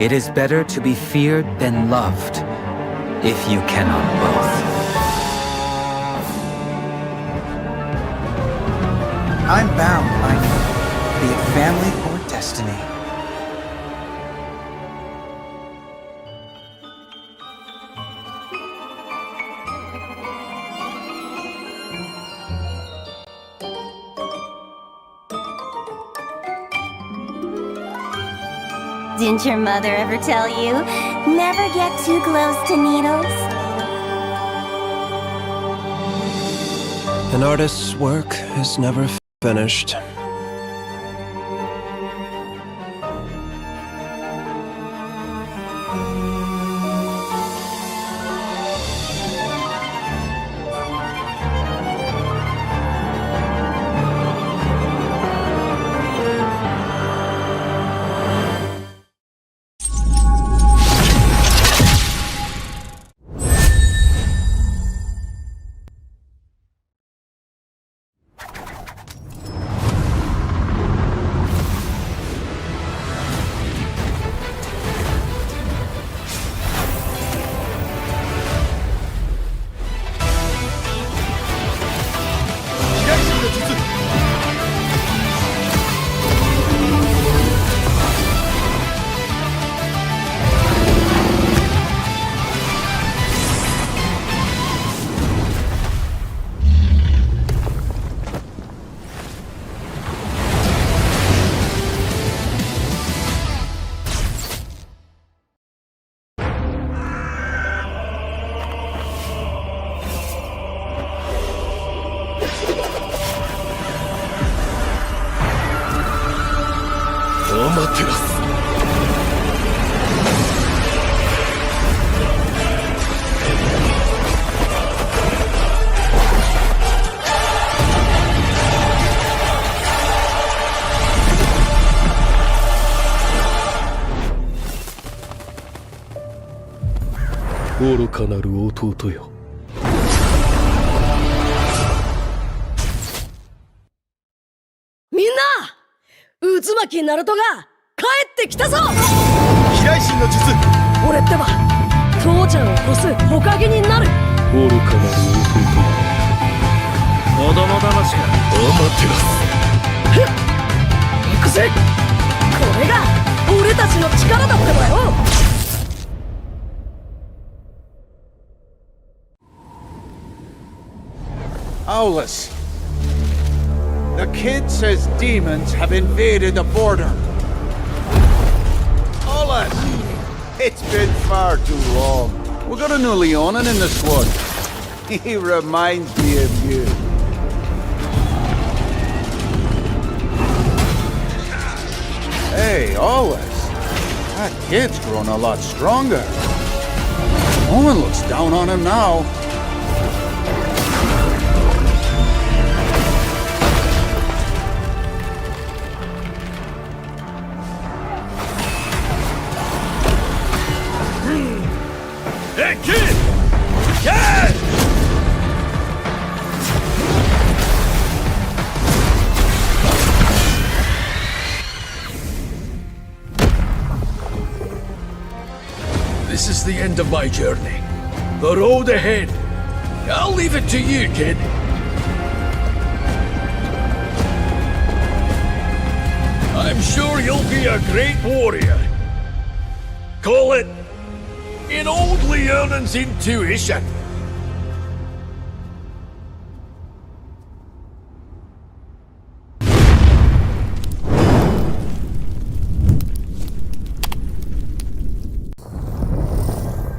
It is better to be feared than loved, if you cannot both. I'm bound by be it family or destiny. Didn't your mother ever tell you, never get too close to needles? An artist's work is never finished. Minna! 渦巻きナルトが帰ってきたぞ。飛来神の術。俺ってば父ちゃんを越す火影になる。愚かなる弟よ。子供騙しか。アマテラス。ふっ行くぜ。これが俺たちの力だってばよ。Solace. The kid says demons have invaded the border. Solace! It's been far too long. We got a new Leonin in the squad. He reminds me of you. Hey, Solace. That kid's grown a lot stronger. No one looks down on him now. Hey, kid! Kid! This is the end of my journey. The road ahead. I'll leave it to you, kid. I'm sure you'll be a great warrior. Call it in old Leonin's intuition.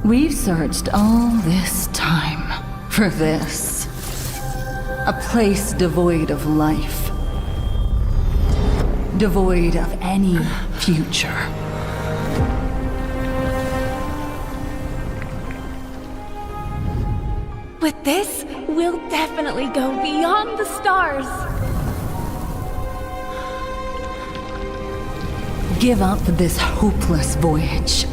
We've searched all this time for this. A place devoid of life. Devoid of any future. With this, we'll definitely go beyond the stars. Give up this hopeless voyage.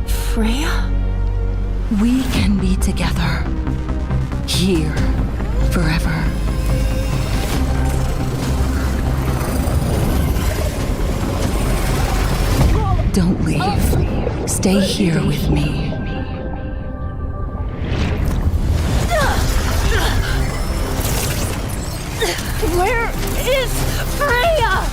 Freya? We can be together. Here. Forever. Don't leave. Stay here with me. Where is Freya?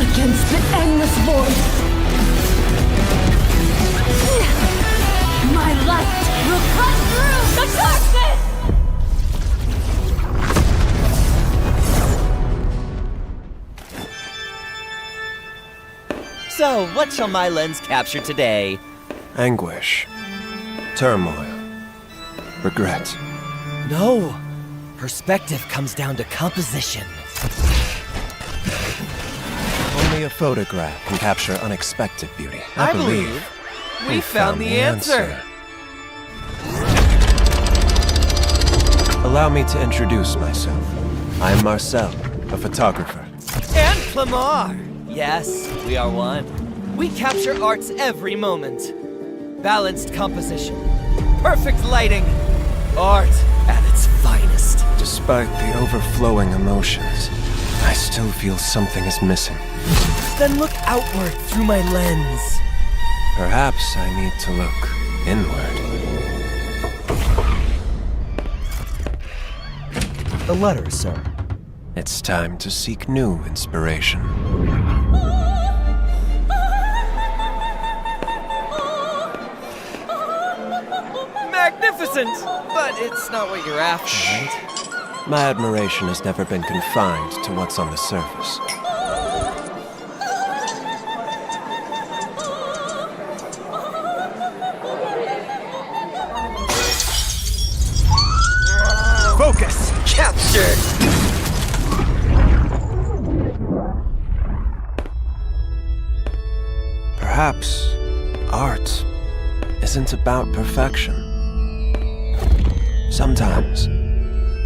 Against the endless void, my light will cut through the darkness! So, what shall my lens capture today? Anguish. Turmoil. Regret. No! Perspective comes down to composition. Only a photograph can capture unexpected beauty. I believe we found the answer. Allow me to introduce myself. I am Marcel, a photographer. And Clamar! Yes, we are one. We capture art's every moment. Balanced composition. Perfect lighting. Art at its finest. Despite the overflowing emotions, I still feel something is missing. Then look outward through my lens. Perhaps I need to look inward. The letter, sir. It's time to seek new inspiration. Magnificent! But it's not what you're after, right? My admiration has never been confined to what's on the surface. Focus! Captured! Perhaps art isn't about perfection. Sometimes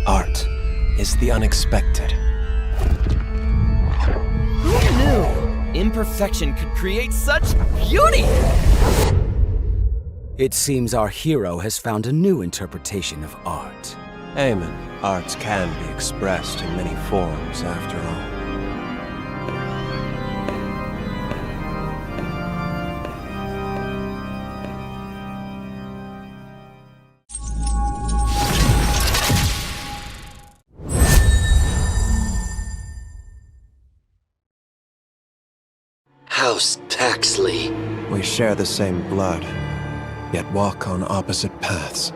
art is the unexpected. Who knew imperfection could create such beauty? It seems our hero has found a new interpretation of art. Amen. Art can be expressed in many forms, after all. House Taxley. We share the same blood, yet walk on opposite paths.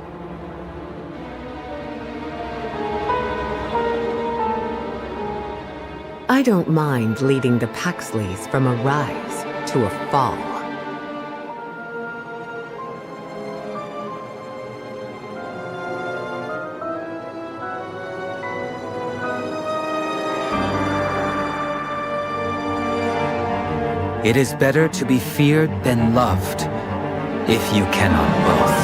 I don't mind leading the Paxleys from a rise to a fall. It is better to be feared than loved, if you cannot both.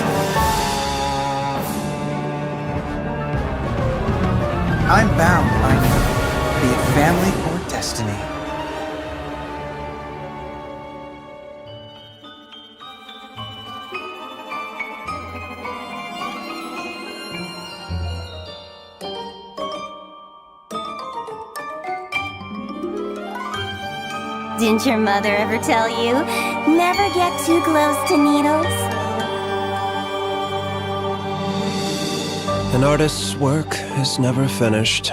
I'm bound by be it family or destiny. Didn't your mother ever tell you, never get too close to needles? An artist's work is never finished.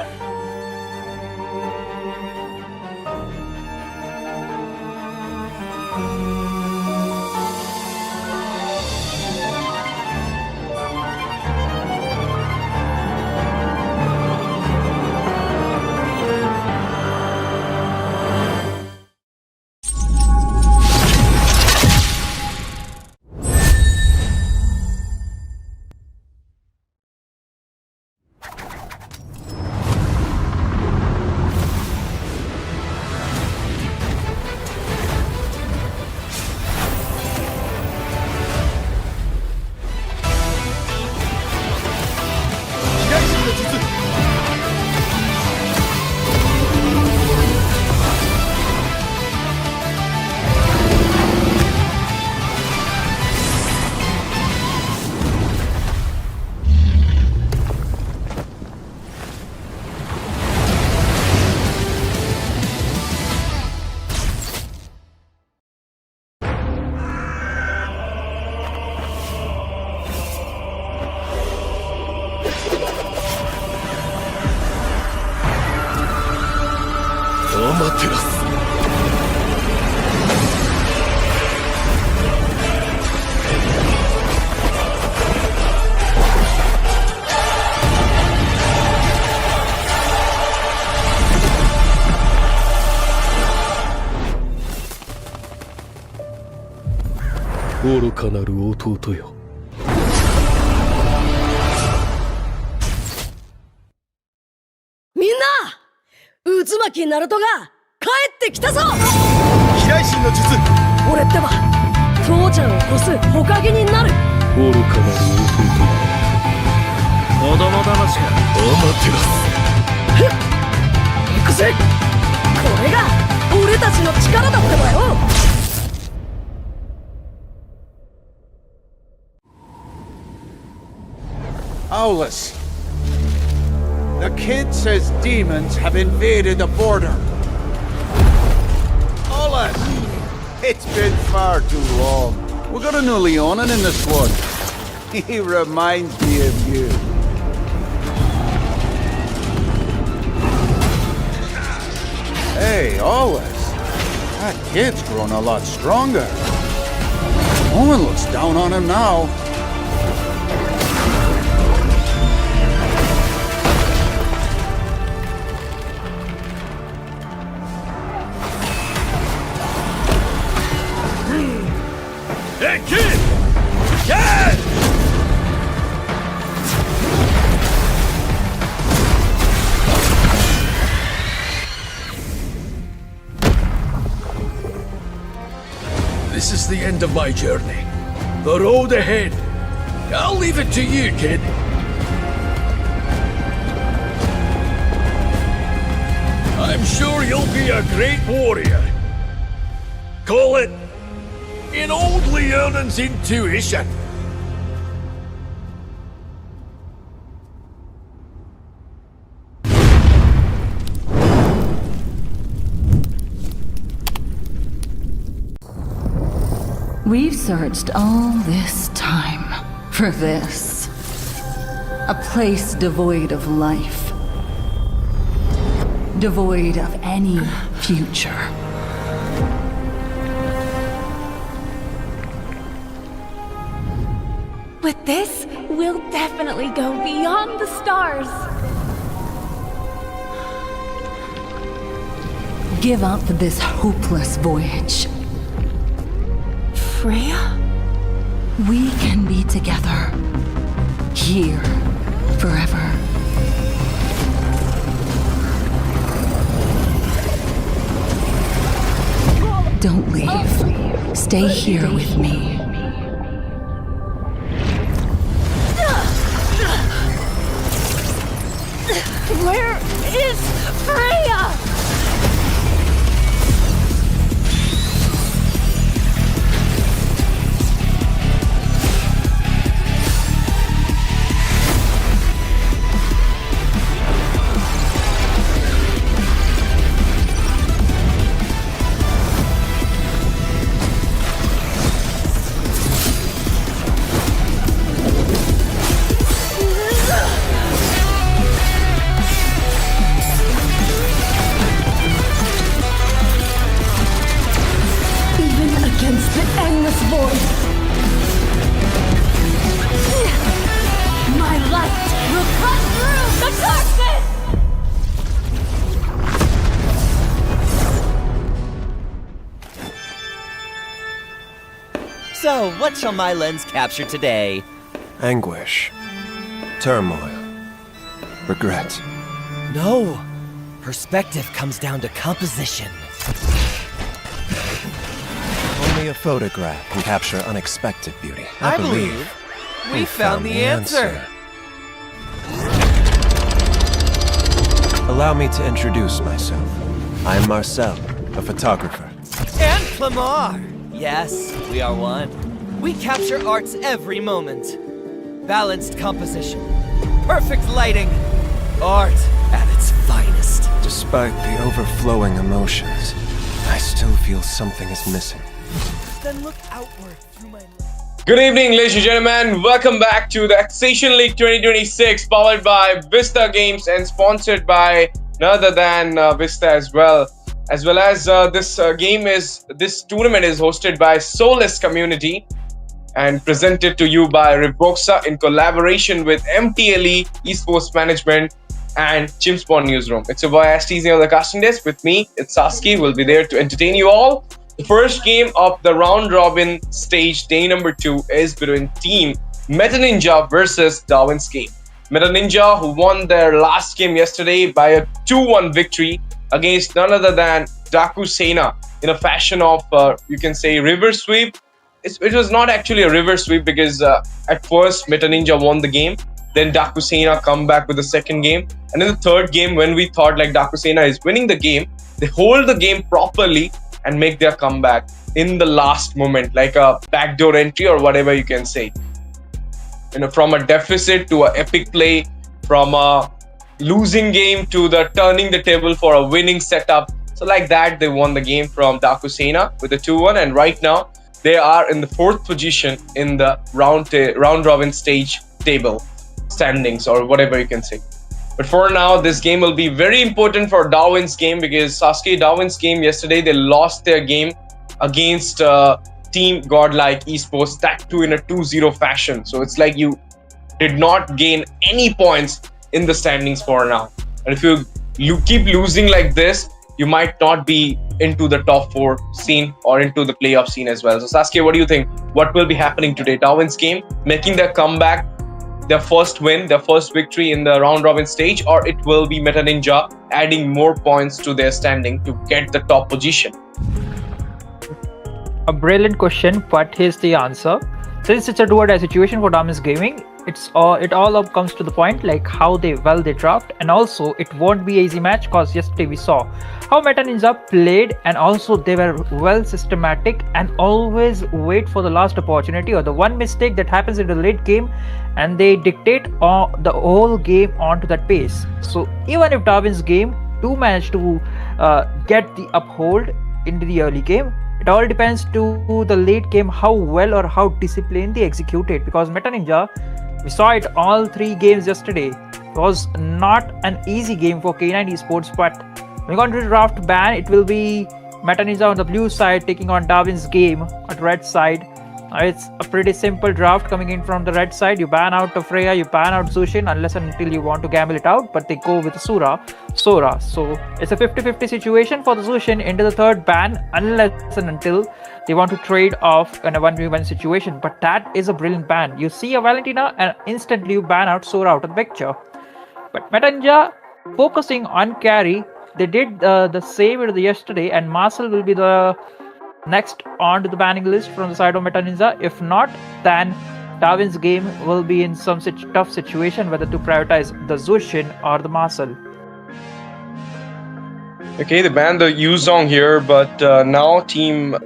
愚かなる弟よ。みんな、渦巻きナルトが帰ってきたぞ。飛来神の術。俺ってば父ちゃんを越す火影になる。愚かなる弟よ。子供騙しが余ってます。行くぜ。これが俺たちの力だってばよ。Solace. The kid says demons have invaded the border. Solace! It's been far too long. We got a new Leonin in the squad. He reminds me of you. Hey, Solace. That kid's grown a lot stronger. No one looks down on him now. Hey, kid! Kid! This is the end of my journey. The road ahead. I'll leave it to you, kid. I'm sure you'll be a great warrior. Call it in old Leonin's intuition. We've searched all this time for this. A place devoid of life. Devoid of any future. With this, we'll definitely go beyond the stars. Give up this hopeless voyage. Freya? We can be together. Here. Forever. Don't leave. Stay here with me. Where is Freya? So, what shall my lens capture today? Anguish. Turmoil. Regret. No! Perspective comes down to composition. Only a photograph can capture unexpected beauty. I believe we found the answer. Allow me to introduce myself. I'm Marcel, a photographer. And Clamar! Yes, we are one. We capture art's every moment. Balanced composition. Perfect lighting. Art at its finest. Despite the overflowing emotions, I still feel something is missing. Then look outward through my lens. Good evening, ladies and gentlemen. Welcome back to the Accession League 2026, powered by Vista Games and sponsored by none other than Vista as well. as well as this tournament is hosted by Solace community and presented to you by Revoxa in collaboration with MTLE Esports Management and Chimspawn Newsroom. It's your boy Astizia on the casting desk. With me, it's Sasuke. We'll be there to entertain you all. The first game of the round robin stage, day number 2, is between team Meta Ninja versus Darwin's Game. Meta Ninja, who won their last game yesterday by a 2-1 victory against none other than Daku Sena in a fashion of, you can say, river sweep. It was not actually a river sweep because at first Meta Ninja won the game. Then Daku Sena come back with the second game. And in the third game, when we thought like Daku Sena is winning the game, they hold the game properly and make their comeback in the last moment, like a backdoor entry or whatever you can say. You know, from a deficit to an epic play, from a losing game to the turning the table for a winning setup. So like that, they won the game from Daku Sena with a 2-1. And right now, they are in the 4th position in the round robin stage table standings or whatever you can say. But for now, this game will be very important for Darwin's Game because Darwin's Game yesterday, they lost their game against Team Godlike Esports, that too in a 2-0 fashion. So it's like you did not gain any points in the standings for now. And if you keep losing like this, you might not be into the top 4 scene or into the playoff scene as well. So Sasuke, what do you think? What will be happening today? Darwin's Game making their comeback, their first win, their first victory in the round robin stage, or it will be Meta Ninja adding more points to their standing to get the top position? A brilliant question, but here's the answer. Since it's a do-or-die situation for Darwin's Gaming, it all comes to the point like how they draft, and also it won't be an easy match because yesterday we saw how Meta Ninja played, and also they were well systematic and always wait for the last opportunity or the one mistake that happens in the late game, and they dictate the whole game onto that pace. So even if Darwin's Game do manage to get the uphold into the early game, it all depends to the late game how well or how disciplined they execute it, because Meta Ninja, we saw it all 3 games yesterday. It was not an easy game for K9 Esports, but when we go to the draft ban, it will be Meta Ninja on the blue side taking on Darwin's Game on the red side. It's a pretty simple draft coming in from the red side. You ban out Freya, you ban out Zushin unless and until you want to gamble it out, but they go with Sora. So it's a 50-50 situation for the Zushin into the third ban unless and until they want to trade off in a 1v1 situation. But that is a brilliant ban. You see a Valentina and instantly you ban out Sora out of the picture. But Meta Ninja focusing on carry, they did the same yesterday, and Marcel will be the next on to the banning list from the side of Meta Ninja. If not, then Darwin's Game will be in some tough situation whether to prioritize the Zushin or the Marcel. Okay, they banned the Yuzong here, but now team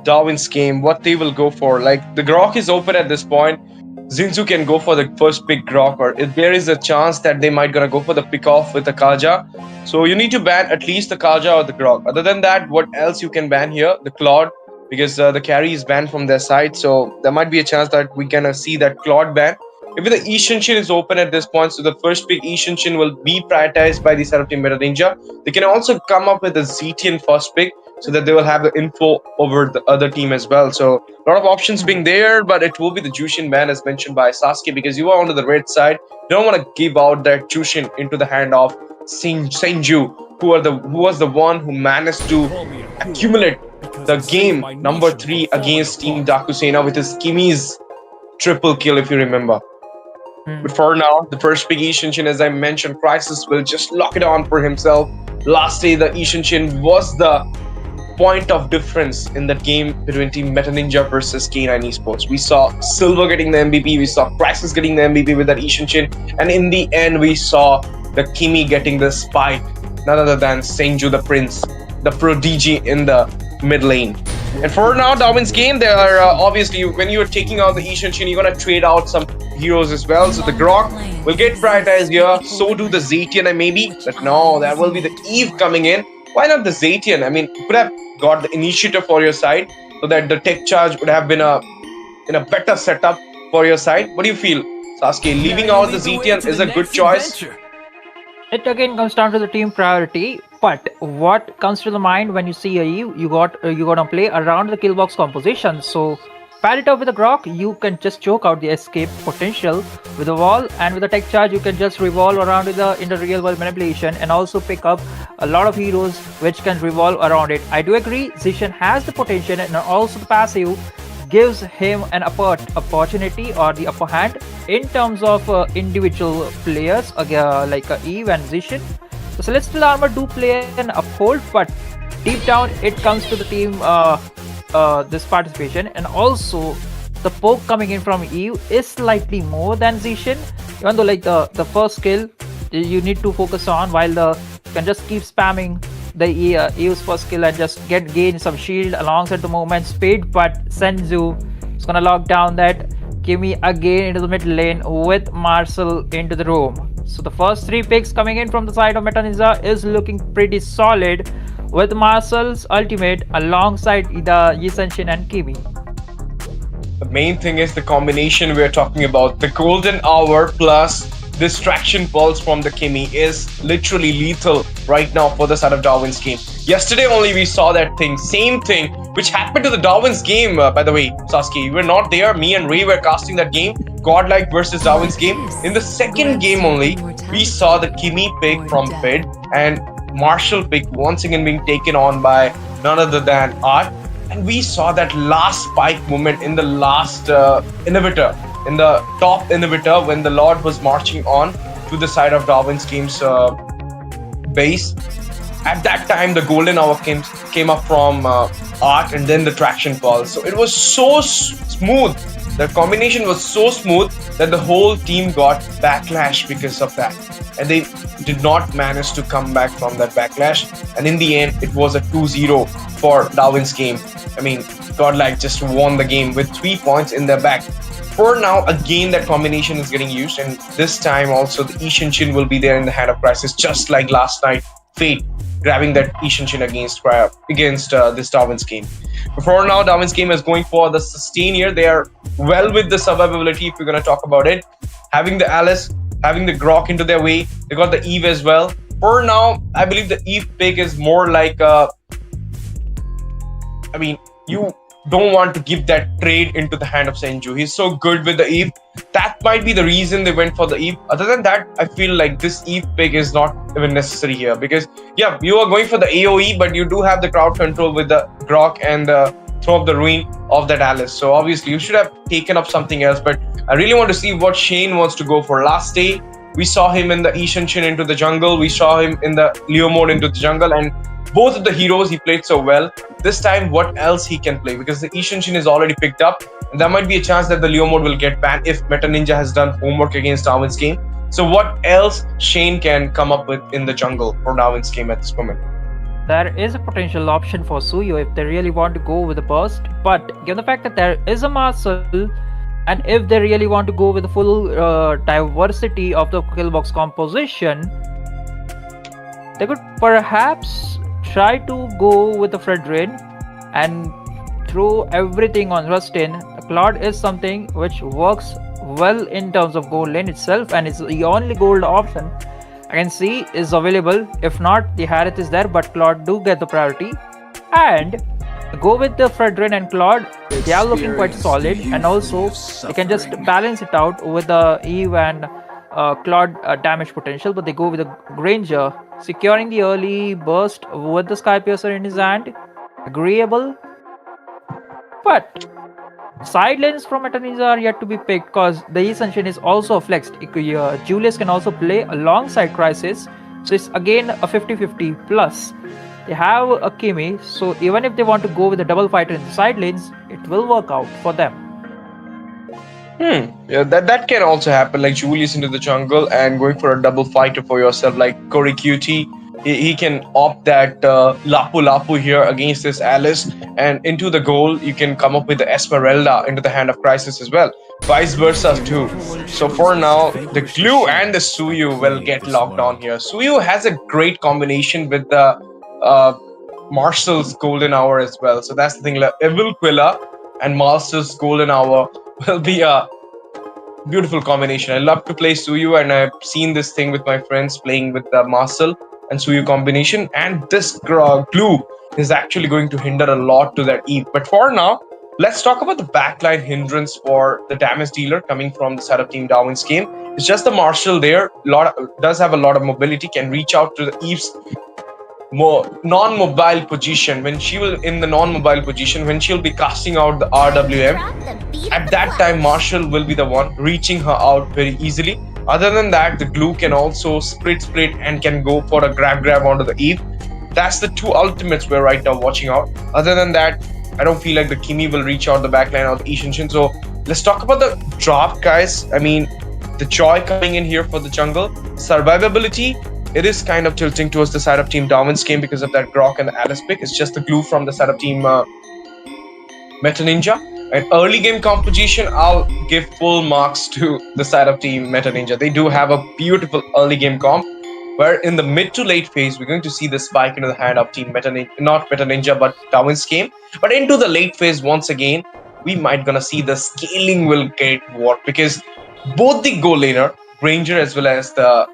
Darwin's Game, what they will go for, like the Grok is open at this point. Zinzu can go for the first pick Grok, or if there is a chance that they might gonna go for the pick off with the Kaja. So you need to ban at least the Kaja or the Grok. Other than that, what else you can ban here? The Claude, because the carry is banned from their side. So there might be a chance that we can see that Claude ban. If the Ishinshin is open at this point, so the first pick Ishinshin will be prioritized by the side of Team Meta Ninja. They can also come up with a Zetian first pick, so that they will have the info over the other team as well. So a lot of options being there, but it will be the Jushin ban as mentioned by Sasuke, because you are on the red side. You don't want to give out that Jushin into the hand of Senju, who was the one who managed to accumulate the game number 3 against Team Daku Sena with his Kimi's triple kill, if you remember. But for now, the first pick Ishinshin, as I mentioned, Crisis will just lock it on for himself. Last day, the Ishinshin was the point of difference in that game between Team Meta Ninja versus K9 Esports. We saw Silver getting the MVP, we saw Crisis getting the MVP with that Ishinshin, and in the end, we saw the Kimi getting the spike, none other than Senju the Prince, the prodigy in the mid lane. And for now, Darwin's Game, there are obviously, when you're taking out the Ishinshin, you're gonna trade out some heroes as well. So the Grok will get prioritized here, so do the Zetian and maybe, but no, that will be the Eve coming in. Why not the Zetian? I mean, you could have got the initiative for your side so that the tech charge would have been in a better setup for your side. What do you feel, Sasuke? Leaving out the Zetian is a good choice. It again comes down to the team priority. But what comes to the mind when you see a Eve, you gotta play around the kill box composition. So pair it up with a Grok, you can just choke out the escape potential with a wall, and with a tech charge you can just revolve around in the real world manipulation, and also pick up a lot of heroes which can revolve around it. I do agree Zishan has the potential, and also the passive gives him an opportunity or the upper hand in terms of individual players like Eve and Zishan. The Celestial Armor do play an uphold, but deep down it comes to the team this participation, and also the poke coming in from Eve is slightly more than Zishan, even though like the first skill you need to focus on, while you can just keep spamming the Eve's first skill and just gain some shield alongside the movement speed. But Senju is gonna lock down that Kimi again into the mid lane with Marcel into the room. So the first 3 picks coming in from the side of Meta Ninja is looking pretty solid, with Marcel's ultimate alongside the Yisenshin and Kimi. The main thing is the combination we're talking about. The golden hour plus distraction pulse from the Kimi is literally lethal right now for the side of Darwin's game. Yesterday only we saw that thing, same thing, which happened to the Darwin's game, by the way, Sasuke. You were not there. Me and Ray were casting that game, Godlike versus Darwin's game. In the second game only, we saw the Kimi pick from mid and Marshall pick once again being taken on by none other than Art. And we saw that last spike moment in the last inhibitor, in the top inhibitor, when the Lord was marching on to the side of Darwin's game's base. At that time, the golden hour came up from Art, and then the traction pulse. So it was so smooth. The combination was so smooth that the whole team got backlash because of that. And they did not manage to come back from that backlash. And in the end, it was a 2-0 for Darwin's game. I mean, Godlike just won the game with 3 points in their back. For now, again, that combination is getting used. And this time also, the Ishinshin will be there in the hand of Crisis, just like last night. Fate grabbing that Ishinshin against this Darwin's game. For now, Darwin's game is going for the sustain here. They are well with the survivability if we're going to talk about it. Having the Alice, having the Grok into their way. They got the Eve as well. For now, I believe the Eve pick is more like you don't want to give that trade into the hand of Senju. He's so good with the Eve. That might be the reason they went for the Eve. Other than that, I feel like this Eve pick is not even necessary here, because yeah, you are going for the AoE, but you do have the crowd control with the Grok and the throw up the ruin of that Alice. So obviously you should have taken up something else, but I really want to see what Shane wants to go for. Last day, we saw him in the Ishinshin into the jungle. We saw him in the Leo mode into the jungle, and both of the heroes he played so well. This time, what else he can play? Because the Ishinshin is already picked up, and there might be a chance that the Leo mode will get banned if Meta Ninja has done homework against Darwin's game. So what else Shane can come up with in the jungle for Darwin's game at this moment? There is a potential option for Suyo if they really want to go with a burst, but given the fact that there is a Marcel, and if they really want to go with the full diversity of the killbox composition, they could perhaps try to go with the Fredrin and throw everything on Rustin. Claude is something which works well in terms of gold lane itself, and it's the only gold option I can see is available. If not, the Harith is there, but Claude do get the priority. And go with the Fredrin and Claude. They are looking quite solid, and also they can just balance it out with the Eve and Claude damage potential, but they go with the Granger, securing the early burst with the Sky Piercer in his hand. Agreeable. But side lanes from Meta Ninja are yet to be picked, because the Ascension is also flexed. Julius can also play alongside Crisis, so it's again a 50-50 plus. They have a Kimi, so even if they want to go with a double fighter in the side lanes, it will work out for them. Yeah, that can also happen, like Julius into the jungle and going for a double fighter for yourself, like Corey QT. He can opt that Lapu Lapu here against this Alice, and into the goal you can come up with the Esmeralda into the hand of Crisis as well. Vice versa too. So for now, the Glue and the Suyu will get locked on here. Suyu has a great combination with the Marcel's Golden Hour as well. So that's the thing, like Evil Quilla and Marcel's Golden Hour will be a beautiful combination. I love to play Suyu, and I've seen this thing with my friends playing with Marcel. and Suyu combination, and this glue is actually going to hinder a lot to that Eve. But for now, let's talk about the backline hindrance for the damage dealer coming from the side of Team Darwin's game. It's just the Marshall there, does have a lot of mobility, can reach out to the Eve's more non-mobile position. When she will in the non-mobile position, when she'll be casting out the RWM, at that time Marshall will be the one reaching her out very easily. Other than that, the glue can also split and can go for a grab onto the Eve. That's the two ultimates we're right now watching out. Other than that, I don't feel like the Kimi will reach out the backline or the Ishinshin. So let's talk about the drop, guys. I mean, the Joy coming in here for the jungle. Survivability, it is kind of tilting towards the side of Team Darwin's game because of that Grok and the Alice pick. It's just the glue from the side of Team Meta Ninja. And early game composition, I'll give full marks to the side of Team Meta Ninja. They do have a beautiful early game comp, where in the mid to late phase, we're going to see the spike into the hand of Team Meta Ninja, not Meta Ninja, but Darwin's game. But into the late phase, once again, we might gonna see the scaling will get worked, because both the goal laner, Ranger as well as the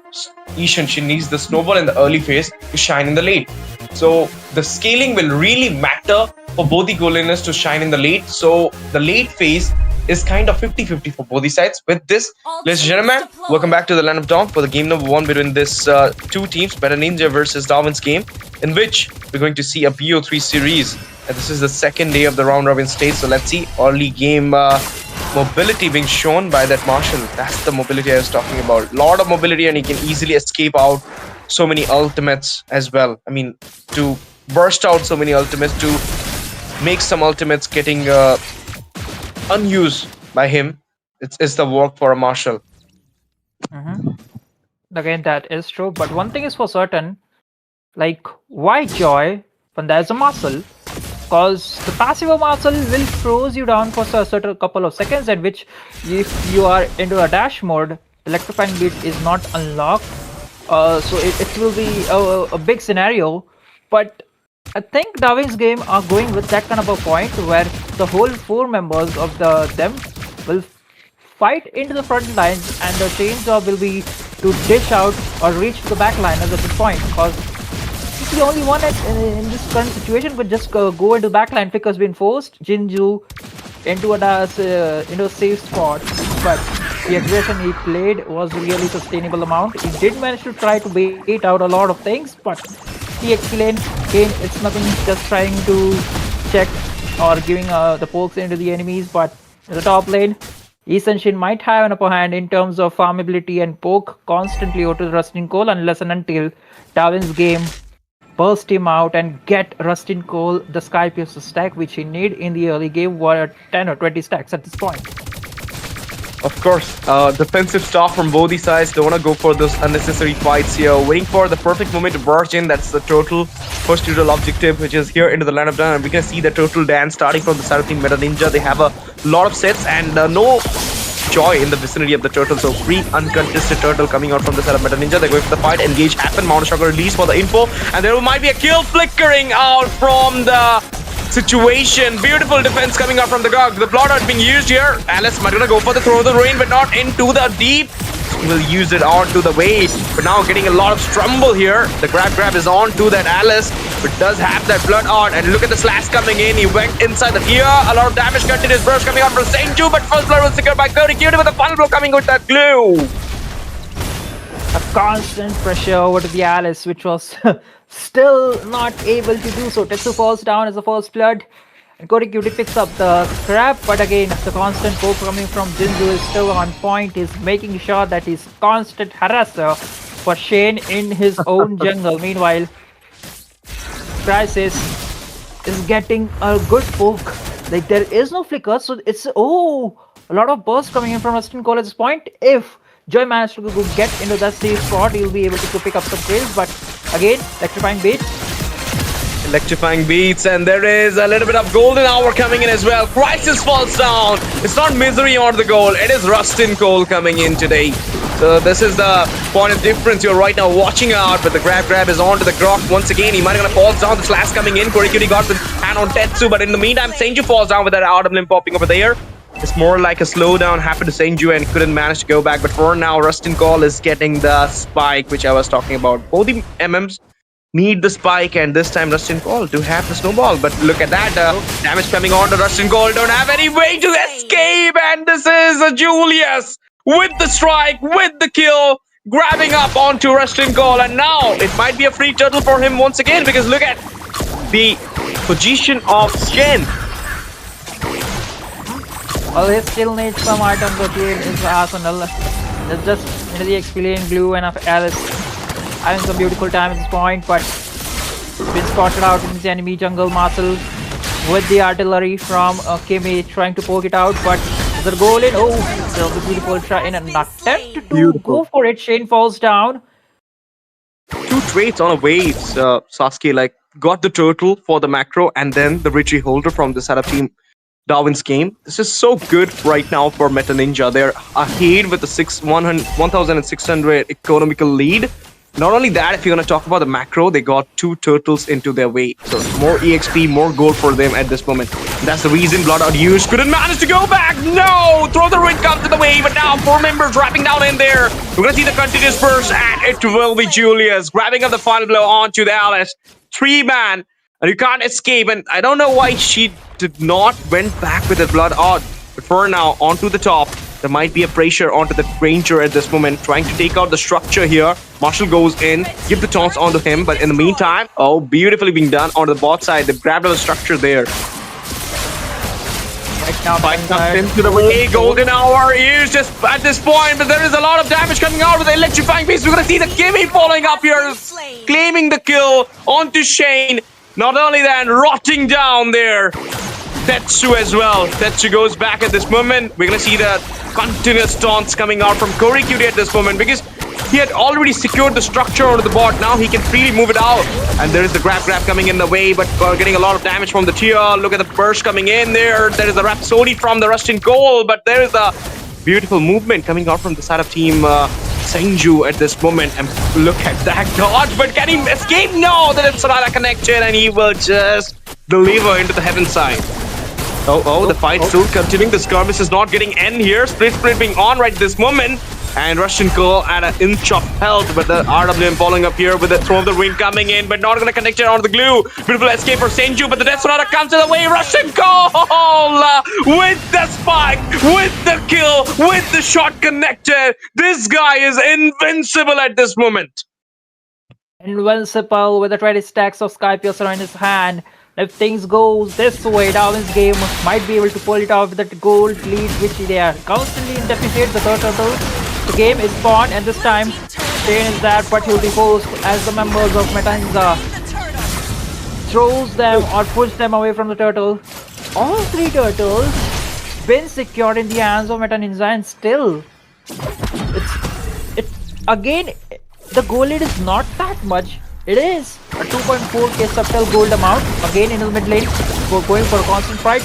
Ishan, she needs the snowball in the early phase to shine in the late. So the scaling will really matter for both the goal laners to shine in the late. So the late phase is kind of 50-50 for both the sides. With this, ladies and gentlemen, welcome back to the Land of Dawn for the game number 1 between this two teams, Meta Ninja versus Darwin's game, in which we're going to see a BO3 series. And this is the second day of the round robin stage. So let's see early game mobility being shown by that Marshall. That's the mobility I was talking about. Lot of mobility, and he can easily escape out so many ultimates as well. I mean, to burst out so many ultimates, to make some ultimates getting unused by him, it's the work for a Marshall. Again, that is true, but one thing is for certain, like, why Joy when there's a Marshall? Because the passive of Marshall will froze you down for a certain couple of seconds, at which if you are into a dash mode, electrifying beat is not unlocked, so it will be a big scenario. But I think Darwin's game are going with that kind of a point where the whole 4 members of them will fight into the front lines, and the chainsaw will be to dish out or reach the back liners at this point, because he's the only one in this current situation could just go into the back line. Pick has been forced Jinju into a safe spot, but the aggression he played was really sustainable amount. He did manage to try to bait out a lot of things, but the XP lane, again, it's nothing, just trying to check or giving the pokes into the enemies. But in the top lane, Essential might have an upper hand in terms of farmability and poke constantly out to the Rustin Cole, unless and until Darwin's game burst him out and get Rustin Cole the Skypiercer stack, which he need in the early game, were 10 or 20 stacks at this point. Of course, defensive stuff from both the sides. Don't want to go for those unnecessary fights here. Waiting for the perfect moment to burst in. That's the total first tutorial objective, which is here into the Land of Dawn. And we can see the total dance starting from the side of Team Meta Ninja. They have a lot of sets and no Joy in the vicinity of the turtle. So free uncontested turtle coming out from the side of Meta Ninja. They're going for the fight. Engage happen. Mount Shocker release for the info. And there might be a kill flickering out from the situation. Beautiful defense coming out from the Gog. The plot out being used here. Alice might gonna go for the throw of the rain, but not into the deep. Will use it onto the wave, but now getting a lot of strumble here. The grab is on to that Alice, but does have that blood on. And look at the slash coming in. He went inside the tier. A lot of damage continues. Burst coming out from Saint Ju, but first blood was secured by Cody Cutie with a final blow coming with that glue. A constant pressure over to the Alice, which was still not able to do so. Tetsu falls down as the first blood, and Cody Cutie picks up the scrap, but again, the constant poke coming from Jinju is still on point. He's making sure that he's constant harasser for Shane in his own jungle. Meanwhile, Crisis is getting a good poke. Like, there is no flicker, so it's a lot of burst coming in from Rustin Cole at this point. If Joy managed to get into that safe spot, he'll be able to pick up some kills, but again, electrifying beats, and there is a little bit of golden hour coming in as well. Crisis falls down. It's not Misery on the goal, it is Rustin Cole coming in today. So this is the point of difference you're right now watching out, but the grab is on to the Grok once again. He might have gonna fall down. The slash coming in. Cody Cutie got the hand on Tetsu, but in the meantime, Saint Ju falls down with that out of limb popping over there. It's more like a slowdown happened to Senju and couldn't manage to go back. But for now, Rustin Call is getting the spike, which I was talking about. Both the MMs need the spike, and this time Rustin Call to have the snowball. But look at that, damage coming on to Rustin Call. Don't have any way to escape, and this is Julius with the strike, with the kill, grabbing up onto Rustin Call. And now it might be a free turtle for him once again, because look at the position of Shen. Well, he still needs some items to heal his arsenal. There's just the experience glue and Alice having some beautiful time at this point, but been spotted out in his enemy jungle. Marcel with the artillery from Kimi trying to poke it out, but the goal in. Oh, there's a beautiful try in an attempt to go for it. Shane falls down. Two traits on a wave. Sasuke like got the turtle for the macro and then the retreat holder from the setup team. Darwin's game. This is so good right now for Meta Ninja. They're ahead with the 1,600 economical lead. Not only that, if you're going to talk about the macro, they got 2 turtles into their way. So more EXP, more gold for them at this moment. That's the reason Blood Out used. Couldn't manage to go back. No! Throw the ring comes to the way, but now 4 members dropping down in there. We're going to see the continuous burst, and it will be Julius grabbing up the final blow onto the Alice. 3-man. And you can't escape, and I don't know why she did not went back with the Blood Out. But for now, onto the top, there might be a pressure onto the Ranger at this moment, trying to take out the structure here. Marshall goes in, give the taunts onto him, but in the meantime, oh, beautifully being done onto the bot side. They've grabbed the structure there. Right now, Fight comes into the way. Golden Hour is just at this point, but there is a lot of damage coming out with the electrifying piece. We're going to see the Kimmy following up here, claiming the kill onto Shane. Not only that, rotting down there. Tetsu as well. Tetsu goes back at this moment. We're going to see the continuous taunts coming out from Corey Cutie at this moment, because he had already secured the structure onto the bot. Now he can freely move it out. And there is the grab coming in the way, but getting a lot of damage from the tier. Look at the burst coming in there. There is a Rhapsody from the Rustin goal, but there is a beautiful movement coming out from the side of team Senju at this moment. And look at that dodge, but can he escape? No, the Sonata connection, and he will just deliver into the heaven side. Oh, the fight still continuing. The skirmish is not getting end here. Split being on right this moment. And Russian Girl at an inch of health, but the RWM following up here with the throw of the ring coming in, but not going to connect it onto the glue. Beautiful escape for Senju, but the Death Sonata comes to the way. Russian Girl with the spike, with the kill, with the shot connected. This guy is invincible at this moment. Invincible with the 20 stacks of Sky Piercer in his hand. If things go this way, Darwin's game might be able to pull it off with that gold lead, which they are constantly in deficit. The third turtle, the game is spawned, and this time Shane is there, but he'll be forced as the members of Meta Ninja throws them or push them away from the turtle. All 3 turtles been secured in the hands of Meta Ninja, and still it's again the gold lead is not that much. It is a 2.4k subtle gold amount. Again in the mid lane, we're going for a constant fight.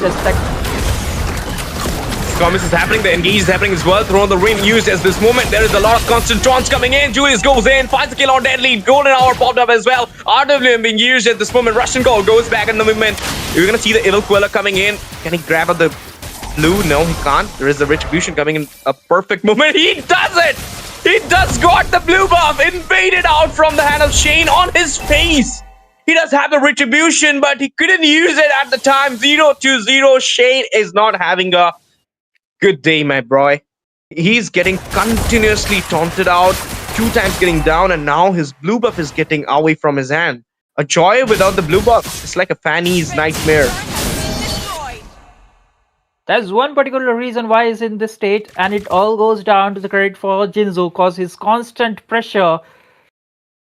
Skirmish is happening, the engage is happening as well. Throwing the ring used as this moment. There is a lot of constant taunts coming in. Julius goes in, finds the kill on Deadly. Golden Hour popped up as well. RWM being used at this moment. Russian goal goes back in the movement. You're gonna see the Evil Queller coming in. Can he grab at the blue? No, he can't. There is the Retribution coming in a perfect moment. He does it! He does got the blue buff invaded out from the hand of Shane on his face. He does have the Retribution, but he couldn't use it at the time. 0-0. Shane is not having a good day, my boy. He's getting continuously taunted out, 2 times getting down, and now his blue buff is getting away from his hand. A joy without the blue buff. It's like a Fanny's nightmare. There's one particular reason why he's in this state, and it all goes down to the credit for Jinzo, cause his constant pressure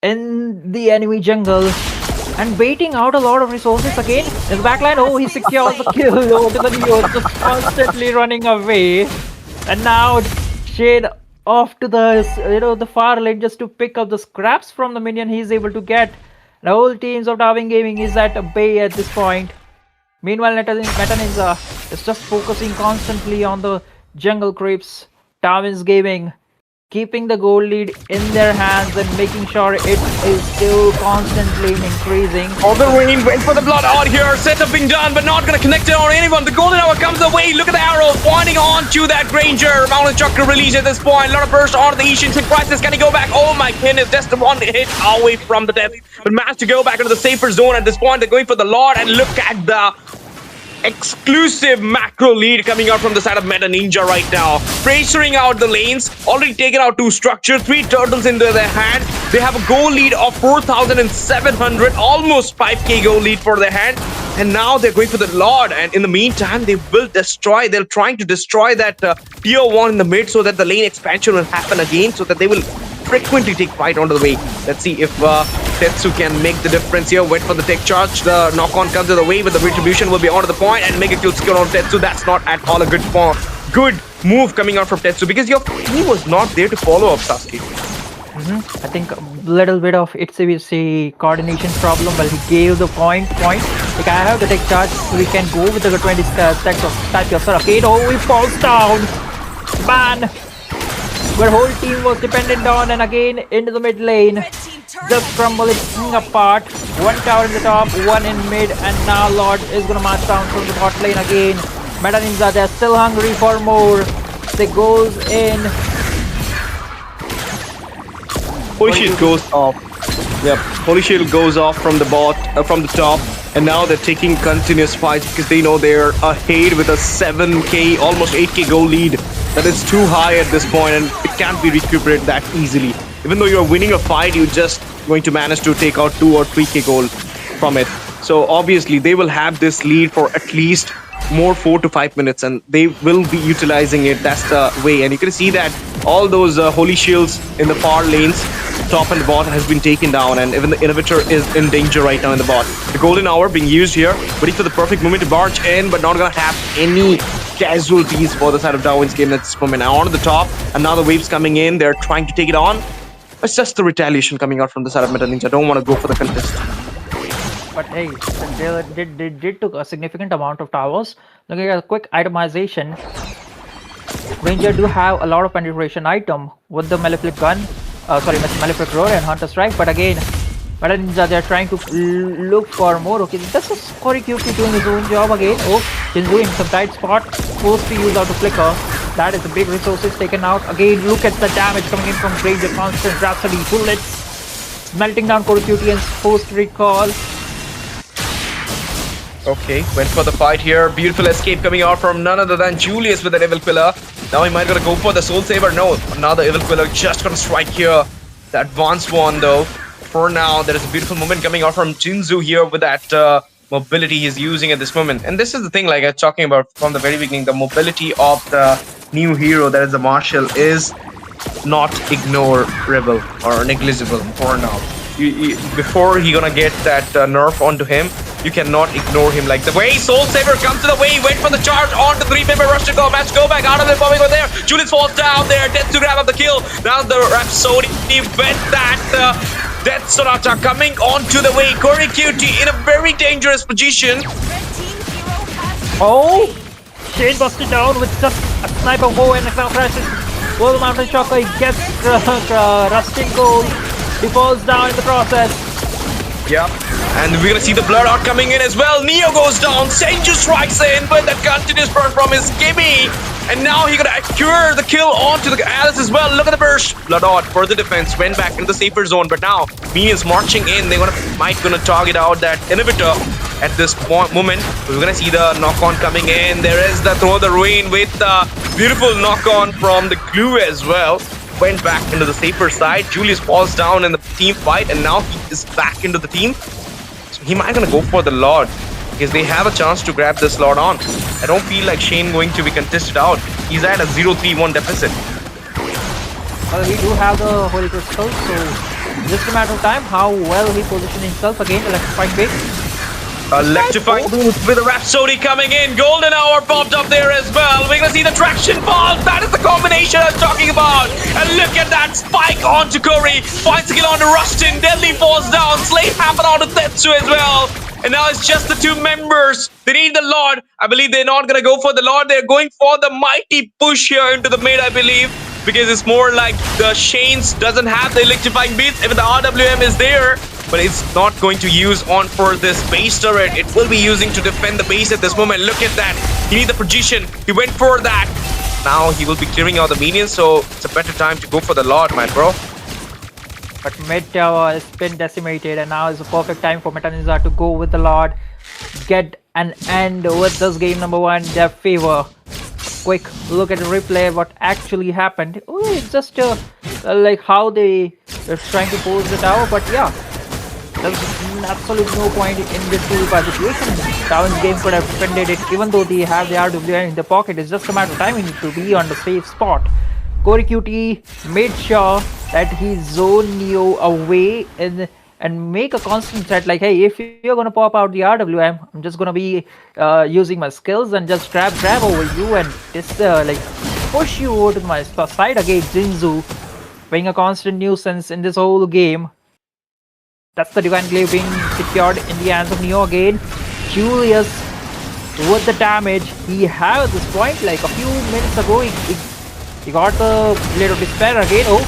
in the enemy jungle and baiting out a lot of resources again. In the backline, oh, he secures the kill over the Neo, just constantly running away. And now Shade off to the the far lane just to pick up the scraps from the minion he's able to get. The whole teams of Darwin Gaming is at bay at this point. Meanwhile, Meta Ninja is just focusing constantly on the jungle creeps. Darwin's Gaming keeping the goal lead in their hands and making sure it is still constantly increasing. All the rain went for the blood out here. Setup being done, but not gonna connect it on anyone. The golden hour comes away. Look at the arrow pointing on to that Granger. Mountain Chakra release at this point. A lot of burst on the Ishin Crisis. Can he go back? Oh my goodness, just the one hit away from the death. But managed to go back into the safer zone at this point. They're going for the Lord, and look at the exclusive macro lead coming out from the side of Meta Ninja right now. Pressuring out the lanes, already taken out 2 structures, 3 turtles into their hand. They have a goal lead of 4,700, almost 5k goal lead for their hand. And now they're going for the Lord, and in the meantime, they're trying to destroy that tier 1 in the mid so that the lane expansion will happen again, so that they will frequently take fight onto the way. Let's see if Tetsu can make the difference here. Went for the tech charge. The knock-on comes to the way, but the retribution will be onto the point and make a kill skill on Tetsu. That's not at all a good move coming out from Tetsu, because your team was not there to follow up Sasuke. I think a little bit of HCVC coordination problem, but he gave the point. Like, I have the tech charge, so we can go with the 20 stacks of Statue of Arcade. Oh, he falls down! Man! Where whole team was dependent on, and again into the mid lane. Just crumbling apart. 1 tower in the top, 1 in mid, and now Lord is gonna march down from the bot lane again. Meta Ninja, they're still hungry for more. They goes in. Holy Shield goes off. Yep, Holy Shield goes off from the from the top, and now they're taking continuous fights because they know they're ahead with a 7k, almost 8k goal lead. That is too high at this point, and it can't be recuperated that easily. Even though you're winning a fight, you're just going to manage to take out 2 or 3k gold from it. So obviously they will have this lead for at least more 4 to 5 minutes, and they will be utilizing it. That's the way. And you can see that all those holy shields in the far lanes, top and bot, has been taken down, and even the inhibitor is in danger right now in the bot. The golden hour being used here, waiting for the perfect moment to barge in, but not gonna have any casualties for the side of Darwin's game at this moment. Now on to the top, and now the waves coming in. They're trying to take it on. It's just the retaliation coming out from the side of Meta Ninja. Don't want to go for the contest. But hey, they did took a significant amount of towers. Looking at a quick itemization, Ranger do have a lot of penetration item with the Malefic gun, Malefic roar and Hunter strike. But again, Meta Ninja, they're trying to look for more. Okay, this is Korikuki doing his own job again. Oh, Jinzu in some tight spot, forced to use out the flicker. That is the big resources taken out. Again, look at the damage coming in from Ranger. Constant Rhapsody bullets melting down Korikuki and forced to recall. Okay, went for the fight here. Beautiful escape coming out from none other than Julius with the Evil Quiller. Now he might gonna go for the Soul Saber. No, another Evil Quiller just gonna strike here. The advanced one though. For now, there is a beautiful moment coming out from Jinzu here with that mobility he's using at this moment. And this is the thing, like I was talking about from the very beginning, the mobility of the new hero, that is the Marshal, is not ignorable or negligible for now. Before he gonna get that nerf onto him, you cannot ignore him. Like the way Soul Saber comes to the way, went for the charge on the 3-member rush to go match, go back out of the bombing over there. Julius falls down there, Death to grab up the kill. Now the Rhapsody with that Death Sonata coming onto the way. Korikuki in a very dangerous position. Oh, Shane busted down with just a sniper bow and a crashes. Well, the Mountain Shocker gets rusting gold. He falls down in the process. Yep, and we're gonna see the blood out coming in as well. Neo goes down, Senju strikes in, but that continuous burn from his Gibby. And now he gonna accrue the kill onto the Alice as well. Look at the burst. Blood out for the defense, went back into the safer zone, but now minions marching in. They're might gonna target out that inhibitor at this moment. We're gonna see the knock-on coming in. There is the throw the ruin with the beautiful knock-on from the glue as well. Went back into the safer side. Julius falls down in the team fight, and now he is back into the team. So he might gonna go for the Lord, because they have a chance to grab this Lord on. I don't feel like Shane going to be contested out. He's at a 0-3-1 deficit. Well, he do have the Holy Crystal, so just a matter of time how well he positioned himself again. Electrified big. Electrified boost with a Rhapsody coming in. Golden hour popped up there as well. We're gonna see the traction fall. That is the combination I'm talking about. And look at that spike onto Curry. Finds the kill onto Rustin. Deadly falls down. Slave happen onto Tetsu as well. And now it's just the 2 members. They need the Lord. I believe they're not gonna go for the Lord. They're going for the mighty push here into the mid, I believe. because it's more like the Shane's doesn't have the electrifying beats. Even the RWM is there, but it's not going to use on for this base turret. It will be using to defend the base at this moment. Look at that. He needs the position. He went for that. Now he will be clearing out the minions, so it's a better time to go for the Lord, my bro. But mid tower has been decimated, and now is the perfect time for Meta Ninja to go with the Lord, get an end with this game number 1 in their favor. Quick look at the replay, what actually happened. Oh, it's just like how they are trying to pose the tower, but yeah, there's absolutely no point in this 2v5 situation. Darwin's game could have defended it, even though they have the RWM in the pocket. It's just a matter of timing to be on the safe spot. Corey QT made sure that he zoned Neo away and make a constant threat like, hey, if you're gonna pop out the RWM, I'm just gonna be using my skills and just grab over you and just like push you over to my side against Jinzu, being a constant nuisance in this whole game. That's the Divine Glaive being secured in the hands of Neo again. Julius with the damage he had at this point, like a few minutes ago, he got the Blade of Despair again. Oh,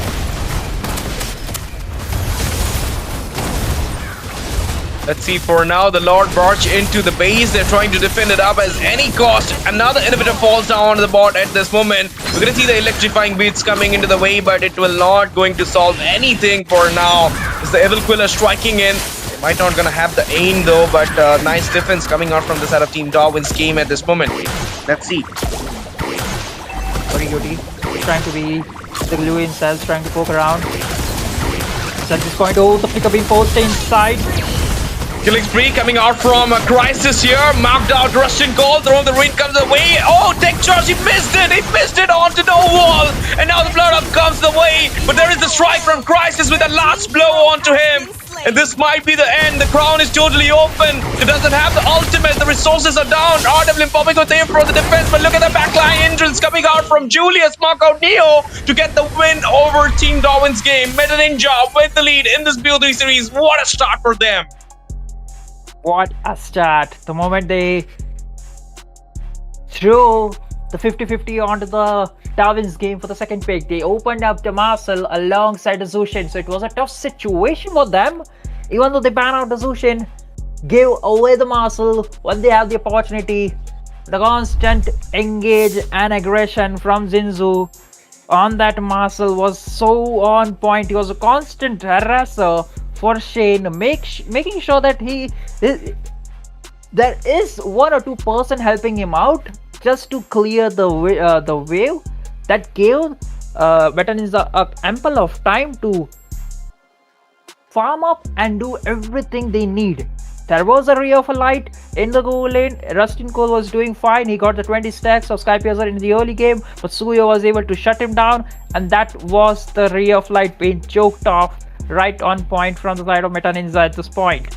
let's see, for now the Lord barge into the base. They're trying to defend it up as any cost. Another inhibitor falls down on the bot at this moment. We're gonna see the electrifying beats coming into the way, but it will not going to solve anything for now. It's the Evil Quiller striking in. They might not gonna have the aim though, but nice defense coming out from the side of Team Darwin's game at this moment. Let's see. Very good. Trying to be the glue himself, trying to poke around. So at this point, oh, the flicker being forced inside. Killing spree coming out from Crisis here. Marked out Russian call. Throw the ruin comes away. Oh, tech charge. He missed it. He missed it onto the wall. And now the blood up comes the way. But there is the strike from Crisis with a last blow onto him. And this might be the end. The crown is totally open. It doesn't have the ultimate. The resources are down. RWM popping with aim for the defense. But look at the backline entrance coming out from Julius. Mark out Neo to get the win over Team Darwin's game. Meta Ninja with the lead in this BO3 series. What a start for them. What a start. The moment they threw the 50-50 onto the Darwin's game for the second pick, they opened up the Marcel alongside the Zushin. So it was a tough situation for them. Even though they ban out the Zushin, give away the Marcel when they have the opportunity. The constant engage and aggression from Jinzu on that Marcel was so on point. He was a constant harasser for Shane, making sure that there is 1 or 2 person helping him out just to clear the wave that gave Meta Ninja ample of time to farm up and do everything they need. There was a ray of a light in the goal lane. Rustin Cole was doing fine. He got the 20 stacks of Sky Piercer in the early game, but Suyo was able to shut him down, and that was the ray of light being choked off right on point from the side of Meta Ninja at this point.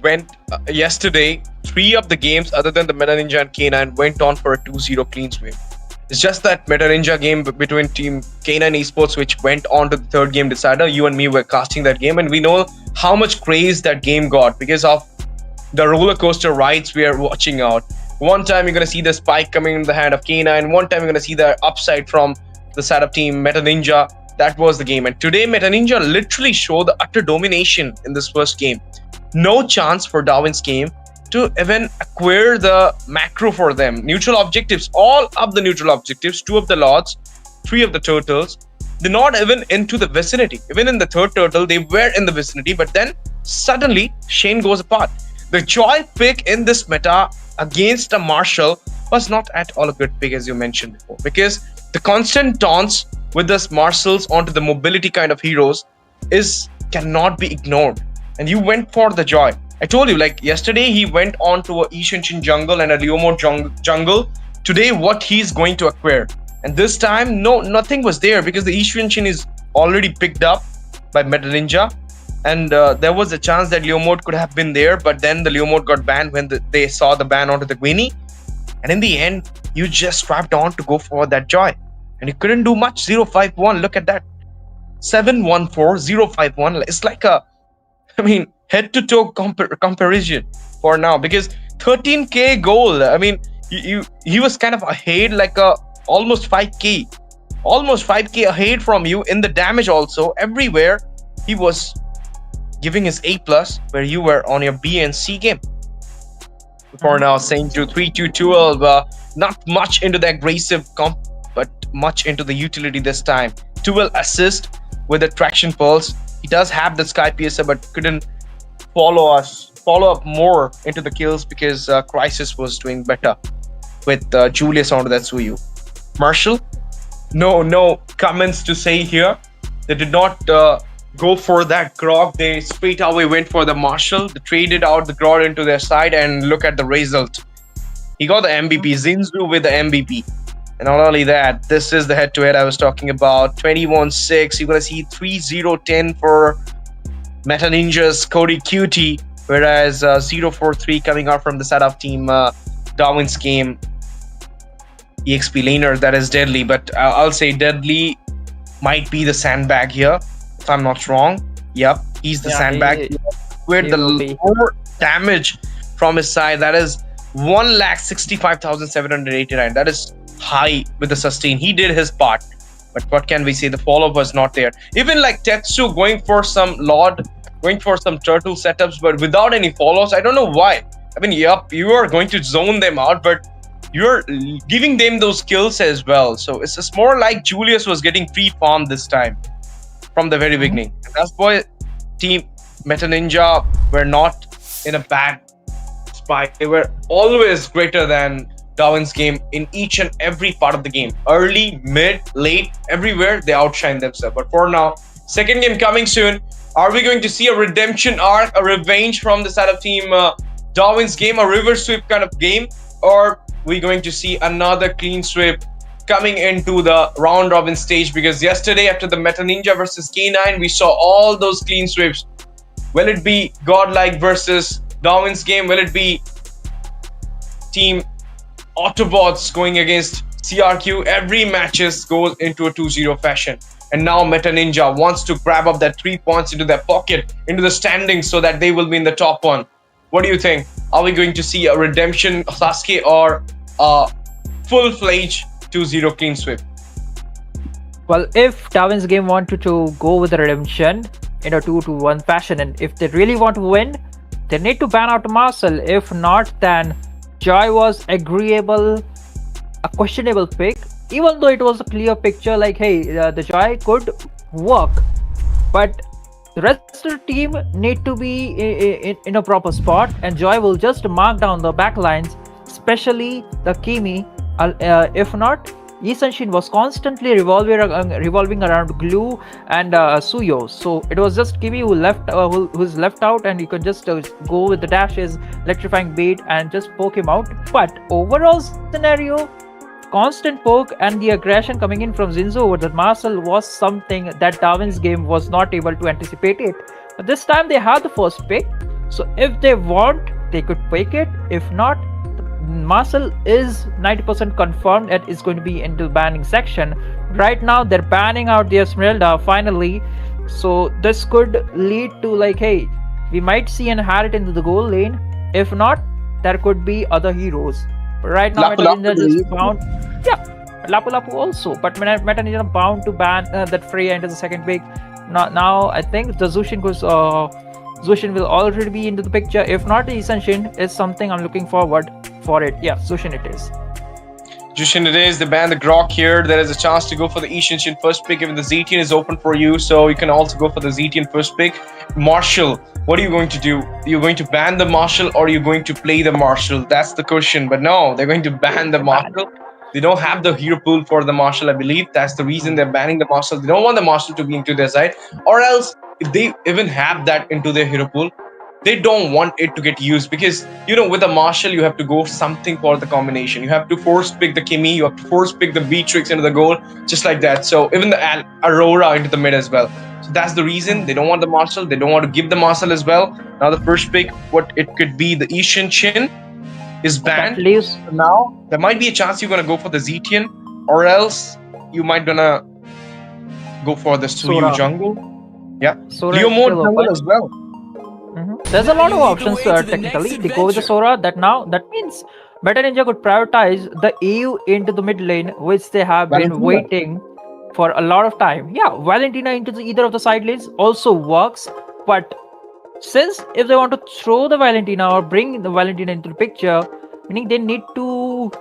Went yesterday, 3 of the games other than the Meta Ninja and K9 went on for a 2-0 clean sweep. It's just that Meta Ninja game between Team K9 Esports, which went on to the 3rd game decider. You and me were casting that game, and we know how much craze that game got because of the roller coaster rides we are watching out. One time you're gonna see the spike coming in the hand of K9. One time you're gonna see the upside from the side of Team Meta Ninja. That was the game. And today Meta Ninja literally showed the utter domination in this first game. No chance for Darwin's game to even acquire the macro for them. Neutral objectives, all of the neutral objectives, 2 of the Lords, 3 of the Turtles. They're not even into the vicinity. Even in the 3rd Turtle, they were in the vicinity, but then suddenly Shane goes apart. The Joy pick in this meta against a Marshall was not at all a good pick, as you mentioned before, because the constant taunts with this Marshalls onto the mobility kind of heroes cannot be ignored. And you went for the Joy. I told you, like yesterday, he went on to a Ishinshin jungle and a Leomord jungle. Today, what he's going to acquire. And this time, no, nothing was there because the Ishinshin is already picked up by Meta Ninja. And there was a chance that Leomord could have been there, but then the Leomord got banned when they saw the ban onto the Guinea. And in the end, you just strapped on to go for that Joy. And you couldn't do much. 0-5-1. Look at that. 7-1-4, 0-5-1. It's like a, head-to-toe comparison for now. Because 13k goal. He was kind of ahead, like almost 5k almost 5k ahead from you in the damage also. Everywhere he was giving his A+, where you were on your B and C game. For now, Saint Drew 3-2-12, not much into the aggressive comp, but much into the utility this time. 12 assist with the traction pulse. He does have the Sky Piercer, but couldn't follow up more into the kills because Crisis was doing better with Julius onto that Suyu. Marshall, no comments to say here. They did not go for that Grog. They straight away went for the Marshall. They traded out the Grog into their side, and look at the result. He got the MVP. Zinzu with the MVP. And not only that, this is the head-to-head I was talking about. 21-6. You're going to see 3-0-10 for Meta Ninja's Cody Cutie, whereas 0-4-3 coming out from the side of team Darwin's game. EXP laner, that is Deadly, but I'll say Deadly might be the sandbag here, if I'm not wrong. Yep, he's the sandbag. With the lower damage from his side, that is 1,65,789. That is high with the sustain. He did his part, but what can we say? The follow-up was not there. Even like Tetsu going for some Lord, going for some turtle setups, but without any follows. I don't know why. I mean, yep, you are going to zone them out, but you're giving them those kills as well. So it's just more like Julius was getting free farm this time from the very beginning. And that's why team Meta Ninja were not in a bad spot. They were always greater than Darwin's game in each and every part of the game. Early, mid, late, everywhere they outshine themselves. But for now, second game coming soon. Are we going to see a redemption arc, a revenge from the side of team Darwin's game, a reverse sweep kind of game? Or we going to see another clean sweep coming into the round robin stage? Because yesterday after the Meta Ninja versus K9, we saw all those clean sweeps. Will it be Godlike versus Darwin's game? Will it be team Autobots going against CRQ? Every matches goes into a 2-0 fashion. And now Meta Ninja wants to grab up that 3 points into their pocket, into the standings, so that they will be in the top one. What do you think? Are we going to see a redemption Sasuke or a full-fledged 2-0 clean sweep? Well, if Darwin's game wanted to go with the redemption in a 2-1 fashion, and if they really want to win, they need to ban out Marcel. If not, then Joy was agreeable, a questionable pick, even though it was a clear picture like, hey, the Joy could work, but the rest of the team need to be in a proper spot, and Joy will just mark down the backlines, especially the Kimi. If not, Yisanshin was constantly revolving around Glue and Suyo. So it was just Kimi who's left out, and you can just go with the dashes, electrifying bait, and just poke him out. But overall scenario, constant poke and the aggression coming in from Zinzo over the Marcel was something that Darwin's game was not able to anticipate it. But this time they had the first pick, so if they want, they could pick it. If not, Marcel is 90% confirmed that it's going to be into the banning section. Right now they're banning out the Esmeralda finally, so this could lead to like, hey, we might see an Harriet into the goal lane. If not, there could be other heroes. But right now Meta Ninja just bound, Lapu Lapu also, but Meta Ninja bound to ban that Freya into the second pick. Now I think the Zushin will already be into the picture. If not, the Isanshin is something I'm looking forward for it. Yeah, Zushin it is. Zushin it is. They ban the Grok here. There is a chance to go for the Isanshin first pick. Even the Zetian is open for you, so you can also go for the Zetian first pick. Marshall, what are you going to do? You're going to ban the Marshall, or are you going to play the Marshall? That's the question. But no, they're going to ban the Marshall. They don't have the hero pool for the Marshall, I believe. That's the reason they're banning the Marshall. They don't want the Marshall to be into their side. Or else, if they even have that into their hero pool, they don't want it to get used, because, you know, with a Marshall, you have to go something for the combination. You have to force pick the Kimi, you have to force pick the Beatrix into the goal, just like that. So even the Aurora into the mid as well. So that's the reason they don't want the Marshall. They don't want to give the Marshall as well. Now the first pick, what it could be, the Ishin Shin is banned. Now there might be a chance you're gonna go for the Zetian, or else you might gonna go for the Suyu jungle. Yeah, Leo mode jungle as well. There's a lot of options technically. They go with the Sora. That means Meta Ninja could prioritize the EU into the mid lane, which they have been waiting for a lot of time. Yeah, Valentina into either of the side lanes also works, but since if they want to throw the Valentina or bring the Valentina into the picture, meaning they need to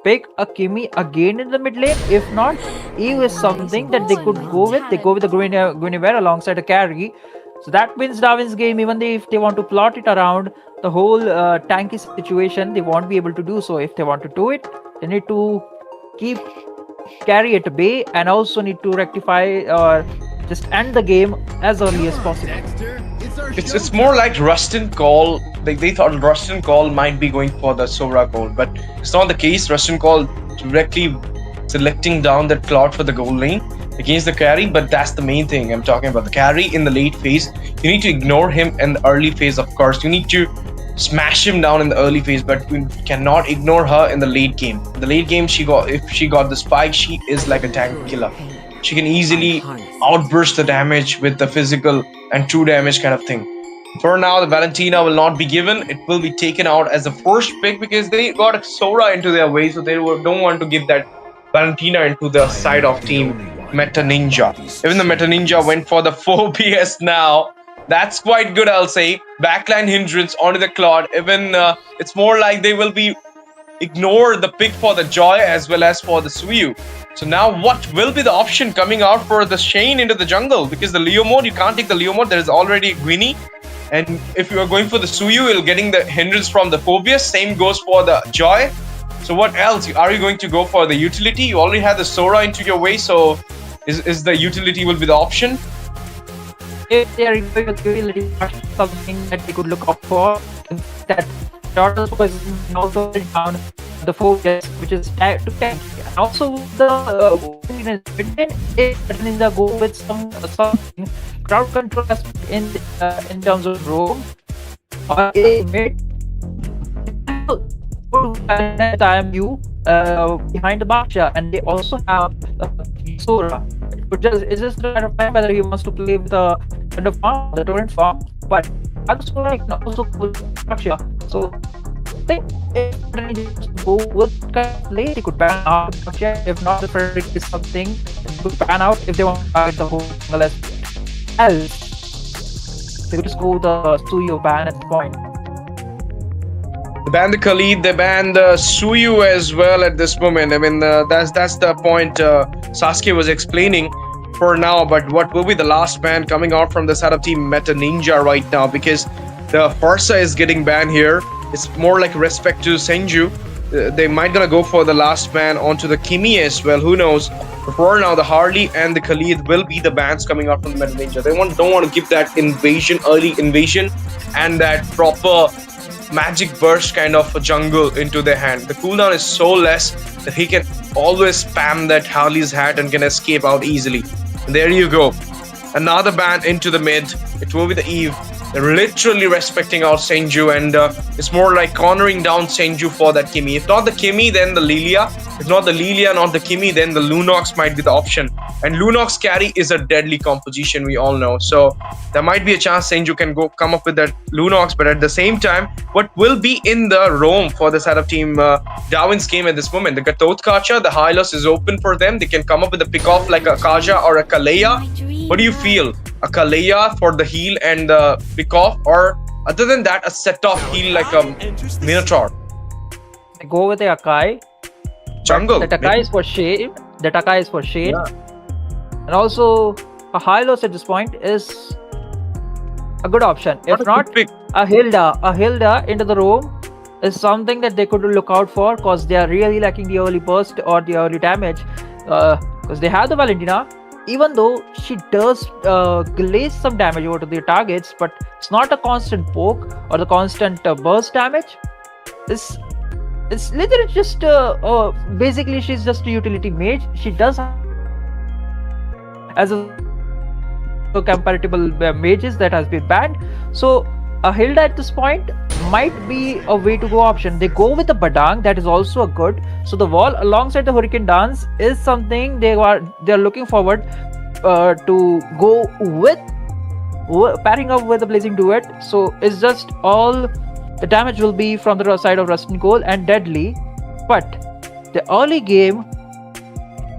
pick a Kimi again in the mid lane. If not, Eve is something that they could go with. They go with the Guinevere alongside a carry. So that wins Darwin's game. Even if they want to plot it around the whole tanky situation, they won't be able to do so. If they want to do it, they need to keep carry at bay and also need to rectify or just end the game as early as possible. It's more like Rustin Call. They thought Rustin Call might be going for the Sora gold, but it's not the case. Rustin Call directly selecting down that Cloud for the gold lane against the carry, but that's the main thing I'm talking about. The carry in the late phase, you need to ignore him in the early phase, of course. You need to smash him down in the early phase, but you cannot ignore her in the late game. The late game, if she got the spike, she is like a tank killer. She can easily outburst the damage with the physical and true damage kind of thing. For now, the Valentina will not be given. It will be taken out as the first pick because they got a Sora into their way, so they don't want to give that Valentina into the side of team Meta Ninja. Even the Meta Ninja went for the 4 PS now. That's quite good, I'll say. Backline hindrance onto the Claude. Even it's more like they will be ignore the pick for the Joy as well as for the Suyu. So now what will be the option coming out for the Shane into the jungle? Because the Leo mode, you can't take the Leo mode. There is already a Gwynny. And if you are going for the Suyu, you're getting the hindrance from the Phobius. Same goes for the Joy. So what else? Are you going to go for the utility? You already have the Sora into your way. So is the utility will be the option? If they are going to utility, something that they could look out for, that Turtles was also down the focus, which is to tank. And also the Ninja go with something crowd control in terms of roam or mid. IMU behind the Baksha, and they also have Sora. It's just a matter of time whether he wants to play with the farm, the torrent farm, but Sora can also go with Baksha. So I think if they go with play, they could ban out Baksha. If not, the Frederick is something they could ban out if they want to target the whole jungle else. They could just go with the Suyo ban at the point. They banned the Khalid, they banned the Suyu as well at this moment. I mean, that's the point Sasuke was explaining for now. But what will be the last ban coming out from the side of team Meta Ninja right now? Because the Farsa is getting banned here. It's more like respect to Senju. They might gonna go for the last ban onto the Kimi as well. Who knows? But for now, the Harley and the Khalid will be the bans coming out from the Meta Ninja. They don't want to give that early invasion, and that proper magic burst kind of a jungle into their hand. The cooldown is so less that he can always spam that Harley's hat and can escape out easily. And there you go. Another ban into the mid. It will be the Eve. They're literally respecting out Senju, and it's more like cornering down Senju for that Kimi. If not the Kimi, then the Lilia. If not the Lilia, not the Kimi, then the Lunox might be the option. And Lunox carry is a deadly composition, we all know. So there might be a chance Senju can come up with that Lunox, but at the same time, what will be in the roam for the side of team Darwin's game at this moment? The Gatot Kacha, the Hylos is open for them. They can come up with a pick off like a Kaja or a Kaleya. What do you feel? A Kaleya for the heal and the pick off, or other than that, a set off heal like a Minotaur? They go with the Akai. Jungle. The Takai is for shade. The Takai is for shade. Yeah. And also, a Hylos at this point is a good option. If not, a Hilda into the roam is something that they could look out for, because they are really lacking the early burst or the early damage. Because they have the Valentina, even though she does glaze some damage over to the targets, but it's not a constant poke or the constant burst damage. It's literally just basically she's just a utility mage. She does as a comparable mages that has been banned. So a Hilda at this point might be a way to go option. They go with the Badang, that is also a good. So the wall alongside the Hurricane Dance is something they're looking forward to go with, pairing up with the Blazing Duet. So it's just all the damage will be from the side of Rustin Cole and Deadly, but the early game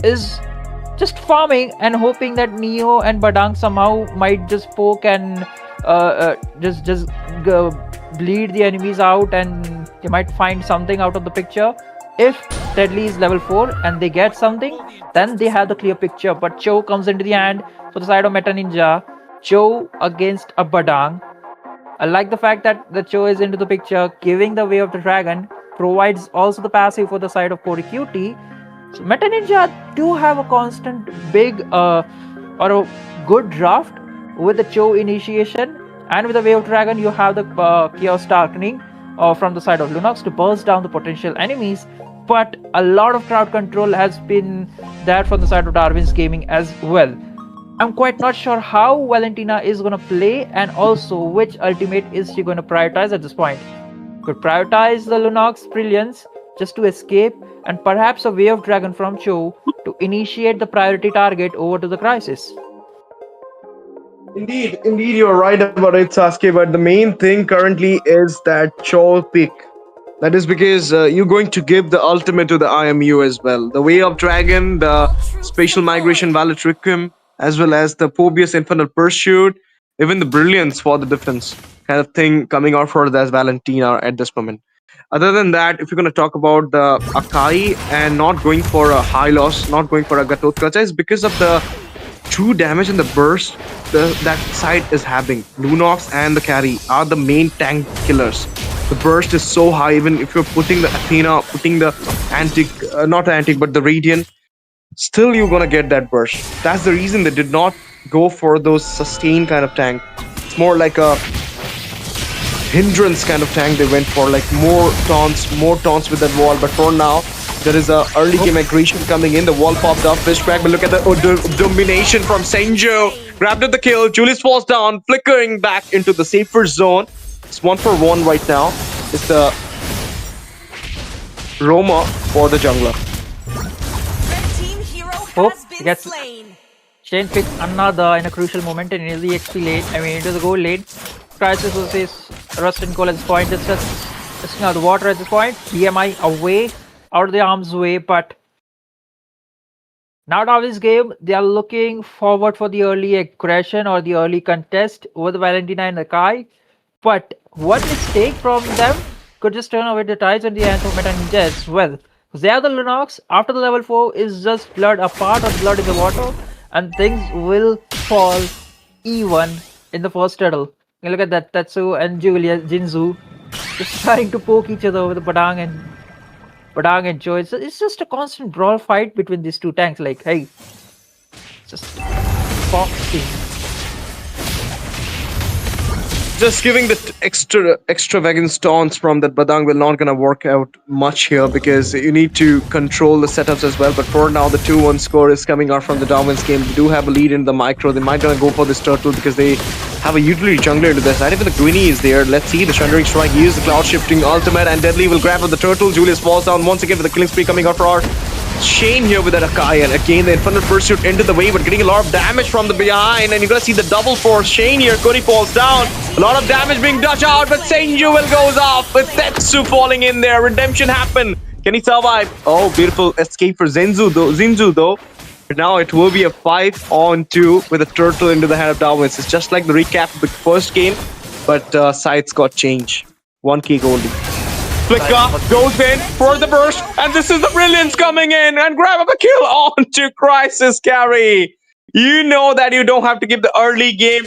is just farming and hoping that Neo and Badang somehow might just poke and just go bleed the enemies out, and they might find something out of the picture. If Deadly is level 4 and they get something, then they have the clear picture. But Cho comes into the hand for the side of Meta Ninja. Cho against a Badang. I like the fact that the Cho is into the picture, giving the Way of the Dragon, provides also the passive for the side of Kori Cutie. So Meta Ninja do have a constant big or a good draft with the Cho initiation, and with the Way of Dragon you have the Chaos Darkening from the side of Lunox to burst down the potential enemies. But a lot of crowd control has been there from the side of Darwin's Gaming as well. I'm quite not sure how Valentina is going to play, and also which ultimate is she going to prioritize at this point. Could prioritize the Lunox Brilliance just to escape, and perhaps a Way of Dragon from Cho to initiate the priority target over to the Crisis. Indeed, you're right about it, Sasuke, but the main thing currently is that Cho pick. That is because you're going to give the ultimate to the IMU as well. The Way of Dragon, the Spatial Migration Valid Requiem, as well as the Pobius Infernal Pursuit, even the Brilliance for the defense kind of thing coming out for the Valentina at this moment. Other than that, if you're going to talk about the Akai and not going for a high loss, not going for a Gatotkacha, is because of the true damage and the burst that side is having. Lunox and the carry are the main tank killers. The burst is so high, even if you're putting the Athena, putting the not antique, but the Radiant, still you're gonna get that burst. That's the reason they did not go for those sustained kind of tank. It's more like a hindrance kind of tank they went for, like more taunts with that wall. But for now, there is a early game aggression coming in. The wall popped up, fish crack, but look at the domination from Senju. Grabbed at the kill, Julius falls down, flickering back into the safer zone. It's 1-for-1 right now. It's the Roma for the jungler. Gets Shane picks another in a crucial moment in the XP lane. I mean, into the gold lane. Crisis versus Rust and Coal at this point. Just testing out the water at this point. BMI away, out of the arm's way, but now out of this game, they are looking forward for the early aggression or the early contest over the Valentina and the Kai. But one mistake from them could just turn away the tides and the hands of Meta Ninja as well. Because they have the Lunox, after the level 4 is just blood apart or blood in the water, and things will fall even in the first turtle. You look at that, Tetsu and Jinzu just trying to poke each other with the Badang and Joe. It's just a constant brawl fight between these two tanks. Like, hey, just boxing. Just giving the extravagant taunts from that Badang will not gonna work out much here, because you need to control the setups as well. But for now, the 2-1 score is coming out from the Darwin's game. They do have a lead in the micro. They might gonna go for this turtle because they have a utility jungler into their side. Even the Gwynny is there. Let's see the Shundering Strike. Use the cloud shifting ultimate, and Deadly will grab up the turtle. Julius falls down once again with the killing spree coming out for our Shane here with that Akai, and again the Infernal Pursuit into the way, but getting a lot of damage from the behind, and you're gonna see the double force. Shane here, Kori falls down, a lot of damage being dodged out, but Senju will goes off with Tetsu falling in there. Redemption happened. Can he survive? Oh, beautiful escape for Zinzu though. But now it will be a 5-on-2 with a turtle into the hand of Darwin's. It's just like the recap of the first game, but sides got changed. 1k goldie. Flicker goes in for the burst, and this is the Brilliance coming in and grab up a kill onto Crisis carry. You know that you don't have to give the early game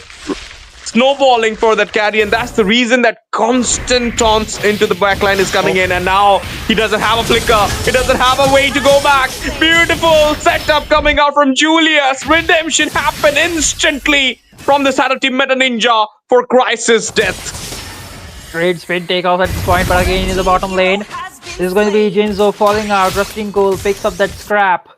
snowballing for that carry, and that's the reason that constant taunts into the backline is coming in, and now he doesn't have a flicker. He doesn't have a way to go back. Beautiful setup coming out from Julius. Redemption happened instantly from the side of Team Meta Ninja for Crisis death. Great spin takeoff at this point, but again in the bottom lane. This is going to be Jinzo falling out. Rusting Coal picks up that scrap.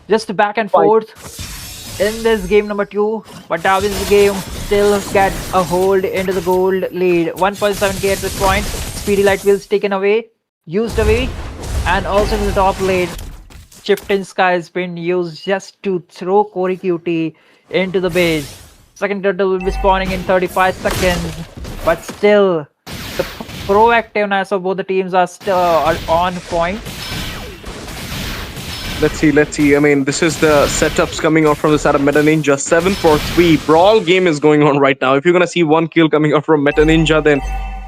Just back and forth in this game number 2, but Darwin's game still gets a hold into the gold lead. 1.7k at this point. Speedy Light Wheels taken away, used away, and also in the top lane, Chieftain Sky has been used just to throw Kori Cutie into the base. Second turtle will be spawning in 35 seconds. But still, the proactiveness of both the teams are still on point. Let's see. I mean, this is the setups coming out from the side of Meta Ninja. 7 for 3. Brawl game is going on right now. If you're gonna see 1 kill coming out from Meta Ninja, then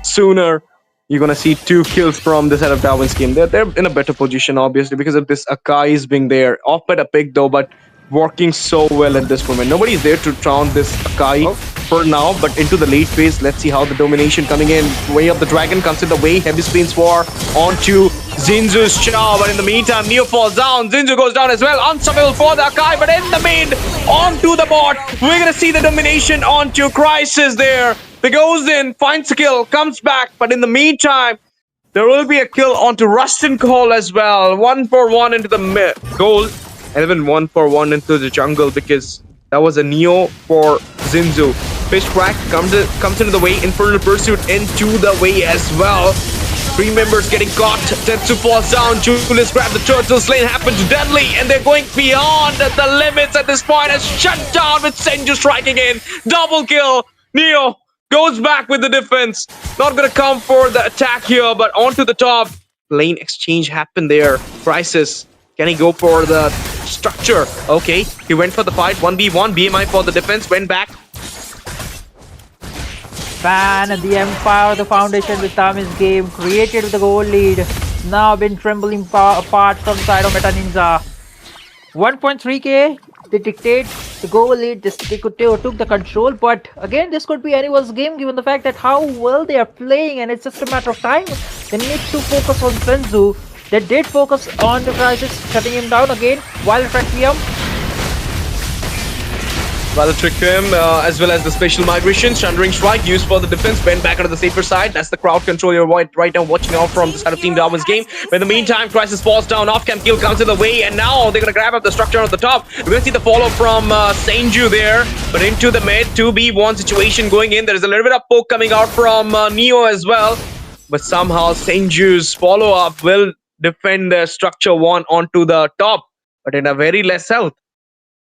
sooner you're gonna see 2 kills from the side of Darwin's game. They're in a better position, obviously, because of this Akai's being there. Off by the pick though, but working so well at this moment. Nobody's there to taunt this Akai for now, but into the late phase, let's see how the domination coming in. Way up the dragon comes in the way. Heavy spins war onto Zinzu's Chow, but in the meantime, Neo falls down. Zinzu goes down as well. Unstoppable for the Akai, but in the mid, onto the bot. We're gonna see the domination onto Crisis there. The goes in, finds a kill, comes back, but in the meantime, there will be a kill onto Rustin Cole as well. 1 for 1 into the goal. And even 1 for 1 into the jungle, because that was a Neo for Zinzu. Fish Crack comes into the way. Infernal Pursuit into the way as well. 3 members getting caught. Tetsu falls down. Julius grabs the turtle. Slane happens deadly, and they're going beyond the limits at this point. As shut down with Senju striking in. Double kill. Neo goes back with the defense. Not gonna come for the attack here, but onto the top. Lane exchange happened there. Crisis. Can he go for the structure? Okay, he went for the fight. 1v1. BMI for the defense. Went back. Fan and the Empire, the foundation with Tami's game, created with the goal lead. Now been trembling apart from the side of Meta Ninja. 1.3k. They dictate the goal lead. They took the control, but again, this could be anyone's game given the fact that how well they are playing, and it's just a matter of time. They need to focus on Senzu. They did focus on the Crisis, shutting him down again. While Requiem. Requiem, as well as the special migration. Shundering Strike used for the defense. Went back onto the safer side. That's the crowd control you're right now watching out from the side of Team Darwin's game. But in the meantime, Crisis falls down. Off-cam kill comes in the way. And now they're going to grab up the structure on the top. We're going to see the follow from Senju there. But into the mid, 2v1 situation going in. There is a little bit of poke coming out from Neo as well. But somehow Senju's follow-up will defend the structure 1 onto the top, but in a very less health.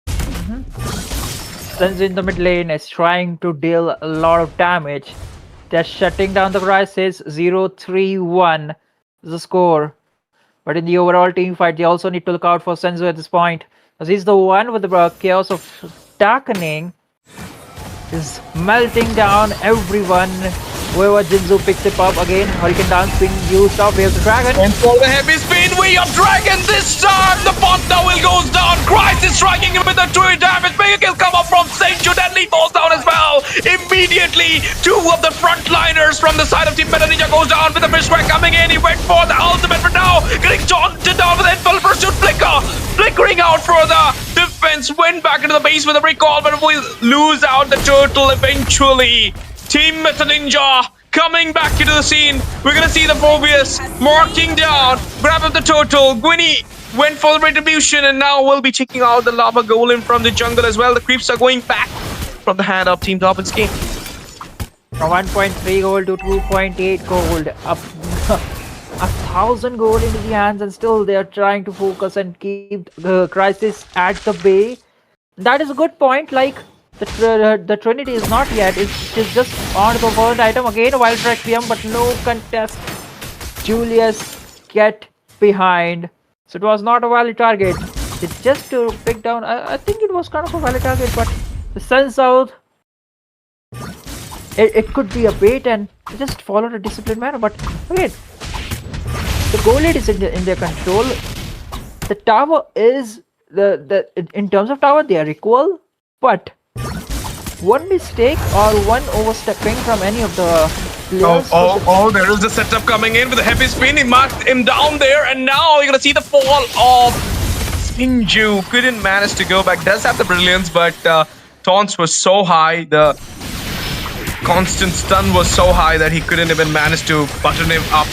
Senzu in the mid lane is trying to deal a lot of damage. They're shutting down the Crisis. 0-3-1 is the score. But in the overall team fight, they also need to look out for Senzu at this point, because he's the one with the chaos of darkening is melting down everyone. Whoever Jinzu picks it up again. Hurricane Dance being used up. We have the dragon. And for the heavy spin, we have dragon this time. The bot now will goes down. Crisis striking him with the 2 damage. Mega kill come up from Senju. Deadly falls down as well. Immediately, 2 of the frontliners from the side of Team Meta Ninja goes down with the fish crack coming in. He went for the ultimate, but now getting taunted down with the Infernal Pursuit flicker. Flickering out for the defense. Went back into the base with a recall, but will lose out the turtle eventually. Team Meta Ninja coming back into the scene. We're gonna see the Phobius marking down. Grab up the turtle. Gwynny went for the retribution, and now we'll be checking out the lava golem from the jungle as well. The creeps are going back from the hand of Team Darwin's game. From 1.3 gold to 2.8 gold. Up 1,000 gold into the hands, and still they are trying to focus and keep the Crisis at the bay. That is a good point. Like, the Trinity is not yet. It's just on the first item again. Wild Requiem, but no contest. Julius get behind. So it was not a valid target. It's just to pick down. I think it was kind of a valid target, but the sense out. It could be a bait, and just followed a disciplined manner. But again, the goal lead is in their control. The tower is in terms of tower they are equal, but one mistake or one overstepping from any of the players. There is a setup coming in with a heavy spin. He marked him down there, and now you're gonna see the fall of Senju. Couldn't manage to go back. Does have the brilliance, but taunts was so high. The constant stun was so high that he couldn't even manage to button him up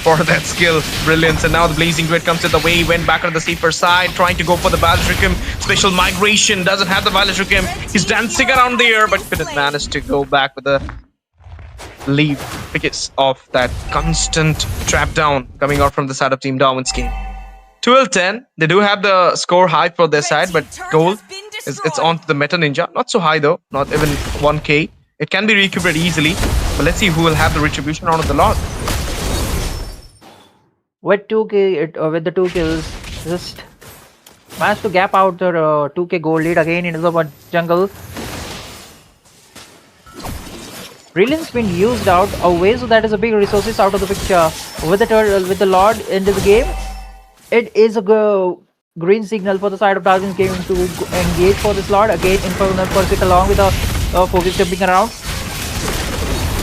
for that skill. Brilliance. And now the Blazing Grid comes to the way. He went back on the safer side, trying to go for the Valtricum. Special migration. Doesn't have the Valtricum. He's dancing around there, but couldn't manage to go back with the leave because of that constant trap down coming out from the side of Team Darwin's game. 12-10. They do have the score high for their side, but gold it's on to the Meta Ninja. Not so high though. Not even 1k. It can be recovered easily. But let's see who will have the retribution out of the lot. With 2k, with the 2 kills, just managed to gap out the 2k gold lead again into the jungle. Brilliant's been used out away, so that is a big resources out of the picture. With the Lord into the game, it is a green signal for the side of Darwin's game to engage for this Lord. Again, Infernal Pursuit along with a focus jumping around.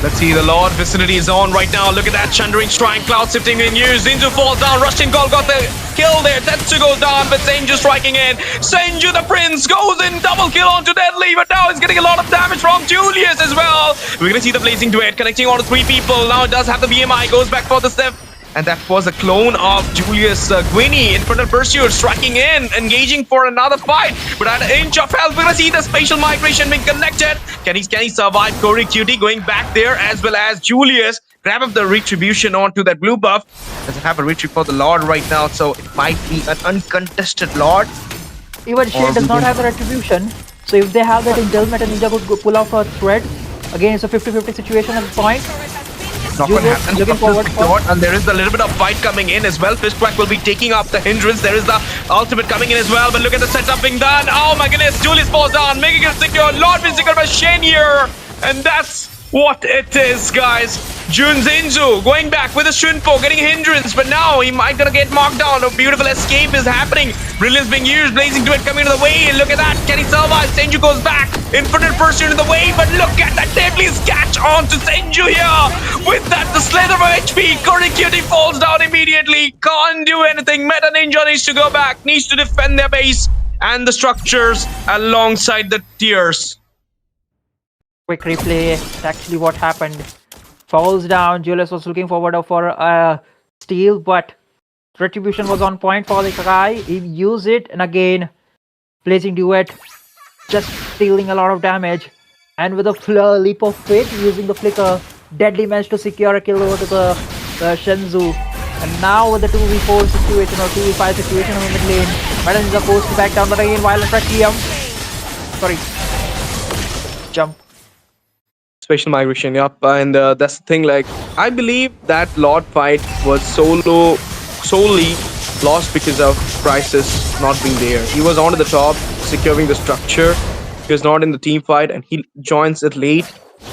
Let's see, the Lord vicinity is on right now. Look at that, Chandering Shrine, Cloud Sifting in use. Zinju falls down, Russian Call got the kill there. Tetsu goes down, but Senju striking in. Senju the Prince goes in, double kill onto Deadly, but now he's getting a lot of damage from Julius as well. We're gonna see the Blazing Duet connecting on to 3 people. Now it does have the BMI, goes back for the step. And that was a clone of Julius Gwynny. Infernal Pursuit striking in, engaging for another fight. But at an inch of health, we're gonna see the spatial migration being connected. Can he survive? Corey Cutie going back there, as well as Julius. Grab up the retribution onto that blue buff. Doesn't have a retrieve for the Lord right now, so it might be an uncontested Lord. Even Shade does not have a retribution. So if they have that intel, Meta Ninja could pull off a thread. Again, it's a 50-50 situation at the point. Not gonna happen. Looking forward and there is a little bit of fight coming in as well. Fistcrack will be taking up the hindrance. There is the ultimate coming in as well. But look at the setup being done. Oh my goodness, Julius falls down, making it secure. Lord being secured by Shane here. And that's what it is, guys. Jun Zenzu going back with a Shunpo, getting hindrance, but now he might gonna get marked down. A beautiful escape is happening. Brilliance being used, Blazing Duet coming into the way. Look at that, can he survive? Senju goes back. Infinite Pursuit in the way, but look at that deadly catch onto Senju here. With that, the slither of HP. Corey Cutie falls down immediately. Can't do anything. Meta Ninja needs to go back, needs to defend their base and the structures alongside the tiers. Quick replay, it's actually what happened. Falls down, Julius was looking forward for a steal, but retribution was on point for the guy. He used it, and again, Blazing Duet, just stealing a lot of damage. And with a leap of faith, using the flicker, Deadly managed to secure a kill over to the Shenzhou. And now with the 2v4 situation or 2v5 situation on the mid lane, Madden is forced to back down the lane, Violent Requiem. Sorry. Jump. Spatial migration, yep, and that's the thing, like, I believe that Lord fight was solely lost because of Crisis not being there. He was onto the top, securing the structure. He was not in the team fight, and he joins it late.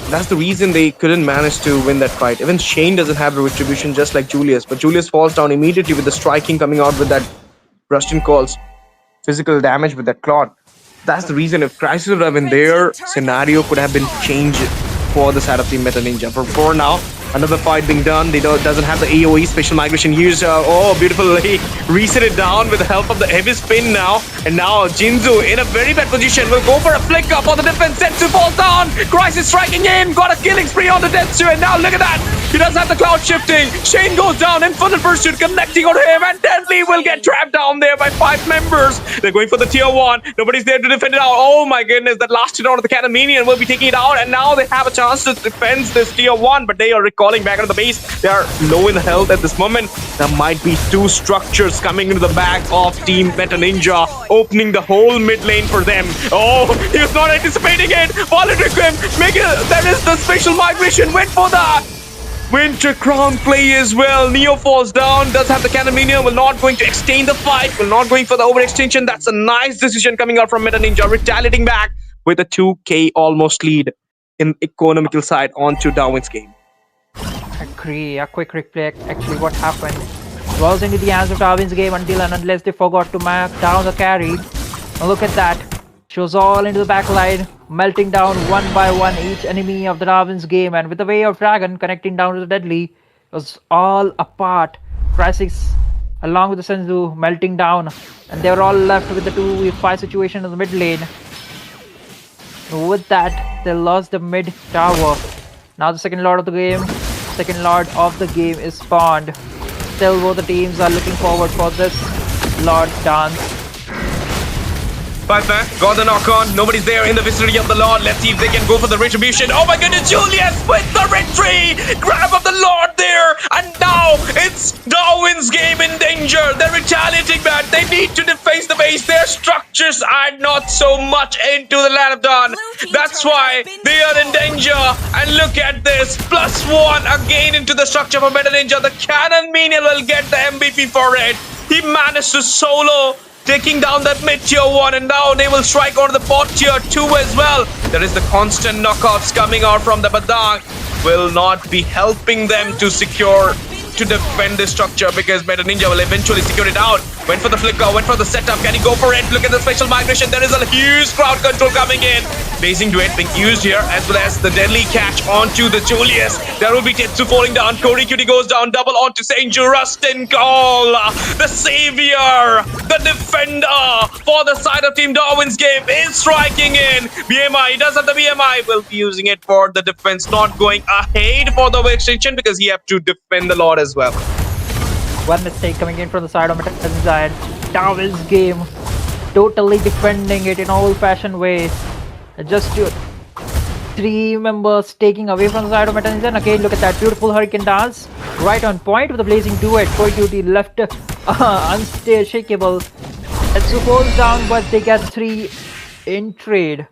That's the reason they couldn't manage to win that fight. Even Shane doesn't have the retribution just like Julius, but Julius falls down immediately with the striking coming out with that Russian calls. Physical damage with that Claude. That's the reason. If Crisis would have been there, scenario could have been changed for the side of the Meta Ninja. For now, another fight being done. They doesn't have the AoE special migration used. Oh, beautifully reset it down with the help of the heavy spin now. And now Jinzu in a very bad position will go for a flicker for the defense. Tetsu falls down. Crisis striking in. Got a killing spree on the Tetsu. And now look at that. He does have the cloud shifting. Shane goes down. Infernal Pursuit connecting on him. And Deadly will get trapped down there by 5 members. They're going for the tier 1. Nobody's there to defend it out. Oh my goodness. That last hit out of the Cannon Minion will be taking it out. And now they have a chance to defend this tier 1. But they are recalling back into the base. They are low in health at this moment. There might be 2 structures coming into the back of Team Meta Ninja, opening the whole mid lane for them. Oh, he was not anticipating it. Voluntary Grim, make it. There is the special migration. Went for that. Winter Crown play as well. Neo falls down. Does have the Cannon Minion. Will not going to extend the fight. Will not going for the overextension. That's a nice decision coming out from Meta Ninja. Retaliating back with a 2k almost lead in economical side onto Darwin's game. Agree. A quick replay. Actually, what happened was into the hands of Darwin's game until and unless they forgot to mark down the carry. And look at that. Shows all into the back line, melting down one by one each enemy of the Darwin's game. And with the Way of Dragon connecting down to the Deadly, it was all apart. Crisis along with the Senzu melting down. And they were all left with the 2v5 situation in the mid lane. With that, they lost the mid tower. Now the second lord of the game is spawned. Still both the teams are looking forward for this Lord dance. Fight back, got the knock on. Nobody's there in the vicinity of the Lord. Let's see if they can go for the retribution. Oh my goodness, Julius with the retreat! Grab of the Lord there! And now it's Darwin's game in danger. They're retaliating back. They need to deface the base. Their structures are not so much into the Land of Dawn. That's why they are in danger. And look at this. +1 again into the structure for Meta Ninja. The Cannon Minion will get the MVP for it. He managed to solo taking down that mid tier 1, and now they will strike on the bot tier 2 as well. There is the constant knockouts coming out from the Badang. Will not be helping them to defend this structure, because Meta Ninja will eventually secure it out. Went for the flicker, went for the setup. Can he go for it? Look at the special migration. There is a huge crowd control coming in. Blazing Duet being used here, as well as the deadly catch onto the Julius. There will be Tetsu falling down. Corey Cutie goes down. Double onto Saint-Ju. Rustin Call, the savior, the defender for the side of Team Darwin's game, is striking in. BMI, he does have the BMI. Will be using it for the defense, not going ahead for the extension, because he have to defend the Lord as well. One mistake coming in from the side of Meta Ninja, and Darwin's game totally defending it in old-fashioned way. Just 3 members taking away from the side of Meta Ninja. And again, look at that beautiful Hurricane dance. Right on point with the Blazing Duet. Koi Cutie left unshakable. Tetsu falls down, but they get 3 in trade.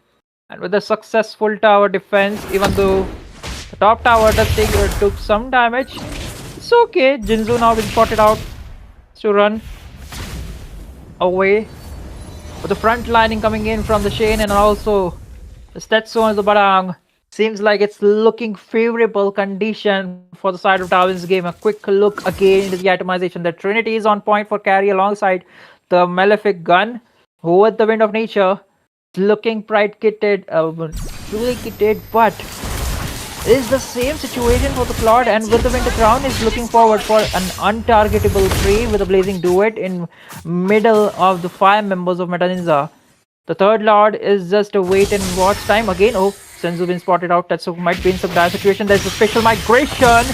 And with a successful tower defense, even though the top tower took some damage, it's okay. Jinzu now been spotted out to run away. With the front lining coming in from the Shane, and also the Stetsu and the Barang, seems like it's looking favorable condition for the side of Darwin's game. A quick look again into the itemization. The Trinity is on point for carry alongside the Malefic gun. With the Wind of Nature, looking pride kitted, fully kitted, but is the same situation for the Claude, and with the Winter Crown is looking forward for an untargetable prey with a Blazing Duet in middle of the 5 members of Meta Ninja. The third Lord is just a wait and watch time. Again, oh, Senzu been spotted out. Tetsu might be in some dire situation. There's a special migration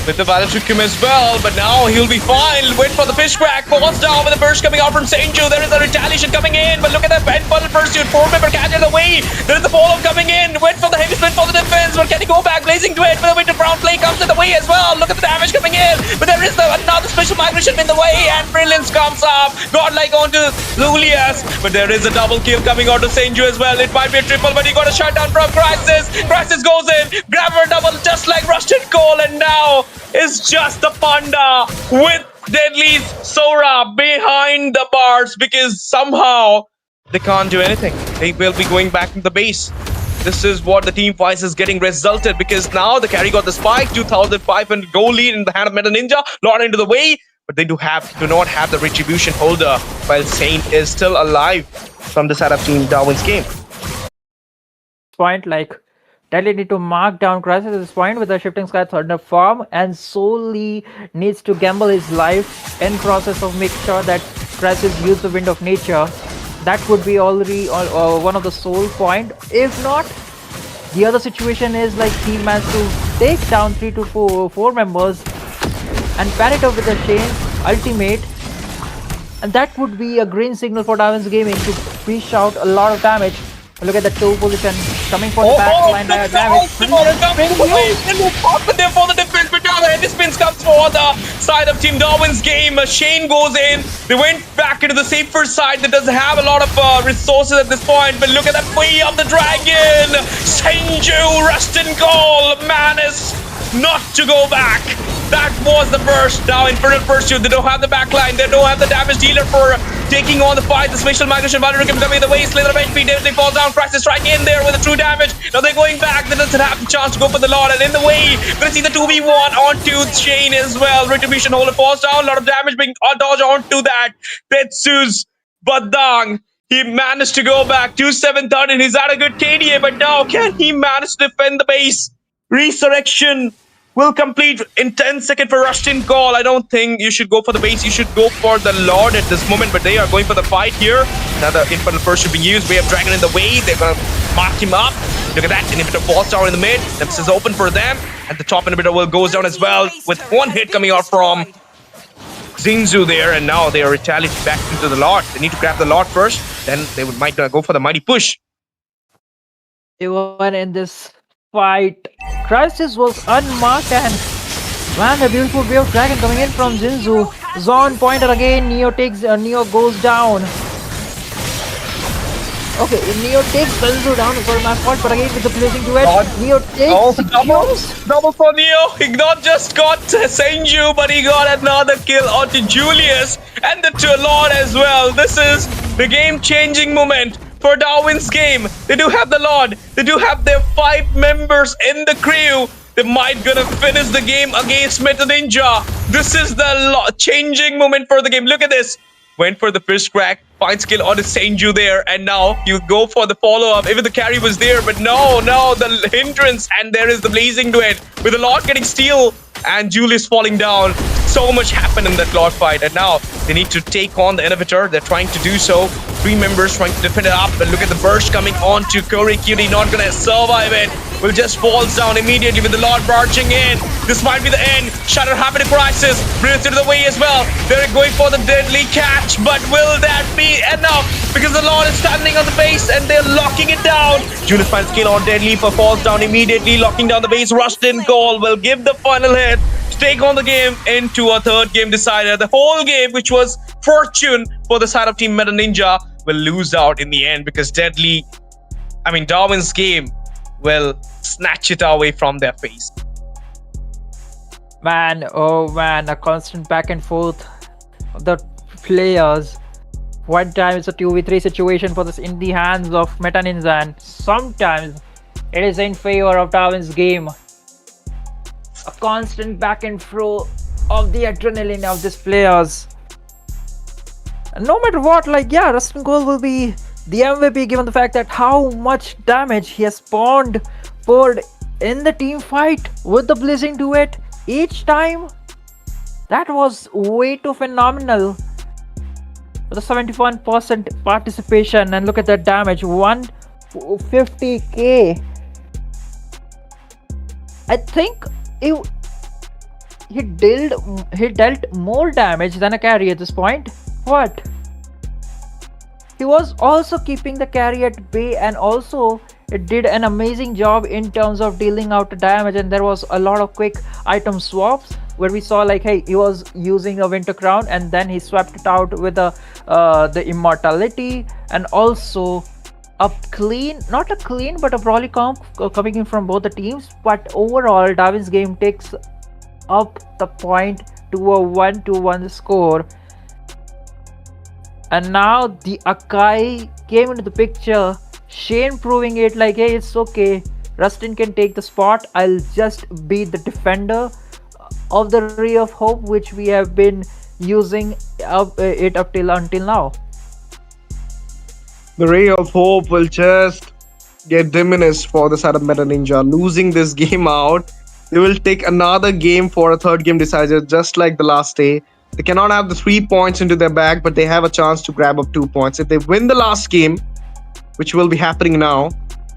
with the Valor took him as well, but now he'll be fine. Wait for the fish crack. Falls down with the burst coming out from Saint-Ju. There is a retaliation coming in, but look at that pen bundle pursuit. 4-member catch in the way. There is the follow coming in. Went for the heavy split for the defense, but can he go back? Blazing Duet with the Winter Crown play comes in the way as well. Look at the damage coming in, but there is another special migration in the way, and Brilliance comes up. Godlike onto Julius, but there is a double kill coming out to Saint-Ju as well. It might be a triple, but he got a shutdown from Crisis. Crisis goes in, grab her double just like Rusted Cole, and now is just the Panda with Deadly Sora behind the bars, because somehow they can't do anything. They will be going back to the base. This is what the team fights is getting resulted, because now the carry got the spike, 2,500 gold lead in the hand of Meta Ninja, Lord into the way, but they do not have the Retribution holder, while Saint is still alive from the side of Team Darwin's game. Point like Deadly need to mark down Crisis at this point with the Shifting Sky Thunder form, and solely needs to gamble his life in process of making sure that Crisis use the Wind of Nature. That would be already one of the sole point. If not, the other situation is like he managed to take down 3 to 4 members and pair it up with the Shane's ultimate, and that would be a green signal for Darwin's Gaming to fish out a lot of damage. Look at the 2 position coming for the backline damage. There for the defense, but now the heavy spins comes for the side of Team Darwin's game. Shane goes in. They went back into the safer side that doesn't have a lot of resources at this point. But look at that way of the dragon. Saint-Ju, Rustin Call, Manus not to go back. That was the burst. Now Infernal Pursuit, they don't have the backline, they don't have the damage dealer for taking on the fight. The special migration Valor coming the way, Slither of HP, they fall down, Crisis strike in there with the true damage. Now they're going back, they doesn't have the chance to go for the Lord, and in the way, we're gonna see the 2v1 onto Shane as well. Retribution holder falls down, a lot of damage being dodged onto that. Tetsu's Badang, he managed to go back to 730, he's at a good KDA, but now can he manage to defend the base? Resurrection will complete in 10 seconds for Rustin Call. I don't think you should go for the base, you should go for the Lord at this moment, but they are going for the fight here. Another Infernal First should be used. We have Dragon in the way, they're gonna mark him up. Look at that, inhibitor falls down in the mid. This is open for them, and the top inhibitor will goes down as well, with 1 hit coming out from Zinzu there, and now they are retaliating back into the Lord. They need to grab the Lord first, then they might go for the mighty push. Even in this fight, Crisis was unmarked, and man, the beautiful wave of dragon coming in from Jinzu. Zon pointer again, Neo goes down. Okay, Neo takes Jinzu down for my fault, but again with the Blazing Duet, Neo takes double for Neo. He not just got Saint-Ju, but he got another kill onto Julius, and the Lord as well. This is the game-changing moment for Darwin's game. They do have the Lord. They do have their 5 members in the crew. They might gonna finish the game against Meta Ninja. This is the changing moment for the game. Look at this. Went for the fish crack, fine skill on his Senju there, and now you go for the follow-up. Even the carry was there, but no, the hindrance, and there is the blazing duet with the Lord getting steal and Julius falling down. So much happened in that Lord fight, and now they need to take on the innovator. They're trying to do so. 3 members trying to defend it up, but look at the burst coming on to Curry Cutie, not gonna survive it. Will just falls down immediately with the Lord barging in. This might be the end. Shatter happened to Crisis. Brings into the way as well. They're going for the deadly catch, but will that be enough? Because the Lord is standing on the base and they're locking it down. Julius finds skill on Deadly for falls down immediately, locking down the base. Rustin Cole will give the final hit to take on the game into a 3rd game decider. The whole game, which was fortune for the side of Team Meta Ninja, will lose out in the end because Darwin's game will snatch it away from their face. Man, oh man, a constant back and forth of the players. One time it's a 2v3 situation for this in the hands of Meta Ninja, and sometimes it is in favor of Darwin's game. A constant back and forth of the adrenaline of these players. And no matter what, Rustin Cole will be the MVP given the fact that how much damage he has poured in the team fight with the blazing duet each time. That was way too phenomenal. With a 71% participation, and look at that damage, 150k. I think he dealt more damage than a carry at this point. What? He was also keeping the carry at bay, and also it did an amazing job in terms of dealing out the damage, and there was a lot of quick item swaps where we saw he was using a Winter Crown and then he swapped it out with the Immortality, and also a brawly comp coming in from both the teams. But overall, Darwin's game takes up the point to a 1-1 score. And now the Akai came into the picture. Shane proving it hey, it's okay. Rustin can take the spot. I'll just be the defender of the Ray of Hope, which we have been using until now. The Ray of Hope will just get diminished for the side of Meta Ninja. Losing this game out, they will take another game for a 3rd game decider, just like the last day. They cannot have the 3 points into their bag, but they have a chance to grab up 2 points. If they win the last game, which will be happening now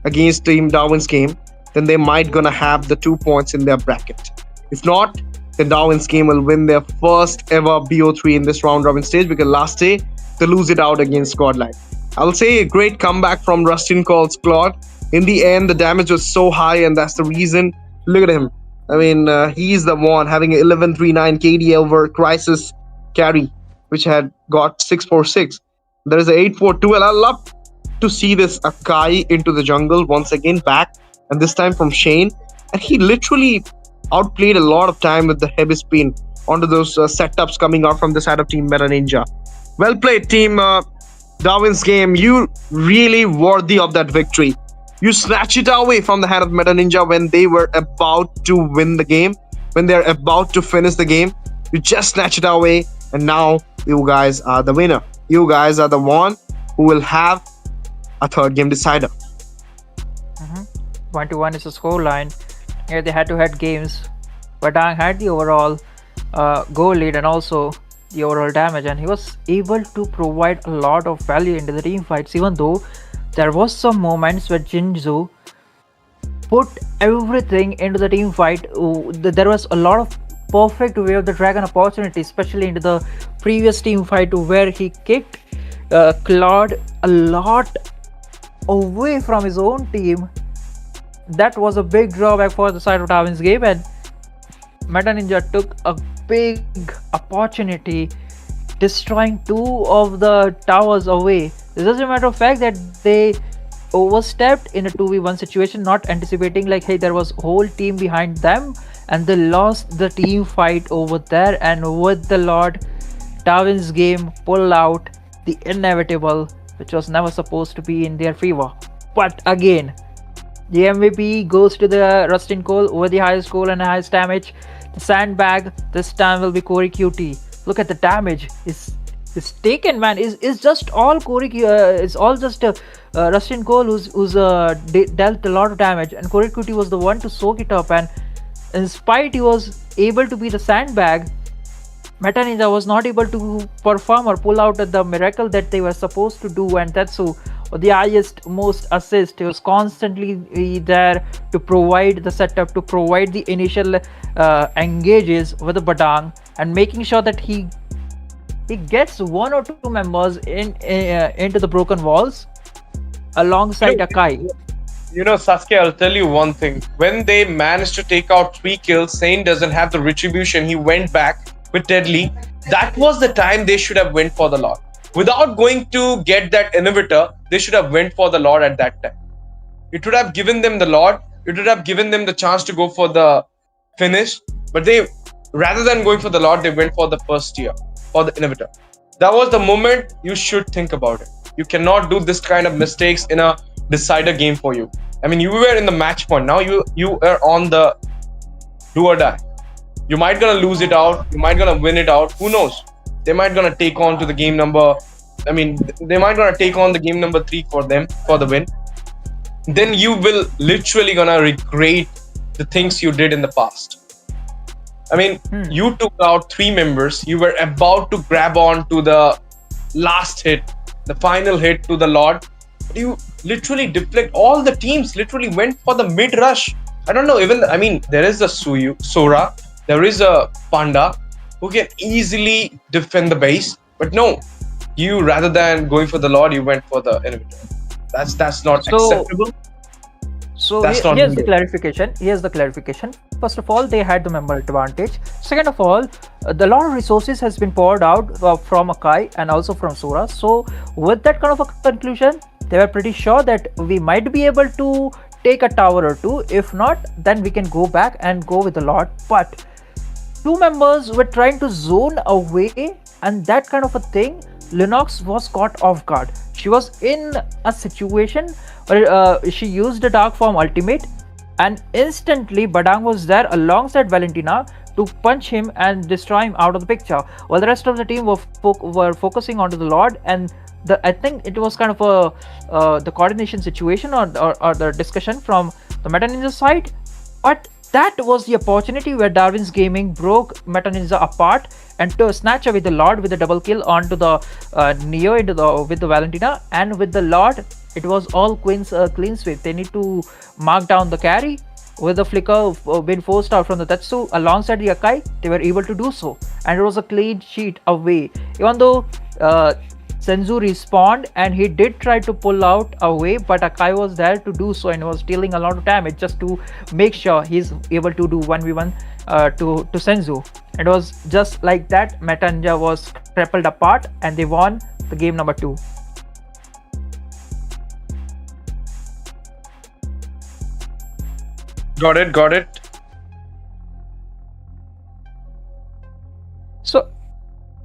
against Team Darwin's game, then they might gonna have the 2 points in their bracket. If not, then Darwin's game will win their first ever BO3 in this round robin stage, because last day they lose it out against Godlike. I'll say a great comeback from Rustin Cole's squad. In the end, the damage was so high, and that's the reason. Look at him. He's the one having an 1139 KD over Crisis carry, which had got 646. There is an 842, and I love to see this Akai into the jungle once again back, and this time from Shane. And he literally outplayed a lot of time with the heavy spin onto those setups coming out from the side of Team Meta Ninja. Well played, Team Darwin's game. You really worthy of that victory. You snatch it away from the hand of Meta Ninja when they were about to win the game, when they're about to finish the game. You just snatch it away, and now you guys are the winner. You guys are the one who will have a 3rd game decider. 1-1 is the scoreline. Yeah, they head-to-head games. Badang had the overall goal lead and also the overall damage, and he was able to provide a lot of value into the team fights, even though there was some moments where Jinzu put everything into the team fight. There was a lot of perfect Way of the Dragon opportunity, especially into the previous team fight where he kicked Claude a lot away from his own team. That was a big drawback for the side of Darwin's game, and Meta Ninja took a big opportunity, destroying 2 of the towers away. This is a matter of fact that they overstepped in a 2v1 situation, not anticipating hey, there was whole team behind them, and they lost the team fight over there. And with the Lord Darwin's game pulled out the inevitable, which was never supposed to be in their favor. But again, the MVP goes to the Rustin Cole over the highest goal and highest damage. The sandbag this time will be Corey QT. Look at the damage. Is taken, man. Is just all Corey. It's all just Rustin Cole who's dealt a lot of damage, and Corey QT was the one to soak it up. And in spite he was able to be the sandbag, Meta Ninja was not able to perform or pull out the miracle that they were supposed to do. And Tetsu, the highest most assist, he was constantly there to provide the setup, to provide the initial engages with the Badang, and making sure that he gets one or two members into the broken walls alongside Akai. Sasuke, I'll tell you one thing. When they managed to take out 3 kills, Sane doesn't have the retribution. He went back with Deadly. That was the time they should have went for the Lord. Without going to get that inhibitor, they should have went for the Lord at that time. It would have given them the Lord. It would have given them the chance to go for the finish. But they, rather than going for the Lord, they went for the first tier, for the inhibitor. That was the moment you should think about it. You cannot do this kind of mistakes in a decider game for you. I mean, you were in the match point. Now you are on the do or die. You might gonna lose it out. You might gonna win it out. Who knows? They might gonna take on to the game number. I mean, they might gonna take on the game number 3 for them for the win. Then you will literally gonna regret the things you did in the past. I mean, you took out 3 members. You were about to grab on to the last hit, the final hit to the Lord. But you literally deflect. All the teams literally went for the mid rush. I don't know. There is a Sora, there is a Panda who can easily defend the base. But no, you, rather than going for the Lord, you went for the inhibitor. That's not acceptable. So here's the clarification. First of all, they had the member advantage. Second of all, the lot of resources has been poured out from Akai and also from Sora. So with that kind of a conclusion, they were pretty sure that we might be able to take a tower or 2. If not, then we can go back and go with the Lord. But 2 members were trying to zone away, and that kind of a thing, Linux was caught off guard. She was in a situation where she used the Dark Form ultimate, and instantly Badang was there alongside Valentina to punch him and destroy him out of the picture, while the rest of the team were focusing onto the Lord. And I think it was kind of the coordination situation or the discussion from the Meta Ninja side. But that was the opportunity where Darwin's Gaming broke Meta Ninja apart and to snatch away the Lord with a double kill onto the Neo with the Valentina. And with the Lord, it was all clean sweep. They need to mark down the carry. With the flicker being forced out from the Tetsu alongside the Akai, they were able to do so, and it was a clean sheet away. Even though Senzu respawned and he did try to pull out away, but Akai was there to do so and was dealing a lot of damage just to make sure he's able to do 1v1 to Senzu. It was just like that, Meta Ninja was crippled apart and they won the game number 2. Got it. So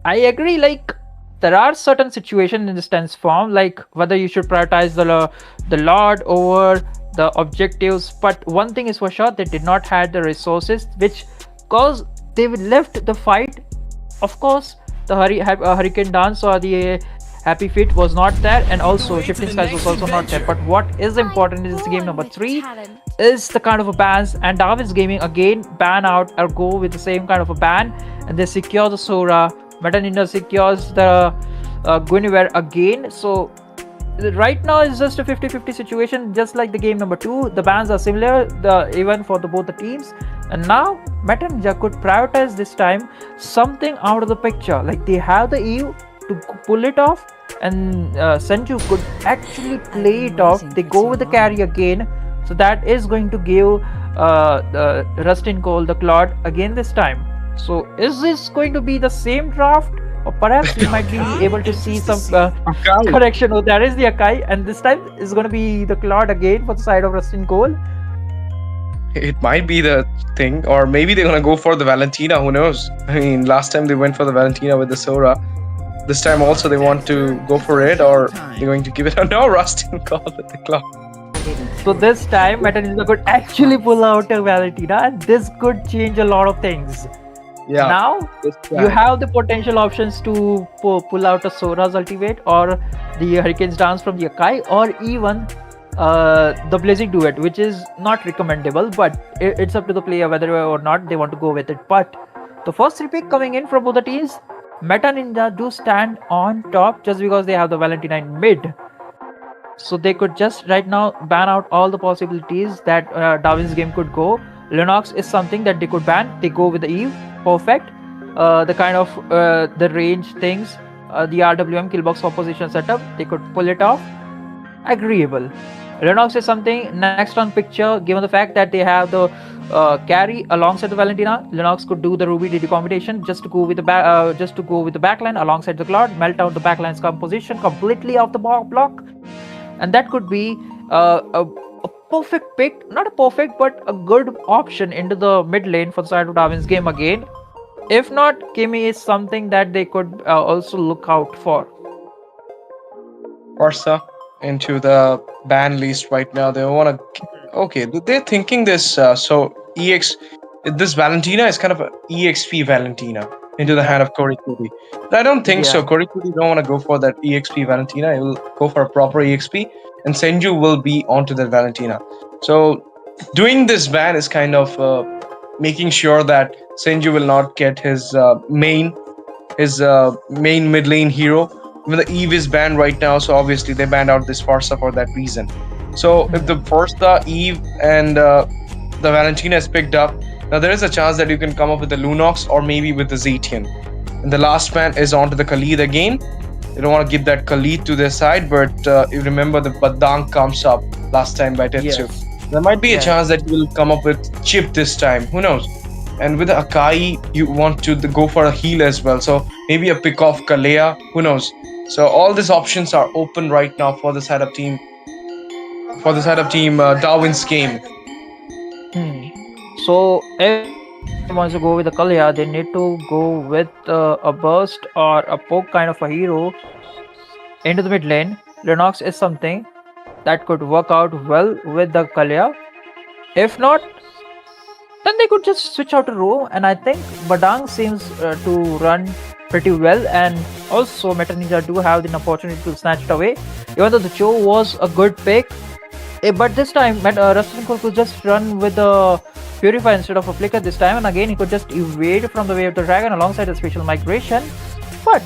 I agree, like there are certain situations in the stance form, like whether you should prioritize the Lord over the objectives. But one thing is for sure, they did not have the resources, which cause they left the fight. Of course, the Hurricane Dance or the Happy Feet was not there, and also Shifting Skies was also not there. But what is important is game number 3 is the kind of a bans, and Darwin's Gaming again ban out or go with the same kind of a ban, and they secure the Sora. Meta Ninja secures the Guinevere again. So right now it's just a 50-50 situation, just like the game number 2. The bans are similar, even for both the teams. And now Meta Ninja could prioritize this time something out of the picture, like they have the EU to pull it off, and Senju could actually play it off. They go with the carry again, so that is going to give the Rustin Cole the Claude again this time. So is this going to be the same draft, or perhaps we might be able to see some correction? Oh, there is the Akai, and this time is going to be the Claude again for the side of Rustin Cole. it might be the thing, or maybe they're gonna go for the Valentina. Who knows? I mean, last time they went for the Valentina with the Sora. This time also they want to go for it, or they're going to give it a no. Rustin call at the clock. So this time, Meta Ninja could actually pull out a Valentina, and this could change a lot of things. Yeah. Now you have the potential options to pull out a Sora's ultimate, or the Hurricane's Dance from the Akai, or even the Blazing Duet, which is not recommendable, but it's up to the player whether or not they want to go with it. But the first 3 pick coming in from both the teams, Meta Ninja do stand on top just because they have the Valentina in mid. So they could just right now ban out all the possibilities that Darwin's game could go. Lunox is something that they could ban. They go with the Eve. Perfect. The kind of the range things, the RWM killbox opposition setup, they could pull it off. Agreeable. Lunox is something next on picture, given the fact that they have the carry alongside the Valentina. Lunox could do the Ruby DD combination just to go with the backline alongside the Cloud, melt out the backline's composition completely off the block, and that could be a perfect pick, not a perfect but a good option into the mid lane for the side of Darwin's game again. If not, Kimi is something that they could also look out for. Barca into the ban list right now. They want to. Okay, they're thinking this. This Valentina is kind of an EXP Valentina into the hand of Korikuti. But I don't think so. Korikuti don't want to go for that EXP Valentina. He will go for a proper EXP, and Senju will be onto that Valentina. So doing this ban is kind of making sure that Senju will not get his main mid lane hero. When the Eve is banned right now, so obviously they banned out this Farsa for that reason. So if the Farsa, Eve, and the Valentina is picked up, now there is a chance that you can come up with the Lunox or maybe with the Zetian. And the last man is onto the Khalid again. They don't want to give that Khalid to their side, but you remember the Badang comes up last time by Tetsu. Yes. There might be a chance that you will come up with Chip this time. Who knows? And with the Akai, you want to go for a heal as well. So maybe a pick off Kalea. Who knows? So all these options are open right now for the side of team. For the side of team Darwin's game. So if he wants to go with the Kalea, they need to go with a burst or a poke kind of a hero into the mid lane. Lunox is something that could work out well with the Kalea. If not, then they could just switch out a row, and I think Badang seems to run pretty well, and also Meta Ninja do have the opportunity to snatch it away. Even though the Cho was a good pick, but this time Rustin could just run with the Purify instead of a Flicker this time, and again he could just evade from the way of the dragon alongside the special migration. But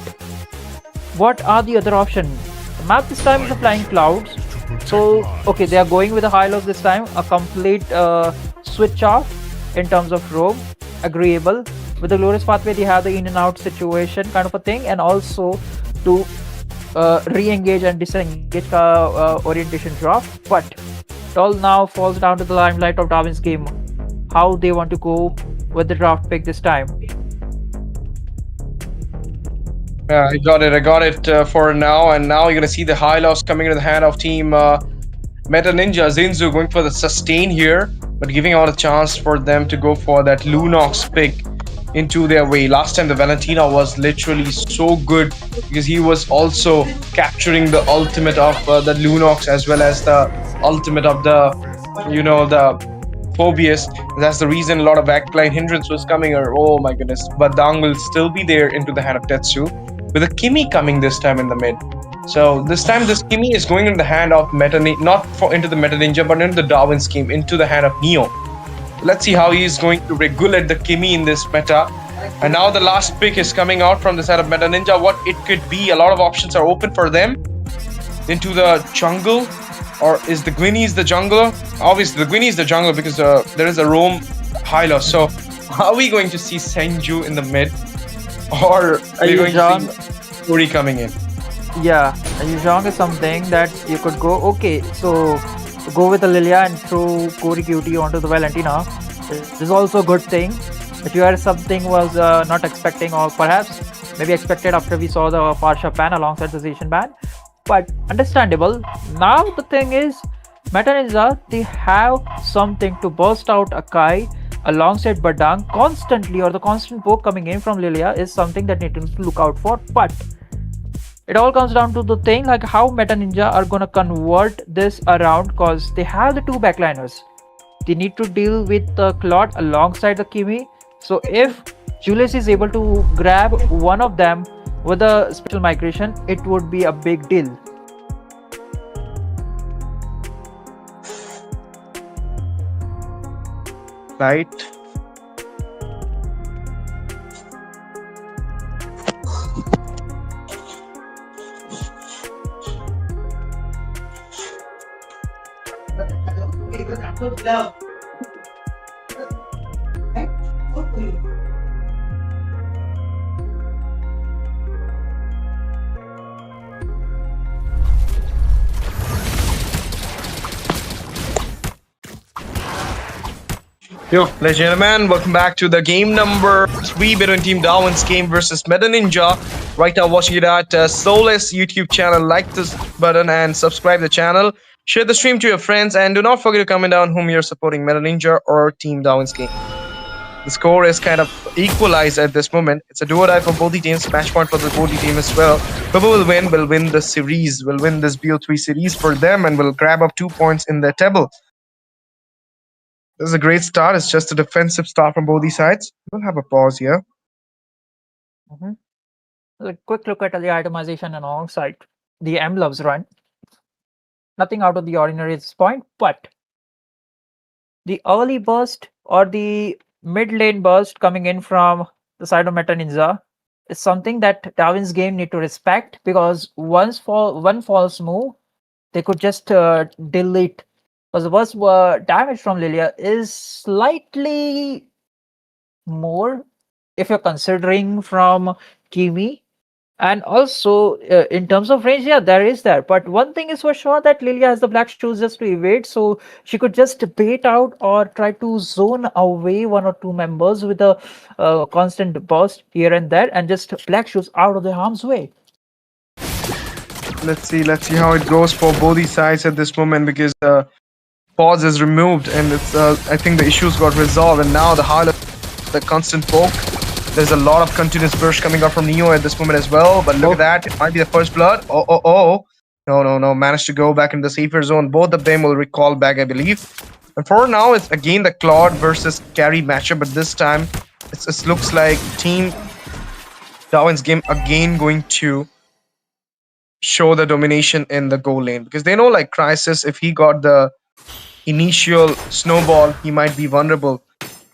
what are the other options? The map this time is the Flying Clouds. So okay, they are going with the Hylos this time, a complete switch off in terms of roam. Agreeable. With the Glorious Pathway, they have the in and out situation kind of a thing, and also to re-engage and disengage orientation drop. But it all now falls down to the limelight of Darwin's game. How they want to go with the draft pick this time. Yeah, I got it for now, and now you're gonna see the high loss coming into the hand of team Meta Ninja. Zinzu going for the sustain here, but giving out a chance for them to go for that Lunox pick into their way. Last time the Valentina was literally so good because he was also capturing the ultimate of the Lunox as well as the ultimate of the Phobius. That's the reason a lot of backline hindrance was coming, or oh my goodness. But Dang will still be there into the hand of Tetsu, with a Kimi coming this time in the mid. So this time this Kimi is going into the hand of into the Meta Ninja, but into the Darwin scheme, into the hand of Neo. Let's see how he is going to regulate the Kimi in this meta. And now the last pick is coming out from the side of Meta Ninja. What it could be, a lot of options are open for them. Into the jungle, or is the Gwynny's the jungler? Obviously the Gwynny's the jungler because there is a roam Hylos. So are we going to see Senju in the mid, or are we going to see Uri coming in? Yeah, Yuzhong is something that you could go, okay, so go with the Lilia and throw Kori QT onto the Valentina. This is also a good thing. But you are something was not expecting, or perhaps maybe expected after we saw the Parsha ban alongside the Zation ban. But understandable. Now the thing is, Meta Ninja, they have something to burst out Akai alongside Badang constantly, or the constant poke coming in from Lilia is something that need to look out for. But it all comes down to the thing like how Meta Ninja are gonna convert this around, because they have the two backliners. They need to deal with the Claude alongside the Kimi. So if Julius is able to grab one of them with a special migration, it would be a big deal. Right. Yo, ladies and gentlemen, welcome back to the game number 3 between Team Darwin's game versus Meta Ninja. Right now watching it at Solace YouTube channel. Like this button and subscribe the channel. Share the stream to your friends and do not forget to comment down whom you're supporting, Meta Ninja or Team Darwin's game. The score is kind of equalized at this moment. It's a do or die for both the teams. Match point for the both the team as well. Whoever will win the series, will win this BO3 series for them and will grab up 2 points in their table. This is a great start. It's just a defensive start from both these sides. We'll have a pause here. A quick look at the itemization alongside the M-Loves run. Nothing out of the ordinary at this point, but the early burst or the mid lane burst coming in from the side of Meta Ninja is something that Darwin's game need to respect, because one false move, they could just delete. Because the burst damage from Lilia is slightly more if you're considering from Kimi. And also in terms of range, yeah, there is that. But one thing is for sure that Lilia has the black shoes just to evade, so she could just bait out or try to zone away one or two members with a constant burst here and there, and just black shoes out of their harm's way. Let's see how it goes for both these sides at this moment, because pause is removed and it's I think the issues got resolved, and now the constant poke. There's a lot of continuous burst coming out from Neo at this moment as well, but look at that, it might be the first blood. No, managed to go back in the safer zone. Both of them will recall back, I believe. And for now, it's again the Claude versus carry matchup, but this time it looks like Team Darwin's game again going to show the domination in the goal lane, because they know like Crisis, if he got the initial snowball, he might be vulnerable.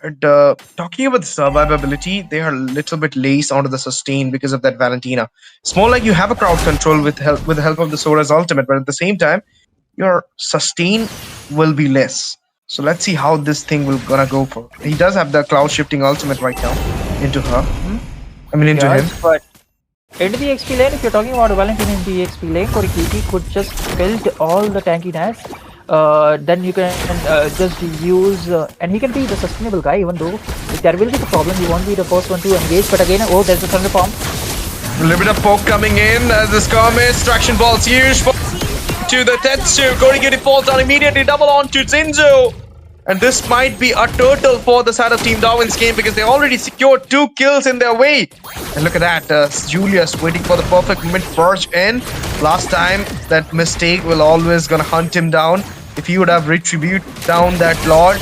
And talking about the survivability, they are a little bit laced onto the sustain because of that Valentina. It's more like you have a crowd control with the help of the Solace ultimate, but at the same time, your sustain will be less. So let's see how this thing will gonna go for. He does have the cloud shifting ultimate right now into her. I mean into him. But into the XP lane, if you're talking about Valentina in the XP lane, Korikiti could just build all the tankiness. Then you can just use and he can be the sustainable guy, even though if there will be the problem, he won't be the first one to engage. But again, oh, there's a thunder bomb. A little bit of poke coming in as this comes. Traction balls huge to the Tetsu. Korigiri falls down immediately, double on to Zinzo. And this might be a turtle for the side of Team Darwin's game, because they already secured 2 kills in their way. And look at that, Julius waiting for the perfect moment to burst in. Last time, that mistake will always gonna hunt him down. If he would have retributed down that Lord,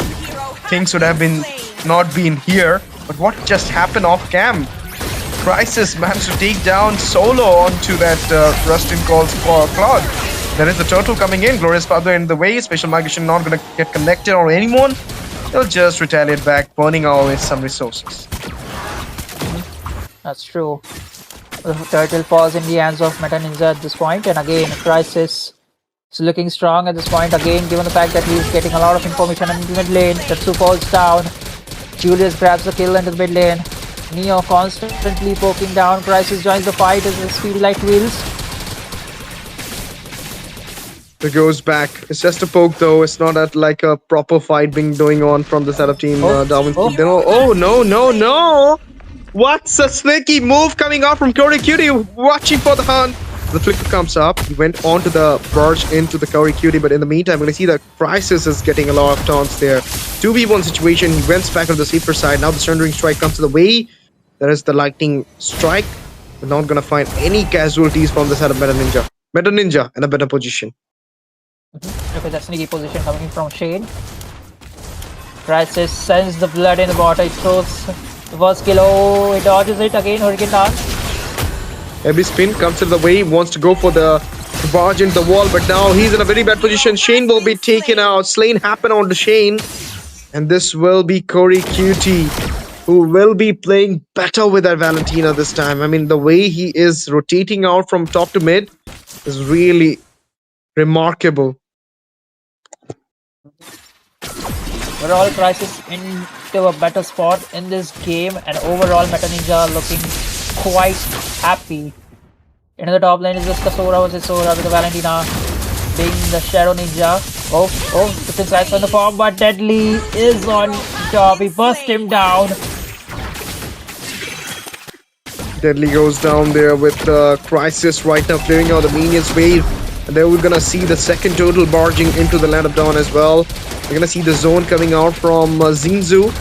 things would have not been here. But what just happened off cam? Crisis managed to take down Solo onto that Rustin calls for Claude. There is the turtle coming in. Glorious Father in the way. Special migration not going to get connected on anyone. They'll just retaliate back, burning away some resources. That's true. The turtle falls in the hands of Meta Ninja at this point, and again, Crisis is looking strong at this point. Again, given the fact that he's getting a lot of information in the mid lane, Tetsu falls down. Julius grabs the kill into the mid lane. Neo constantly poking down. Crisis joins the fight as the speedy like wheels. It goes back. It's just a poke though. It's not like a proper fight being going on from the side of Team Darwin's. Oh no! What's a sneaky move coming out from Cody Cutie, watching for the hunt. the flicker comes up, he went on to the barge into the Curry Cutie, but in the meantime, we're going to see the Crisis is getting a lot of taunts there. 2v1 situation, he went back on the safer side. Now the Sundering Strike comes to the way. There is the Lightning Strike. We're not going to find any casualties from the side of Meta Ninja. Meta Ninja in a better position. Look at that sneaky position coming in from Shane. Crisis sends the blood in the water. It throws the first kill. Oh, it dodges it again. Hurricane dance. Every spin comes to the way. He wants to go for the barge into the wall, but now he's in a very bad position. Shane will be taken out. Slain happen onto Shane. And this will be Corey Cutie, who will be playing better with that Valentina this time. I mean, the way he is rotating out from top to mid is really remarkable. Overall, Crisis into a better spot in this game, and overall, Meta Ninja looking quite happy. In the top lane is just the Sora versus Sora with the Valentina being the Shadow Ninja. Oh, different sides on the farm, but Deadly is on top. He burst him down. Deadly goes down there with the Crisis right now clearing out the minions wave. And then we're gonna see the second total barging into the Land of Dawn as well. We're gonna see the zone coming out from Zinzu.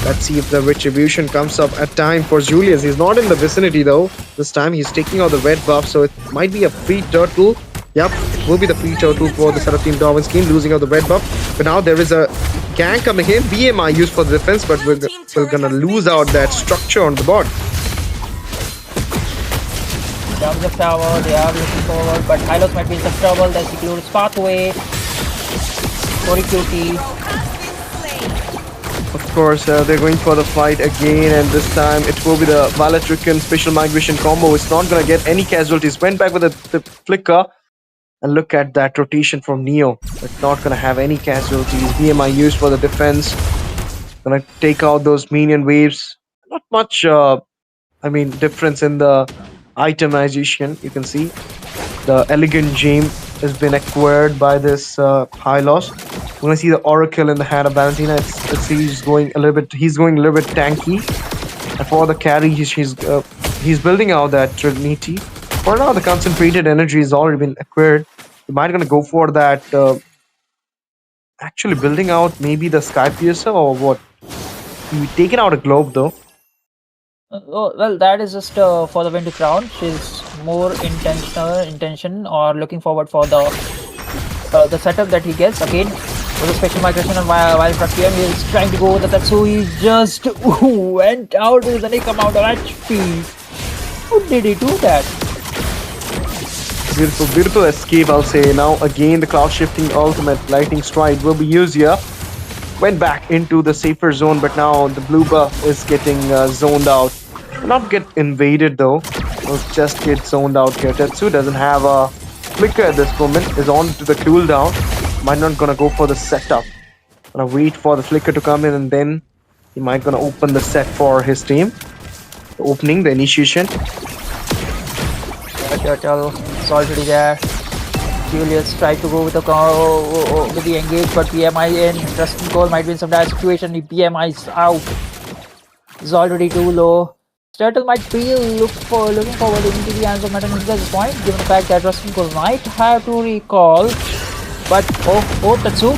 Let's see if the Retribution comes up at time for Julius. He's not in the vicinity though. This time he's taking out the red buff, so it might be a free turtle. Yep, it will be the free turtle for the set of Team Darwin's team, losing out the red buff. But now there is a gang coming in. BMI used for the defense, but we're gonna lose out that structure on the board. Down the tower, they are looking forward, but Hylos might be in some trouble. There's the Clueless pathway. Corey Cutie. Of course, they're going for the fight again, and this time it will be the Valatrican Special Migration combo. It's not gonna get any casualties. Went back with the flicker, and look at that rotation from Neo. It's not gonna have any casualties. BMI used for the defense. Gonna take out those minion waves. Not much, difference in the itemization. You can see the Elegant Gem has been acquired by this Hylos. We're gonna see the Oracle in the hand of Valentina. He's going a little bit tanky. And for the carry, he's building out that Trinity. For now, the concentrated energy has already been acquired. You might gonna go for that. Actually, building out maybe the Sky Piercer or what? He taken out a globe though. Well, that is just for the win to crown. She's more intention or looking forward for the setup that he gets again with a special migration on Wild Frontier. He's trying to go with the Tatsu. He just went out with an amount of HP. How did he do that? Beautiful escape, I'll say. Now again, the Cloud Shifting Ultimate Lightning Strike will be used here. Went back into the safer zone, but now the blue buff is getting zoned out. Not get invaded though. We'll just get zoned out here. Tetsu doesn't have a flicker at this moment. Is on to the cooldown. Might not gonna go for the setup. Gonna wait for the flicker to come in, and then he might gonna open the set for his team. The opening, the initiation. Turtle is already there. Julius tried to go with the engage, but BMI in. Rustin Cole might be in some dire situation. BMI is out. He's already too low. Turtle might be looking forward into the hands of Meta Ninja at this point, given the fact that Rustin Cole might have to recall. But Tatsu.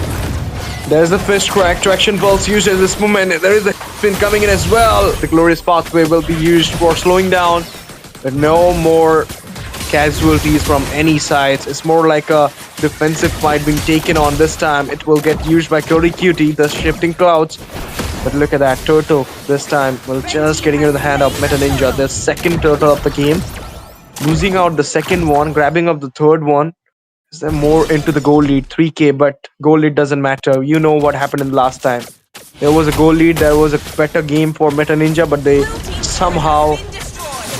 There's the Fish Crack Traction Pulse used at this moment. There is the spin coming in as well. The Glorious Pathway will be used for slowing down, but no more casualties from any sides. It's more like a defensive fight being taken on this time. It will get used by Cody Cutie, the Shifting Clouds. But look at that, Turtle this time will just getting into the hand of Meta Ninja, the second Turtle of the game. Losing out the second one, grabbing up the third one. Is there more into the goal lead, 3k, but goal lead doesn't matter. You know what happened in the last time. There was a goal lead, there was a better game for Meta Ninja, but they somehow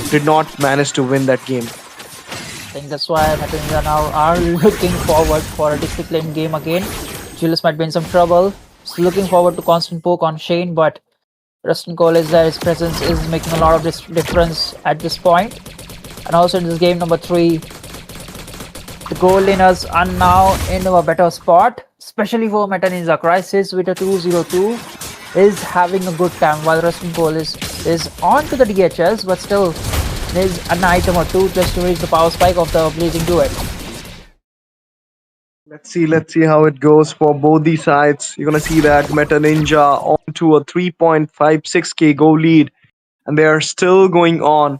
did not manage to win that game. I think that's why Meta Ninja now are looking forward for a disciplined game again. Julius might be in some trouble. He's looking forward to constant poke on Shane, but Rustin Cole is there. His presence is making a lot of difference at this point. And also in this game number 3, the goal lanes are now in a better spot, especially for Meta Ninja. Crisis with a 202 is having a good time, while Rustin Cole is on to the DHS, but still needs an item or two just to reach the power spike of the blazing duet. Let's see how it goes for both these sides. You're gonna see that Meta Ninja onto a 3.56k goal lead, and they are still going on.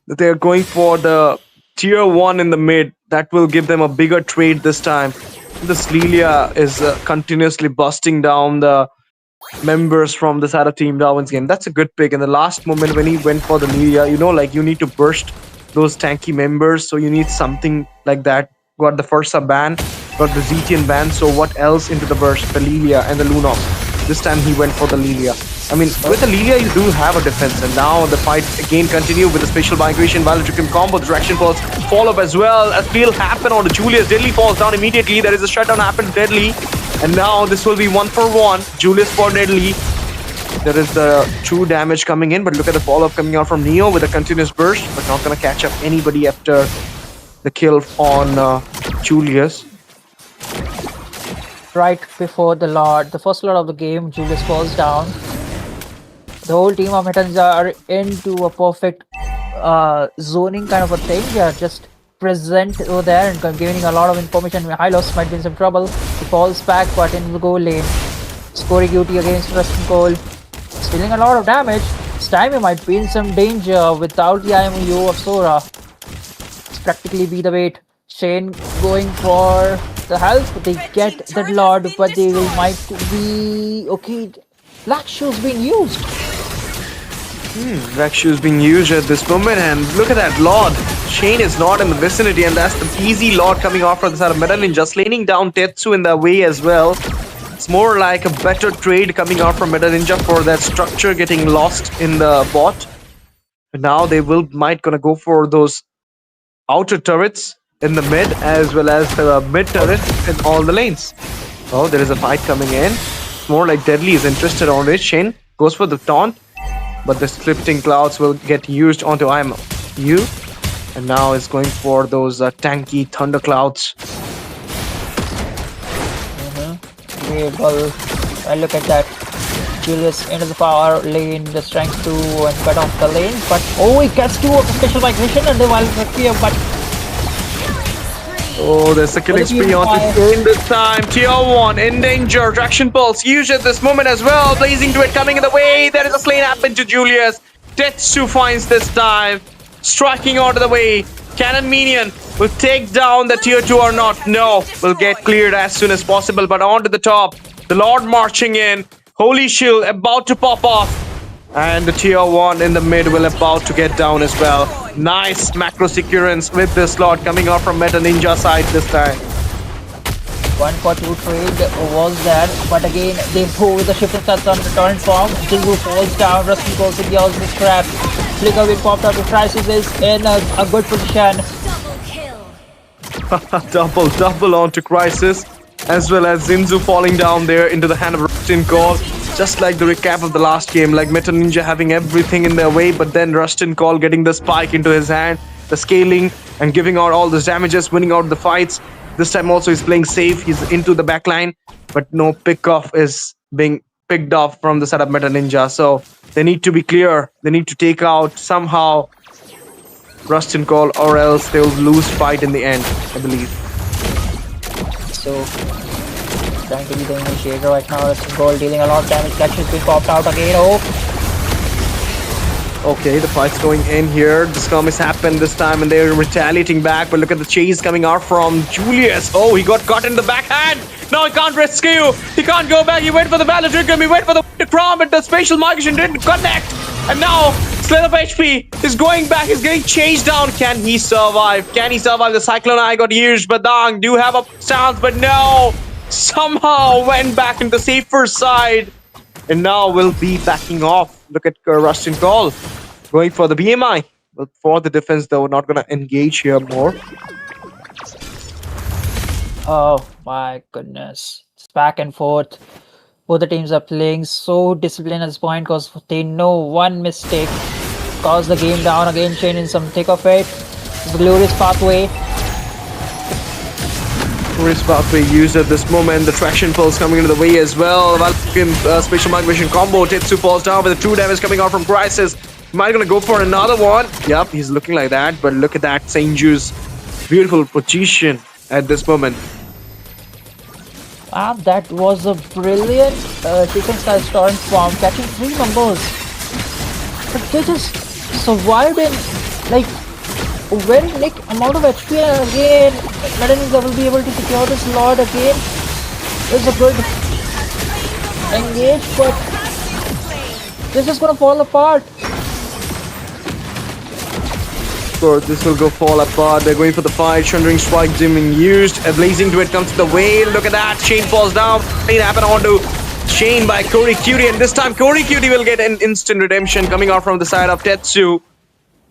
They're going for the tier 1 in the mid. That will give them a bigger trade this time. This Lilia is continuously busting down the members from the side of Team Darwin's game. That's a good pick. In the last moment when he went for the Lilia, you know, like you need to burst those tanky members, so you need something like that. Got the first sub ban, got the Zetian ban, so what else into the burst? The Lilia and the Lunox. This time he went for the Lilia. I mean, with the Lilia you do have a defense, and now the fight again continue with the special migration, Valedictorian combo, the Traction Pulse, follow-up as well. A steal happen on the Julius. Deadly falls down immediately. There is a shutdown happen to Deadly, and now this will be 1-for-1. Julius for Deadly. There is the true damage coming in, but look at the follow-up coming out from Neo with a continuous burst, but not gonna catch up anybody after the kill on Julius. Right before the first Lord of the game, Julius falls down. The whole team of Metanza are into a perfect zoning kind of a thing. They are just present over there and giving a lot of information. Hylos might be in some trouble. He falls back, but in the goal lane. Scoring duty against Rustin Cole. Stealing a lot of damage. This time he might be in some danger without the IMU of Sora. It's practically be the wait. Shane going for the help. They get the Lord, but they might be okay. Black Shoe's being used. Black Shoe's being used at this moment, and look at that Lord. Shane is not in the vicinity, and that's the easy Lord coming off from the side of Meta Ninja, slaning down Tetsu in that way as well. It's more like a better trade coming out from Meta Ninja for that structure getting lost in the bot. But now they might gonna go for those outer turrets in the mid, as well as the mid turret in all the lanes. Oh, there is a fight coming in. It's more like Deadly is interested on it. Shane goes for the taunt, but the splitting clouds will get used onto IMU, and now is going for those tanky thunder clouds. Well, look at that. Julius into the power lane, just trying to cut off the lane, but oh, he gets two of the special migration and the wild clear, but oh, there's a killing spree on Shane this time. Tier 1 in danger. Traction Pulse used at this moment as well. Blazing Duet coming in the way. There is a slain happen to Julius. Tetsu finds this time. Striking out of the way. Cannon Minion will take down the tier 2 or not. No, will get cleared as soon as possible. But onto the top. The Lord marching in. Holy Shield about to pop off. And the tier 1 in the mid will about to get down as well. Nice macro securance with this Lord coming out from Meta Ninja side this time. 1-for-2 trade was there, but again they go with the shifting cuts on the turn form. Jingu falls down, Rusty goes in the ultimate trap. Flicker being popped up, the Crisis is in a good position. double onto Crisis, as well as Zinzu falling down there into the hand of Rustin Call. Just like the recap of the last game, like Meta Ninja having everything in their way, but then Rustin Call getting the spike into his hand, the scaling, and giving out all those damages, winning out the fights. This time also he's playing safe, he's into the backline, but no pick-off is being picked off from the side of Meta Ninja. So they need to be clear, they need to take out somehow Rustin Call, or else they'll lose fight in the end, I believe. So trying to be the initiator right now. Rustin Call dealing a lot of damage. Actions being popped out again. Oh, okay, the fight's going in here. The skirmish happened this time and they're retaliating back. But look at the chase coming out from Julius. Oh, he got caught in the backhand. Now he can't rescue. He can't go back. He went for the Valedictorian. He went for the Crom, but the spatial migration didn't connect. And now Slither of HP is going back. He's getting chased down. Can he survive? Can he survive? The Cyclone Eye got used. Badang do have a chance, but no. Somehow went back into the safer side. And now will be backing off. Look at Rustin Call going for the BMI. But for the defense, though, not going to engage here more. oh my goodness. It's back and forth. Both the teams are playing so disciplined at this point because they know one mistake caused the game down. Again, Shane in some thick of it. The glorious pathway. Glorious pathway used at this moment. The Traction Pulse coming into the way as well. Valkyrian special migration combo. Tetsu falls down with the 2 damage coming out from Crisis. Am I gonna go for another one? Yep, he's looking like that. But look at that, Senju's beautiful position at this moment. And that was a brilliant Chicken Sky Storm form, catching 3 numbers. But they just survived in like a very nick amount of HP, and again, Medaninja will be able to secure this Lord again. There's a good engage, but this is gonna fall apart. Of course, this will go fall apart. They're going for the fight. Shundering Strike being used. A blazing to it comes to the whale. Look at that. Shane falls down. It happened onto Shane by Corey Cutie, and this time Corey Cutie will get an instant redemption coming out from the side of Tetsu.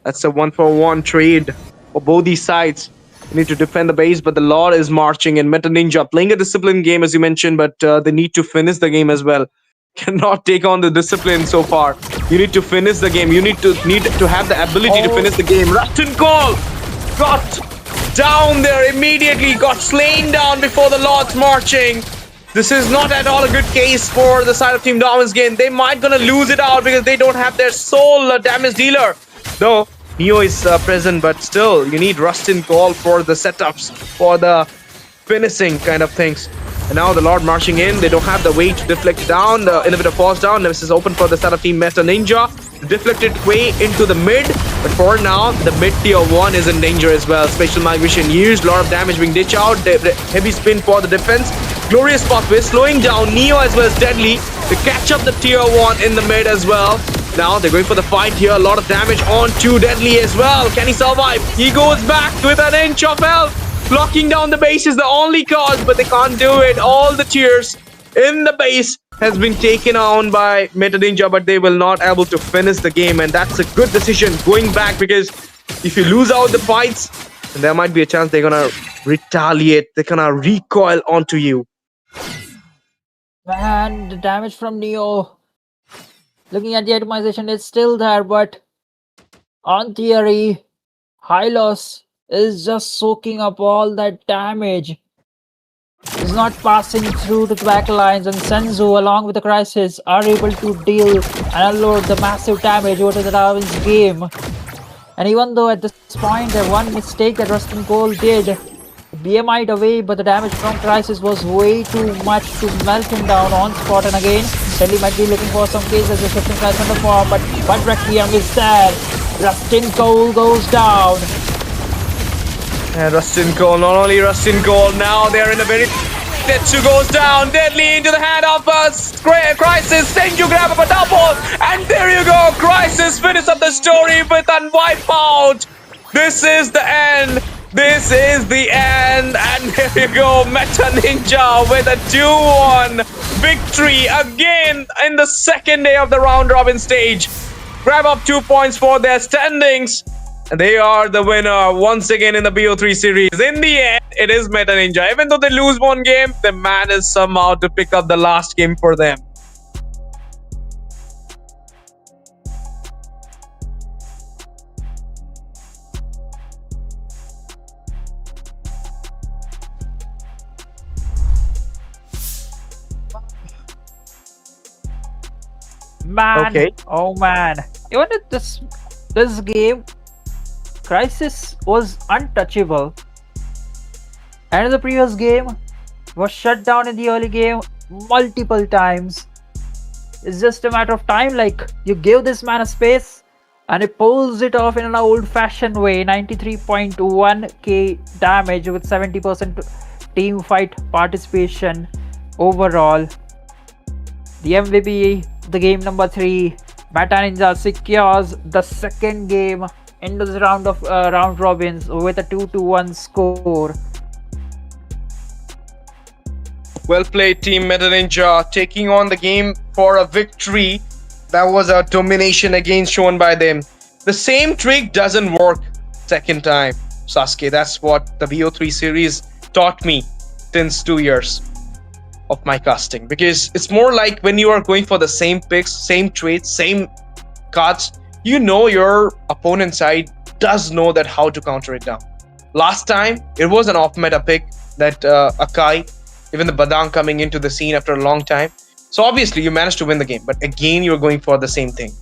That's a 1-for-1 trade for both these sides. You need to defend the base, but the Lord is marching, and Meta Ninja playing a disciplined game as you mentioned, but they need to finish the game as well. Cannot take on the discipline so far. You need to finish the game. You need to have the ability to finish the game. Rustin Cole got down there immediately, got slain down before the Lord's marching. This is not at all a good case for the side of Team Domin's game. They might gonna lose it out because they don't have their sole damage dealer. Though Neo is present, but still you need Rustin Cole for the setups, for the finishing kind of things. And now the Lord marching in. They don't have the way to deflect down. The inhibitor falls down. This is open for the side of Team Meta Ninja. Deflected way into the mid. But for now, the mid tier 1 is in danger as well. Spatial migration used. A lot of damage being ditched out. Heavy spin for the defense. Glorious pathway slowing down Neo as well as Deadly to catch up the tier 1 in the mid as well. Now they're going for the fight here. A lot of damage onto Deadly as well. Can he survive? He goes back with an inch of health. Blocking down the base is the only cause, but they can't do it. All the tiers in the base has been taken on by Meta Ninja, but they will not able to finish the game, and that's a good decision going back, because if you lose out the fights, then there might be a chance they're gonna retaliate. They're gonna recoil onto you. Man, the damage from Neo. Looking at the itemization, it's still there, but on theory, Hylos is just soaking up all that damage. He's not passing through the back lines, and Senzu along with the Crisis are able to deal and unload the massive damage over to the Darwin's game. And even though at this point the one mistake that Rustin Cole did BMI'd away, but the damage from Crisis was way too much to melt him down on spot. And again, Shelly might be looking for some kills as the shifting Crisis on the form, but Requiem is there. Rustin Cole goes down. And Rustin Cole, not only Rustin Cole, now they're in a very... Tetsu goes down, Deadly into the hand of Crisis. Senju grab up a double, and there you go. Crisis finish up the story with a wipeout. This is the end. This is the end, and there you go. Meta Ninja with a 2-1 victory again in the second day of the round robin stage. Grab up 2 points for their standings. They are the winner once again in the BO3 series. In the end, it is Meta Ninja. Even though they lose one game, they manage somehow to pick up the last game for them. Man, okay. Oh man. Even at this game, Crisis was untouchable. And in the previous game, was shut down in the early game multiple times. It's just a matter of time, like you give this man a space and he pulls it off in an old-fashioned way. 93.1k damage with 70% team fight participation overall. The MVP, the game number 3, Meta Ninja secures the second game into the round robins with a 2-1 score. Well played, Team Meta Ninja, taking on the game for a victory. That was a domination again shown by them. The same trick doesn't work second time, Sasuke. That's what the BO3 series taught me since 2 years of my casting. Because it's more like when you are going for the same picks, same traits, same cards, you know your opponent side does know that how to counter it down. Last time, it was an off-meta pick that Akai, even the Badang coming into the scene after a long time. So obviously, you managed to win the game. But again, you're going for the same thing.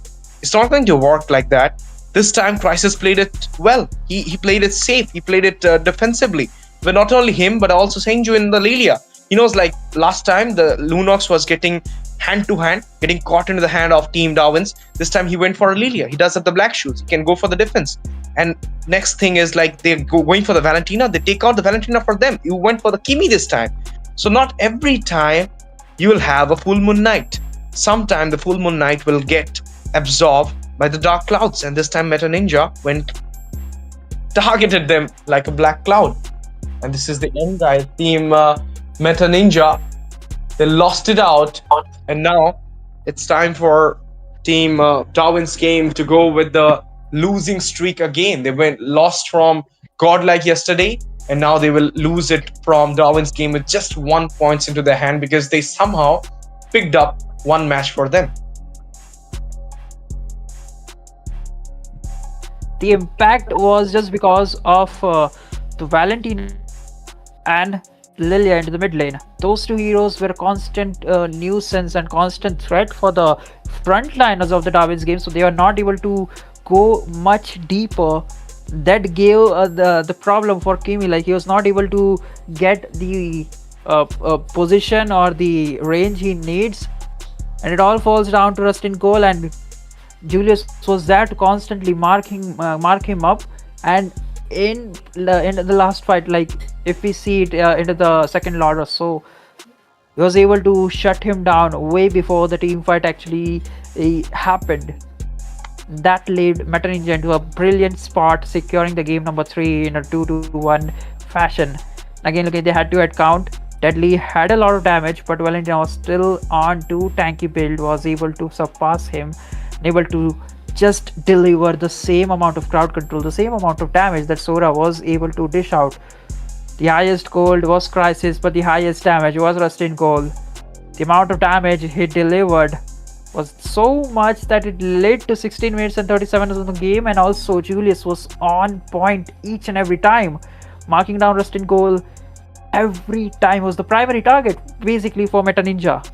It's not going to work like that. This time, Crisis played it well. He played it safe. He played it defensively. But not only him, but also Senju in the Lilia. He knows, like last time, the Lunox was getting hand-to-hand, getting caught into the hand of Team Darwin's. This time he went for a Lilia. He does have the black shoes. He can go for the defense. And next thing is like they're going for the Valentina. They take out the Valentina for them. You went for the Kimi this time. So not every time you will have a full moon night. Sometime the full moon night will get absorbed by the dark clouds. And this time Meta Ninja targeted them like a black cloud. And this is the end, guys. Team Meta Ninja, they lost it out, and now it's time for Team Darwin's game to go with the losing streak again. They lost from Godlike yesterday, and now they will lose it from Darwin's game with just 1 point into their hand because they somehow picked up one match for them. The impact was just because of the Valentina and Lilia into the mid lane. Those two heroes were constant nuisance and constant threat for the frontliners of the Darwin's game, so they are not able to go much deeper. That gave the problem for Kimi. Like, he was not able to get the position or the range he needs, and it all falls down to Rustin Cole, and Julius was there to constantly mark him up. And in the last fight, like if we see it into the second Lord or so, he was able to shut him down way before the team fight actually happened. That led Meta Ninja into a brilliant spot, securing the game number 3 in a 2-1 fashion. Again, looking at the head-to-head count, Deadly had a lot of damage, but Valentina was still on to tanky build, was able to surpass him, able to just deliver the same amount of crowd control, the same amount of damage that Sora was able to dish out. The highest gold was Crisis, but the highest damage was Rustin Cole. The amount of damage he delivered was so much that it led to 16 minutes and 37 seconds of the game, and also Julius was on point each and every time, marking down Rustin Cole every time. Was the primary target basically for Meta Ninja.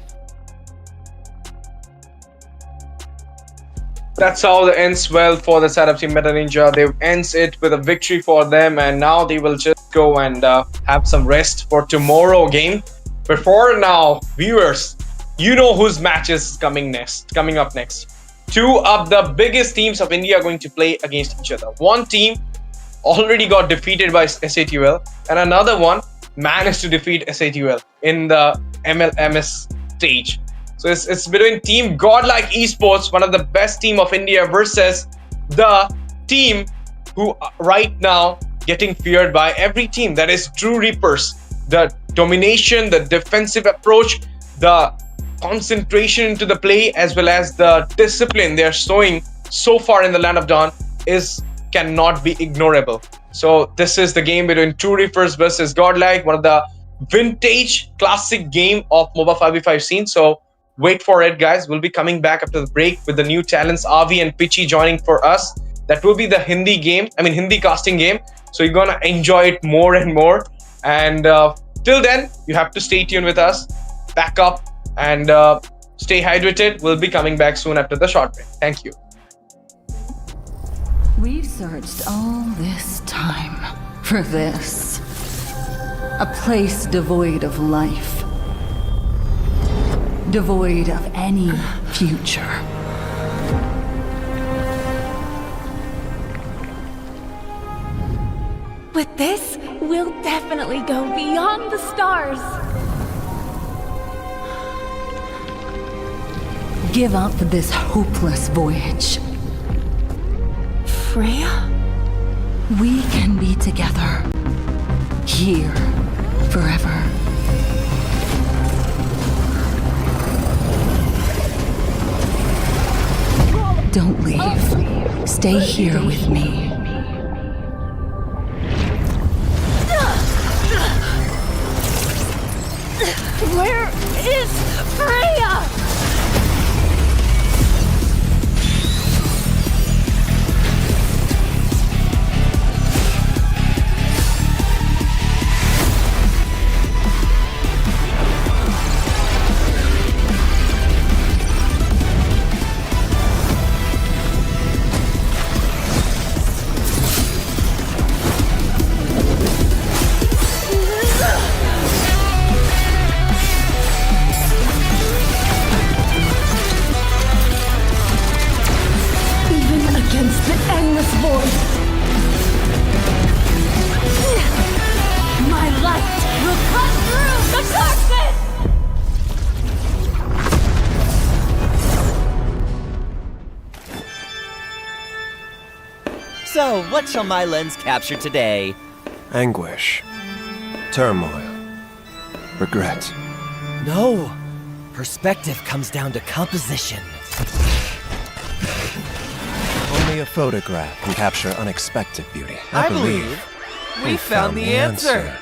That's how it ends well for the setup Team Meta Ninja. They ends it with a victory for them, and now they will just go and have some rest for tomorrow game. But for now, viewers, you know whose match is coming up next. Two of the biggest teams of India are going to play against each other. One team already got defeated by SATUL, and another one managed to defeat SATUL in the MLMS stage. So it's between Team Godlike Esports, one of the best team of India, versus the team who right now getting feared by every team, that is True Reapers. The domination, the defensive approach, the concentration into the play, as well as the discipline they are showing so far in the Land of Dawn cannot be ignorable. So this is the game between True Reapers versus Godlike, one of the vintage classic game of MOBA 5v5 scene. So wait for it, guys. We'll be coming back after the break with the new talents, Avi and Pichi, joining for us. That will be the Hindi casting game. So you're gonna enjoy it more and more. And till then, you have to stay tuned with us. Back up and stay hydrated. We'll be coming back soon after the short break. Thank you. We've searched all this time for this. A place devoid of life. Devoid of any future. With this, we'll definitely go beyond the stars. Give up this hopeless voyage. Freya? We can be together. Here. Forever. Don't leave. Stay here with me. Where is Freya? So, what shall my lens capture today? Anguish. Turmoil. Regret. No. Perspective comes down to composition. Only a photograph can capture unexpected beauty. I believe we found the answer.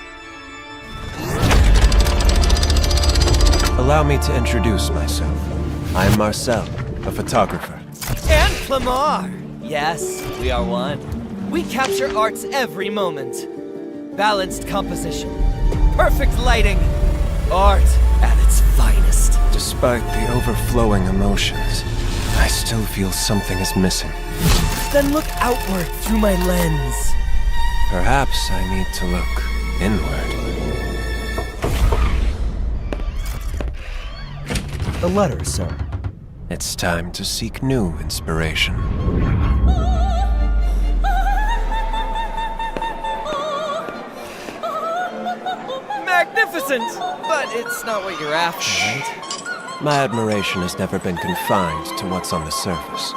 Allow me to introduce myself. I'm Marcel, a photographer. And Clamar. Yes, we are one. We capture art's every moment. Balanced composition. Perfect lighting. Art at its finest. Despite the overflowing emotions, I still feel something is missing. Then look outward through my lens. Perhaps I need to look inward. The letter, sir. It's time to seek new inspiration. Magnificent! But it's not what you're after, right? My admiration has never been confined to what's on the surface.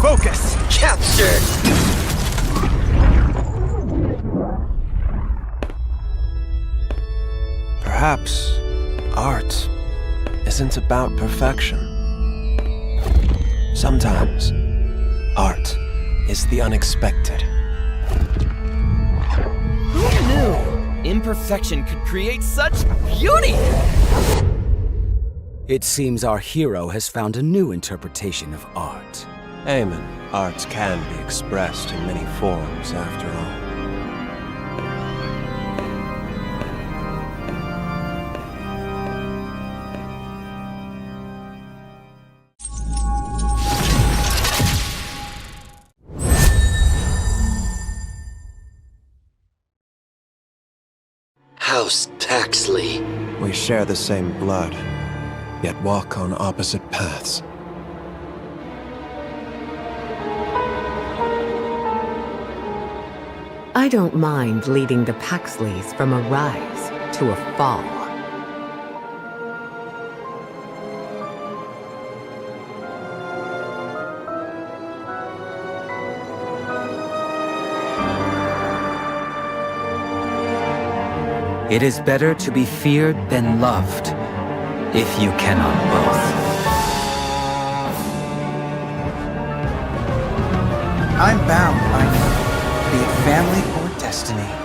Focus! Captured! Perhaps art isn't about perfection. Sometimes art is the unexpected. Who knew imperfection could create such beauty? It seems our hero has found a new interpretation of art. Amen. Art can be expressed in many forms, after all. House Taxley. We share the same blood, yet walk on opposite paths. I don't mind leading the Paxleys from a rise to a fall. It is better to be feared than loved, if you cannot both. I'm bound by be it family or destiny.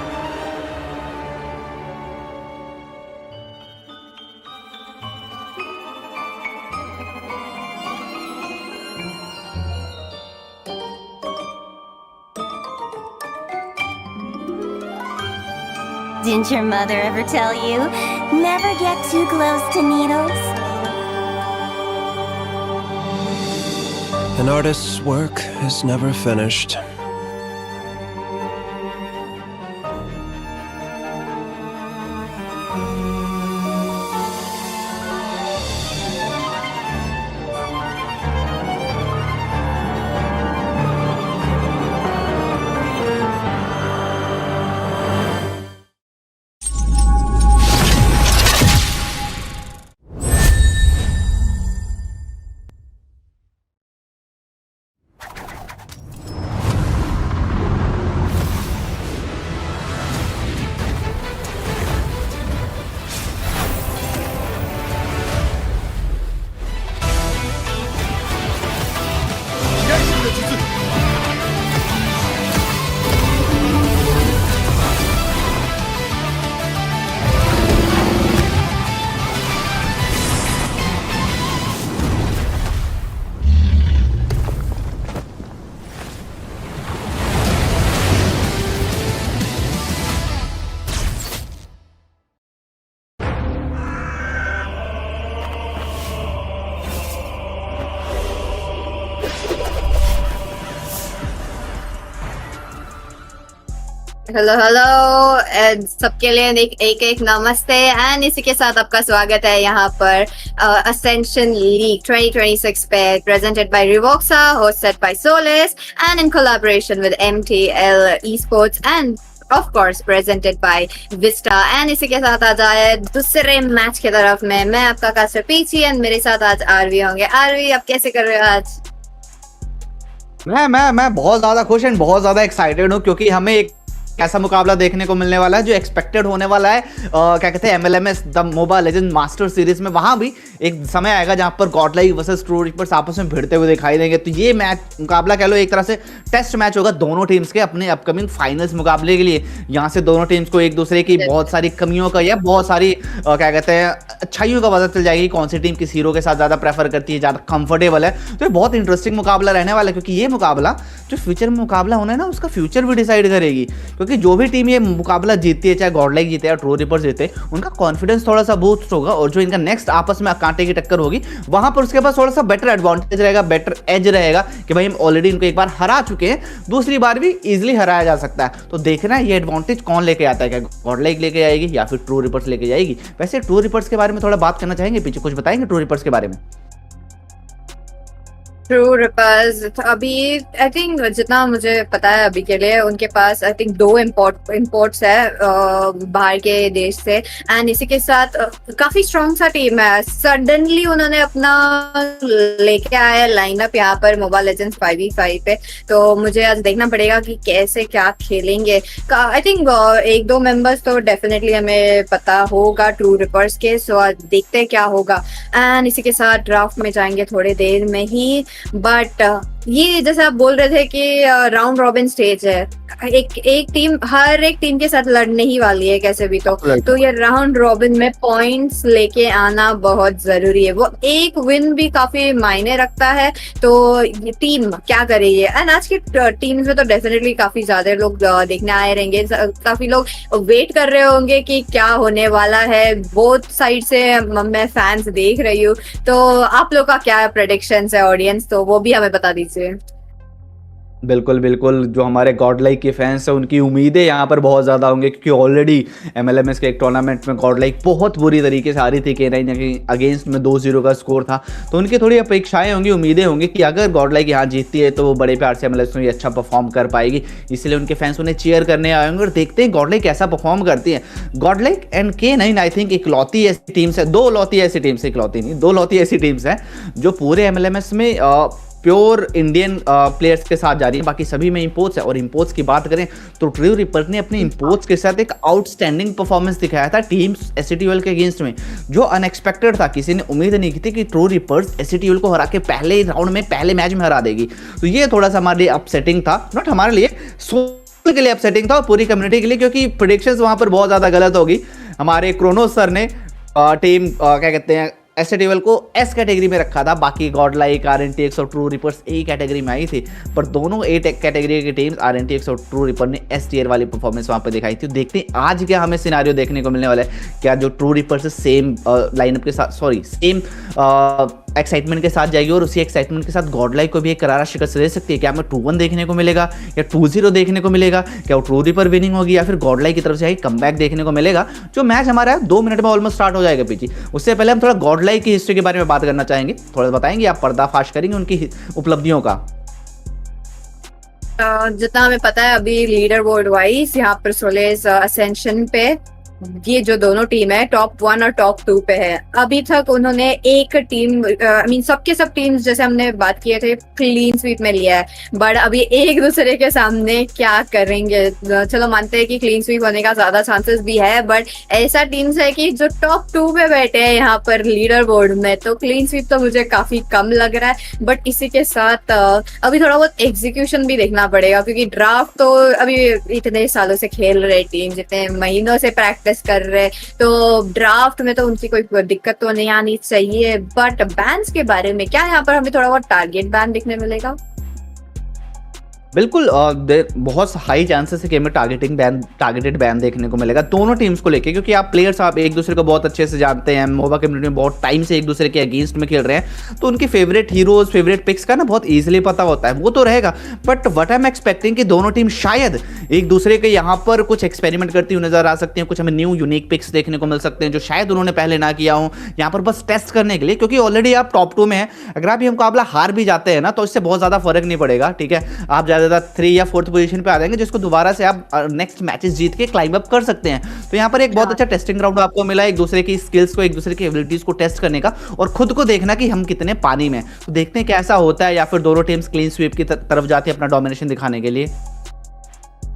Didn't your mother ever tell you, never get too close to needles? An artist's work is never finished. Hello and सबके लिए एक नमस्ते and इसी के साथ आपका स्वागत है यहाँ पर Accession League 2026 पे presented by Rivoxa, hosted by Solace and in collaboration with MTL Esports and of course presented by Vista. And इसी के साथ आ जाए दूसरे मैच की तरफ में, मैं आपका कास्टर पीची एंड मेरे साथ आज आरवी होंगे। आरवी, आप कैसे कर रहे हो आज? मैं बहुत ज्यादा खुश एंड बहुत ज्यादा एक्साइटेड हूँ, क्योंकि हमें एक ऐसा मुकाबला देखने को मिलने वाला है जो एक्सपेक्टेड होने वाला है। क्या कहते हैं, MLMS the moba legend master series में। वहां भी एक समय आएगा जहां पर गॉडलाइक वर्सेस ट्रू रिपर्स आपस में भिड़ते हुए दिखाई देंगे। तो ये मैच मुकाबला कह लो एक तरह से टेस्ट मैच होगा दोनों टीम्स के अपने अपकमिंग फाइनल्स मुकाबले के लिए। यहाँ से दोनों टीम्स को एक दूसरे की बहुत सारी कमियों का या बहुत सारी क्या कहते हैं अच्छाइयों का पता चल जाएगी, कौन सी टीम किस हीरो के साथ ज्यादा प्रेफर करती है, ज्यादा कंफर्टेबल है। तो ये बहुत इंटरेस्टिंग मुकाबला रहने वाला है, क्योंकि ये मुकाबला जो फ्यूचर में मुकाबला होना है ना, उसका फ्यूचर भी डिसाइड करेगी। क्योंकि जो भी टीम ये मुकाबला जीतती है, चाहे गॉडलाइक जीते या ट्रू रिपर्स जीते, उनका कॉन्फिडेंस थोड़ा सा बूस्ट होगा, और जो इनका नेक्स्ट आपस में कांटे की टक्कर होगी, वहां पर उसके पास थोड़ा सा बेटर एडवांटेज रहेगा, बेटर एज रहेगा कि भाई हम ऑलरेडी इनको एक बार हरा चुके हैं, दूसरी बार भी इजीली हराया जा सकता है। तो देखना है ये एडवांटेज कौन लेके आता है, क्या गॉडलाइक लेके आएगी या फिर ट्रू रिपर्स लेके जाएगी। वैसे ट्रू रिपर्स के बारे में थोड़ा बात करना चाहेंगे, पीछे कुछ बताएंगे ट्रू रिपर्स के बारे में? ट्रू रिपर्स अभी आई थिंक जितना मुझे पता है अभी के लिए उनके पास आई थिंक 2 इम्पोर्ट्स है बाहर के देश से। एंड इसी के साथ काफी स्ट्रॉन्ग सा टीम है। सडनली उन्होंने अपना लेके आया लाइनअप यहाँ पर मोबा लेजेंड्स 5v5 पे। तो मुझे आज देखना पड़ेगा कि कैसे क्या खेलेंगे। आई थिंक 1-2 मेंबर्स तो डेफिनेटली हमें पता होगा ट्रू रिपर्स के। सो आज देखते हैं क्या होगा। एंड इसी के साथ ड्राफ्ट में जाएंगे थोड़ी देर में ही। बट ये जैसे आप बोल रहे थे कि राउंड रॉबिन स्टेज है, एक टीम हर एक टीम के साथ लड़ने ही वाली है कैसे भी। तो ये राउंड रॉबिन में पॉइंट्स लेके आना बहुत जरूरी है। वो एक विन भी काफी मायने रखता है। तो ये टीम क्या करे ये। एंड आज की टीम्स में तो डेफिनेटली काफी ज्यादा लोग देखने आए रहेंगे, काफी लोग वेट कर रहे होंगे कि क्या होने वाला है। बोथ साइड से मैं फैंस देख रही हूँ। तो आप लोग का क्या प्रेडिक्शंस है ऑडियंस, तो वो भी हमें बता दीजिए। बिल्कुल बिल्कुल, जो हमारे गॉडलाइक के फैंस हैं उनकी उम्मीदें यहाँ पर बहुत ज़्यादा होंगी, क्योंकि ऑलरेडी MLMS के एक टूर्नामेंट में गॉडलाइक बहुत बुरी तरीके से हारी थी। K9 के अगेंस्ट में 2-0 का स्कोर था। तो उनकी थोड़ी अपेक्षाएं होंगी, उम्मीदें होंगी कि अगर गॉडलाइक यहाँ जीतती है तो वो बड़े प्यार से MLMS में अच्छा परफॉर्म कर पाएगी। इसलिए उनके फैंस उन्हें चीयर करने आए होंगे। और देखते हैं गॉडलाइक कैसा परफॉर्म करती है। Godlike and K9 I think इकलौती ऐसी टीम्स है, दो लौती ऐसी टीम्स, इकलौती नहीं, दो लौती ऐसी टीम्स हैं जो पूरे MLMS में प्योर इंडियन प्लेयर्स के साथ जा रही है। बाकी सभी में इंपोर्ट्स है। और इंपोर्ट्स की बात करें तो ट्रू रिपर्स ने अपने इंपोर्ट्स के साथ एक आउटस्टैंडिंग परफॉर्मेंस दिखाया था टीम्स SCTL के अगेंस्ट में, जो अनएक्सपेक्टेड था। किसी ने उम्मीद नहीं की थी कि ट्रू रिपर्स SCTL को हरा के पहले राउंड में पहले मैच में हरा देगी। तो ये थोड़ा सा हमारे लिए अपसेटिंग था, नॉट हमारे लिए, के लिए अपसेटिंग था और पूरी कम्युनिटी के लिए, क्योंकि प्रेडिक्शंस वहां पर बहुत ज्यादा गलत होगी। हमारे क्रोनोस सर ने टीम क्या कहते हैं SCTL को S कैटेगरी में रखा था। बाकी गॉडलाइक, RNTX और ट्रू रिपर्स A कैटेगरी में आई थी। पर दोनों A कैटेगरी की टीम्स RNTX और ट्रू रिपर ने S टियर वाली परफॉर्मेंस वहां पे दिखाई थी। देखते हैं आज क्या हमें सिनारियो देखने को मिलने वाला है। क्या जो ट्रू रिपर्स सेम लाइनअप के साथ, सेम एक्साइटमेंट के साथ जाएगी और उसी एक्साइटमेंट के साथ गॉडलाइक को भी एक करारा शिकस्त दे सकती है। क्या हमें 2-1 देखने को मिलेगा या 2-0 देखने को मिलेगा? क्या वो ट्रू रिपर विनिंग होगी या फिर गॉडलाइक की तरफ से कमबैक देखने को मिलेगा? जो मैच हमारा है 2 मिनट में ऑलमोस्ट स्टार्ट हो जाएगा पीछे। उससे पहले हम थोड़ा गॉडलाइक की हिस्ट्री के बारे में बात करना चाहेंगे। थोड़ा बताएंगे आप, पर्दाफाश करेंगे उनकी उपलब्धियों का। जितना हमें पता है अभी लीडर बोर्ड वाइज यहाँ पर सोलेस असेंशन पे ये जो दोनों टीम है टॉप 1 और टॉप 2 पे है। अभी तक उन्होंने एक टीम सबके सब टीम्स जैसे हमने बात किए थे क्लीन स्वीप में लिया है। बट अभी एक दूसरे के सामने क्या करेंगे। चलो मानते हैं कि क्लीन स्वीप होने का ज्यादा चांसेस भी है, बट ऐसा टीम्स है कि जो टॉप 2 पे बैठे हैं यहाँ पर लीडर बोर्ड में, तो क्लीन स्वीप तो मुझे काफी कम लग रहा है। बट इसी के साथ अभी थोड़ा बहुत एग्जीक्यूशन भी देखना पड़ेगा, क्योंकि ड्राफ्ट तो अभी इतने सालों से खेल रहे टीम, जितने महीनों से प्रैक्टिस कर रहे, तो ड्राफ्ट में तो उनकी कोई दिक्कत तो नहीं आनी चाहिए। बट बैन्स के बारे में क्या यहाँ पर हमें थोड़ा बहुत टारगेट बैन देखने मिलेगा? बिल्कुल, बहुत हाई चांसेस है कि हमें टारगेटेड बैन देखने को मिलेगा दोनों टीम्स को लेके, क्योंकि आप प्लेयर्स आप एक दूसरे को बहुत अच्छे से जानते हैं। मोबा कम्युनिटी में बहुत टाइम से एक दूसरे के अगेंस्ट में खेल रहे हैं, तो उनकी फेवरेट हीरोज, फेवरेट पिक्स का ना बहुत ईजिली पता होता है, वो तो रहेगा। But what I am expecting कि दोनों टीम शायद एक दूसरे के यहाँ पर कुछ एक्सपेरिमेंट करती हुई नजर आ सकती हैं। कुछ हमें न्यू यूनिक पिक्स देखने को मिल सकते हैं जो शायद उन्होंने पहले ना किया हो, यहाँ पर बस टेस्ट करने के लिए। क्योंकि ऑलरेडी आप टॉप 2 में है, अगर आप ये मुकाबला हार भी जाते हैं ना तो इससे बहुत ज्यादा फर्क नहीं पड़ेगा। ठीक है, आप 3 या 4th पोजीशन पे आ जाएंगे, जिसको दोबारा से आप नेक्स्ट मैचेस जीत के क्लाइंब अप कर सकते हैं। तो यहाँ पर एक बहुत अच्छा टेस्टिंग ग्राउंड आपको मिला, एक दूसरे की स्किल्स को, एक दूसरे की एबिलिटीज को टेस्ट करने का और खुद को देखना कि हम कितने पानी में। तो देखते हैं कैसा होता है, या फिर दोनों टीम्स क्लीन स्वीप की तरफ जाती है अपना डोमिनेशन दिखाने के लिए।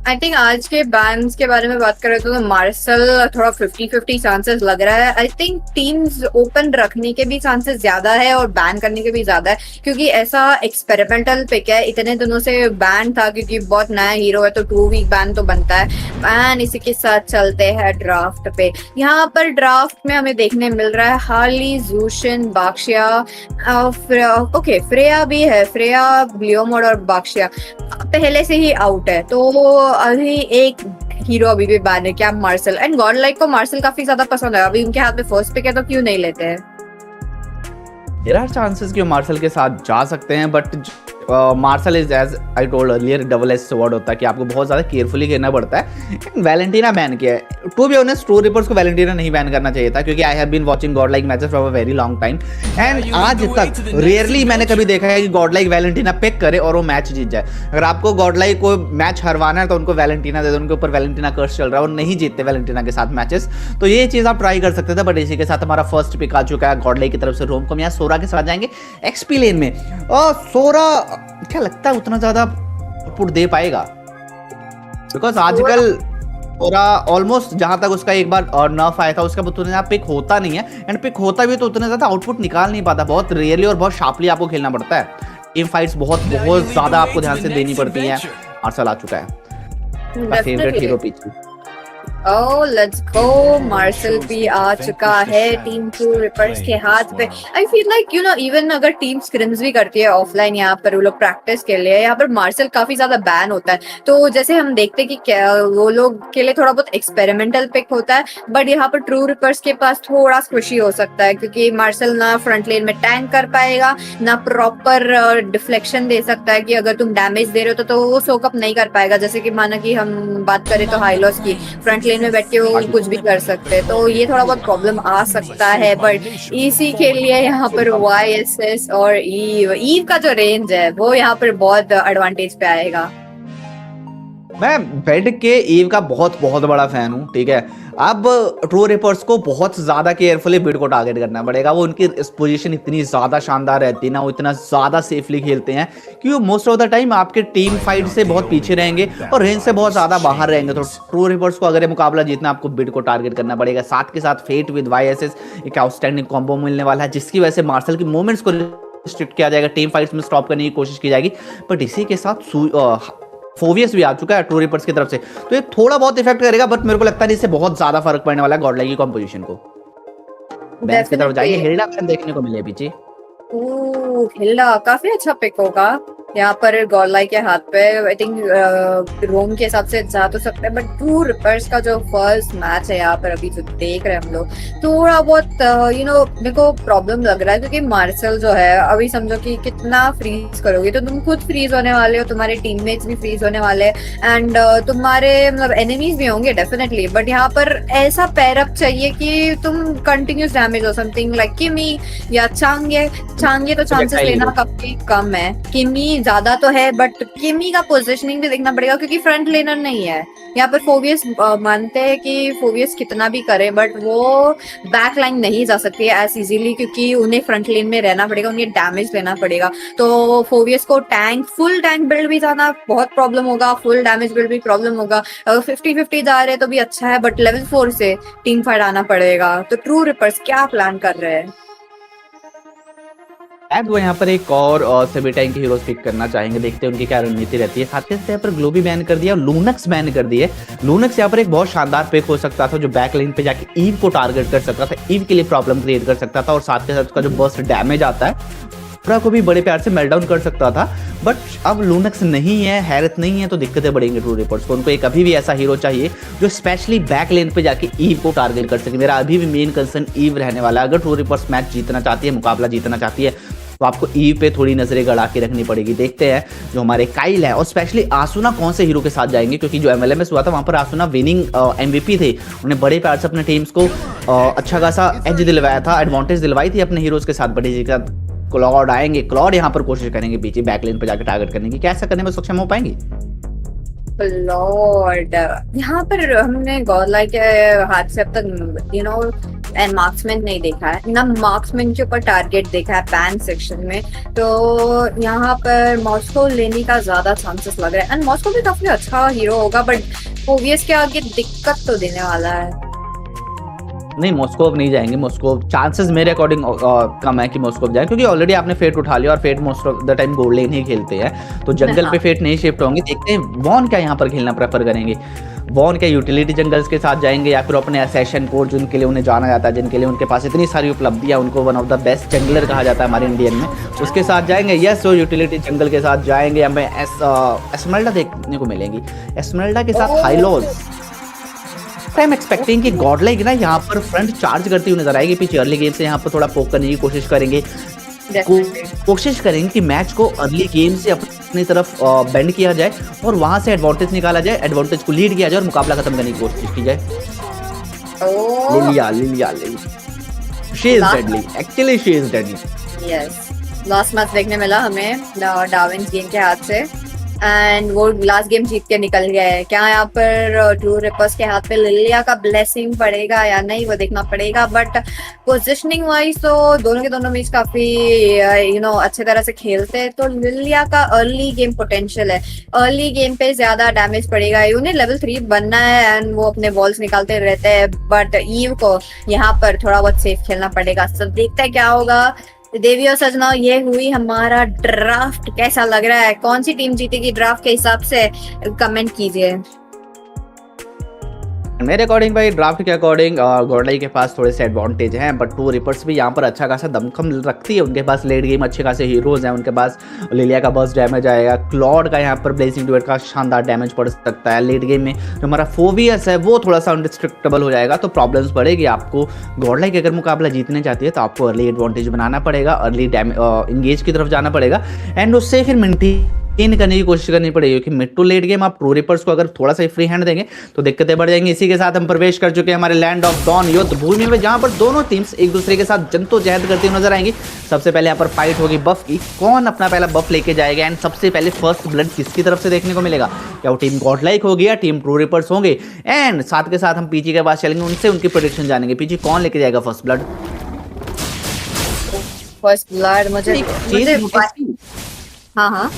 आई थिंक आज के बैंस के बारे में बात करें तो मार्शल थोड़ा 50-50 चांसेस लग रहा है। आई थिंक टीम्स ओपन रखने के भी चांसेस ज्यादा है और बैन करने के भी ज्यादा है, क्योंकि ऐसा एक्सपेरिमेंटल पिक है, इतने दिनों से बैन था क्योंकि बहुत नया हीरो है तो 2 वीक बैन तो बनता है। बैन इसी के साथ चलते हैं ड्राफ्ट पे। यहाँ पर ड्राफ्ट में हमें देखने मिल रहा है हार्ली, जूशन, बाक्शिया, ओके फ्रेया भी है, फ्रेया, ब्लियोमोड और बाक्शिया पहले से ही आउट है, तो अभी एक हीरो अभी भी बैन है क्या, मार्शल। एंड गॉड लाइक को मार्शल काफी ज्यादा पसंद है, अभी उनके हाथ में फर्स्ट पिक है तो क्यों नहीं लेते हैं। देयर आर चांसेस कि मार्शल के साथ जा सकते हैं, but Marshal is as I told earlier double edge sword होता है कि आपको बहुत ज्यादा केयरफुली खेलना पड़ता है। वैलेंटीना बैन किया है। To be honest True Rippers को वैलेंटीना नहीं बैन करना चाहिए था, क्योंकि I have been watching god like matches for a very long time and आज तक रेयरली मैंने कभी देखा है कि गॉड लाइक वैलेंटीना पिक करे और वो मैच जीत जाए। अगर आपको गॉड लाइक को मैच हरवाना है तो उनको वैलेंटीना दे दो, उनके ऊपर वैलेंटीना कर्स चल रहा है और नहीं जीतते वैलेंटीना के साथ मैचेस। तो ये चीज आप ट्राई कर सकते थे, बट इसी के साथ हमारा फर्स्ट पिक आ चुका है गॉड लाइक की तरफ से रोम को। हम यहाँ सोरा के साथ जाएंगे एक्सपी लेन में। और सोरा क्या लगता है उतना ज्यादा आउटपुट दे पाएगा, बिकॉज आजकल सोरा ऑलमोस्ट जहां तक उसका एक बार नर्फ आया था उसका उतना ज्यादा पिक होता नहीं है, एंड पिक होता भी तो उतना ज्यादा आउटपुट निकाल नहीं पाता। बहुत रेयरली और बहुत शार्पली आपको खेलना पड़ता है। टीम फाइट्स बहुत ज्यादा आपको ध्यान से देनी पड़ती है। मार्शल आ चुका है, फेवरेट हीरो पीछे। Oh, let's go. मार्शल भी आ चुका है टीम टू रिपर्स के हाथ पे। आई feel like you know even अगर टीम स्क्रिम्स भी करती है ऑफलाइन यहाँ पर वो लोग प्रैक्टिस के लिए, यहाँ पर मार्शल काफी ज्यादा बैन होता है। तो जैसे हम देखते हैं कि वो लोग के लिए थोड़ा बहुत एक्सपेरिमेंटल पिक होता है, बट यहाँ पर ट्रू रिपर्स के पास थोड़ा स्क्विशी हो सकता है, क्योंकि मार्शल ना फ्रंट लेन में टैंक कर पाएगा, ना प्रॉपर डिफ्लेक्शन दे सकता है कि अगर तुम डैमेज दे रहे हो तो वो सोकअप नहीं कर पाएगा। जैसे कि माना कि हम बात करें तो हाइलॉस की, फ्रंट लेन में बैठ के वो कुछ भी कर सकते हैं, तो ये थोड़ा बहुत प्रॉब्लम आ सकता है। बट इसी के लिए यहाँ पर YSS और ईव का जो रेंज है वो यहाँ पर बहुत एडवांटेज पे आएगा। मैं बेड के ईव का बहुत बड़ा फैन हूँ, ठीक है। अब ट्रू रिपर्स को बहुत ज्यादा केयरफुली बिड को टारगेट करना पड़ेगा। वो उनकी पोजीशन इतनी ज्यादा शानदार रहती है ना, वो इतना ज्यादा सेफली खेलते हैं कि वो मोस्ट ऑफ द टाइम आपके टीम फाइट से बहुत पीछे रहेंगे और रेंज से बहुत ज्यादा बाहर रहेंगे। तो ट्रू रिपर्स को अगर ये मुकाबला जीतना आपको बिड को टारगेट करना पड़ेगा। साथ के साथ फेट विद YSS एक आउटस्टैंडिंग कॉम्बो मिलने वाला है, जिसकी वजह से मार्शल की मूवमेंट्स को रिस्ट्रिक्ट किया जाएगा, टीम फाइट्स में स्टॉप करने की कोशिश की जाएगी। बट इसी के साथ फोवियस भी आ चुका है ट्रू रिपर्स की तरफ से, तो ये थोड़ा बहुत इफेक्ट करेगा, बट मेरे को लगता है इससे बहुत ज्यादा फर्क पड़ने वाला है गॉडलाइक की कंपोजिशन को। बैंस की तरफ जाइए, हिल्डा बैन देखने को मिले पीछे। हिल्डा काफी अच्छा पिक होगा यहाँ पर गॉडलाइक के हाथ पे। आई थिंक रोम के हिसाब से जा तो सकते हैं, बट ट्रू रिपर्स का जो फर्स्ट मैच है यहाँ पर अभी जो देख रहे हैं हम लोग, थोड़ा बहुत यू नो मेरे को प्रॉब्लम लग रहा है, क्योंकि मार्शल जो है अभी समझो कि कितना फ्रीज करोगे तो तुम खुद फ्रीज होने वाले हो, तुम्हारे टीममेट्स भी फ्रीज होने वाले हैं, एंड तुम्हारे मतलब एनिमीज भी होंगे डेफिनेटली। बट यहाँ पर ऐसा पैरअप चाहिए कि तुम कंटिन्यूस डैमेज हो, समथिंग लाइक किमी या चांगे तो चांसेस लेना काफी कम है। किमी ज्यादा तो है, बट किमी का पोजीशनिंग भी देखना पड़ेगा, क्योंकि फ्रंट लेनर नहीं है यहाँ पर। फोवियस मानते हैं कि फोवियस कितना भी करे, बट वो बैक लाइन नहीं जा सकती है एज इजीली, क्योंकि उन्हें फ्रंट लेन में रहना पड़ेगा, उन्हें डैमेज लेना पड़ेगा। तो फोवियस को फुल टैंक बिल्ड भी जाना बहुत प्रॉब्लम होगा, फुल डैमेज बिल्ड भी प्रॉब्लम होगा। 50-50 जा रहे हैं तो भी अच्छा है, बट लेवल 4 से टीम फाइट आना पड़ेगा। तो ट्रू रिपर्स क्या प्लान कर रहे हैं? अब वो यहाँ पर एक और सभी टाइम के हीरोज पिक करना चाहेंगे, देखते हैं उनकी क्या रणनीति रहती है। साथ के साथ यहाँ पर ग्लोबी बैन कर दिया और लूनक्स बैन कर दिए। लूनक्स यहाँ पर एक बहुत शानदार पिक हो सकता था, जो बैक लाइन पे जाके ईव को टारगेट कर सकता था, ईव के लिए प्रॉब्लम क्रिएट कर सकता था, और साथ के साथ उसका जो बर्स्ट डैमेज आता है पूरा को भी बड़े प्यार से मेल्ट डाउन कर सकता था। बट अब लूनक्स नहीं है, हैरत नहीं है, तो दिक्कतें बढ़ेंगी ट्रू रिपर्स को। उनको एक अभी भी ऐसा हीरो चाहिए जो स्पेशली बैक लेन पे जाके ईव को टारगेट कर सके। मेरा अभी भी मेन कंसर्न ईव रहने वाला है। अगर ट्रू रिपर्स मैच जीतना चाहती है, मुकाबला जीतना चाहती है, तो आपको ईव पे थोड़ी नजरें गड़ा के रखनी पड़ेगी। देखते हैं जो हमारे काइल है और स्पेशली आसुना कौन से हीरो के साथ जाएंगे, क्योंकि जो MLMS हुआ था वहां पर आसुना विनिंग MVP थे। उन्हें बड़े प्यार से अपने टीम्स को अच्छा खासा एज दिलवाया था, एडवांटेज दिलवाई थी अपने हीरोज के साथ। बड़ी क्लॉड आएंगे, क्लॉड यहाँ पर कोशिश करेंगे पीछे बैकलाइन पे जाकर टारगेट करने की, क्या ऐसा करने में सक्षम हो पाएंगे? लॉर्ड यहाँ पर हमने गॉडलाइक के हाथ से अब तक यू नो एंड मार्क्समैन नहीं देखा है ना, मार्क्समैन के ऊपर टारगेट देखा है पैन सेक्शन में, तो यहाँ पर मॉस्को लेने का ज्यादा चांसेस लग रहा है। एंड मॉस्को भी काफी अच्छा हीरो होगा बट ओवीएस के आगे दिक्कत तो देने वाला है। नहीं, मॉस्को अब नहीं जाएंगे। मॉस्को चांसेस मेरे अकॉर्डिंग कम है कि मॉस्को जाए, क्योंकि ऑलरेडी आपने फेट उठा लिया और fate most of the time gold lane ही खेलते हैं, तो जंगल पे फेट नहीं शिफ्ट होंगे। देखते हैं वॉन क्या यहाँ पर खेलना प्रेफर करेंगे। वॉन क्या यूटिलिटी जंगल्स के साथ जाएंगे या फिर अपने असेशन कोर जिनके लिए उन्हें जाना जाता है, जिनके लिए उनके पास इतनी सारी उपलब्धियां, उनको one of the best jungler कहा जाता है हमारे इंडियन में, उसके साथ जाएंगे। यस, वो यूटिलिटी जंगल के साथ जाएंगे। हमें एस्मरल्डा देखने को मिलेंगी, एस्मरल्डा के साथ हाइलोज। आई एम एक्सपेक्टिंग कि गॉडलाइक ना यहाँ पर फ्रंट चार्ज करती हुई नजर आएगी। पीछे अर्ली गेम से यहाँ पर थोड़ा पोक करने की कोशिश करेंगे, कोशिश करेंगे कि मैच को अर्ली गेम से अपनी तरफ बेंड किया जाए और वहां से एडवांटेज निकाला जाए, एडवांटेज को लीड किया जाए और मुकाबला खत्म करने की कोशिश की जाए। Lylia she is deadly, actually she is deadly. Yes, last match देखने मिला हमें डाविंस गेम के हाथ से एंड वो लास्ट गेम जीत के निकल गया है। क्या यहाँ पर ट्रू रिपर्स के हाथ पे लिलिया का ब्लेसिंग पड़ेगा या नहीं, वो देखना पड़ेगा। बट पोजीशनिंग वाइज तो दोनों के दोनों मैच काफी यू नो अच्छे तरह से खेलते हैं, तो लिलिया का अर्ली गेम पोटेंशियल है, अर्ली गेम पे ज्यादा डैमेज पड़ेगा। उन्हें लेवल 3 बनना है एंड वो अपने बॉल्स निकालते रहते हैं, बट ईव को यहाँ पर थोड़ा बहुत सेफ खेलना पड़ेगा। सब देखते हैं क्या होगा। देवी और सजना, ये हुई हमारा ड्राफ्ट, कैसा लग रहा है, कौन सी टीम जीतेगी ड्राफ्ट के हिसाब से कमेंट कीजिए। मेरे अकॉर्डिंग भाई ड्राफ्ट के अकॉर्डिंग गॉडलाई के पास थोड़े से एडवांटेज हैं, बट टू रिपर्स भी यहाँ पर अच्छा खासा दमखम रखती है। उनके पास लेट गेम अच्छे खासे हीरोज हैं, उनके पास लिलिया का बर्स्ट डैमेज आएगा, क्लॉड का यहाँ पर ब्लेसिंग डुएट का शानदार डैमेज पड़ सकता है। लेट गेम में जो हमारा फोवियस है वो थोड़ा सा अनडिस्ट्रक्टेबल हो जाएगा, तो प्रॉब्लम्स पड़ेगी आपको। गॉडलाई की अगर मुकाबला जीतने चाहती है तो आपको अर्ली एडवांटेज बनाना पड़ेगा, अर्ली इंगेज की तरफ जाना पड़ेगा एंड उससे फिर मेंटेन करने की कोशिश करनी पड़ेगी, क्योंकि मिड टू लेट गेम आप प्रो रिपर्स को अगर थोड़ा सा फ्री हैंड देंगे तो दिक्कतें बढ़ जाएंगी। इसी के साथ हम प्रवेश कर चुके हैं हमारे लैंड ऑफ डॉन युद्ध भूमि में, जहां पर दोनों टीम्स एक दूसरे के साथ जद्दोजहद करती हुई नजर आएंगी। सबसे पहले यहाँ पर फाइट होगी बफ की, कौन अपना पहला बफ लेके जाएगा एंड सबसे पहले फर्स्ट ब्लड किसकी तरफ से देखने को मिलेगा, क्या वो टीम गॉडलाइक होगी या टीम प्रो रिपर्स होंगे। एंड साथ के साथ हम पीजी के पास चलेंगे, उनसे उनकी प्रेडिक्शन जानेंगे। पीजी कौन लेके जाएगा फर्स्ट ब्लड? फर्स्ट ब्लड मुझे हाँ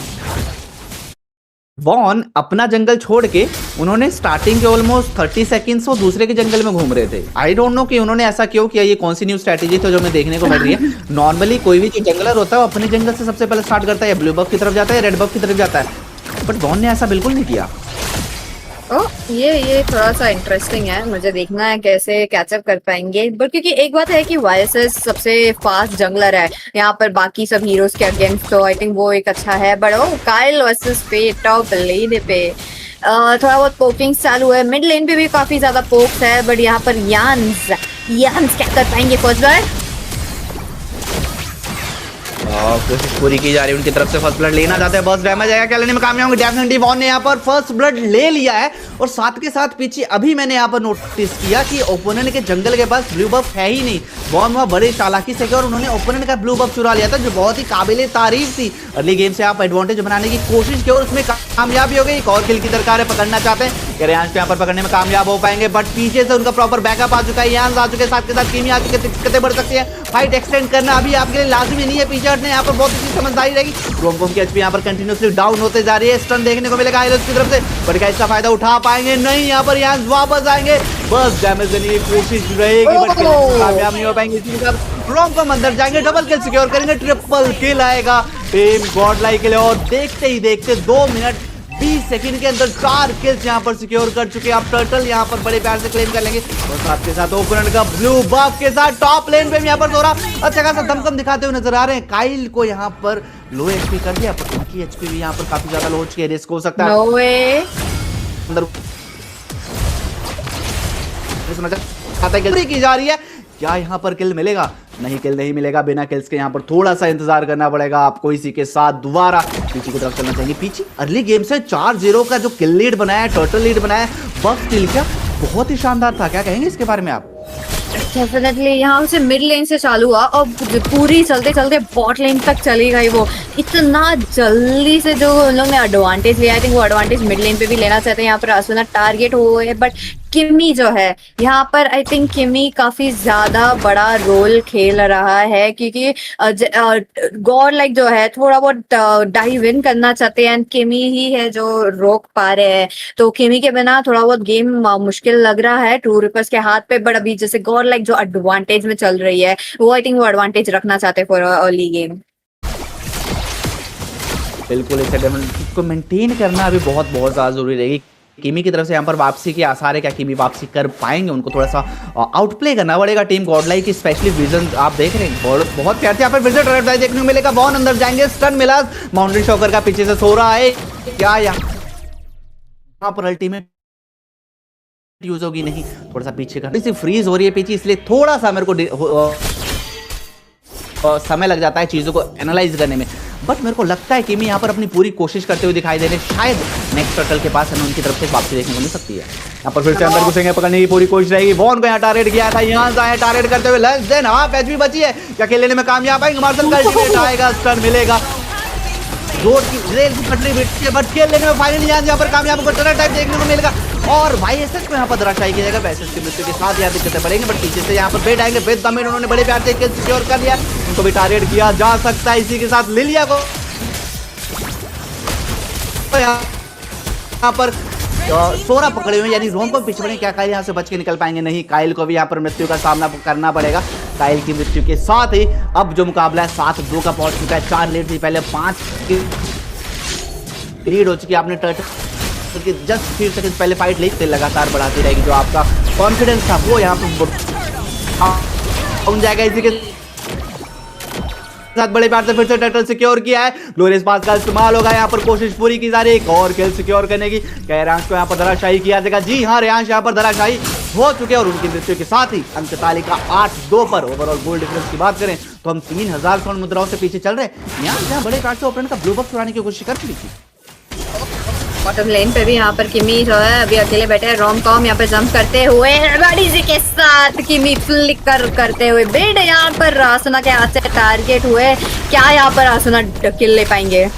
वॉन अपना जंगल छोड़ के उन्होंने स्टार्टिंग के ऑलमोस्ट 30 सेकंड्स वो दूसरे के जंगल में घूम रहे थे। आई डोंट नो कि उन्होंने ऐसा क्यों किया, ये कौन सी न्यू स्ट्रैटेजी तो जो हमें देखने को मिल रही है। नॉर्मली कोई भी जो जंगलर होता है वो अपने जंगल से सबसे पहले स्टार्ट करता है, या ब्लू बफ की तरफ जाता है या रेड बफ की तरफ जाता है, बट वॉन ने ऐसा बिल्कुल नहीं किया। ये थोड़ा सा इंटरेस्टिंग है, मुझे देखना है कैसे कैचअप कर पाएंगे। बट क्योंकि एक बात है कि वाईएसएस सबसे फास्ट जंगलर है यहाँ पर बाकी सब हीरोज के अगेंस्ट, तो आई थिंक वो एक अच्छा है। बट काइल वर्सेस पे टॉप लेन पे थोड़ा बहुत पोकिंग चालू है, मिड लेन पे भी काफी ज्यादा पोक्स है, बट यहाँ पर यान्स क्या कर पाएंगे फर्स्ट ब्लड? कोशिश पूरी की जा रही है उनकी तरफ से, फर्स्ट ब्लड लेना चाहते हैं, बस डैमेज आएगा, क्या लेने में कामयाब होंगे? डेफिनेटली वॉन ने यहाँ पर फर्स्ट ब्लड ले लिया है। और साथ के साथ पीछे अभी मैंने यहाँ पर नोटिस किया कि ओपोनेंट के जंगल के पास ब्लू बफ है ही नहीं। वॉन वहाँ बड़े चालाकी से गए और उन्होंने ओपोनेंट का ब्लू बफ चुरा लिया था, जो बहुत ही काबिले तारीफ थी। अर्ली गेम से आप एडवांटेज बनाने की कोशिश की और उसमें कामयाबी हो गई। एक और किल की दरकार है, पकड़ना चाहते हैं, यहाँ पर पकड़ने में कामयाब हो पाएंगे, बट पीछे से उनका प्रॉपर बैकअप आ चुका है, यहाँ आ चुके हैं, साथ के साथ कीमी आ चुके हैं, दिक्कतें बढ़ सकती है। फाइट एक्सटेंड करना अभी आपके लिए लाजमी नहीं है, पीछे हटने यहाँ पर बहुत ही समझदारी रहेगी। रोमकोम की एचपी यहाँ पर कंटिन्यूसली डाउन होते जा रही है, स्टन देखने को मिलेगा आइलस की तरफ से, बट क्या इसका फायदा उठा पाएंगे? नहीं, यहाँ पर यहाँ वापस आएंगे, बस डैमेज देने की कोशिश रहेगी, बट कामयाब नहीं हो पाएंगे। इसी के साथ रोमकोम अंदर जाएंगे, डबल किल सिक्योर करेंगे, ट्रिपल किल आएगा टीम गॉडलाइक के लिए। और देखते ही देखते 2 मिनट 20 सेकंड के अंदर 4 किल्स यहाँ पर सिक्योर कर चुके हैं। आप टर्टल यहाँ पर बड़े प्यार से क्लेम कर लेंगे, और साथ के साथ ओपोनेंट का ब्लू बफ के साथ टॉप लेन पे भी यहाँ पर जोरा अच्छा खासा दमकम दिखाते हुए नजर आ रहे हैं। काइल को यहाँ पर लो एचपी कर दिया, पर उनकी एचपी भी यहाँ पर काफी ज्यादा लो हो चुकी है, रिस्क हो सकता है अंदर की जा रही है। क्या यहाँ पर किल मिलेगा? नहीं, किल नहीं मिलेगा। बिना किल्स के यहाँ पर थोड़ा सा इंतजार करना पड़ेगा आपको। इसी के साथ दोबारा पीछे की तरफ चलना चाहिए। पीछे अर्ली गेम से 4-0 का जो किल लीड बनाया है, टर्टल लीड बनाया है, बफ किल का बहुत ही शानदार था। क्या कहेंगे इसके बारे में आप? डेफिनेटली यहाँ से मिड लेन से चालू हुआ और पूरी चलते चलते बॉट लेन तक चली गई। वो इतना जल्दी से जो उन लोग ने एडवांटेज लिया, आई थिंक वो एडवांटेज मिड लेन पे भी लेना चाहते हैं। यहाँ पर आसुना टारगेट हुए, बट किमी जो है यहाँ पर आई थिंक किमी काफी ज्यादा बड़ा रोल खेल रहा है, क्योंकि गॉड लाइक जो है थोड़ा बहुत डाइव इन करना चाहते हैं एंड किमी ही है जो रोक पा रहे हैं। तो किमी के बिना थोड़ा बहुत गेम मुश्किल लग रहा है ट्रू रिपर्स के हाथ पे, बट अभी जैसे गॉड लाइक जो एडवांटेज में चल रही है वो आई थिंक वो एडवांटेज रखना चाहते हैं फॉर अर्ली गेम। बिल्कुल इस को मेंटेन करना अभी बहुत ज्यादा जरूरी रहेगी। किमी की तरफ से यहाँ पर वापसी के आसार है, क्या किमी वापसी कर पाएंगे? उनको थोड़ा सा आउटप्ले करना पड़ेगा टीम गॉडलाइक की, स्पेशली विजन आप देख रहे हैं बहुत प्यार से यहाँ पर विजन रेड देखने को मिलेगा। बॉन अंदर जाएंगे, स्टन मिला, माउंटेन शॉकर का पीछे से सो रहा है, क्या यहाँ पर अल्टीमेट यूज होगी? नहीं, थोड़ा सा पीछे का फ्रीज हो रही है पीछे, इसलिए थोड़ा सा मेरे को समय लग जाता है चीजों को एनालाइज करने में। बट मेरे को लगता है कि मैं यहाँ पर अपनी पूरी कोशिश करते हुए दिखाई दे रहे, शायद नेक्स्ट टर्टल के पास हमें उनकी तरफ से वापसी देखने को मिल सकती है। यहाँ पर फिर से अंदर घुसेंगे, पकड़ने की पूरी कोशिश रहेगी। वॉन को यहाँ टारगेट किया था, यहाँ से आए टारगेट करते हुए लेस देन हाफ एचपी बची है, क्या खेल लेने में कामयाब आएंगे? मार्शल का अल्टीमेट आएगा, स्टन मिलेगा, रोड की रेल की पटरी बिटती है, बट खेल लेने में फाइनली यहाँ पर कामयाब होकर टनल टाइप देखने को मिलेगा। और भाई एसएस को यहाँ पर धराशायी किया जाएगा। वैसे की मृत्यु के साथ यहाँ दिक्कतें पड़ेंगे, बट पीछे से यहाँ पर बेट आएंगे। बेट दमेन उन्होंने बड़े प्यार से सिक्योर कर लिया, उनको भी टारगेट किया जा सकता है। इसी के साथ लिलिया को यहाँ पर सोरा पकड़े हुए, यानी रोम को पीछे पड़े। क्या काइल यहाँ से बच के निकल पाएंगे? नहीं, काइल को भी यहाँ पर मृत्यु का सामना करना पड़ेगा। काइल की मृत्यु के साथ ही अब जो मुकाबला है 7-2 का पहुंच चुका है। 4 लीड थी पहले, 5 की लीड हो चुकी है। आपने क्योंकि जस्ट 3 सेकंड पहले फाइट ली, फिर लगातार बढ़ाती रहेगी। जो आपका कॉन्फिडेंस था वो यहाँ पर जाएगा। इसी के साथ बड़े प्यार से फिर से टर्टल सिक्योर किया है। ग्लोरियस पास का इस्तेमाल होगा, यहाँ पर कोशिश पूरी की जा रही है एक और किल सिक्योर करने की। क्या रेयांश को यहाँ पर धराशायी किया जाएगा? जी हाँ, रेयांश यहाँ पर धराशायी हो चुके हैं और उनकी मृत्यु के साथ ही अंक तालिका 8-2 पर। ओवरऑल गोल डिफरेंस की बात करें तो हम 3000 स्वर्ण मुद्राओं से पीछे चल रहे हैं। यहाँ बड़े प्यार से ओपोनेंट का ब्लू बफ चुराने की कोशिश कर रही थी। बॉटम लेन पे भी यहाँ पर किमी जो है अभी अकेले बैठे हैं। रोम कॉम यहाँ पे जंप करते हुए बड़ी जी के साथ किमी फ्लिकर करते हुए बेड यहाँ पर आसुना के हाथ से टारगेट हुए। क्या यहाँ पर आसुना किल ले पाएंगे?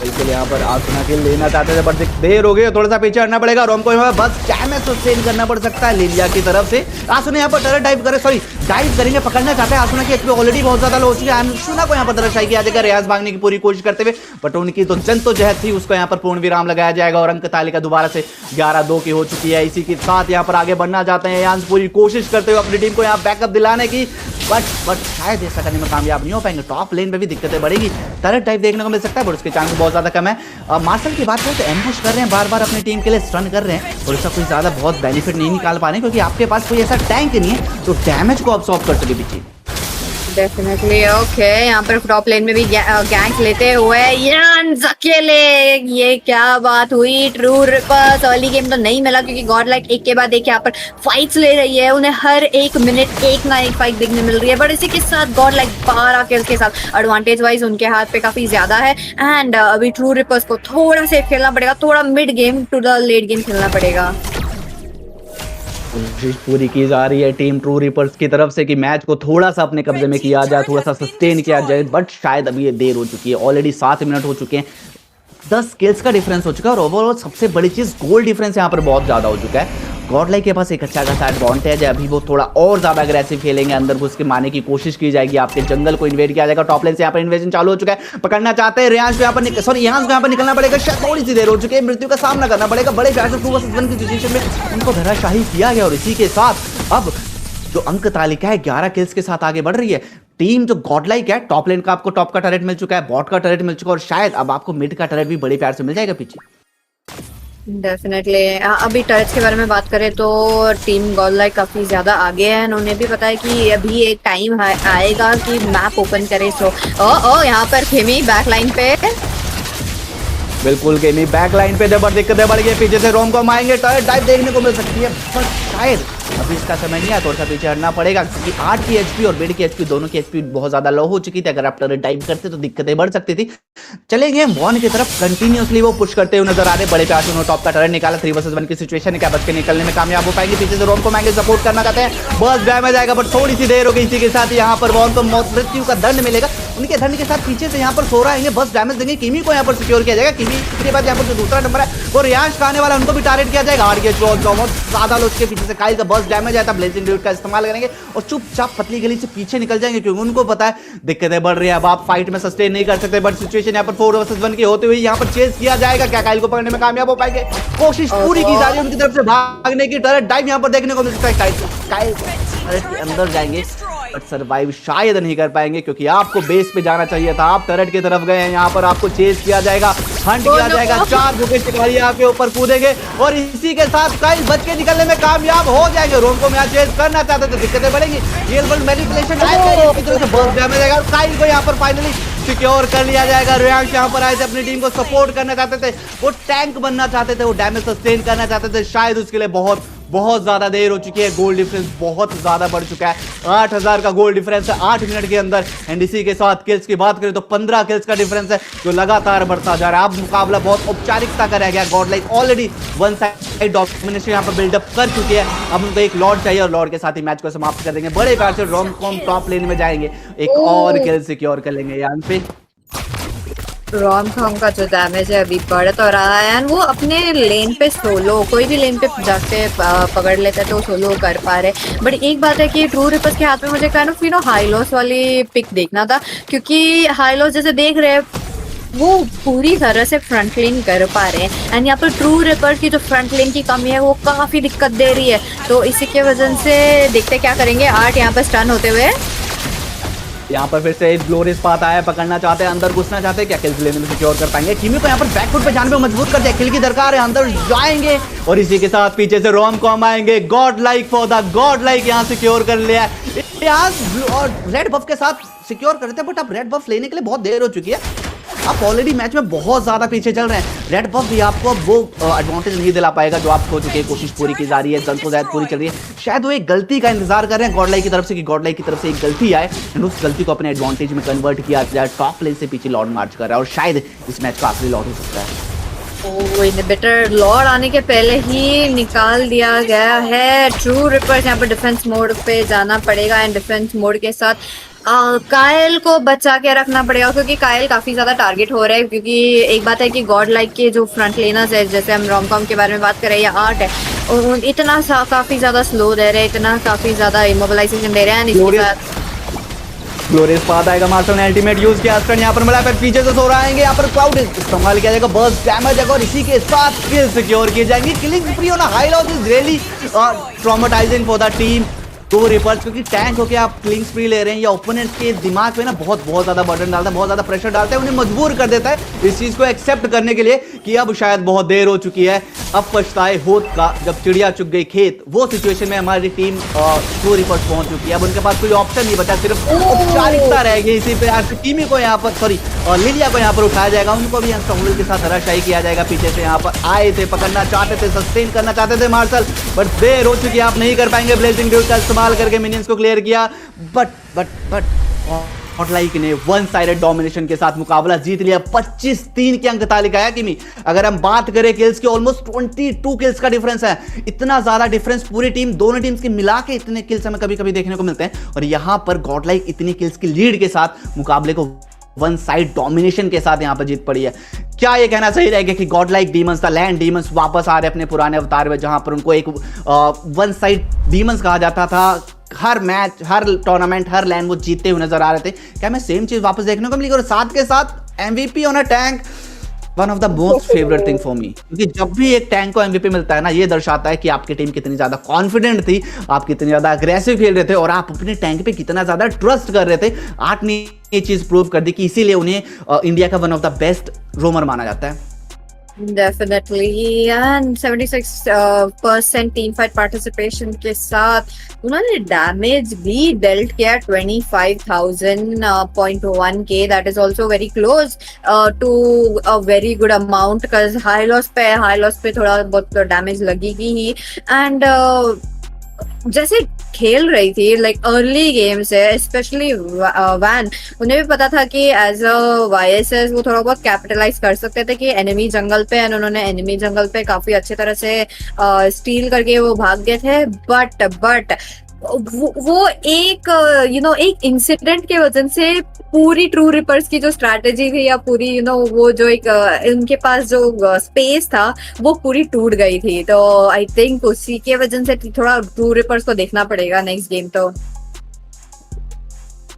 बिल्कुल यहाँ पर आसुना किल लेना चाहते थे, बट देर हो गई, थोड़ा सा पीछे हटना पड़ेगा। रोम को यहाँ बस डैमेज सस्टेन करना पड़ सकता है लिलिया की तरफ से। आसुना यहाँ पर टर्रेट डाइव करेंगे, पकड़ना चाहते हैं। आसुना की एचपी ऑलरेडी बहुत ज्यादा लो हो चुकी है। आसुना को यहाँ पर धराशायी किया जाएगा रियाज भागने की पूरी कोशिश करते हुए, बट उनकी तो जद्दोजहद थी, उसको यहाँ पर पूर्ण विराम लगाया जाएगा। और अंक तालिका दोबारा से 11-2 की हो चुकी है। इसी के साथ यहाँ पर आगे बढ़ना चाहते हैं यहाँ पूरी कोशिश करते हुए अपनी टीम को यहाँ बैकअप दिलाने की, बट शायद ऐसा करने में कामयाब नहीं हो पाएंगे। टॉप लेन पे भी दिक्कतें बढ़ेगी, टर्रेट टाइप देखने को मिल सकता है, बट उसके चांस बहुत ज्यादा कम है। मार्शल की बात करें तो एम्बुश कर रहे हैं, बार बार अपनी टीम के लिए स्टन कर रहे हैं और इसका कोई ज्यादा बहुत बेनिफिट नहीं निकाल पा रहे हैं, क्योंकि आपके पास कोई ऐसा टैंक नहीं है तो डैमेज को अब्सॉर्ब कर सके पीछे। डेफिनेटली ओके, यहाँ पर टॉप लेन में भी गैंग्स लेते हुए अकेले, ये क्या बात हुई? ट्रू रिपर्स अर्ली गेम तो नहीं मिला, क्योंकि गॉड लाइक एक के बाद एक यहाँ पर फाइट्स ले रही है। उन्हें हर एक मिनट एक ना एक फाइट देखने मिल रही है, बट इसी के साथ गॉड लाइक 12 किल्स के साथ एडवांटेज वाइज उनके हाथ पे काफी ज्यादा है। एंड अभी ट्रू रिपर्स को थोड़ा सेफ खेलना पड़ेगा, थोड़ा mid game to the late game खेलना पड़ेगा। कोशिश पूरी की जा रही है टीम ट्रू रिपर्स की तरफ से कि मैच को थोड़ा सा अपने कब्जे में किया जाए, थोड़ा सा सस्टेन किया जाए, बट शायद अभी ये देर हो चुकी है। ऑलरेडी 7 मिनट हो चुके हैं, 10 किल्स का डिफरेंस हो चुका है और ओवरऑल सबसे बड़ी चीज गोल डिफरेंस यहाँ पर बहुत ज्यादा हो चुका है। गॉडलाइक के पास एक अच्छा खासा एडवांटेज है, अभी वो थोड़ा और ज्यादा अग्रेसिव खेलेंगे, अंदर घुस के मारने की कोशिश की जाएगी, आपके जंगल को इन्वेड किया जाएगा। टॉप लाइन से यहाँ पर इन्वेजन चालू हो चुका है, पकड़ना चाहते हैं रेयांश को यहाँ पर यहाँ पर निकलना पड़ेगा, शायद थोड़ी सी देर हो चुकी है, मृत्यु का सामना करना पड़ेगा। बड़े प्यार से 2 वर्सेस 1 की सिचुएशन में उनको धराशायी किया गया और इसी के साथ अब जो अंक तालिका है 11 किल्स के साथ आगे बढ़ रही है। टीम जो गॉडलाइक है, टॉप लेन का आपको टॉप का टरेट मिल चुका है, बॉट का टरेट मिल चुका है और शायद अब आपको मिड का टरेट भी बड़े प्यार से मिल जाएगा पीछे। डेफिनेटली अभी टर्च के बारे में बात करें तो टीम गॉडलाइक काफी ज्यादा आगे है। उन्हें भी पता है कि अभी एक टाइम आएगा कि मैप ओपन करे। सो यहाँ पर खेमी बैक लाइन पे, बिल्कुल गेमी बैक लाइन पे जबर दिक्कतें बढ़ गई, पीछे से रोम को आएंगे, टर्रेट डाइव देखने को मिल सकती है, बट शायद अभी इसका समय नहीं है, थोड़ा सा पीछे हटना पड़ेगा क्योंकि 8 की एचपी और बेड की एचपी दोनों की एचपी बहुत ज्यादा लो हो चुकी थी। अगर आप टर्रेट डाइव करते तो दिक्कतें बढ़ सकती थी। चलेंगे वॉन की तरफ, कंटिन्यूअसली वो पुश करते हुए नजर आ रहे। बड़े प्यार से उन्होंने टॉप का टर्रेट निकाला। 3 वर्सेस 1 की सिचुएशन है, क्या बच के निकलने में कामयाब हो पाएंगे? पीछे से रोम को महंगे सपोर्ट करना चाहते हैं, बस डैमेज आएगा बट थोड़ी सी देर हो गई। इसी के साथ यहाँ पर वॉन को मृत्यु का दंड मिलेगा। उनके दंड के साथ पीछे से यहाँ पर सोरा आएंगे, बस डैमेज देंगे। किमी को यहाँ पर सिक्योर किया जाएगा। किमी के बाद यहाँ पर जो दूसरा नंबर है वो रियांश का आने वाला, उनको भी टारगेट किया जाएगा। आगे बहुत ज्यादा लोग के पीछे से काइल का बस डैमेज आया था। ब्लेजिंग ड्यूड का इस्तेमाल करेंगे और चुपचाप पतली गली से पीछे निकल जाएंगे क्योंकि उनको पता है दिक्कतें बढ़ रही है। अब आप फाइट में सस्टेन नहीं कर सकते, बट सिचुएशन यहाँ पर 4 वर्सेस 1 की होते हुए यहाँ पर चेस किया जाएगा। क्या काइल को पकड़ने में कामयाब हो पाएंगे? कोशिश पूरी की जा रही है उनकी तरफ से भागने की। टर्रेट डाइव यहाँ पर देखने को मिल सकता है। काइल टर्रेट के अंदर जाएंगे बट सर्वाइव शायद नहीं कर पाएंगे क्योंकि आपको बेस पे जाना चाहिए था। आप टर्रेट की तरफ गए हैं, यहाँ पर आपको चेस किया जाएगा, हंट किया जाएगा। 4 बुके शिकारी आपके ऊपर कूदेंगे और इसी के साथ काइल बच के निकलने में कामयाब हो जाएंगे। रोम को यहाँ चेस करना चाहते थे, दिक्कतें बढ़ेंगी। रियल वर्ल्ड मैनिपुलेशन आएगा, की तरफ से बहुत डैमेज आएगा। काइल को यहाँ पर फाइनली सिक्योर कर लिया जाएगा। रियांश यहाँ पर आए थे, अपनी टीम को सपोर्ट करना चाहते थे, वो टैंक बनना चाहते थे, वो डैमेज सस्टेन करना चाहते थे। शायद उसके लिए बहुत ज्यादा देर हो चुकी है। गोल डिफरेंस बहुत ज्यादा बढ़ चुका है। 8000 का गोल डिफरेंस है 8 मिनट के अंदर। एंड इसी के साथ किल्स की बात करें तो 15 किल्स का डिफरेंस है जो लगातार बढ़ता जा रहा है। अब मुकाबला बहुत औपचारिकता का रह गया। God like already one side domination यहाँ पर बिल्डअप कर चुकी है। अब उनको एक लॉर्ड चाहिए और लॉर्ड के साथ ही मैच को समाप्त कर देंगे। बड़े प्यार से रोम कॉम टॉप लेन में जाएंगे, एक और किल सिक्योर कर लेंगे। यहाँ पे रोम कॉम का जो डैमेज है अभी बढ़ तो रहा है एंड वो अपने लेन पे सोलो, कोई भी लेन पे जाके पकड़ लेते तो सोलो कर पा रहे। बट एक बात है कि ट्रू रिपर्स के हाथ में मुझे काइंड ऑफ हाई लॉस वाली पिक देखना था क्योंकि हाई लॉस जैसे देख रहे हैं वो पूरी तरह से फ्रंट लेन कर पा रहे हैं एंड यहाँ पर ट्रू रिपर की जो फ्रंट लेन की कमी है वो काफ़ी दिक्कत दे रही है। तो इसी के वजह से देखते क्या करेंगे। 8 यहाँ पर स्टन होते हुए यहाँ पर फिर से ग्लोरियस पाथ आया, पकड़ना चाहते हैं, अंदर घुसना चाहते हैं। क्या किल्स लेने में सिक्योर कर पाएंगे? किमी को यहाँ पर बैकफुट पे जाने पे मजबूर कर दिया। किल की दरकार है, अंदर जाएंगे और इसी के साथ पीछे से रोम कॉम आएंगे। God like for the God like यहाँ सिक्योर कर लिया यहाँ और रेड बफ के साथ सिक्योर करते हैं। बट अब रेड बफ लेने के लिए बहुत देर हो चुकी है। आप ऑलरेडी मैच में बहुत ज्यादा पीछे चल रहे हैं। रेड बफ भी आपको वो एडवांटेज नहीं दिला पाएगा जो आप हो चुके हैं। कोशिश पूरी की जा रही है, जद्दोजहद पूरी चल रही है। शायद वो एक गलती का इंतजार कर रहे हैं गॉडलाइक की तरफ से कि गॉडलाइक की तरफ से एक गलती आए एंड उस गलती को अपने एडवांटेज में कन्वर्ट किया जाए। टॉप लेन से पीछे लॉर्ड मार्च कर रहा है और शायद इस मैच का आखिरी लॉर्ड हो सकता है। इनहिबिटर लॉर्ड आने के पहले ही निकाल दिया गया है। ट्रू रिपर्स यहाँ पर डिफेंस मोड पे जाना पड़ेगा एंड डिफेंस मोड के साथ कायल को बचा के रखना पड़ेगा क्योंकि कायल काफी ज्यादा टारगेट हो रहा है। क्योंकि एक बात है कि गॉड लाइक के जो फ्रंट लेनर्स है, जैसे हम रोमकॉम के बारे में बात करें या आर्ट है, इतना काफी ज्यादा स्लो दे रहे हैं, इतना काफी ज्यादा इमोबिलाइजेशन दे रहे हैं। इसके साथ ग्लोरियस पाथ आएगा, मार्शल ने अल्टीमेट यूज किया। अस्टन यहाँ पर मिला, फिर पीछे से सो रहा है। यहाँ पर क्लाउड इस्तेमाल किया जाएगा, बर्स्ट डैमेज है और इसी के साथ किल सिक्योर किए जाएंगे। Killing free on high loss is really traumatising for the team. 2 reapers क्योंकि टैंक होके आप किलिंग स्प्री ले रहे हैं या ओपोनेंट्स के दिमाग पे ना बहुत ज्यादा बर्डन डालता है, बहुत ज्यादा प्रेशर डालता है, उन्हें मजबूर कर देता है इस चीज को एक्सेप्ट करने के लिए कि अब शायद बहुत देर हो चुकी है। अब पछताए होत का जब चिड़िया चुग गई खेत, वो सिचुएशन में हमारी टीम 2 रिपर्स पहुंच चुकी है। अब उनके पास कोई ऑप्शन नहीं बचा, सिर्फ औपचारिकता रहेगी। इसी पे टीमी को यहाँ पर लिलिया को यहाँ पर उठाया जाएगा, उनको भी अनस्टॉपेबल के साथ हराशाई किया जाएगा। पीछे से यहाँ पर आए थे, पकड़ना चाहते थे, सस्टेन करना चाहते थे मार्शल, बट देर हो चुकी है, आप नहीं कर पाएंगे। ब्लेजिंग ड्यूड का इस्तेमाल करके मिनियंस को क्लियर किया, बट गॉडलाइक ने वन साइडेड डोमिनेशन के साथ मुकाबला जीत लिया। 25-3 की अंक तालिका है किमी। अगर हम बात करें किल्स की, ऑलमोस्ट 22 किल्स का डिफरेंस है। इतना ज्यादा डिफरेंस पूरी टीम, दोनों टीम्स के मिला के इतने किल्स हमें कभी कभी देखने को मिलते हैं और यहां पर गॉडलाइक इतनी किल्स की लीड के साथ मुकाबले को वन साइड डोमिनेशन के साथ यहां पर जीत पड़ी है। क्या ये कहना सही रहेगा कि Godlike demons, the land demons वापस आ रहे अपने पुराने अवतार में, जहां पर उनको एक वन साइड डीमंस कहा जाता था? हर मैच, हर टूर्नामेंट, हर लैंड वो जीतते हुए नजर आ रहे थे। क्या हमें सेम चीज वापस देखने को मिली? और साथ के साथ MVP on a tank, one of the most favourite thing for me, क्योंकि जब भी एक टैंक को एमवीपी मिलता है ना, ये दर्शाता है कि आपकी टीम कितनी ज्यादा कॉन्फिडेंट थी, आप कितनी ज्यादा अग्रेसिव खेल रहे थे और आप अपने टैंक पे कितना ज्यादा ट्रस्ट कर रहे थे। आर्ट ने ये चीज प्रूव कर दी कि इसीलिए उन्हें इंडिया का one of the best roamer माना जाता है। Definitely and 76% team fight participation के साथ उन्होंने डैमेज भी डेल्ट किया 25,000.1 के। That is also very close to a very good amount. High loss पे थोड़ा बहुत डैमेज लगेगी ही एंड जैसे खेल रही थी लाइक अर्ली गेम से, स्पेशली वैन, उन्हें भी पता था कि एज अ वाईएसएस वो थोड़ा बहुत कैपिटलाइज कर सकते थे कि एनिमी जंगल पे, एंड उन्होंने एनिमी जंगल पे काफी अच्छी तरह से स्टील करके वो भाग गए थे। बट वो एक एक इंसिडेंट के वजह से पूरी ट्रू रिपर्स की जो स्ट्रैटेजी थी, या पूरी वो जो एक उनके पास जो स्पेस था वो पूरी टूट गई थी। तो आई थिंक उसी के वजह से थोड़ा ट्रू रिपर्स को देखना पड़ेगा नेक्स्ट गेम। तो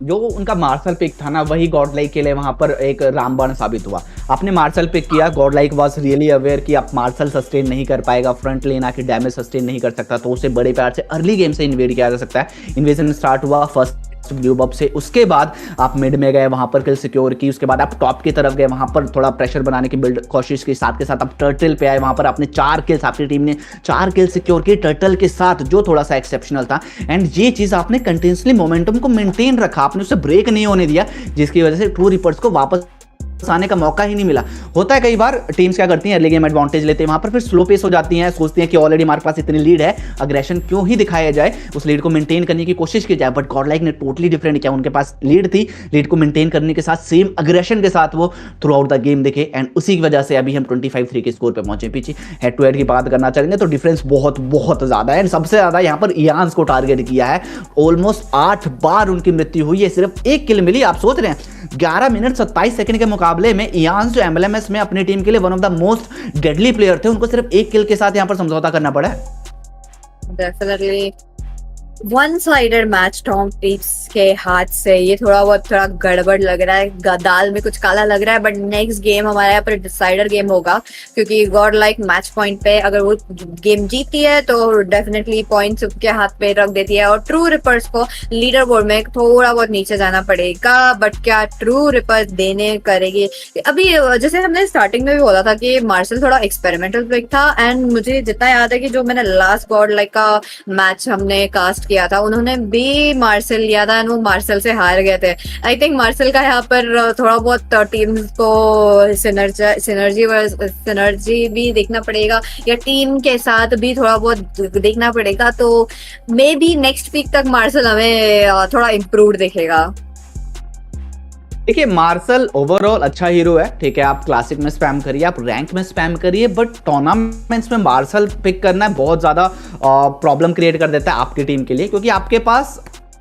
जो उनका मार्शल पिक था ना, वही गॉड लाइक के लिए वहां पर एक रामबाण साबित हुआ। आपने मार्शल पिक किया, God like was really aware कि आप मार्शल सस्टेन नहीं कर पाएगा, फ्रंट लेन आके डैमेज सस्टेन नहीं कर सकता, तो उसे बड़े प्यार से अर्ली गेम से इन्वेड किया जा सकता है। इन्वेजन स्टार्ट हुआ फर्स्ट ब्लू बब से, उसके बाद आप मिड में गए, वहां पर किल सिक्योर की, उसके बाद आप टॉप की तरफ गए, वहां पर थोड़ा प्रेशर बनाने की बिल्ड कोशिश की, साथ के साथ आप टर्टल पे आए, वहां पर आपने 4 किल्स, आपकी टीम ने 4 किल सिक्योर की टर्टल के साथ, जो थोड़ा सा एक्सेप्शनल था। एंड ये चीज आपने कंटिन्यूसली मोमेंटम को मेंटेन रखा, आपने उसे ब्रेक नहीं होने दिया, जिसकी वजह से ट्रू रिपर्स को वापस आने का मौका ही नहीं मिला। होता है कई बार टीम्स क्या करती हैं, अर्ली गेम एडवांटेज लेते हैं, वहां पर फिर स्लो पेस हो जाती हैं, सोचती हैं कि ऑलरेडी हमारे पास इतनी लीड है, अग्रेशन क्यों ही दिखाया जाए, उस लीड को मेंटेन करने की कोशिश की जाए। बट गॉडलाइक ने टोटली डिफरेंट किया, उनके पास लीड थी, लीड को मेंटेन करने के साथ सेम अग्रेशन के साथ वो थ्रू आउट द गेम दिखे, एंड उसी की वजह से अभी हम 25-3 के स्कोर पे पहुंचे। पीछे हेड टू हेड की बात करना चाहेंगे तो डिफरेंस बहुत बहुत ज्यादा है, एंड सबसे ज्यादा यहाँ पर इयान्स को टारगेट किया है। ऑलमोस्ट 8 बार उनकी मृत्यु हुई है, सिर्फ 1 किल मिली। आप सोच रहे हैं 11 मिनट 27 सेकंड के मुकाबले में इयान्स जो एमएलएमएस में अपनी टीम के लिए one of the most deadly player थे, उनको सिर्फ 1 किल के साथ यहां पर समझौता करना पड़ा है। Definitely one sided match Tom tips के हाथ से, ये थोड़ा गड़बड़ लग रहा है, दाल में कुछ काला लग रहा है। बट नेक्स्ट गेम हमारे यहाँ पर डिसाइडर गेम होगा, क्योंकि गॉड लाइक मैच पॉइंट पे अगर वो गेम जीतती है तो डेफिनेटली पॉइंट्स उसके हाथ पे रख देती है, और ट्रू रिपर्स को लीडर बोर्ड में थोड़ा बहुत नीचे जाना पड़ेगा। बट क्या ट्रू रिपर्स देने करेगी? अभी जैसे हमने स्टार्टिंग में भी बोला था कि मार्शल थोड़ा एक्सपेरिमेंटल पिक था, एंड मुझे जितना याद है कि जो मैंने लास्ट गॉड लाइक का मैच हमने कास्ट किया था, उन्होंने भी मार्शल लिया था, वो मार्शल से हार गए थे। आई थिंक मार्शल का यहाँ पर थोड़ा बहुत टीम्स को सिनर्जी भी देखना पड़ेगा, या टीम के साथ भी थोड़ा बहुत देखना पड़ेगा। तो मे बी नेक्स्ट वीक तक मार्शल हमें थोड़ा इम्प्रूव दिखेगा। देखिए, मार्शल ओवरऑल अच्छा हीरो है, ठीक है, आप क्लासिक में स्पैम करिए, आप रैंक में स्पैम करिए, बट टूर्नामेंट्स में मार्शल पिक करना बहुत ज़्यादा प्रॉब्लम क्रिएट कर देता है आपकी टीम के लिए, क्योंकि आपके पास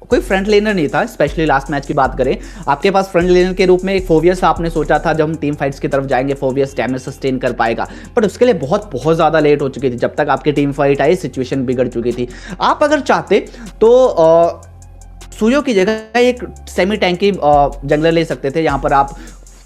कोई फ्रंट लेनर नहीं था। स्पेशली लास्ट मैच की बात करें, आपके पास फ्रंट लेनर के रूप में एक फोवियस आपने सोचा था, जब हम टीम फाइट्स की तरफ जाएंगे फोवियस डैमेज सस्टेन कर पाएगा, बट उसके लिए बहुत ज़्यादा लेट हो चुकी थी। जब तक आपकी टीम फाइट आई, सिचुएशन बिगड़ चुकी थी। आप अगर चाहते तो सुयो की जगह एक सेमी टैंकी जंगलर ले सकते थे, यहाँ पर आप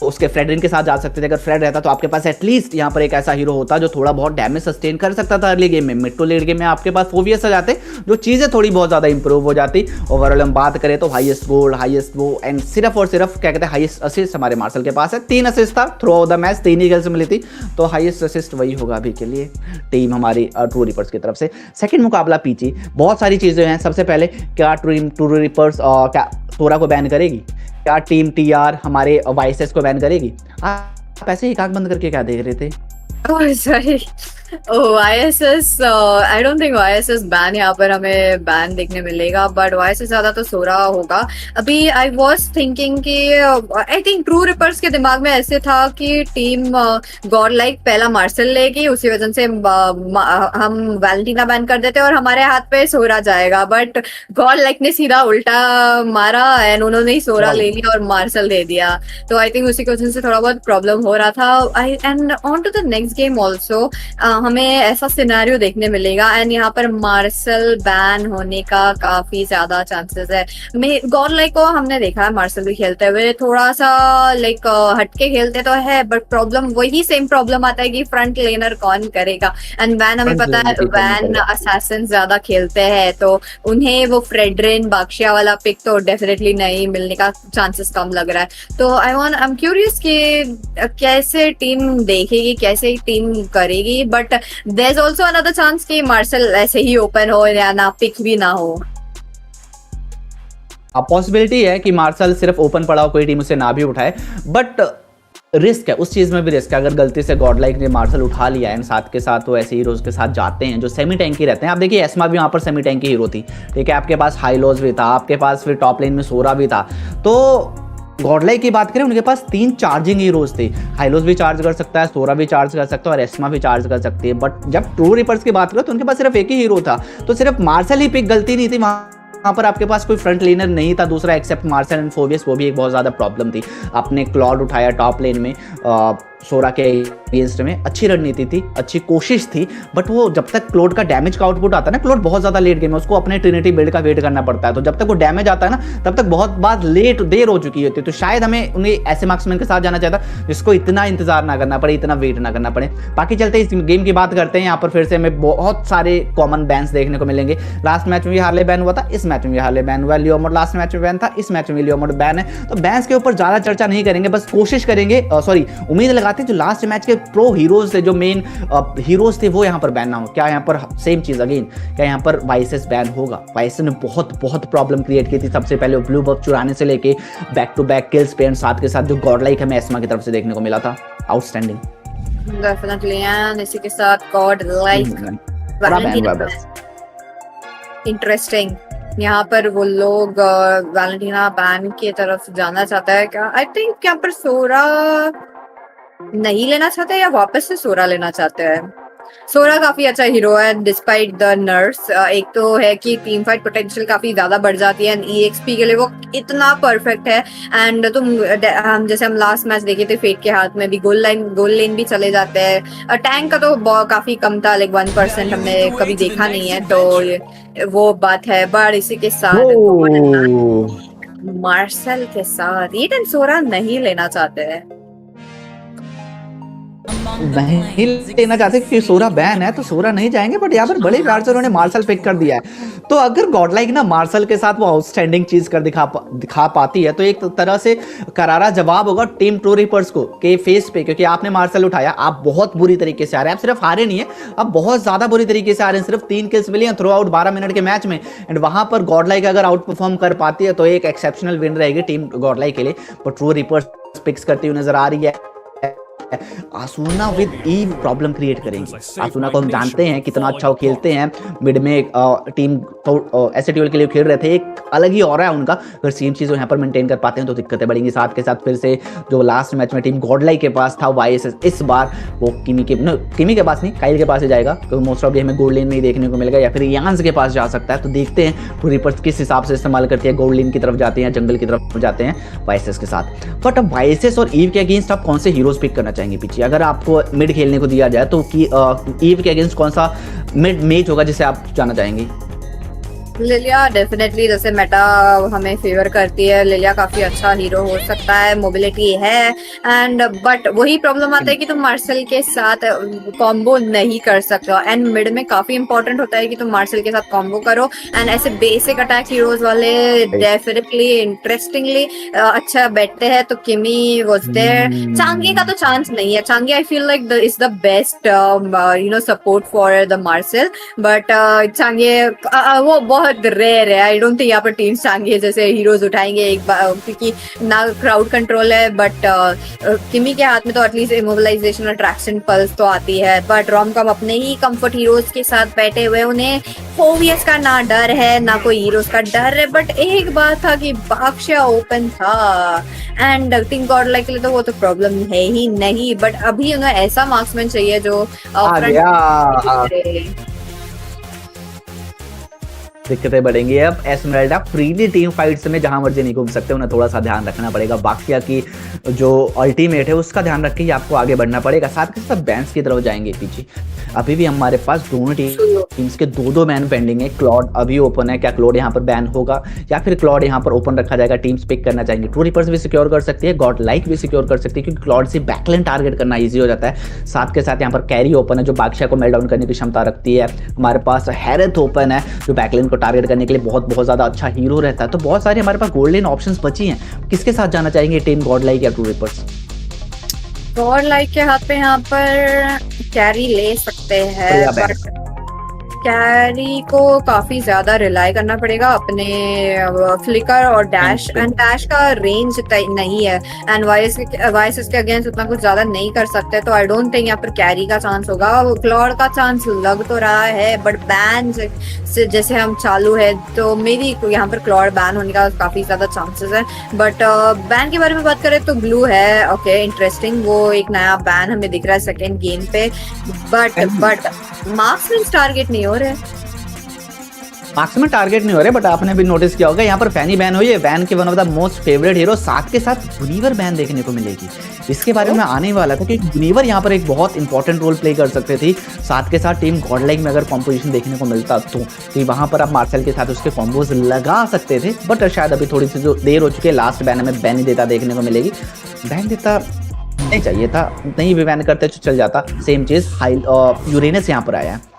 उसके फ्रेडरिन के साथ जा सकते थे। अगर फ्रेड रहता तो आपके पास एटलीस्ट यहाँ पर एक ऐसा हीरो होता जो थोड़ा बहुत डैमेज सस्टेन कर सकता था अर्ली गेम में। मिड टू लेट गेम में आपके पास फोवियस आ जाते, जो चीज़ें थोड़ी बहुत ज़्यादा इंप्रूव हो जाती। ओवरऑल हम बात करें तो हाईएस्ट गोल्ड, हाईएस्ट वो, एंड सिर्फ और सिर्फ क्या कहते हैं हाईएस्ट असिस्ट हमारे मार्शल के पास है। 3 असिस्ट था थ्रू आउट द मैच, 3 ही गर्ल्स मिली थी, तो हाईएस्ट असिस्ट वही होगा अभी के लिए टीम हमारी ट्रू रिपर्स की तरफ से। सेकेंड मुकाबला पीछी, बहुत सारी चीज़ें हैं। सबसे पहले क्या ट्रू रिपर्स क्या तोरा को बैन करेगी? क्या टीम टीआर हमारे वाइसेस को बैन करेगी? आप ऐसे ही आंख बंद करके क्या देख रहे थे? Oh, sorry. YSS, I don't think YSS ban यहाँ पर हमें बैन देखने मिलेगा, बट YSS ज्यादा तो सोरा होगा। अभी आई वॉज थिंकिंग कि आई थिंक ट्रू रिपर्स के दिमाग में ऐसे था कि टीम गॉड लाइक पहला मार्शल लेगी, उसी वजह से हम वैलेंटीना बैन कर देते और हमारे हाथ पे सोरा जाएगा। बट गॉड लाइक ने सीधा उल्टा मारा एंड उन्होंने ही सोरा ले लिया और मार्शल दे दिया। तो आई थिंक उसी की वजह से थोड़ा बहुत प्रॉब्लम हो रहा था। And on to the next game also हमें ऐसा सिनेरियो देखने मिलेगा, एंड यहाँ पर मार्शल बैन होने का काफी ज्यादा चांसेस है। गॉड लाइक को हमने देखा है मार्शल भी खेलते हुए, थोड़ा सा लाइक हटके खेलते तो है, बट प्रॉब्लम वही सेम प्रॉब्लम आता है कि फ्रंट लेनर कौन करेगा। एंड वैन हमें पता है वैन असैसिन ज्यादा खेलते हैं, तो उन्हें वो फ्रेडरिन बाक्शिया वाला पिक तो डेफिनेटली नहीं मिलने का चांसेस कम लग रहा है। तो आई एम क्यूरियस कि कैसे टीम देखेगी, कैसे टीम करेगी। But there is also another chance कि मार्शल ऐसे ही ओपन हो या ना पिक भी ना हो। पॉसिबिलिटी है कि मार्शल सिर्फ ओपन पड़ा हो, कोई टीम उसे ना भी उठाए। बट रिस्क है, उस चीज़ में भी रिस्क है। अगर गलती से गॉड लाइक ने मार्शल उठा लिया है, साथ के साथ वो ऐसे हीरोज के साथ जाते हैं जो सेमी टैंकी रहते हैं। आप देखिए एस्मा भी वहाँ पर सेमी टैंकी हीरो थी, ठीक है, आपके पास हाइलोज भी था, आपके पास फिर टॉप लेन में सोरा भी था। तो गॉडलाइक की बात करें, उनके पास 3 चार्जिंग हीरोज थे, हाइलोस भी चार्ज कर सकता है, सोरा भी चार्ज कर सकता है और एस्मा भी चार्ज कर सकती है। बट जब ट्रू रिपर्स की बात करें तो उनके पास सिर्फ एक ही हीरो था, तो सिर्फ मार्शल ही पिक गलती नहीं थी, वहाँ पर आपके पास कोई फ्रंट लेनर नहीं था दूसरा एक्सेप्ट मार्शल एंड फोबियस, वो भी एक बहुत ज़्यादा प्रॉब्लम थी। आपने क्लॉड उठाया टॉप लेन में सोरा के अगेंस्ट में, अच्छी रणनीति थी, अच्छी कोशिश थी, बट वो जब तक क्लोड का डैमेज का आउटपुट आता है ना, क्लोड बहुत ज़्यादा लेट गेम है, उसको अपने ट्रिनिटी बिल्ड का वेट करना पड़ता है, तो जब तक वो डैमेज आता है ना तब तक बहुत बार देर हो चुकी होती है। तो शायद हमें उन्हें ऐसे मार्क्समैन के साथ जाना चाहिए था जिसको इतना इंतजार ना करना पड़े, इतना वेट ना करना पड़े। बाकी चलते इस गेम की बात करते हैं। यहाँ पर फिर से हमें बहुत सारे कॉमन बैन्स देखने को मिलेंगे। लास्ट मैच में भी हार्ले बैन हुआ था, इस मैच में भी हार्ले बैन हुआ, लियोमोड लास्ट मैच में बैन था, इस मैच में लियोमोड बैन है। तो बैन्स के ऊपर ज़्यादा चर्चा नहीं करेंगे, बस कोशिश करेंगे, उम्मीद लगाते हैं जो लास्ट मैच के प्रो हीरोज थे, जो मेन हीरोज थे, वो यहाँ पर बैन ना हो। क्या यहाँ पर सेम चीज अगेन, क्या यहाँ पर वाइसेस बैन होगा? वाइसेस ने बहुत प्रॉब्लम क्रिएट की थी, सबसे पहले ब्लू बफ चुराने से लेके बैक टू बैक किल्स पे, एंड साथ के साथ जो गॉड लाइक हमें एस्मा की तरफ से देखने को मिला था, आउटस्टैंडिंग। डेफिनेटली, एंड इसी के साथ गॉड लाइक इंटरेस्टिंग। यहाँ पर वो लोग वैलेंटीना बैन की तरफ जाना चाहता है क्या? आई थिंक यहाँ पर सोरा नहीं लेना चाहते या वापस से सोरा लेना चाहते हैं। सोरा काफी अच्छा हीरो है डिस्पाइट द नर्स। एक तो है कि टीम फाइट पोटेंशियल काफी ज्यादा बढ़ जाती है, EXP के लिए वो इतना परफेक्ट है। एंड हम जैसे हम लास्ट मैच देखे थे फेट के हाथ में भी गोल लेन भी चले जाते हैं। टैंक का तो काफी कम था, लाइक 1% हमने कभी देखा नहीं है, तो वो बात है। बट इसी के साथ मार्शल के साथ ईडन सोरा नहीं लेना चाहते हैं, नहीं लेना चाहते क्योंकि सोरा बैन है, तो सोरा नहीं जाएंगे। बट यहाँ पर बड़े प्यार से उन्होंने मार्शल पिक कर दिया है। तो अगर गॉडलाइक ना मार्शल के साथ वो आउटस्टैंडिंग चीज कर दिखा पाती है, तो एक तरह से करारा जवाब होगा टीम ट्रू रिपर्स को के फेस पे, क्योंकि आपने मार्शल उठाया, आप बहुत बुरी तरीके से आ रहे हैं, आप सिर्फ हारे नहीं है, आप बहुत ज्यादा बुरी तरीके से आ रहे हैं। सिर्फ 3 किल्स मिली हैं थ्रू आउट 12 मिनट के मैच में, एंड वहां पर गॉडलाइक अगर आउट परफॉर्म कर पाती है तो एक एक्सेप्शनल विन रहेगी टीम गॉडलाइक के लिए। बट ट्रू रिपर्स पिक्स करती हुई नजर आ रही है। आसुना विद ईव प्रॉब्लम क्रिएट करेंगे। आसुना को हम जानते हैं कितना अच्छा वो खेलते हैं, मिड में टीम तो ऐसे टीम के लिए खेल रहे थे, एक अलग ही ऑरा है उनका। अगर सेम चीज़ यहाँ पर मेंटेन कर पाते हैं तो दिक्कतें बढ़ेंगी। साथ के साथ फिर से जो लास्ट मैच में टीम गॉडलाइक के पास था वाईएसएस, इस बार वो किमी के पास नहीं, काइल के पास ही जाएगा, क्योंकि मोस्ट ऑफ हमें गोल्ड लेन में ही देखने को मिलेगा, या फिर यांस के पास जा सकता है। तो देखते हैं ट्रू रिपर्स किस हिसाब से इस्तेमाल करती है, गोल्ड लेन की तरफ जाते हैं, जंगल की तरफ जाते हैं वाईएसएस के साथ। बट अब वाईएसएस और ईव के अगेंस्ट आप कौन से हीरोज पिक करना चाहेंगे पीछे? अगर आपको मिड खेलने को दिया जाए तो ईव के अगेंस्ट कौन सा मिड मेज होगा जिसे आप जाना चाहेंगे? लिलिया डेफिनेटली, जैसे मेटा हमें फेवर करती है, लिलिया काफी अच्छा हीरो हो सकता है, मोबिलिटी है, एंड बट वही प्रॉब्लम आता है कि तुम मार्शल के साथ कॉम्बो नहीं कर सकते हो। एंड मिड में काफी इंपॉर्टेंट होता है कि तुम मार्शल के साथ कॉम्बो करो। एंड ऐसे बेसिक अटैक हीरोज वाले डेफिनेटली इंटरेस्टिंगली अच्छा बैठते हैं। तो किमी वाज देयर, चांगी का तो चांस नहीं है। Chang'e I feel like is the best support for the Marshal, but Chang'e वो बहुत रेयर है। आई डोंट थिंक यहाँ पर टीम चांगी जैसे हीरोज उठाएंगे एक बार, क्योंकि ना क्राउड कंट्रोल है। बट किमी के हाथ में तो एटलीस्ट इमोबिलाइजेशन और ट्रैक्शन पल्स तो आती है। बट रोमकॉम अपने ही कंफर्ट हीरोज के साथ बैठे हुए, उन्हें फोबियस का ना डर है ना कोई हीरोज का डर है। बट एक बात था कि बाक्शा ओपन था, एंड टीम गॉडलाइक के लिए तो वो तो प्रॉब्लम है ही नहीं। बट अभी उन्हें ऐसा मार्क्समैन चाहिए जो दिक्कतें बढ़ेंगी। अब एस्मेराल्डा फ्रीली टीम फाइट्स में जहां मर्जी नहीं घूम सकते, उन्हें थोड़ा सा ध्यान रखना पड़ेगा। बाकिया की जो अल्टीमेट है उसका ध्यान रख के आपको आगे बढ़ना पड़ेगा। साथ के साथ बैंस की तरफ जाएंगे पीछे। अभी भी हमारे पास दोनों टीम्स के दो मैन पेंडिंग है। क्लॉड अभी ओपन है, क्या क्लॉड यहाँ पर बैन होगा या फिर क्लॉड यहाँ पर ओपन रखा जाएगा? टीम्स पिक करना चाहेंगे। ट्रू रिपर्स भी सिक्योर कर सकती है, गॉड लाइक भी सिक्योर कर सकती है, क्योंकि क्लॉड से बैकलाइन टारगेट करना ईजी हो जाता है। साथ के साथ यहाँ पर कैरी ओपन है जो बादशाह को मेल्ट डाउन करने की क्षमता रखती है। हमारे पास हैरत ओपन है जो बैकलाइन को टारगेट करने के लिए बहुत ज्यादा अच्छा हीरो रहता है। तो बहुत सारे हमारे पास गोल्डन ऑप्शंस बची हैं। किसके साथ जाना चाहेंगे टीम गॉड लाइक या ट्रू रिपर्स? गॉड लाइक के हाथ पे यहाँ पर कैरी ले सकते हैं, कैरी को काफी ज्यादा रिलाई करना पड़ेगा अपने फ्लिकर और डैश, एंड डैश का रेंज नहीं है, एंड वाइस इसके अगेंस्ट उतना कुछ ज्यादा नहीं कर सकते, तो आई डोंट थिंक यहाँ पर कैरी का चांस होगा। क्लॉड का चांस लग तो रहा है, बट बैन से जैसे हम चालू है तो मेरी यहाँ पर क्लॉड बैन होने का काफी ज्यादा चांसेस है। बट बैन के बारे में बात करें तो ब्लू है, ओके इंटरेस्टिंग, वो एक नया बैन हमें दिख रहा है सेकेंड गेम पे, बट मार्क्समैन टारगेट नहीं हो रहे, मार्क्समैन टारगेट नहीं हो रहे। बट आपने भी नोटिस किया होगा यहाँ पर फैनी बैन हुई है, बैन के one of the most favourite hero, साथ के साथ गुनीवर बैन देखने को मिलेगी। इसके बारे में आने वाला था कि गुनीवर यहाँ पर एक बहुत इंपॉर्टेंट रोल प्ले कर सकते थे, साथ के साथ टीम गॉडलाइक में अगर कॉम्पोजिशन देखने को मिलता तो वहाँ पर आप मार्शल के साथ उसके कॉम्बोज लगा सकते थे। बट शायद अभी थोड़ी सी जो देर हो चुकी है, लास्ट बैन हमें बैन ही देता देखने को मिलेगी। बैन देता नहीं चाहिए था, नहीं भी बैन करते तो चल जाता। सेम चीज यूरेनस यहाँ पर आया है,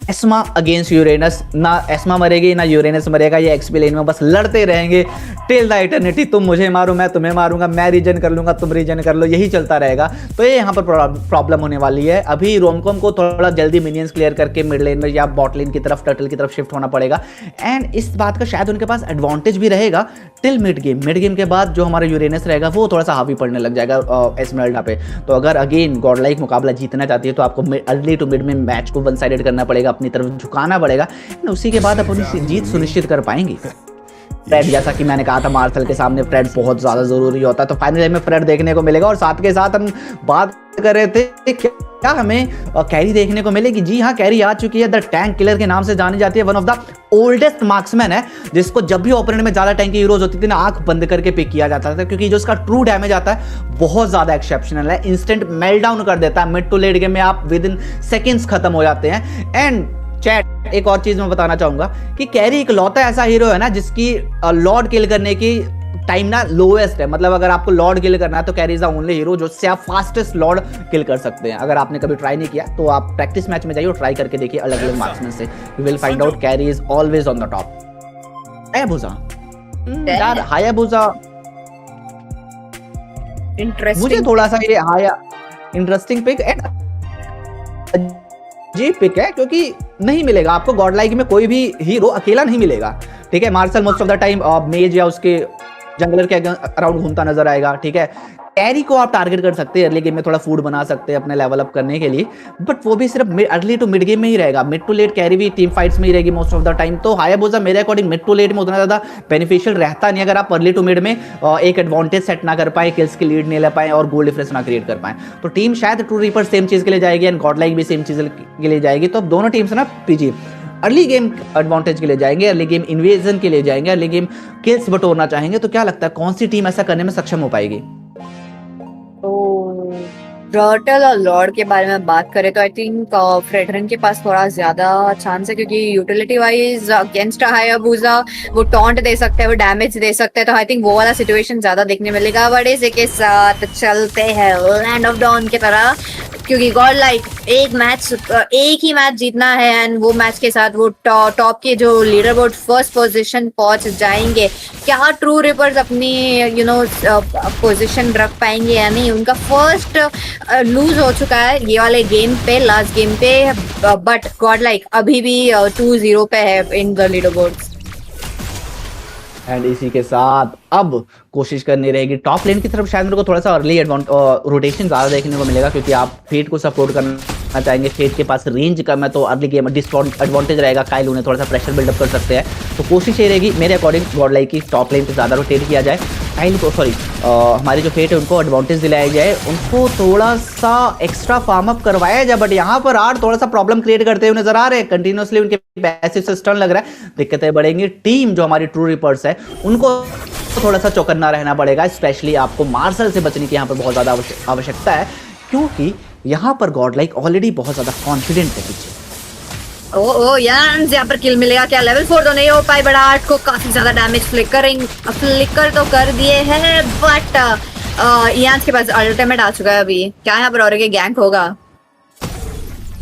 एस्मा अगेंस्ट यूरेनस, ना एस्मा मरेगी ना यूरेनस मरेगा, ये एक्सपी लेन में बस लड़ते रहेंगे टिल द इटर्निटी, तुम मुझे मारो मैं तुम्हें मारूंगा, मैं रीजन कर लूंगा तुम रीजन कर लो, यही चलता रहेगा। तो ये यहाँ पर प्रॉब्लम होने वाली है। अभी रोमकॉम को थोड़ा जल्दी मिनियंस क्लियर करके मिड लेन में या बॉट लेन की तरफ, टर्टल की तरफ शिफ्ट होना पड़ेगा, एंड इस बात का शायद उनके पास एडवांटेज भी रहेगा टिल मिड गेम के बाद जो हमारा यूरेनस रहेगा वो थोड़ा सा हावी पड़ने लग जाएगा एस्मेराल्डा पे। तो अगर अगेन गॉडलाइक मुकाबला जीतना चाहती है तो आपको अर्ली टू मिड में मैच को वन साइडेड करना पड़ेगा, अपनी तरफ झुकाना पड़ेगा, उसी के बाद अपनी जीत सुनिश्चित कर पाएंगे। फ्रेड, जैसा कि मैंने कहा था मार्शल के सामने फ्रेड बहुत ज्यादा जरूरी होता है, तो फाइनल में फ्रेड देखने को मिलेगा। और साथ के साथ हम बात कर रहे थे क्या हमें कैरी देखने को मिलेगी। जी हाँ, कैरी आ चुकी है, द टैंक किलर के नाम से जानी जाती है, one of the oldest marksman है, जिसको जब भी ओपोनेंट में ज्यादा टैंक की हीरोज होती थी ना, आंख बंद करके पिक किया जाता था, क्योंकि जो इसका ट्रू डैमेज आता है बहुत ज्यादा एक्सेप्शनल है, इंस्टेंट मेल्ट डाउन कर देता है, मिड टू लेट गेम में आप विद इन सेकेंड्स खत्म हो जाते हैं। एंड चैट, एक और चीज मैं बताना चाहूंगा कि कैरी इकलौता ऐसा हीरो है ना जिसकी लॉर्ड किल करने की टाइम ना लोएस्ट है। मतलब अगर आपको लॉर्ड किल करना है तो carry is the only hero जो से आप फास्टेस्ट लॉर्ड किल कर सकते हैं। अगर आपने कभी ट्राई नहीं किया तो आप प्रैक्टिस मैच में जाइए और ट्राई करके देखिए अलग अलग मार्क्समैन से, you will find out carry is always on the top. Hayabusa यार, हायाबुसा इंटरेस्टिंग, मुझे थोड़ा सा ये हाया इंटरेस्टिंग पिक एंड जी पिक है, क्योंकि नहीं मिलेगा आपको गॉडलाइक में कोई भी हीरो अकेला नहीं मिलेगा। ठीक है, Marshal most of the time mage या उसके जंगलर के अराउंड घूमता नजर आएगा। ठीक है, कैरी को आप टारगेट कर सकते हैं, अर्ली गेम में थोड़ा फूड बना सकते हैं अपने लेवल अप करने के लिए, बट वो भी सिर्फ अर्ली टू मिड गेम में ही रहेगा। मिड टू लेट कैरी भी टीम फाइट्स में ही रहेगी मोस्ट ऑफ द टाइम। तो हायाबुसा मेरे अकॉर्डिंग मिड टू लेट में उतना ज्यादा बेनिफिशियल रहता नहीं, अगर आप अर्ली टू मिड में एक एडवांटेज सेट ना कर पाए, किल्स की लीड नहीं ले पाए और गोल डिफरेंस ना क्रिएट कर पाए। तो टीम शायद ट्रू रीपर सेम चीज के लिए जाएगी एंड गॉडलाइक भी सेम चीज के लिए जाएगी। तो अब दोनों टीम्स ना पीजी अर्ली गेम एडवांटेज के लिए जाएंगे, अर्ली गेम इन्वेजन के लिए जाएंगे, अर्ली गेम किल्स बटोरना चाहेंगे। तो क्या लगता है कौन सी टीम ऐसा करने में सक्षम हो पाएगी? टर्टल और लॉर्ड के बारे में बात करें तो आई थिंक फ्रेडरन के पास थोड़ा ज्यादा चांस है, क्योंकि यूटिलिटी वाइज अगेंस्ट हायाबुसा वो टॉन्ट दे सकते हैं, वो डैमेज दे सकते हैं, तो आई थिंक वो वाला सिचुएशन ज्यादा देखने मिलेगा। बड़े से के साथ चलते हैं लैंड ऑफ डॉन की तरह, क्योंकि गॉड लाइक एक ही मैच जीतना है एंड वो मैच के साथ वो टॉप के जो लीडर बोर्ड फर्स्ट पोजीशन पहुंच जाएंगे। क्या ट्रू रिपर्स अपनी पोजीशन रख पाएंगे या नहीं? उनका फर्स्ट लूज हो चुका है ये वाले गेम पे, लास्ट गेम पे, बट गॉड लाइक अभी भी 2-0 पे है in the leader boards. And इसी के साथ अब कोशिश करनी रहेगी टॉप लेन की तरफ। शायद मेरे को थोड़ा सा अर्ली रोटेशन ज़्यादा देखने को मिलेगा, क्योंकि आप फेट को सपोर्ट करना चाहेंगे। फेट के पास रेंज कम है तो अर्ली गेम एडवांटेज रहेगा, काइल उन्हें थोड़ा सा प्रेशर बिल्डअप कर सकते हैं। तो कोशिश ये रहेगी मेरे अकॉर्डिंग गॉडलाइक की टॉप लेन पे ज़्यादा रोटेट किया जाए, काइल को हमारी जो फेट है उनको एडवांटेज दिलाया जाए, उनको थोड़ा सा एक्स्ट्रा फार्म अप करवाया जाए। बट यहाँ पर आर थोड़ा सा प्रॉब्लम क्रिएट करते हुए नजर आ रहे हैं, कंटिन्यूसली उनके पैसिव से स्टन लग रहा है, दिक्कतें बढ़ेंगी। टीम जो हमारी ट्रू रिपर्स है उनको थोड़ा सा चौकन्ना रहना पड़ेगा, स्पेशली आपको मार्शल से बचने की यहाँ पर बहुत ज्यादा आवश्यकता है, क्योंकि यहाँ पर गॉडलाइक ऑलरेडी बहुत ज्यादा कॉन्फिडेंट है पीछे। ओ यार, यहाँ पर किल मिलेगा क्या? लेवल 4 तो नहीं हो पाई, बट आर्ट को काफी ज्यादा डैमेज फ्लिकर तो कर दिए हैं, बट यान्स के पास अल्टीमेट आ चुका है। अभी क्या यहाँ पर और गैंक होगा?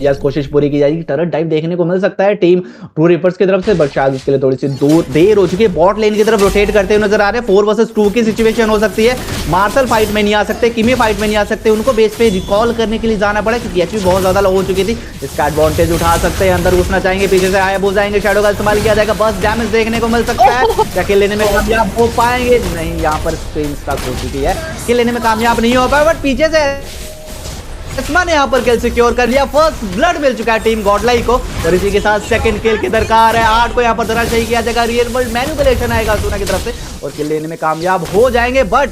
यस, कोशिश पूरी की जाएगी। टर्रेट डाइव देखने को मिल सकता है टीम टू रिपर्स की तरफ से, बट शायद उसके लिए थोड़ी सी देर हो चुकी है। बॉट लेन की तरफ रोटेट करते हुए नजर आ रहे हैं। 4 वर्सेस 2 की सिचुएशन हो सकती है। मार्शल फाइट में नहीं आ सकते, किमी फाइट में नहीं आ सकते, उनको बेस पे रिकॉल करने के लिए जाना पड़ा क्योंकि एचपी बहुत ज्यादा लो हो चुकी थी। इसका एडवांटेज उठा सकते हैं, अंदर घुसना चाहेंगे, पीछे से आए हो जाएंगे, शैडो का इस्तेमाल किया जाएगा, बस डैमेज देखने को मिल सकता है। क्या किल लेने में कामयाब हो पाएंगे? नहीं, यहाँ पर स्क्रीन स्टक हो चुकी है, किल लेने में कामयाब नहीं हो पाए, बट पीछे से एस्मा ने यहाँ पर किल सिक्योर कर लिया। फर्स्ट ब्लड मिल चुका है टीम गॉडलाइक को और इसी के साथ सेकंड किल की दरकार है। 8 को यहाँ पर धरा चाहिए किया जाएगा, रियल वर्ल्ड मैनिपुलेशन आएगा सुना की तरफ से और किल लेने में कामयाब हो जाएंगे। बट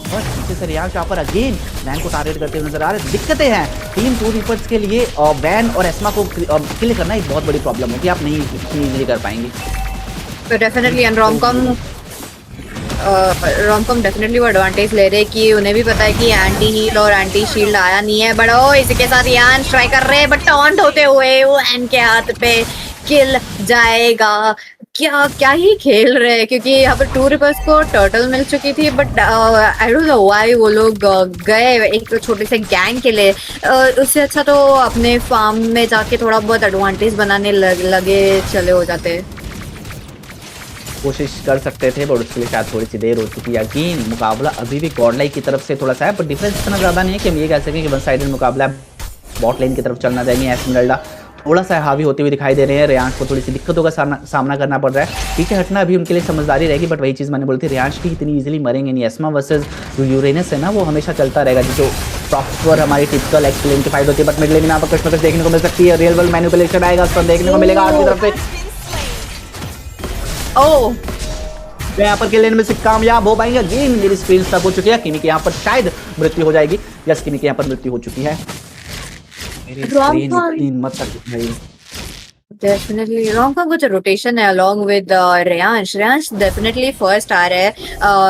पीछे से रियांश यहाँ पर अगेन वैन को टारगेट करते हुए नजर आ रहे हैं। दिक्कतें हैं टीम टू रिपर्स के लिए, वैन और एस्मा को किल करना एक बहुत बड़ी प्रॉब्लम होगी, आप नहीं इजीली कर पाएंगे। तो डेफिनेटली रोमकॉम डेफिनेटली वो एडवांटेज ले रहे कि उन्हें भी पता है कि एंटी हील और एंटी शील्ड आया नहीं है, बट इसी के साथ यान ट्राई कर रहे हैं, बट टॉन्ट होते हुए वो एन के हाथ पे किल जाएगा। क्या क्या ही खेल रहे हैं, क्योंकि यहाँ पर टू रिपर्स को टर्टल मिल चुकी थी, but I don't know why वो लोग गए एक छोटे से गैंग के लिए। उससे अच्छा तो अपने फार्म में जाके थोड़ा बहुत एडवांटेज बनाने लगे चले हो जाते। कोशिश कर सकते थे बट उसके लिए शायद थोड़ी सी देर हो चुकी है। अगेन मुकाबला अभी भी गॉडलाइक की तरफ से थोड़ा सा है, पर डिफरेंस इतना ज़्यादा नहीं है कि हम ये कह सकें कि वन साइडेड मुकाबला है। बॉट लाइन की तरफ चलना चाहिए। एस्मरल्डा थोड़ा सा हावी होते हुए दिखाई दे रहे हैं। रियांश को थोड़ी सी दिक्कतों का सामना करना पड़ रहा है। पीछे हटना अभी उनके लिए समझदारी रहेगी, बट वही चीज़ मैंने बोली थी, रियांश भी इतनी इजीली मरेंगे नहीं। एस्मा वर्सेस जो यूरेनस है ना, वो हमेशा चलता रहेगा, जो प्रॉपर हमारी टिपिकल एक्सप्लेन की फाइट होती है। बट मिड लेन में यहाँ पर कुछ देखने को मिल सकती है। रियल वर्ल्ड मैनिपुलेशन आएगा, उस पर देखने को मिलेगा आठ की तरफ से। ओह, यहाँ पर किल लेने में से कामयाब हो पाएंगे। गेम मेरी स्क्रीन स्टक हो चुकी है। किमी के यहाँ पर शायद मृत्यु हो जाएगी। यस, किमी के यहाँ पर मृत्यु हो चुकी है। मेरी स्क्रीन इतनी हिम्मत तक नहीं। डेफिनेटली रोमकॉम का जो रोटेशन है along with Riyansh definitely first आ रहा है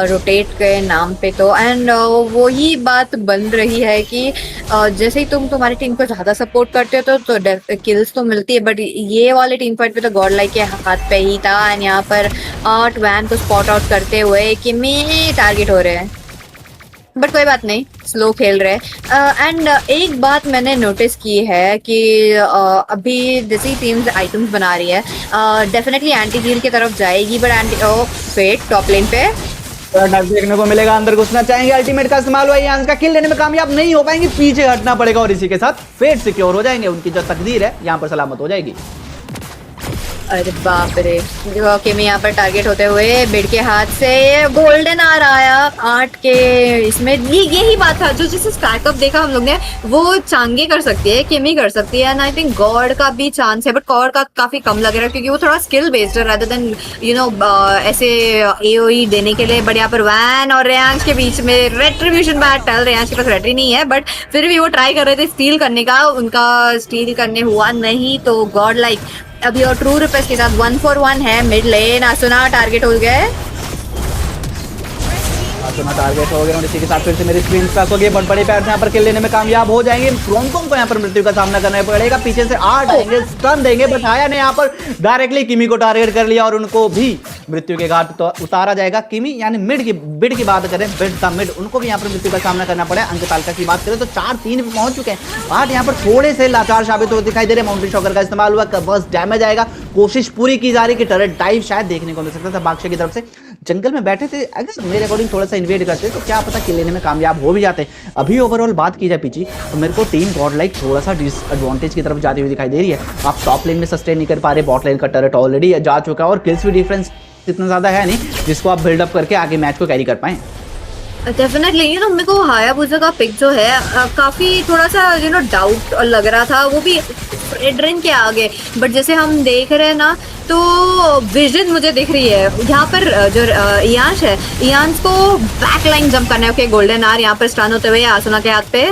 रोटेट के नाम पे तो, एंड वही बात बन रही है कि जैसे ही तुम तुम्हारी टीम को ज़्यादा सपोर्ट करते हो तो किल्स तो मिलती है, बट ये वाले टीम फाइट पे तो गॉड लाइक के हाथ पे ही था। एंड यहाँ पर 8 वैन को स्पॉट आउट करते हुए किमी टारगेट हो रहे हैं, बट कोई बात नहीं, स्लो खेल रहे हैं। एंड एक बात मैंने नोटिस की है कि अभी जैसी टीम्स आइटम्स बना रही है डेफिनेटली एंटी हील की तरफ जाएगी, बट फेट टॉप लेन पे देखने को मिलेगा। अंदर घुसना चाहेंगे, अल्टीमेट का इस्तेमाल हुआ, यहाँ का किल लेने में कामयाब नहीं हो पाएंगे, पीछे हटना पड़ेगा और इसी के साथ फेट सिक्योर हो जाएंगे। उनकी जो तकदीर है यहाँ पर सलामत हो जाएगी। अरे बाप रे, किमी यहाँ पर टारगेट होते हुए बेड के हाथ से गोल्डन आ रहा है 8 के इसमें। यही बात था, जो जिसे स्टैकअप देखा हम लोग ने, वो चांगे कर सकती है, किमी कर सकती है, एंड आई थिंक गॉड का भी चांस है, बट गॉड का काफी कम लग रहा है क्योंकि वो थोड़ा स्किल बेस्ड है रादर देन ऐसे एओई देने के लिए। बट यहाँ पर वैन और रेयांश के बीच में रेट्रीब्यूशन बैट टल, रेयांश के पास रेट्री नहीं है, बट फिर भी वो ट्राई कर रहे थे स्टील करने का, उनका स्टील करने हुआ नहीं। तो गॉड लाइक अभी और ट्रू रिपेस के साथ 1-4-1 है। मिड लेन आसुना टारगेट हो गया है, टारगेट हो गया और इसी के साथ फिर से मेरी स्क्रीन स्टक हो गई। बट बड़े पैर से यहाँ पर किल लेने में कामयाब हो जाएंगे। रोमकॉम को यहाँ पर मृत्यु का सामना करना पड़ेगा। पीछे से 8 आएंगे, स्टन देंगे, बट आया ने यहाँ पर डायरेक्टली किमी को टारगेट कर लिया और उनको भी मृत्यु के घाट तो उतारा जाएगा। किमी यानी बिड की बात करें, मिड उनको भी यहाँ पर मृत्यु का सामना करना पड़ा। अंक तालिका की बात करें तो 4-3 पे पहुंच चुके हैं। 8 यहाँ पर थोड़े से लाचार साबित होते दिखाई दे रहे। माउंटेन शॉकर का इस्तेमाल हुआ, बस डैमेज आएगा। कोशिश पूरी की जा रही कि टर्रेट डाइव शायद देखने को मिल सकता था बादशाह की तरफ से। जंगल में बैठे थे, अगर मेरे अकॉर्डिंग थोड़ा सा इन्वेड करते तो क्या पता किल लेने में कामयाब हो भी जाते। अभी ओवरऑल बात की जाए पीछे तो मेरे को टीम गॉड लाइक थोड़ा सा डिसएडवांटेज की तरफ जाती हुई दिखाई दे रही है। आप टॉप लेन में सस्टेन नहीं कर पा रहे, बॉट लेन का टर्रेट ऑलरेडी जा चुका है और किल्स भी डिफरेंस इतना ज्यादा है नहीं जिसको आप बिल्डअप करके आगे मैच को कैरी कर पाए। डेफिनेटली मेरे को हायाबुसा का पिक जो है काफी थोड़ा सा डाउट लग रहा था, वो भी एड्रेन के आगे। बट जैसे हम देख रहे हैं ना, तो विजन मुझे दिख रही है यहाँ पर। जो इयांश है, इयांश को बैक लाइन जंप करना है। ओके, गोल्डन आर यहाँ पर स्टन होते हुए आसुना के हाथ पे।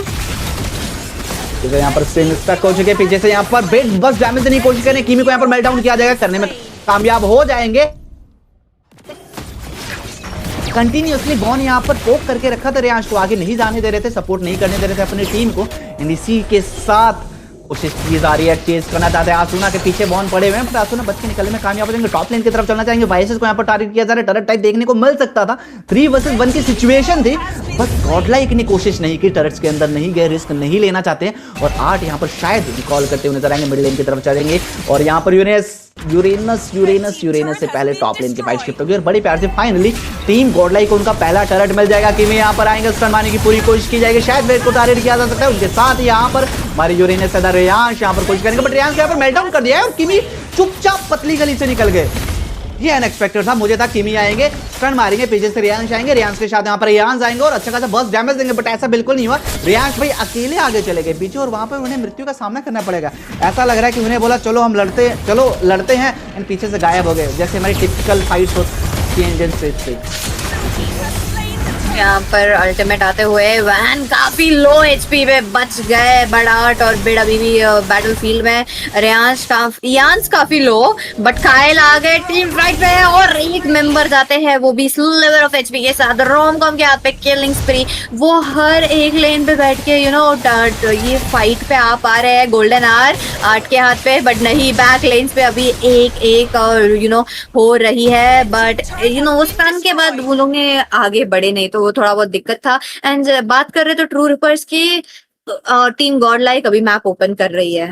यहाँ पर स्क्रीन स्टक हो चुके, पीछे से यहाँ पर बेड बस डैमेज देने की कोशिश करें। किमी को यहाँ पर मेल्ट डाउन किया जाएगा, करने में कामयाब हो जाएंगे। कंटिन्यूअसली गॉन यहाँ पर पोक करके रखा था रियांश को, आगे नहीं जाने दे रहे थे, सपोर्ट नहीं करने दे रहे थे अपनी टीम को। एंड इसी के साथ कोशिश की जा रही है, चेज करना चाहते हैं आसुना के पीछे बॉन पड़े हुए हैं, पर आसुना बच के निकलने में कामयाब हो जाएंगे। टॉप लेन की तरफ चलना चाहेंगे, वाइसेस को यहाँ पर टारगेट किया जा रहा है, टरट टाइप देखने को मिल सकता था, 3 वर्सेस 1 की सिचुएशन थी, बस गॉडलाइक ने कोशिश नहीं की, टरट्स के अंदर नहीं गए, रिस्क नहीं लेना चाहते हैं, और 8 यहाँ पर शायद रिकॉल करते हुए नजर आएंगे, मिड लेन की तरफ चलेंगे, और यहाँ पर यूरेनस से पहले टॉप लेन के फाइट शिफ्ट होगी, और बड़ी प्यार से फाइनली टीम गॉडलाइक को उनका पहला टरट मिल जाएगा। किमी यहाँ पर आएंगे, स्टन मारने की पूरी कोशिश की जाएगी, शायद वेट को टारगेट किया जा सकता है, उनके साथ यहाँ पर हमारे यूरेनस से रियांश यहाँ पर कोशिश करेंगे, बट रियांश यहाँ पर मेल्टडाउन कर दिया है, और किमी चुपचाप पतली गली से निकल गए। ये अनएक्सपेक्टेड था, मुझे था किमी आएंगे, स्टन मारेंगे, पीछे से रियांश आएंगे, रियांश के साथ यहाँ पर रियांश आएंगे और अच्छा खासा बस डैमेज देंगे, बट ऐसा बिल्कुल नहीं हुआ। रियांश भाई अकेले आगे चले गए पीछे, और वहां पर उन्हें मृत्यु का सामना करना पड़ेगा। ऐसा लग रहा है कि उन्हें बोला चलो हम लड़ते हैं, एंड पीछे से गायब हो गए, जैसे हमारी टिपिकल फाइट्स होती है इंडियन स्टेज पे। यहाँ पर अल्टीमेट आते हुए वैन काफी लो एचपी पे बच गए, बडाट और बिड अभी भी बैटल फील्ड में, रियांश काफी लो, बट कायल आ गए टीम फाइट पे, और एक मेंबर जाते हैं वो भी स्लिवर ऑफ एचपी के साथ, रोमकॉम के हाथ पे किलिंग स्प्री, वो हर एक लेन पे बैठ के ये फाइट पे आ पा रहे हैं, गोल्डन आर्ट के हाथ पे, बट नहीं बैक लेन्स पे अभी एक हो रही है, बट उस टर्न के बाद वो लोग ने आगे बढ़े नहीं, तो थोड़ा बहुत दिक्कत था। एंड बात कर रहे तो ट्रू रिपर्स की टीम गॉडलाइक अभी मैप ओपन कर रही है,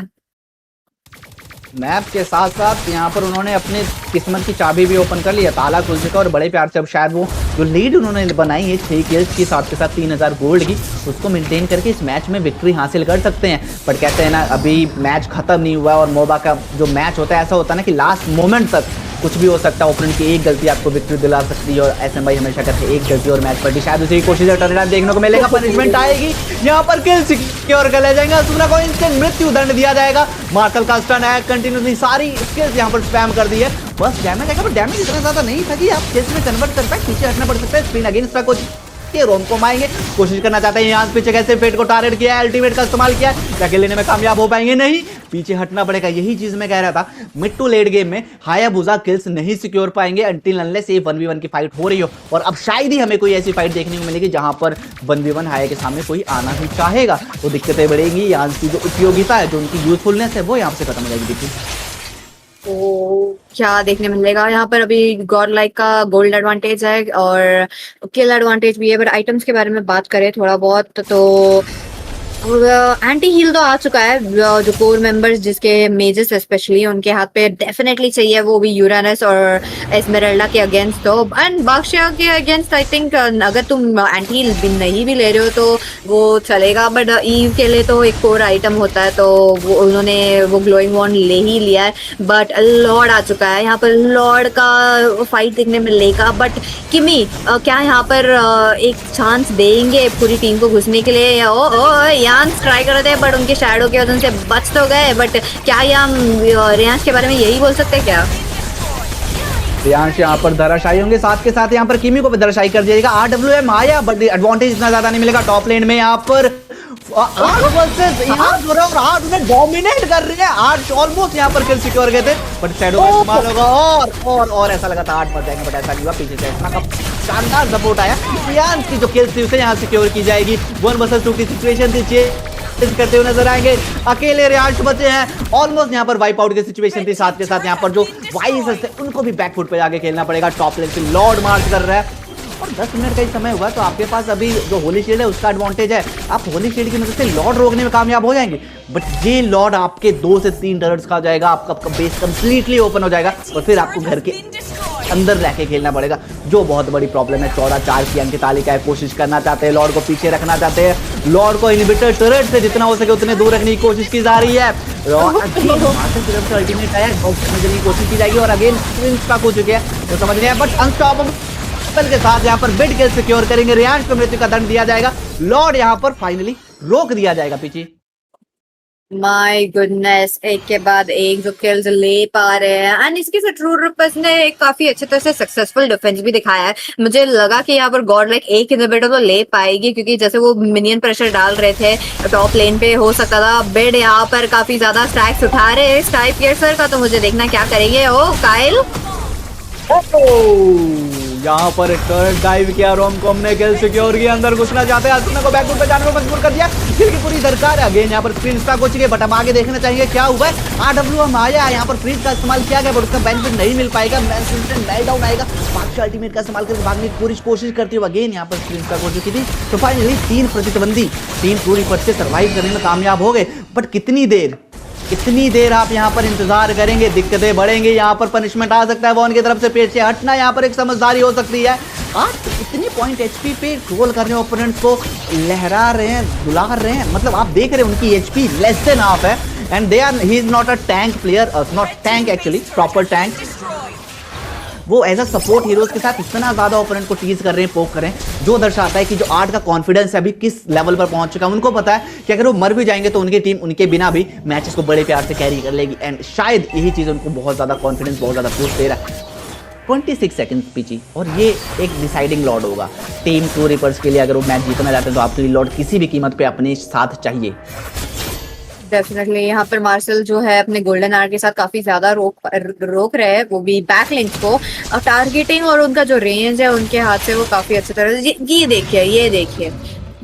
मैप के साथ साथ यहाँ पर उन्होंने अपने किस्मत की चाबी भी ओपन कर ली है, ताला खुल चुका, और बड़े प्यार से अब शायद वो जो लीड उन्होंने बनाई है 6 किल्स की साथ के साथ 3000 गोल्ड की, उसको मेंटेन करके इस मैच में विक्ट्री हासिल कर सकते हैं। बट कहते हैं ना अभी मैच खत्म नहीं हुआ, और मोबा का जो मैच होता है ऐसा होता है ना कि लास्ट मोमेंट तक कुछ भी हो सकता है, ओपोनेंट की एक गलती आपको विक्ट्री दिला सकती है, और ऐसे भाई हमेशा कहते हैं एक गलती और मैच पर शायद उसी की कोशिश टर्नअराउंड देखने को मिलेगा, पनिशमेंट आएगी, यहाँ पर किल सिक्योर कर ले जाएंगे, असुरा को इंस्टेंट मृत्यु दंड दिया जाएगा, मार्शल का स्टन है, कंटिन्यूसली सारी स्किल्स यहाँ पर स्पैम कर दी है, बस डैमेज आएगा, बट डैमेज इतना ज्यादा नहीं था कि आप केस में कन्वर्ट कर पाए, पीछे हटना पड़ सकता है, स्क्रीन अगेंस्ट को रोमकॉम आएंगे, कोशिश करना चाहते हैं यहाँ पीछे कैसे फेट को टारगेट किया है, अल्टीमेट का इस्तेमाल किया है, जाके लेने में कामयाब हो पाएंगे नहीं, पीछे हटना पड़ेगा। यही चीज मैं कह रहा था, मिड टू लेट गेम में हायाबुसा किल्स नहीं सिक्योर पाएंगे अंटिल अनलेस ये 1v1 की फाइट हो रही हो, और अब शायद ही हमें कोई ऐसी फाइट देखने को मिलेगी जहां पर 1v1 हाया के सामने कोई आना ही चाहेगा, तो दिक्कतें बढ़ेंगी, यहाँ की जो उपयोगिता है, जो उनकी यूजफुलनेस है, वो यहाँ से खत्म हो जाएगी। देखिए तो क्या देखने मिलेगा यहाँ पर, अभी गॉडलाइक का गोल्ड एडवांटेज है और किल एडवांटेज भी है, बट आइटम्स के बारे में बात करें थोड़ा बहुत तो एंटी हील तो आ चुका है, जो कोर मेंबर्स जिसके मेजेस स्पेशली उनके हाथ पे डेफिनेटली चाहिए, वो भी यूरानस और एस्मेराल्डा के अगेंस्ट, तो एंड बादशाह के अगेंस्ट आई थिंक अगर तुम एंटी हील भी नहीं भी ले रहे हो तो वो चलेगा, बट ईव के लिए तो एक कोर आइटम होता है, तो वो उन्होंने वो ग्लोइंग वॉन्ड ले ही लिया है, बट लॉर्ड आ चुका है, यहाँ पर लॉर्ड का फाइट देखने में मिलेगा, बट किमी क्या यहाँ पर एक चांस देंगे पूरी टीम को घुसने के लिए, रियांश ट्राई कर रहे थे बट उनके शैडो की वजह से बच तो गए, बट क्या ये हम रियांश के बारे में यही बोल सकते हैं क्या? रियांश यहाँ पर धराशायी होंगे, साथ के साथ यहाँ पर किमी को भी धराशायी कर दिया जाएगा, RWM आया बट एडवांटेज इतना ज्यादा नहीं मिलेगा टॉप लेन में, यहाँ पर 8 वर्सेस 8 हो रहा है और 8 उन्हें डोमिनेट कर रहे हैं, 8 ऑलमोस्ट यहाँ पर किल सिक्योर गए थे, बट शैडो का इस्तेमाल होगा और ऐसा लगा था 8 मर जाएंगे, बट ऐसा नहीं हुआ, पीछे से इतना का शानदार सपोर्ट आया, रियांश की जो किल्स थी उसे यहाँ सिक्योर की जाएगी, 1 वर्सेस 2 की सिचुएशन थी, चेज करते हुए नजर आएंगे, अकेले रियांश बचे हैं, ऑलमोस्ट यहाँ पर वाइप आउट की सिचुएशन थी, साथ के साथ यहाँ पर जो वाइस थे उनको भी बैकफुट पे जाके खेलना पड़ेगा, टॉप लेन से लॉर्ड मार्च कर रहा है, और 10 मिनट का ही समय हुआ, तो आपके पास अभी जो होली शील्ड है उसका एडवांटेज है, आप होली शील्ड की मदद से लॉर्ड रोकने में कामयाब हो जाएंगे, बट ये लॉर्ड आपके 2 से 3 टर्न्स का जाएगा, आपका बेस कंप्लीटली ओपन हो जाएगा, और फिर आपको घर के अंदर रह के खेलना पड़ेगा, जो बहुत बड़ी प्रॉब्लम है। 14-4 की अंक की तालिका है, कोशिश करना चाहते हैं, लॉर्ड को पीछे रखना चाहते हैं, लॉर्ड को इनहिबिटर टर्रेट से जितना हो सके उतने दूर रखने की कोशिश की जा रही है, अल्टीमेट आया की कोशिश की जाएगी, और अगेन स्प्रिंट्स का हो चुके हैं तो समझ रहे हैं, बट अनस्टॉपेबल के साथ यहाँ पर बिड किल सिक्योर करेंगे, रियांश को मृत्यु का दंड दिया जाएगा, लॉर्ड यहाँ पर फाइनली रोक दिया जाएगा पीछे। माय गुडनेस, एक के बाद एक जो किल्स ले पा रहे हैं, एंड इसके साथ ट्रू रिपर्स ने काफी अच्छे तरह से सक्सेसफुल डिफेंस भी दिखाया है, मुझे लगा कि यहाँ पर गॉडलाइक एक इनहिबिटर तो ले पाएगी, क्योंकि जैसे वो मिनियन प्रेशर डाल रहे थे टॉप लेन पे हो सकता था, बिड यहाँ पर काफी ज्यादा स्टैक्स उठा रहे हैं स्काई पियर्सर का, तो मुझे देखना क्या करेंगे। ओ काइल यहाँ पर टर्न डाइव किया, रोमकॉम ने किल सिक्योर किया, अंदर घुसना चाहते हैं, असुना को बैकफुट पे जाने को मजबूर कर दिया, किल की पूरी दरकार है। अगेन यहाँ पर स्क्रीन स्टॉक हो चुकी है, बट हम आगे देखना चाहिए क्या हुआ है। आरडब्ल्यू हम आया, यहाँ पर फ्रीज का इस्तेमाल किया गया, बट उसका बेनिफिट नहीं मिल पाएगा। नाइट डाउन आएगा, बाकी अल्टीमेट का इस्तेमाल करके भागने की पूरी कोशिश करती है। अगेन यहाँ पर स्क्रीन स्टॉक हो चुकी थी, तो फाइनली 3 प्रतिद्वंदी 3 पूरी पर से सर्वाइव करने में कामयाब हो गए। बट कितनी देर आप यहाँ पर इंतजार करेंगे, दिक्कतें बढ़ेंगी, यहाँ पर पनिशमेंट आ सकता है। वॉन की तरफ से पेट से हटना यहाँ पर एक समझदारी हो सकती है। आप इतनी पॉइंट एचपी पे ट्रोल कर रहे हैं, ओपोनेंट को लहरा रहे हैं, बुला रहे हैं, मतलब आप देख रहे हैं उनकी एचपी लेस देन हाफ है, and he is not a tank player, not tank actually, proper tank. वो एज अ सपोर्ट हीरोज के साथ इतना ज्यादा ओपोनेंट को टीज कर रहे हैं, पोक कर रहे हैं, जो दर्शाता है कि जो आर्ट का कॉन्फिडेंस है अभी किस लेवल पर पहुंच चुका है। उनको पता है कि अगर वो मर भी जाएंगे तो उनकी टीम उनके बिना भी मैचेस को बड़े प्यार से कैरी कर लेगी, एंड शायद यही चीज उनको बहुत ज्यादा कॉन्फिडेंस, बहुत ज्यादा बूस्ट दे रहा है। 26 सेकंड पीछे, और ये एक डिसाइडिंग लॉर्ड होगा टीम टू रिपर्स के लिए। अगर वो मैच जीतना चाहते हैं तो आपके लिए लॉर्ड किसी भी कीमत पे अपने साथ चाहिए। डेफिनेटली यहाँ पर मार्शल जो है अपने गोल्डन आर के साथ काफी ज्यादा रोक रहे हैं, वो भी बैक लिंक को टारगेटिंग, और उनका जो रेंज है उनके हाथ से वो काफी अच्छी तरह से। ये देखिए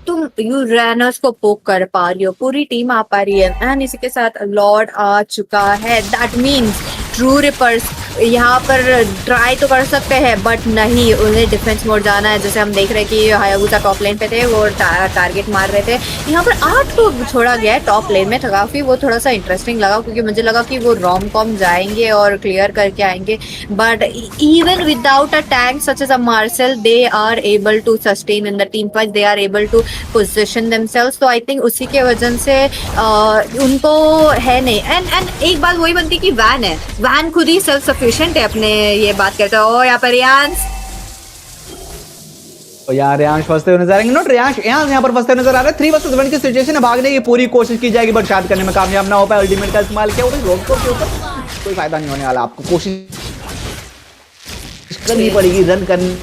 तुम यू रैनर्स को पोक कर पा रही हो, पूरी टीम आ पा रही है, एंड इसी के साथ लॉर्ड आ चुका है। दैट मीन्स ट्रू रिपर्स यहाँ पर ट्राई तो कर सकते हैं, बट नहीं, उन्हें डिफेंस मोड जाना है। जैसे हम देख रहे हैं कि हायाबुसा टॉप लेन पे थे, वो टारगेट मार रहे थे। यहाँ पर 8 को छोड़ा गया है टॉप लेन में, काफी वो थोड़ा सा इंटरेस्टिंग लगा, क्योंकि मुझे लगा कि वो रोमकॉम जाएंगे और क्लियर करके आएंगे, but even without a tank such as a Marshal, they are able to sustain in the team fight, they are able to position themselves. तो आई थिंक उसी के वजह से उनको है नहीं। एंड एक बात वही बनती कि वैन खुद ही सेल्फ सफिशिएंट है अपने, ये बात करते हो यहाँ पर रियांश, तो यार रियांश फंसते हुए नजर आएंगे, नोट रियांश यहाँ पर फंसते नजर आ रहे हैं। 3 वर्सेस 1 की सिचुएशन है, भागने की पूरी कोशिश की जाएगी, बट शायद करने में कामयाब ना हो पाए। अल्टीमेट का इस्तेमाल किया, रोमकॉम के ऊपर कोई फायदा नहीं होने वाला, आपको कोशिश करनी पड़ेगी रन करने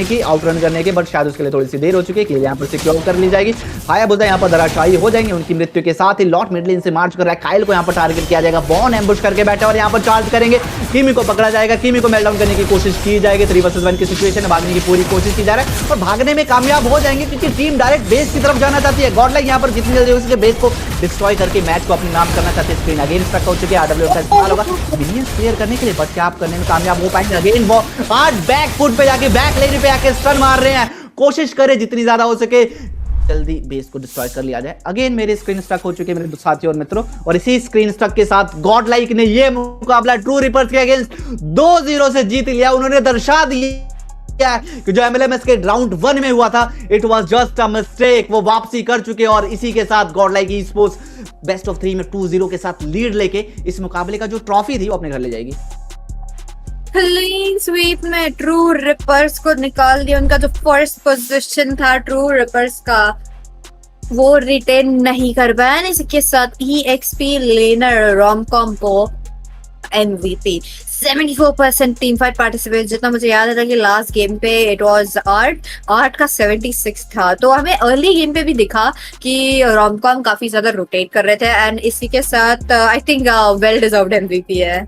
की, आउट रन करने की, बट शायद उसके लिए थोड़ी सी देर हो चुकी है कि यहाँ पर सिक्योर कर ली जाएगी। हायाबुसा यहाँ पर धराशायी हो जाएंगे उनकी मृत्यु के साथ ही। लॉर्ड मिडलेन से मार्च कर रहा है, काइल को यहाँ पर टारगेट किया जाएगा, बॉन एम्बुश करके बैठे और यहाँ पर चार्ज करेंगे, किमी को पकड़ा जाएगा, किमी को मेल्टडाउन करने की कोशिश की जाएगी। 3 वर्सेस 1 की सिचुएशन है, भागने की पूरी कोशिश की जा रहा है और भागने में कामयाब हो जाएंगे, क्योंकि टीम डायरेक्ट बेस की तरफ जाना चाहती है। गॉडलाइक यहाँ पर जितनी जल्दी उसके बेस को डिस्ट्रॉय करके मैच को अपने नाम करना चाहते हैं। स्क्रीन अगेन स्ट्रक हो चुकी है, आरडब्ल्यू का इस्तेमाल होगा मिनियंस क्लियर करने के लिए, बट क्या आप करने में कामयाब हो पाएंगे? अगेन वो आज बैक फुट पे जाके बैक लेन पे आके स्टन मार रहे हैं। कोशिश करें जितनी ज्यादा हो सके जल्दी बेस को डिस्ट्रॉय कर लिया जाए। अगेन मेरे स्क्रीन स्ट्रक हो चुके हैं मेरे साथियों और मित्रों, और इसी स्क्रीन स्ट्रक के साथ गॉडलाइक ने ये मुकाबला ट्रू रिपर्स के अगेंस्ट 2-0 से जीत लिया। उन्होंने दर्शा दिया कि जो एमएलएमएस के राउंड 1 में हुआ था, it was just a mistake. वो वापसी कर चुके हैं और इसी के साथ Godlike e sports best of 3 में 2-0 के साथ लीड लेके इस मुकाबले का जो ट्रॉफी थी वो अपने घर ले जाएगी। क्लीन स्वीप में ट्रू रिपर्स को निकाल दिया। उनका जो फर्स्ट पोजीशन था ट्रू रिपर्स का, वो रिटेन नहीं कर पाया। इसके साथ ही एक्सपी लेनर रोमकॉम को MVP 74% टीम फाइट पार्टिसिपेट। जितना मुझे याद आता कि लास्ट गेम पे इट वाज आर्ट का 76 था, तो हमें अर्ली गेम पे भी दिखा कि रोमकॉम काफी ज्यादा रोटेट कर रहे थे, एंड इसी के साथ I think well deserved MVP है।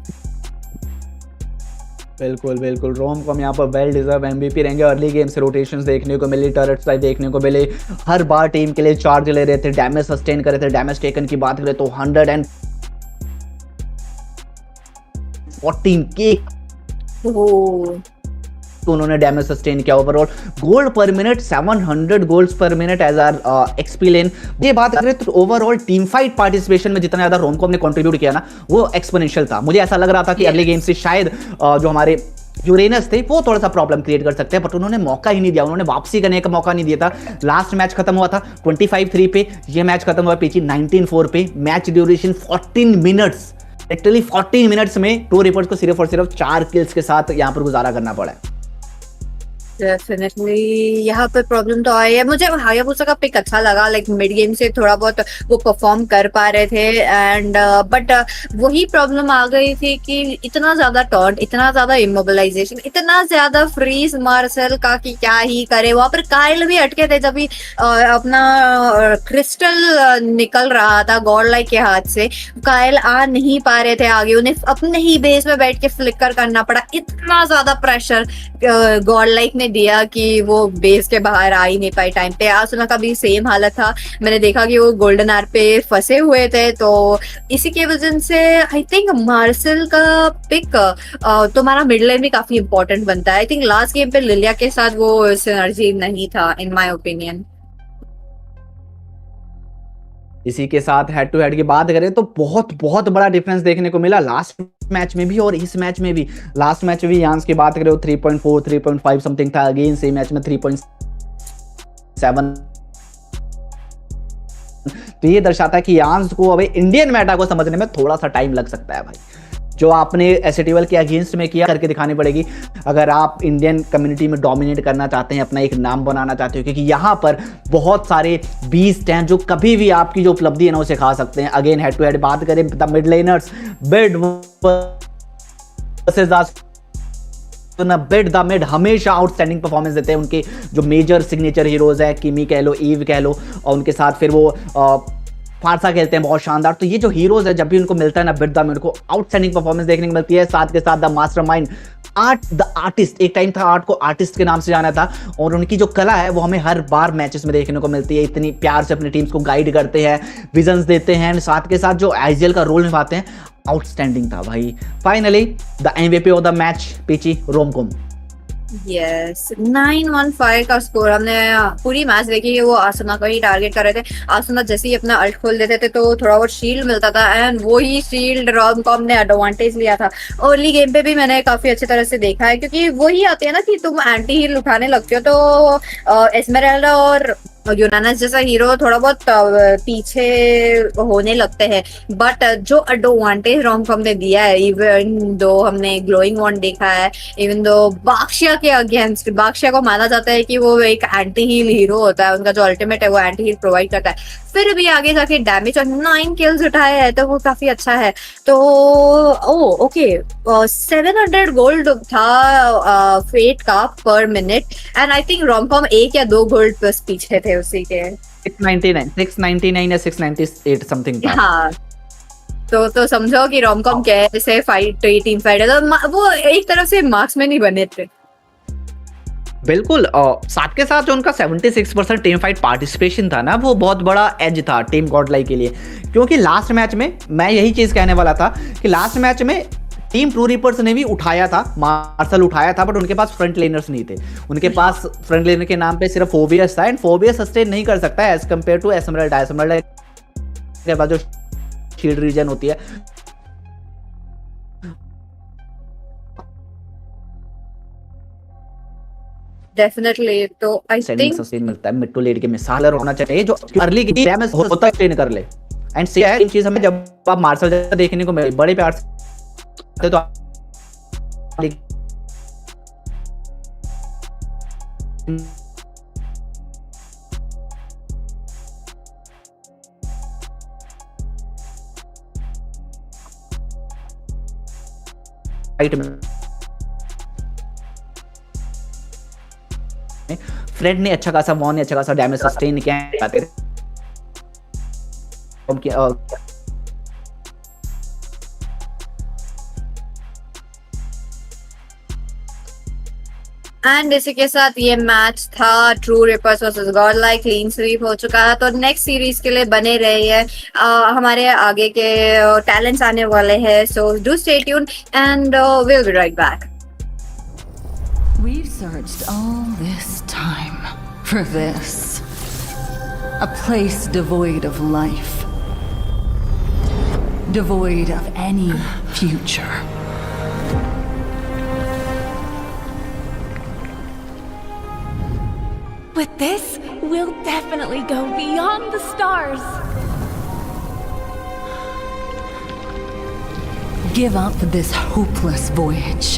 बिल्कुल बिल्कुल, रोमकॉम यहाँ पर वेल डिजर्व MVP रहेंगे। अर्ली गेम से रोटेशंस देखने को मिली, टर्रेट्स देखने को मिले, हर बार टीम के लिए चार्ज ले रहे थे, डैमेज सस्टेन कर रहे थे। डैमेज टेकन की बात करें तो 114K तो उन्होंने डैमेज सस्टेन किया। ओवरऑल गोल्ड पर मिनट 700 गोल्ड्स पर minute as our XP lane. ये बात करें तो ओवरऑल टीम फाइट पार्टिसिपेशन में जितना ज्यादा रोमकॉम ने कंट्रीब्यूट किया ना, वो एक्सपोनेंशियल था। मुझे ऐसा लग रहा था कि अर्ली गेम से शायद जो हमारे यूरेनस थे वो थोड़ा सा प्रॉब्लम क्रिएट कर सकते हैं, बट उन्होंने मौका ही नहीं दिया, उन्होंने वापसी करने का मौका नहीं दिया था। लास्ट मैच खत्म हुआ था 25-3 पे, ये मैच खत्म हुआ पीछे 19-4 पे। Match duration 14 minutes, actually 14 minutes में ट्रू रिपर्स को सिर्फ और सिर्फ 4 किल्स के साथ यहां पर गुजारा करना पड़ा है। डेफिनेटली यहाँ पे प्रॉब्लम तो आई है। मुझे हायाबुसा का पिक अच्छा लगा, लाइक मिड गेम से थोड़ा बहुत वो परफॉर्म कर पा रहे थे एंड बट वही प्रॉब्लम आ गई थी कि इतना ज्यादा टॉन्ट, इतना ज्यादा इमोबिलाइजेशन, इतना ज्यादा फ्रीज मार्शल का कि क्या ही करे। वहां पर काइल भी अटके थे जब भी अपना क्रिस्टल निकल रहा था गॉड लाइक के हाथ से, काइल आ नहीं पा रहे थे आगे, उन्हें अपने ही बेस में बैठ के फ्लिकर करना पड़ा। इतना ज्यादा प्रेशर गॉड लाइक ने दिया कि वो बेस के बाहर आ ही नहीं पाई टाइम पे। आसुना का भी सेम हालत था, मैंने देखा कि वो गोल्डन आर पे फंसे हुए थे, तो इसी के वजह से आई थिंक मार्शल का पिक तुम्हारा मिड लेन भी काफी इंपॉर्टेंट बनता है। आई थिंक लास्ट गेम पे लिलिया के साथ वो सिनर्जी नहीं था इन माय ओपिनियन। इसी के साथ हेड टू हेड की बात करें तो बहुत बहुत बड़ा डिफरेंस देखने को मिला लास्ट मैच में भी और इस मैच में भी। लास्ट मैच में भी यान्स की बात करें 3.4 3.5 समथिंग था, अगेन सेम मैच में 3.7। तो ये दर्शाता है कि यान्स को अभी इंडियन मेटा को समझने में थोड़ा सा टाइम लग सकता है भाई। जो आपने एसेटिवल के अगेंस्ट में किया करके दिखानी पड़ेगी अगर आप इंडियन कम्युनिटी में डोमिनेट करना चाहते हैं, अपना एक नाम बनाना चाहते हो, क्योंकि यहाँ पर बहुत सारे बीस्ट हैं जो कभी भी आपकी जो उपलब्धि है ना उसे खा सकते हैं। अगेन हेड टू हेड बात करें the mid learners bid bid the mid हमेशा आउटस्टैंडिंग परफॉर्मेंस देते हैं। उनके जो मेजर सिग्नेचर हीरोज है, किमी कह लो, ईव कह लो, और उनके साथ फिर वो फारसा खेलते हैं बहुत शानदार। तो ये जो हीरोज है जब भी उनको मिलता है ना बिड द मिड को आउटस्टैंडिंग परफॉर्मेंस देखने को मिलती है। साथ के साथ the mastermind art the artist, एक टाइम था आर्ट को आर्टिस्ट के नाम से जाना था, और उनकी जो कला है वो हमें हर बार मैचेस में देखने को मिलती है। इतनी प्यार से अपनी टीम्स को गाइड करते हैं, विजन्स देते हैं, साथ के साथ जो आईजीएल का रोल निभाते हैं आउटस्टैंडिंग था भाई। Finally the MVP of the match पीची रोमकोम। यस 9-1-5 का स्कोर। हमने पूरी मैच देखी है वो आसुना को ही टारगेट कर रहे थे। आसुना जैसे ही अपना अल्ट खोल देते थे तो थोड़ा बहुत शील्ड मिलता था एंड वही शील्ड रोमकॉम ने एडवांटेज लिया था। अर्ली गेम पे भी मैंने काफी अच्छी तरह से देखा है, क्योंकि वही आती है ना कि तुम एंटी हील उठाने लगते हो तो एस्मेराल्डा और यूनानस जैसा हीरो थोड़ा बहुत पीछे होने लगते हैं। बट जो एडवांटेज रोमकॉम ने दिया है, इवन दो हमने ग्लोइंग वॉन्ड देखा है, इवन दो बाक्शिया के अगेंस्ट, बाक्शिया को माना जाता है कि वो एक एंटी हील हीरो होता है, उनका जो अल्टीमेट है वो एंटी हील प्रोवाइड करता है, फिर भी आगे जाके डैमेज और 9 किल्स उठाया है तो वो काफी अच्छा है। तो ओके 700 गोल्ड था फेट का पर minute and I think romcom 1 या 2 गोल्ड प्लस पीछे थे उसी के। 699 या 698 समथिंग था। हाँ तो समझो कि रोमकॉम कैसे फाइट टीम फाइट है, तो वो एक तरफ से मार्क्समैन ही बने थे। बिल्कुल, साथ के साथ जो उनका 76% टीम फाइट पार्टिसिपेशन था ना वो बहुत बड़ा एज था टीम गॉडलाइक के लिए। क्योंकि लास्ट मैच में मैं यही चीज़ कहने वाला था कि लास्ट मैच में टीम ट्रू रीपर्स ने भी उठाया था, मार्शल उठाया था, बट उनके पास फ्रंट लेनर्स नहीं थे। उनके पास फ्रंट लेनर के नाम पे सिर्फ फोबियस था एंड फोबियस सस्टेन नहीं कर सकता है एज कम्पेयर टू एस्मरल्डा। एस्मरल्डा के पास जो शील्ड रीजन होती है डेफिनेटली, तो आई थिंक सस्टेन मिलता है। मिड टू लेट के मिसालर होना चाहिए जो अर्ली की डैमेज होता है स्टेन कर ले। एंड से है इन चीज हमें जब आप मार्शल देखने को मिले बड़े प्यार से तो राइट में फ्रेड ने अच्छा खासा वॉन ने अच्छा खासा डैमेज सस्टेन किया है। एंड इसी के साथ ये मैच था true reapers versus Godlike, clean sweep हो चुका है। तो नेक्स्ट सीरीज के लिए बने रहिए, हमारे आगे के टैलेंट्स आने वाले हैं, so do stay tuned and we will be right back. We've searched all this time for this. A place devoid of life. Devoid of any future. With this, we'll definitely go beyond the stars. Give up this hopeless voyage.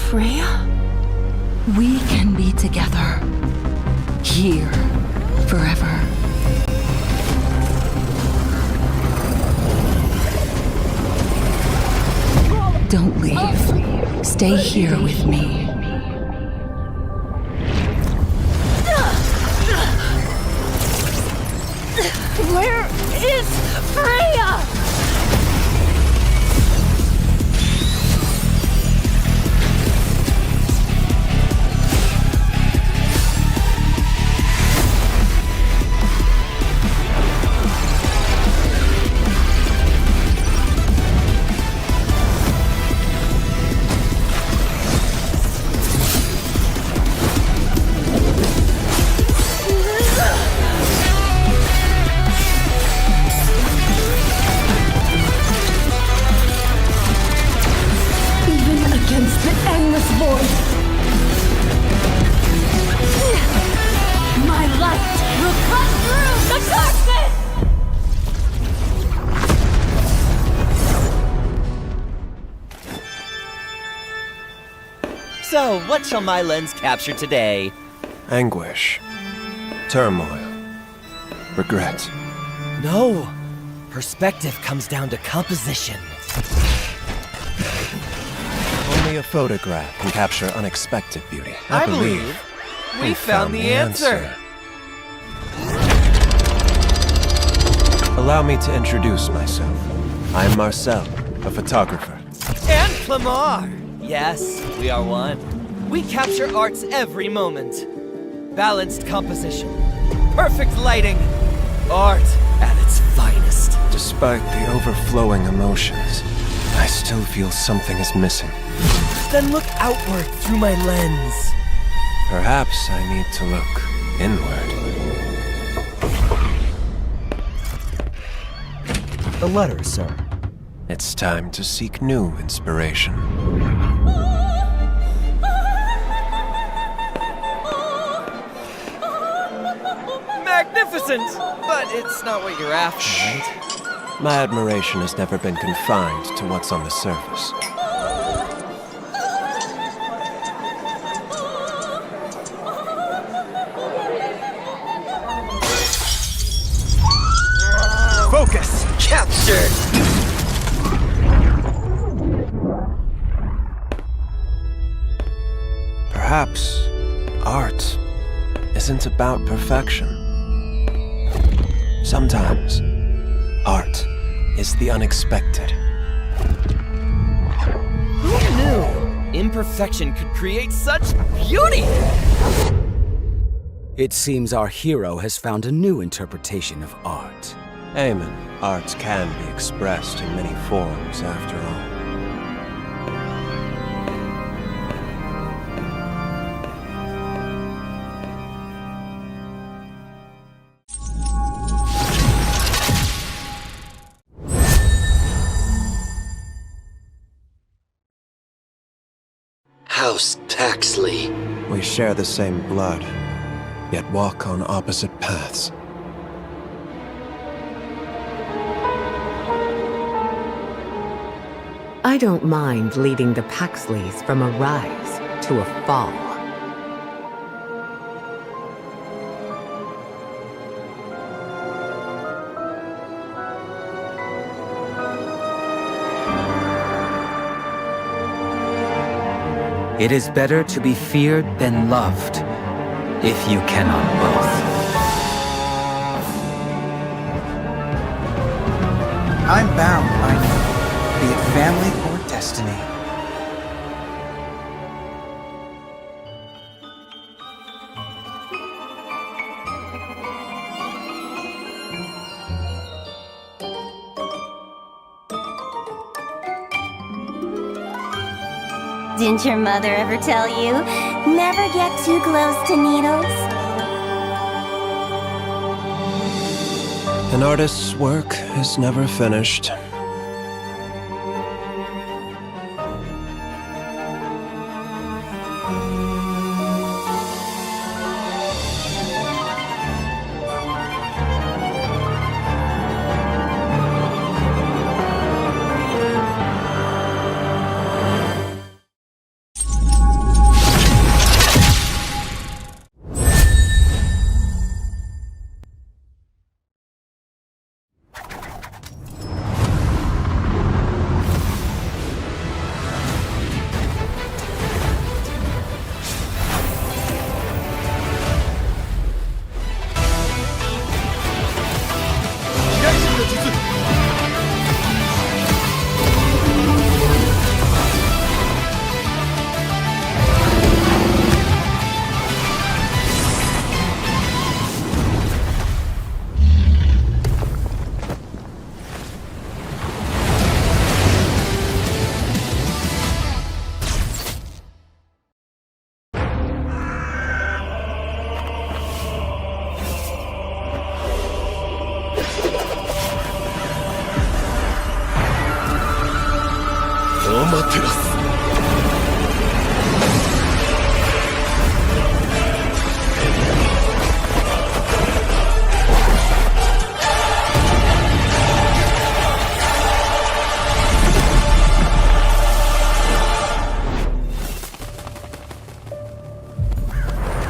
Freya? We can be together. Here. Forever. Don't leave. Stay here with me. Where is Freya? Against the endless void, my light will cut through the darkness! So, what shall my lens capture today? Anguish. Turmoil. Regret. No! Perspective comes down to composition. Only a photograph can capture unexpected beauty. I believe we found the answer. Allow me to introduce myself. I am Marcel, a photographer. And Clamar! Yes, we are one. We capture art's every moment. Balanced composition. Perfect lighting. Art at its finest. Despite the overflowing emotions, I still feel something is missing. Then look outward through my lens. Perhaps I need to look inward. A letter, sir. It's time to seek new inspiration. Magnificent! But it's not what you're after, right? My admiration has never been confined to what's on the surface. Focus! Captured! Perhaps art isn't about perfection. Sometimes art is the unexpected. Who knew imperfection could create such beauty? It seems our hero has found a new interpretation of art. Amen. Art can be expressed in many forms, after all. House Paxley. We share the same blood, yet walk on opposite paths. I don't mind leading the Paxleys from a rise to a fall. It is better to be feared than loved, if you cannot both. I'm bound by fate, be it family or destiny. Didn't your mother ever tell you, never get too close to needles? An artist's work is never finished.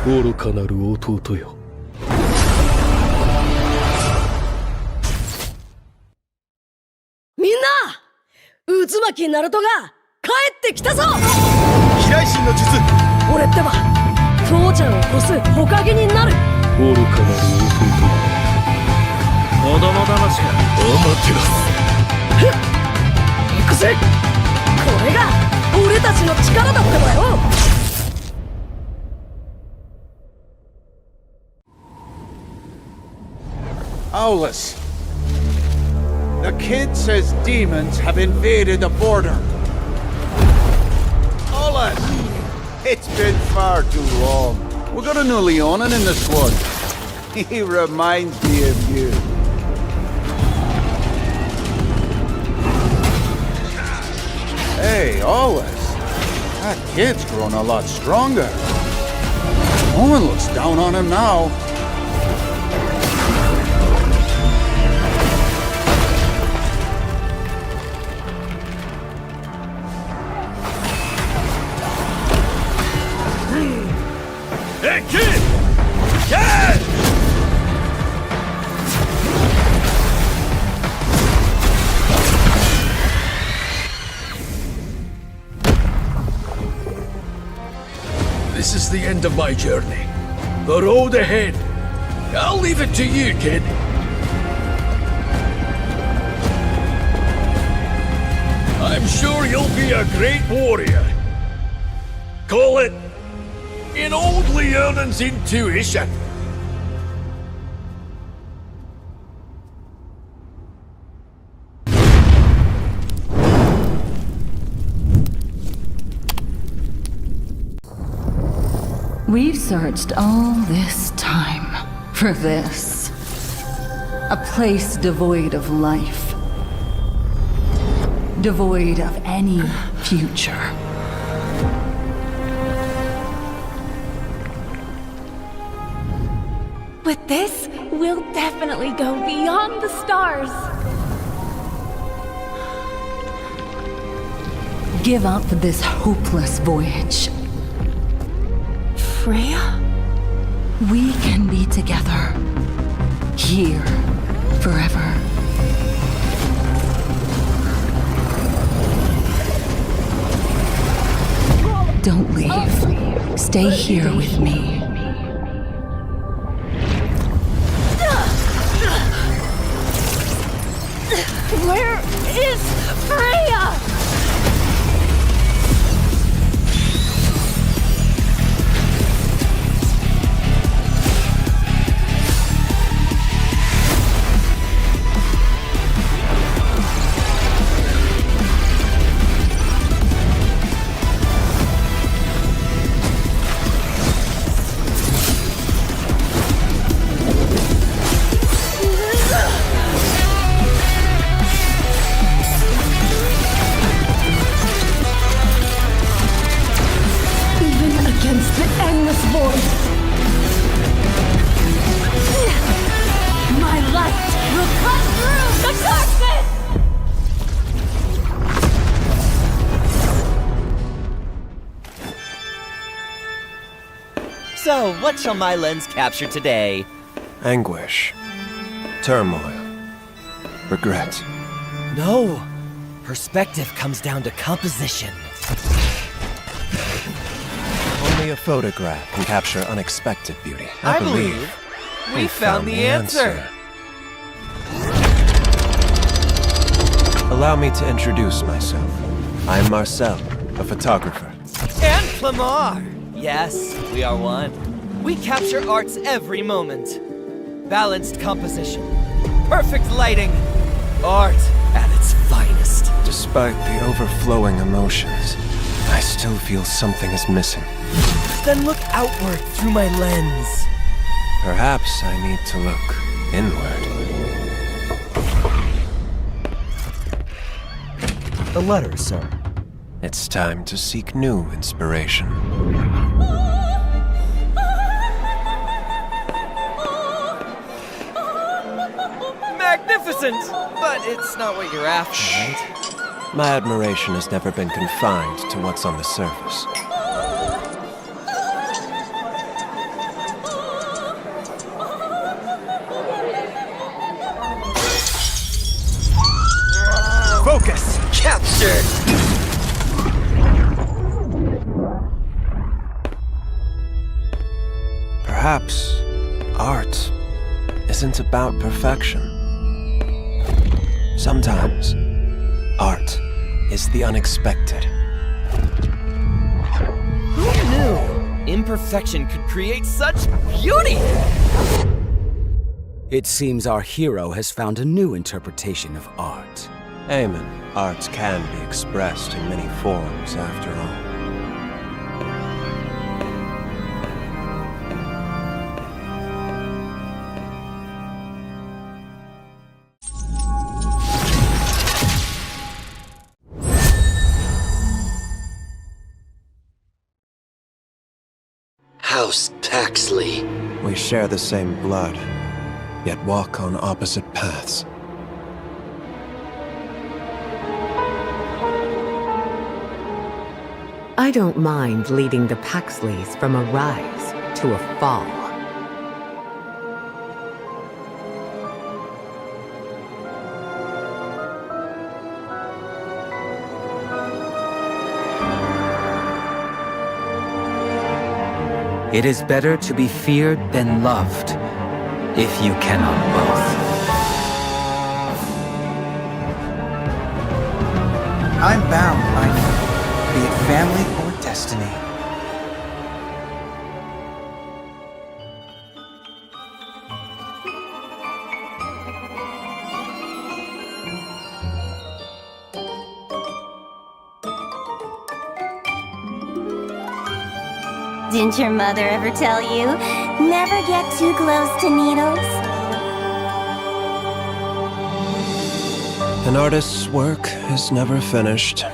愚かなる弟よ。みんな渦巻きナルトが帰ってきたぞ。飛来神の術。俺ってば父ちゃんを越す火影になる。愚かなる弟よ。子供騙しか。アマテラス。行くぜ。これが俺たちの力だってばよ。Solace. The kid says demons have invaded the border. Solace! It's been far too long. We got a new Leonin in the squad. He reminds me of you. Hey, Solace. That kid's grown a lot stronger. No one looks down on him now. Hey, kid! Kid! This is the end of my journey. The road ahead. I'll leave it to you, kid. I'm sure you'll be a great warrior. Call it in old Leonin's intuition. We've searched all this time for this. A place devoid of life. Devoid of any future. With this, we'll definitely go beyond the stars. Give up this hopeless voyage. Freya? We can be together. Here. Forever. Don't leave. Stay here with me. Where is Freya? My light will cut through the darkness! So, what shall my lens capture today? Anguish. Turmoil. Regret. No! Perspective comes down to composition. Only a photograph can capture unexpected beauty. I believe we found the answer. Allow me to introduce myself. I'm Marcel, a photographer. And Clamar! Yes, we are one. We capture art's every moment. Balanced composition. Perfect lighting. Art at its finest. Despite the overflowing emotions, I still feel something is missing. Then look outward through my lens. Perhaps I need to look inward. The letter, sir. It's time to seek new inspiration. Magnificent! But it's not what you're after, right? My admiration has never been confined to what's on the surface. Perhaps art isn't about perfection. Sometimes art is the unexpected. Who knew imperfection could create such beauty? It seems our hero has found a new interpretation of art. Amen. Art can be expressed in many forms, after all. House Taxley. We share the same blood, yet walk on opposite paths. I don't mind leading the Paxleys from a rise to a fall. It is better to be feared than loved, if you cannot both. I'm bound by fate, be it family or destiny. Didn't your mother ever tell you, never get too close to needles? An artist's work is never finished.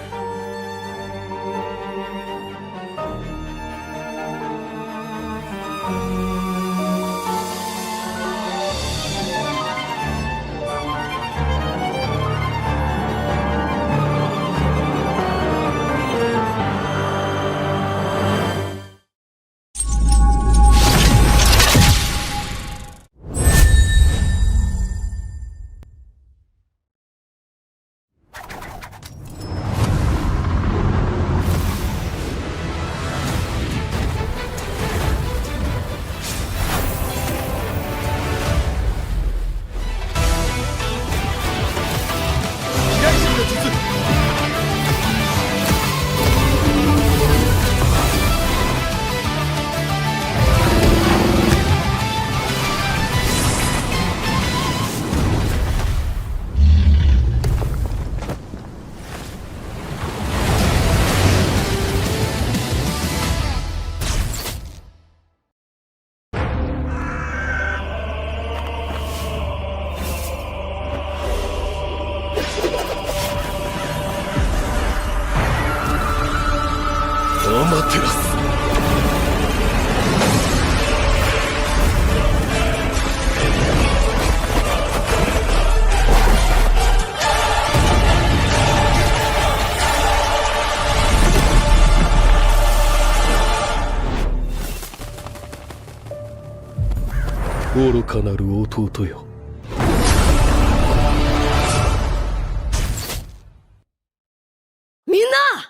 Minna!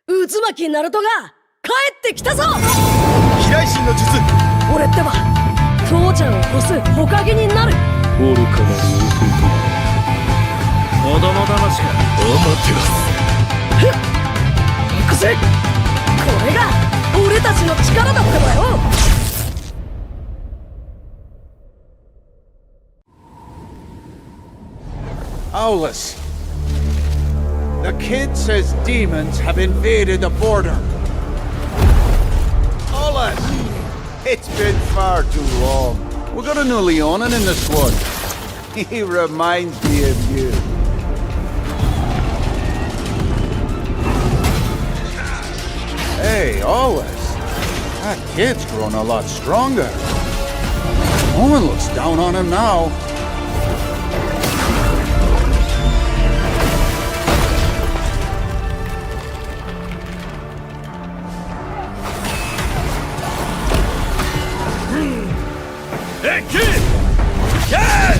渦巻きナルトが帰ってきたぞ。飛来神の術。俺ってば父ちゃんを越す火影になる。愚かなる弟。子供騙しか。アマテラス。行くぜ。これが俺たちの力だってばよ。Solace. The kid says demons have invaded the border. Solace! It's been far too long. We got a new Leonin in the squad. He reminds me of you. Hey, Solace. That kid's grown a lot stronger. No one looks down on him now. Hey, kid! Dad!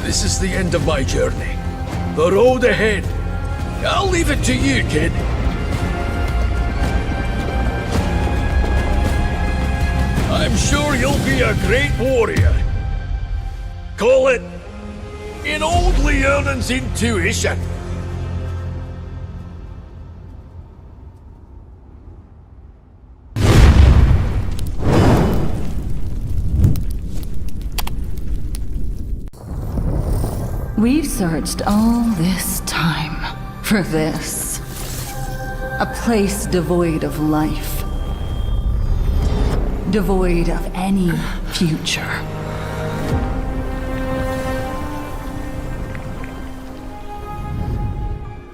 This is the end of my journey. The road ahead. I'll leave it to you, kid. I'm sure you'll be a great warrior. Call it in old Leonan's intuition. We've searched all this time for this. A place devoid of life. Devoid of any future.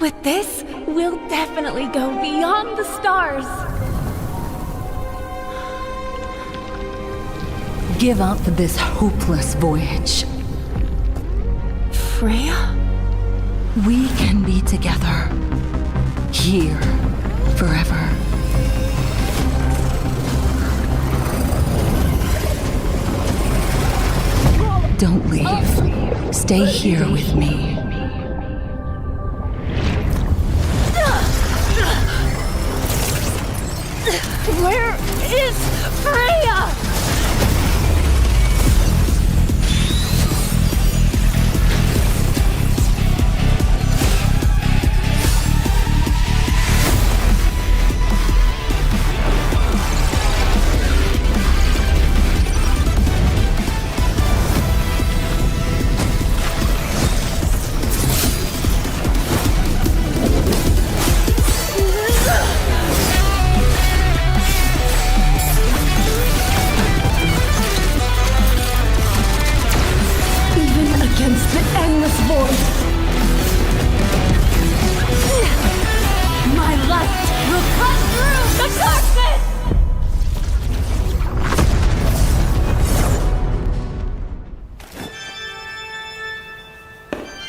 With this, we'll definitely go beyond the stars. Give up this hopeless voyage. Freya? We can be together. Here. Forever. Don't leave. Stay here with me. Where is Freya?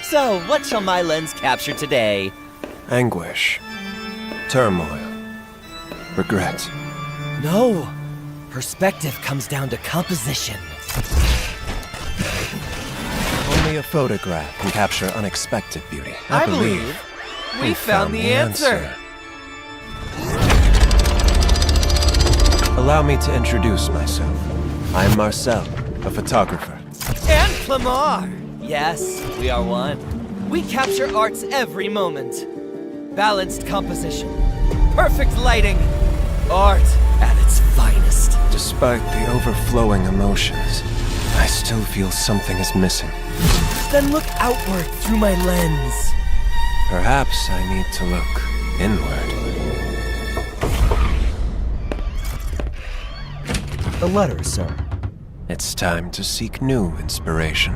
So, what shall my lens capture today? Anguish. Turmoil. Regret. No! Perspective comes down to composition. Only a photograph can capture unexpected beauty. I believe we found the answer. Allow me to introduce myself. I'm Marcel, a photographer. And Clamar! Yes, we are one. We capture art's every moment. Balanced composition. Perfect lighting. Art at its finest. Despite the overflowing emotions, I still feel something is missing. Then look outward through my lens. Perhaps I need to look inward. The letter, sir. It's time to seek new inspiration.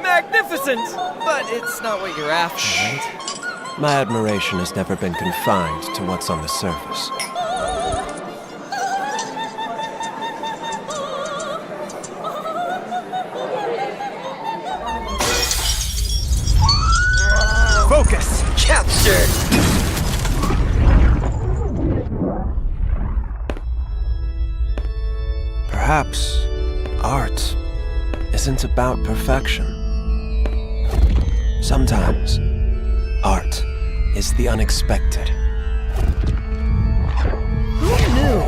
Magnificent! But it's not what you're after, right? My admiration has never been confined to what's on the surface. Focus! Capture! Perhaps art isn't about perfection. Sometimes, art is the unexpected. Who knew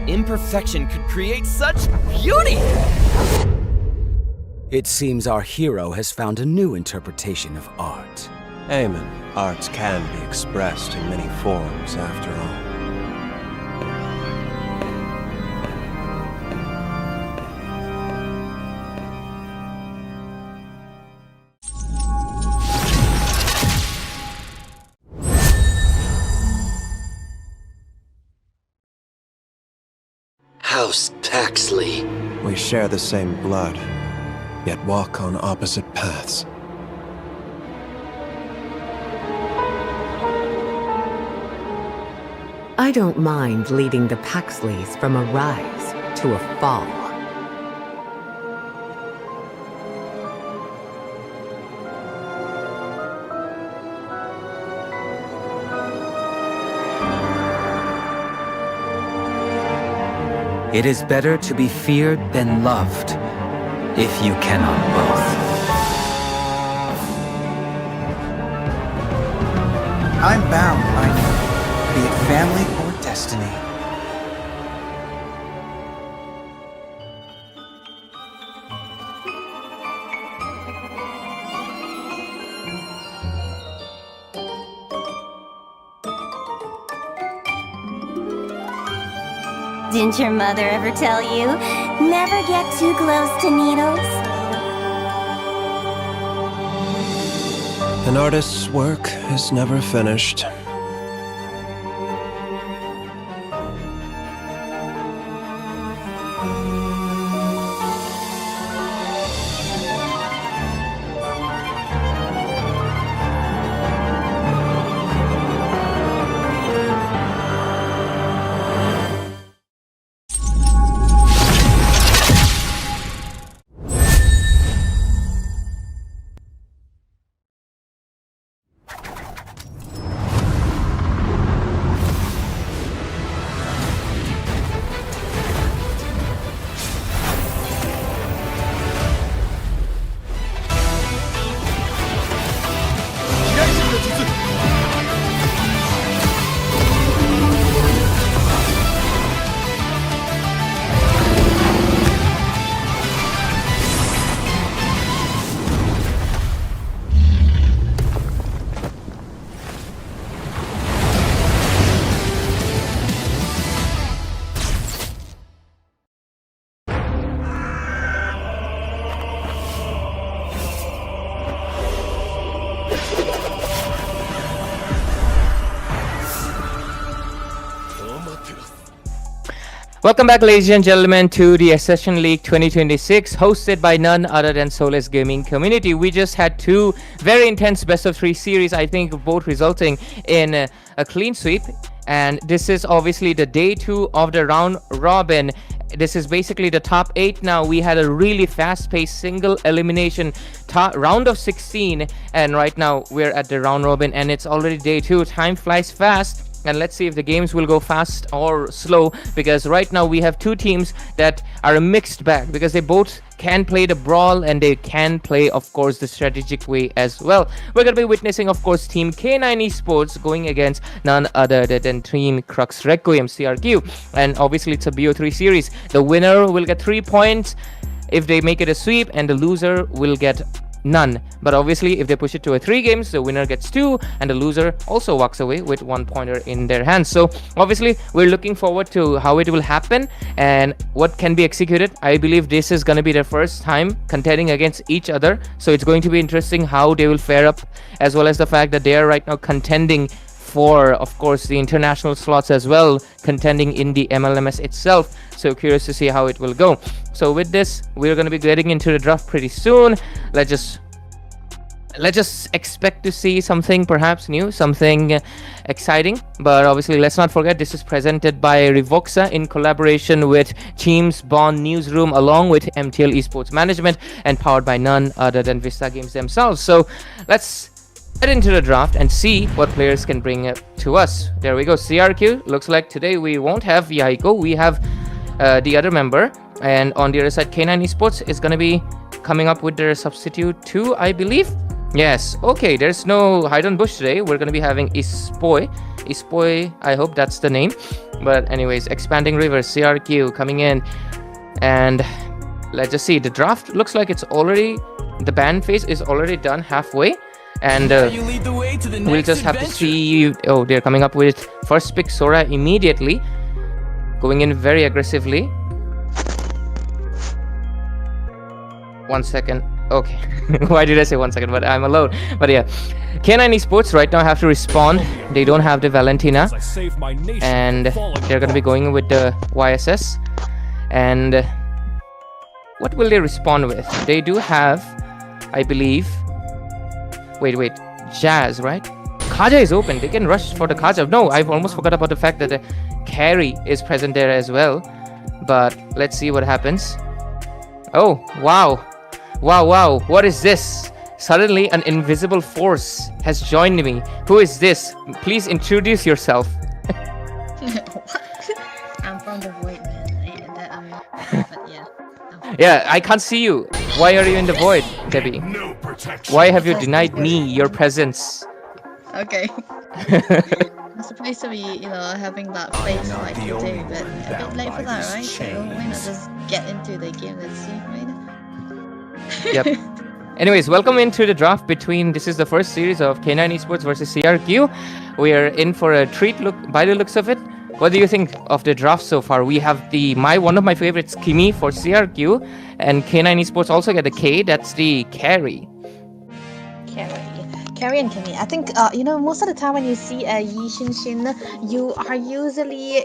imperfection could create such beauty? It seems our hero has found a new interpretation of art. Amen. Art can be expressed in many forms, after all. House Paxley. We share the same blood, yet walk on opposite paths. I don't mind leading the Paxleys from a rise to a fall. It is better to be feared than loved, if you cannot both. I'm bound by be it family or destiny. Didn't your mother ever tell you, never get too close to needles? An artist's work is never finished. Welcome back, ladies and gentlemen, to the Accession League 2026, hosted by none other than Solace Gaming Community. We just had two very intense best-of-3 series, I think both resulting in a clean sweep. And this is obviously the day 2 of the round robin. This is basically the top 8 now. We had a really fast-paced single elimination round of 16. And right now we're at the round robin and it's already day 2. Time flies fast. And let's see if the games will go fast or slow, because right now we have two teams that are a mixed bag, because they both can play the brawl and they can play, of course, the strategic way as well. We're going to be witnessing, of course, Team K9 Esports going against none other than Team Crux Requiem CRQ. And obviously it's a BO3 series. The winner will get 3 points if they make it a sweep, and the loser will get none. But obviously if they push it to a 3 games, the winner gets 2 and the loser also walks away with 1 pointer in their hands. So obviously we're looking forward to how it will happen and what can be executed. I believe this is going to be their first time contending against each other, so it's going to be interesting how they will fare up, as well as the fact that they are right now contending for, of course, the international slots as well, contending in the MLMS itself. So curious to see how it will go. So with this, we're going to be getting into the draft pretty soon. Let's just expect to see something perhaps new, something exciting. But obviously, let's not forget, this is presented by Rivoxa in collaboration with Teams Bond Newsroom, along with MTL Esports Management, and powered by none other than Vista Games themselves. So let's head into the draft and see what players can bring to us. There we go. CRQ. Looks like today we won't have Yaiko. We have the other member. And on the other side, K9 Esports is going to be coming up with their substitute too, I believe. Yes. Okay. There's no hide on bush today. We're going to be having Ispoy. I hope that's the name. But anyways, Expanding River, CRQ coming in. And let's just see. The draft looks like it's already... The ban phase is already done halfway. And we'll just have to see. Oh, they're coming up with first pick Sora immediately, going in very aggressively. 1 second. Okay. Why did I say 1 second? But I'm alone. But yeah, K9 Esports right now have to respond. They don't have the Valentina, and they're going to be going with the YSS. And what will they respond with? They do have, I believe... Wait, Jazz, right? Kaja is open. They can rush for the Kaja. No, I've almost forgot about the fact that the carry is present there as well. But let's see what happens. Oh, wow. Wow. What is this? Suddenly an invisible force has joined me. Who is this? Please introduce yourself. I'm from from the void, man. That I'm not, but yeah. Yeah, I can't see you. Why are you in the void, Debbie? Why have you denied me your presence? Okay. I'm supposed to be, having that face like you do, but a bit late for that, right? So why not just get into the game? Let's see, right? Yep. Anyways, welcome into the draft between. This is the first series of K9 Esports versus CRQ. We are in for a treat. Look, by the looks of it. What do you think of the draft so far? We have one of my favorites, Kimi for CRQ, and K9 Esports also get a K. That's the carry. Carry and Kimmy. I think most of the time when you see a Yi Xin, you are usually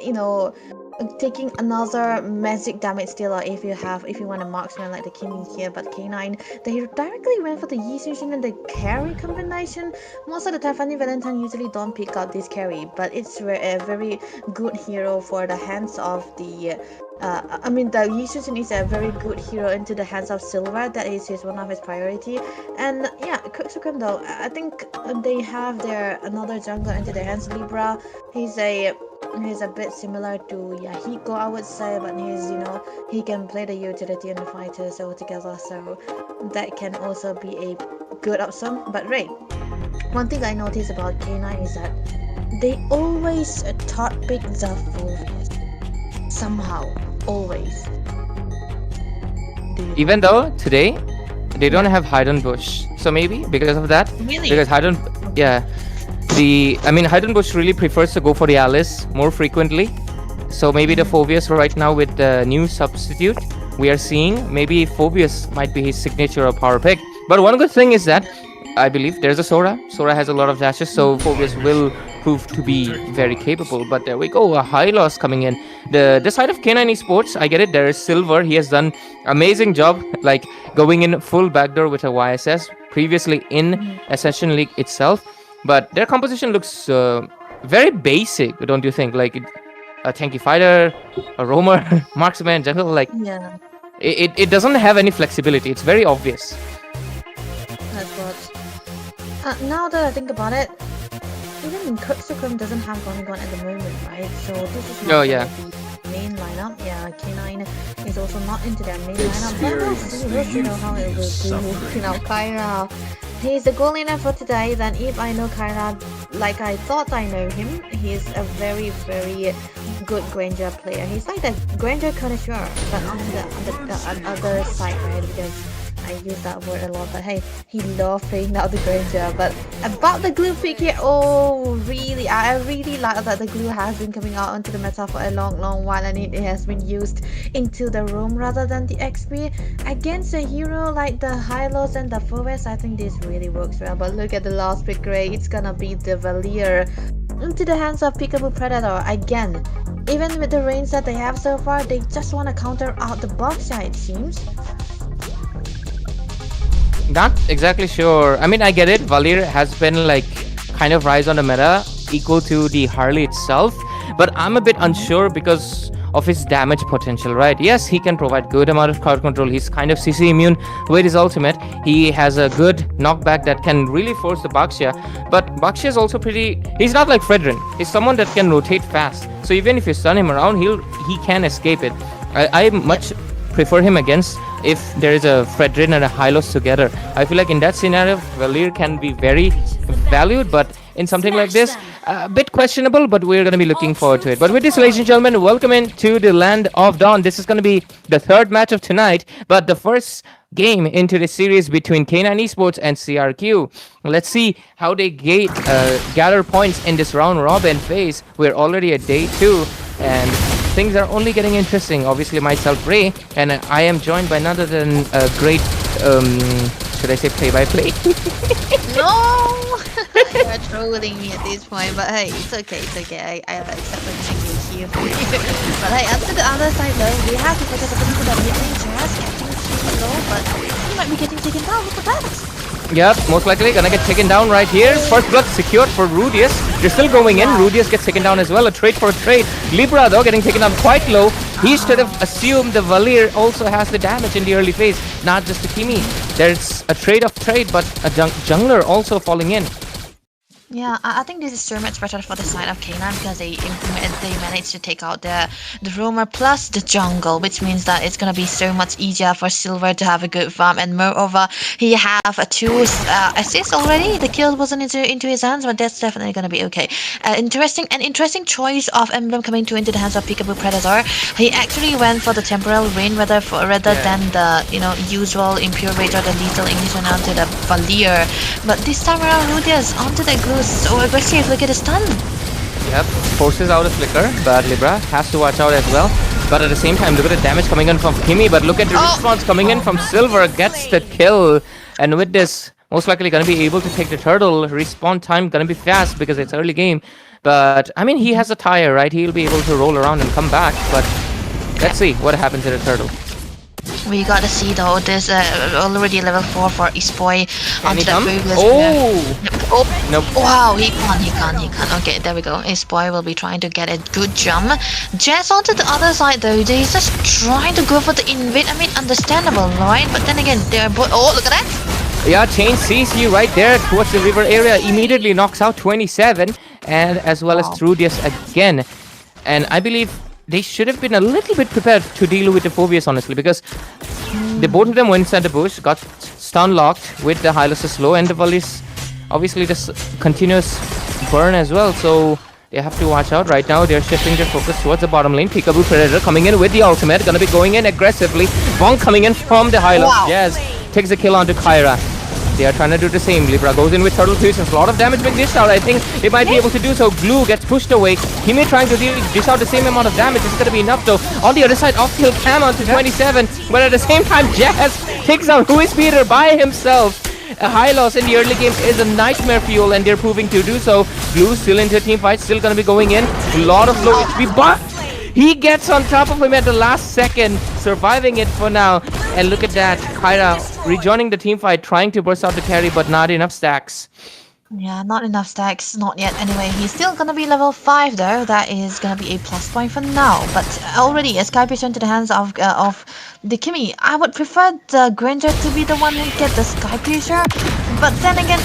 taking another magic damage dealer if you want a marksman like the Kimmy here, but K9 they directly went for the Yi Xin and the carry combination. Most of the time Fanny Valentine usually don't pick up this carry, but it's a very good hero for the hands of the the Yi Xin is a very good hero into the hands of Silver. That is one of his priority. And yeah, Kirksukun though, I think they have another jungler into their hands. Libra, he's a bit similar to Yahiko, I would say, but he can play the utility and the fighters all together, so that can also be a good option. But Ray, one thing I noticed about K9 is that they always top pick the Fulvius. Somehow. Always. Even though today they don't have Hidden Bush, so maybe because of that. Really? Because Hidden Bush really prefers to go for the Alice more frequently. So maybe the Phobius right now with the new substitute we are seeing, maybe Phobius might be his signature or power pick. But one good thing is that I believe there's a Sora. Sora has a lot of dashes, so Phobius will prove to be very capable. But there we go, a high loss coming in. The side of K9 Esports, I get it, there is Silver. He has done amazing job, like going in full backdoor with a YSS previously in Accession League itself. But their composition looks very basic, don't you think? Like a tanky fighter, a roamer, marksman, jungle, like it doesn't have any flexibility. It's very obvious. That's what. Now that I think about it, even Kirksukun doesn't have Gonigon at the moment, right? So this is not the main lineup. Yeah, K9 is also not into their main lineup. But we'll see how it will do. Kyra, he's the goal laner for today. Then if I know Kyra like I thought I know him, he's a very, very good Granger player. He's like the Granger connoisseur, but on the other side, right? Because I use that word a lot, but hey, he loves playing out the Granger. But about the glue pick here, I really like that the glue has been coming out onto the meta for a long while, and it has been used into the room rather than the XP. Against a hero like the Hylos and the Phoebus, I think this really works well. But look at the last pick, Ray. It's gonna be the Valier into the hands of Peekaboo Predator again. Even with the range that they have so far, they just want to counter out the Boxia, it seems. Not exactly sure. I mean, I get it. Valir has been like kind of rise on the meta equal to the Harley itself, but I'm a bit unsure because of his damage potential, right? Yes, he can provide good amount of crowd control. He's kind of CC immune with his ultimate. He has a good knockback that can really force the Baxia, but Baxia is also he's not like Fredrin. He's someone that can rotate fast. So even if you stun him around, he can escape it. I much prefer him against if there is a Fredrin and a Hylos together. I feel like in that scenario, Valir can be very valued, but in something like this, a bit questionable, but we're going to be looking forward to it. But with this, ladies and gentlemen, welcome into the Land of Dawn. This is going to be the third match of tonight, but the first game into the series between K9 Esports and CRQ. Let's see how they gather points in this round robin phase. We're already at day 2, and things are only getting interesting. Obviously, myself, Ray, and I am joined by none other than a great, should I say play-by-play? No! You're trolling me at this point, but hey, it's okay. I accept the here for you. But hey, up to the other side though, we have to focus a bit on the mid-lane just getting too low, but he might be getting taken down. Look at that! Yep, most likely gonna get taken down right here. First blood secured for Rudius. They're still going in. Rudius gets taken down as well. A trade for a trade. Libra though getting taken down quite low. He should have assumed the Valir also has the damage in the early phase, not just the Kimi. There's a trade of trade, but a jungler also falling in. Yeah, I think this is so much better for the side of K9 because they managed to take out the roamer plus the jungle, which means that it's gonna be so much easier for Silver to have a good farm. And moreover, he have a 2 assists already. The kill wasn't into his hands, but that's definitely gonna be okay. Interesting choice of emblem coming into the hands of Peekaboo Predator. He actually went for the temporal rain rather than the usual impure rage or the lethal ignition onto the Valier. But this time around, Rudius onto the glue. So aggressive, look at the stun. Yep, forces out a flicker, but Libra has to watch out as well. But at the same time, look at the damage coming in from Kimmy, but look at the response coming in from Silver, gets the kill. And with this, most likely going to be able to take the turtle. Respawn time going to be fast because it's early game. But, I mean, he has a tire, right? He'll be able to roll around and come back. But let's see what happens to the turtle. We gotta see though, there's already level 4 for Isboy onto the previous Nope. Wow, he can't. Okay, there we go. Isboy will be trying to get a good jump. Jazz onto the other side though, they're just trying to go for the invade. I mean, understandable, right? But then again, they're both. Oh, look at that! Yeah, Chain sees you right there towards the river area, immediately knocks out 27, and as well as Trudius again. And I believe they should have been a little bit prepared to deal with the Phobius, honestly, because both of them went inside the bush, got stun locked with the Hylos slow, and the Volleys obviously this continuous burn as well, so they have to watch out. Right now they're shifting their focus towards the bottom lane. Peekaboo Predator coming in with the ultimate, gonna be going in aggressively. Vong coming in from the Hylos. Jazz takes the kill onto Kyra. They are trying to do the same. Libra goes in with Turtle Piercings. A lot of damage being dished out. I think they might be able to do so. Glue gets pushed away. Kimi trying to dish out the same amount of damage. It's going to be enough though. On the other side, off-kill Cam onto 27. But at the same time, Jazz takes out Who is Peter by himself. A high loss in the early game is a nightmare fuel, and they're proving to do so. Glue still into a team fight. Still going to be going in. A lot of low HP, but he gets on top of him at the last second, surviving it for now. And look at that, Kyra rejoining the team fight, trying to burst out the carry, but not enough stacks. Yeah, not enough stacks, not yet. Anyway, he's still gonna be level 5 though. That is gonna be a plus point for now. But already a Sky Piercer into the hands of the Kimi. I would prefer the Granger to be the one who get the Sky Piercer. But then again,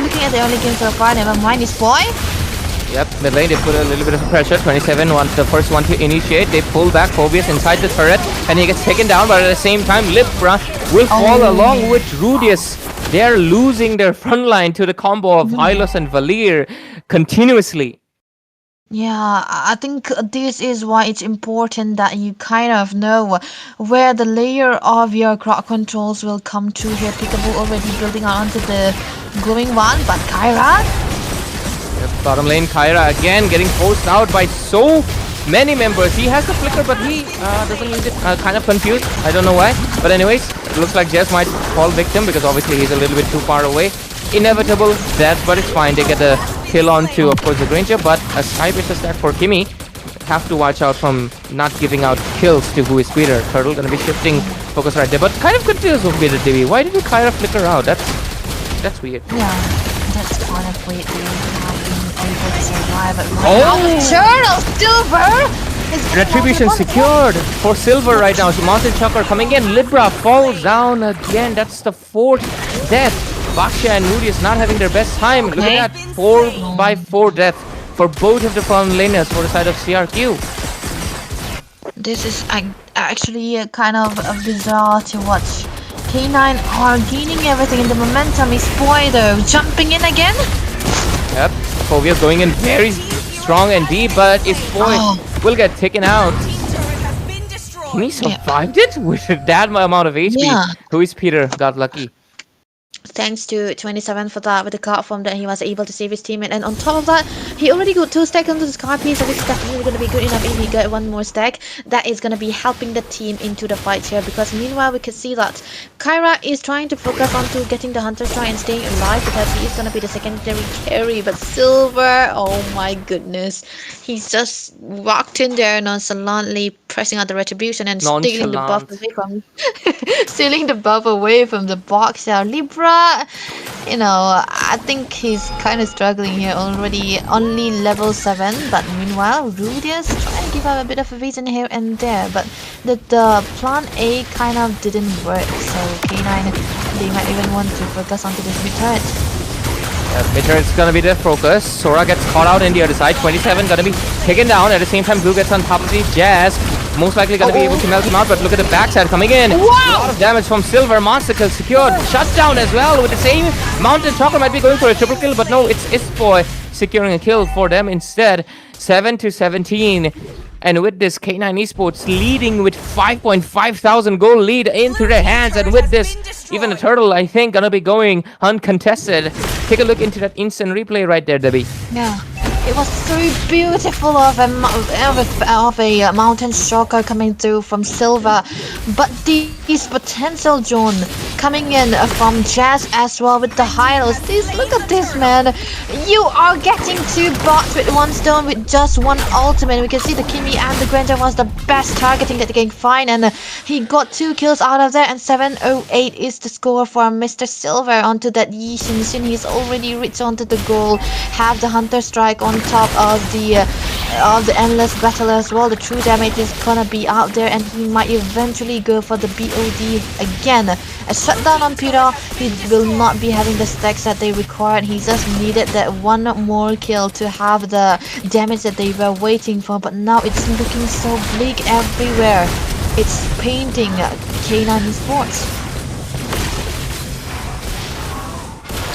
looking at the early game so far, never mind his boy. Yep, mid lane, they put a little bit of pressure. 27 wants the first one to initiate. They pull back Phobius inside the turret, and he gets taken down, but at the same time, Libra will fall along with Rudius. They're losing their front line to the combo of Hylos and Valier continuously. Yeah, I think this is why it's important that you kind of know where the layer of your crowd controls will come to here. Peekaboo already building onto the glowing one, but Kyra? Yep, bottom lane, Kyra again getting forced out by so many members. He has the flicker, but he doesn't use it. Kind of confused. I don't know why. But anyways, it looks like Jess might fall victim because obviously he's a little bit too far away. Inevitable death, but it's fine. They get a kill onto, of course, the Granger, but a Sky Piercer stack for Kimi. Have to watch out from not giving out kills to Who is Peter. Turtle gonna be shifting focus right there, but kind of confused with Peter TV. Why didn't Kyra flicker out? That's weird. Yeah, that's kind of weird. Able to survive it Turtle Silver! Retribution secured for Silver right now. So Mountain Chucker coming in. Libra falls down again. That's the 4th death. Baksha and Rudius not having their best time. Look at that 4x4 death for both of the front laners for the side of CRQ. This is actually kind of bizarre to watch. K9 are gaining everything in the momentum. Is Boy though jumping in again? Yep, Phobius going in very strong and deep, but his Boy will get taken out. He survived it with that amount of HP. Yeah. Who is Peter? Got lucky. Thanks to 27 for that with the card form that he was able to save his teammate, and on top of that he already got 2 stacks onto the Sky Piercer, which is definitely going to be good enough if he got 1 more stack. That is going to be helping the team into the fight here, because meanwhile we can see that Kyra is trying to focus onto getting the Hunter Strike and staying alive, because he is going to be the secondary carry. But Silver, oh my goodness, he's just walked in there nonchalantly pressing out the Retribution and stealing the buff away from stealing the buff away from the box. Libra, you know, I think he's kind of struggling here already, only level 7, but meanwhile Rudius trying to give up a bit of a reason here and there, but the plan A kind of didn't work, so K9, they might even want to focus onto this mid turret. Bitter is gonna be the focus. Sora gets caught out in the other side. 27 gonna be taken down. At the same time, Blue gets on top of the Jazz. Most likely gonna be able to melt him out, but look at the backside coming in. Wow! A lot of damage from Silver. Monster kill secured. Shut down as well with the same. Mountain Chocolate might be going for a triple kill, but no, it's Boy securing a kill for them instead. 7-17. And with this, K9 Esports leading with 5.5 thousand gold lead into their hands. And with this, even the turtle, I think, gonna be going uncontested. Take a look into that instant replay right there, Debbie. Yeah. It was so beautiful of a mountain shocker coming through from Silver, but these potential John coming in from Jazz as well with the highlights. Look at this, man. You are getting 2 bots with 1 stone with just 1 ultimate. We can see the Kimi and the Granger was the best targeting that they can find, and he got 2 kills out of there. And 708 is the score for Mr. Silver onto that Yi Xin. He's already reached onto the goal. Have the Hunter Strike on top of the endless battle as well. The true damage is gonna be out there, and he might eventually go for the BOD again. A shutdown on Peter. He will not be having the stacks that they required. He just needed that 1 more kill to have the damage that they were waiting for, but now it's looking so bleak everywhere. It's painting K9 Esports.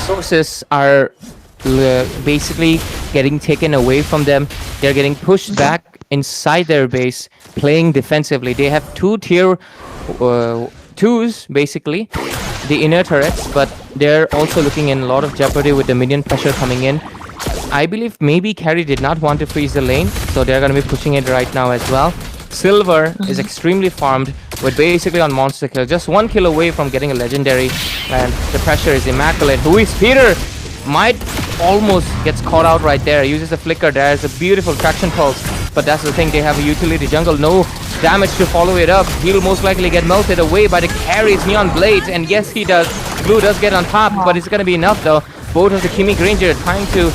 Sources are basically getting taken away from them. They're getting pushed back inside their base, playing defensively. They have 2 tier 2s, basically, the inner turrets, but they're also looking in a lot of jeopardy with the minion pressure coming in. I believe maybe Carry did not want to freeze the lane, so they're going to be pushing it right now as well. Silver is extremely farmed with basically on monster kill, just 1 kill away from getting a legendary, and the pressure is immaculate. Who is Peter? Might almost gets caught out right there. Uses a flicker. There's a beautiful traction pulse, but that's the thing, they have a utility jungle. No damage to follow it up. He'll most likely get melted away by the Carry's Neon Blades, and yes, he does. Blue does get on top, but it's gonna be enough though. Both of the Kimi Granger trying to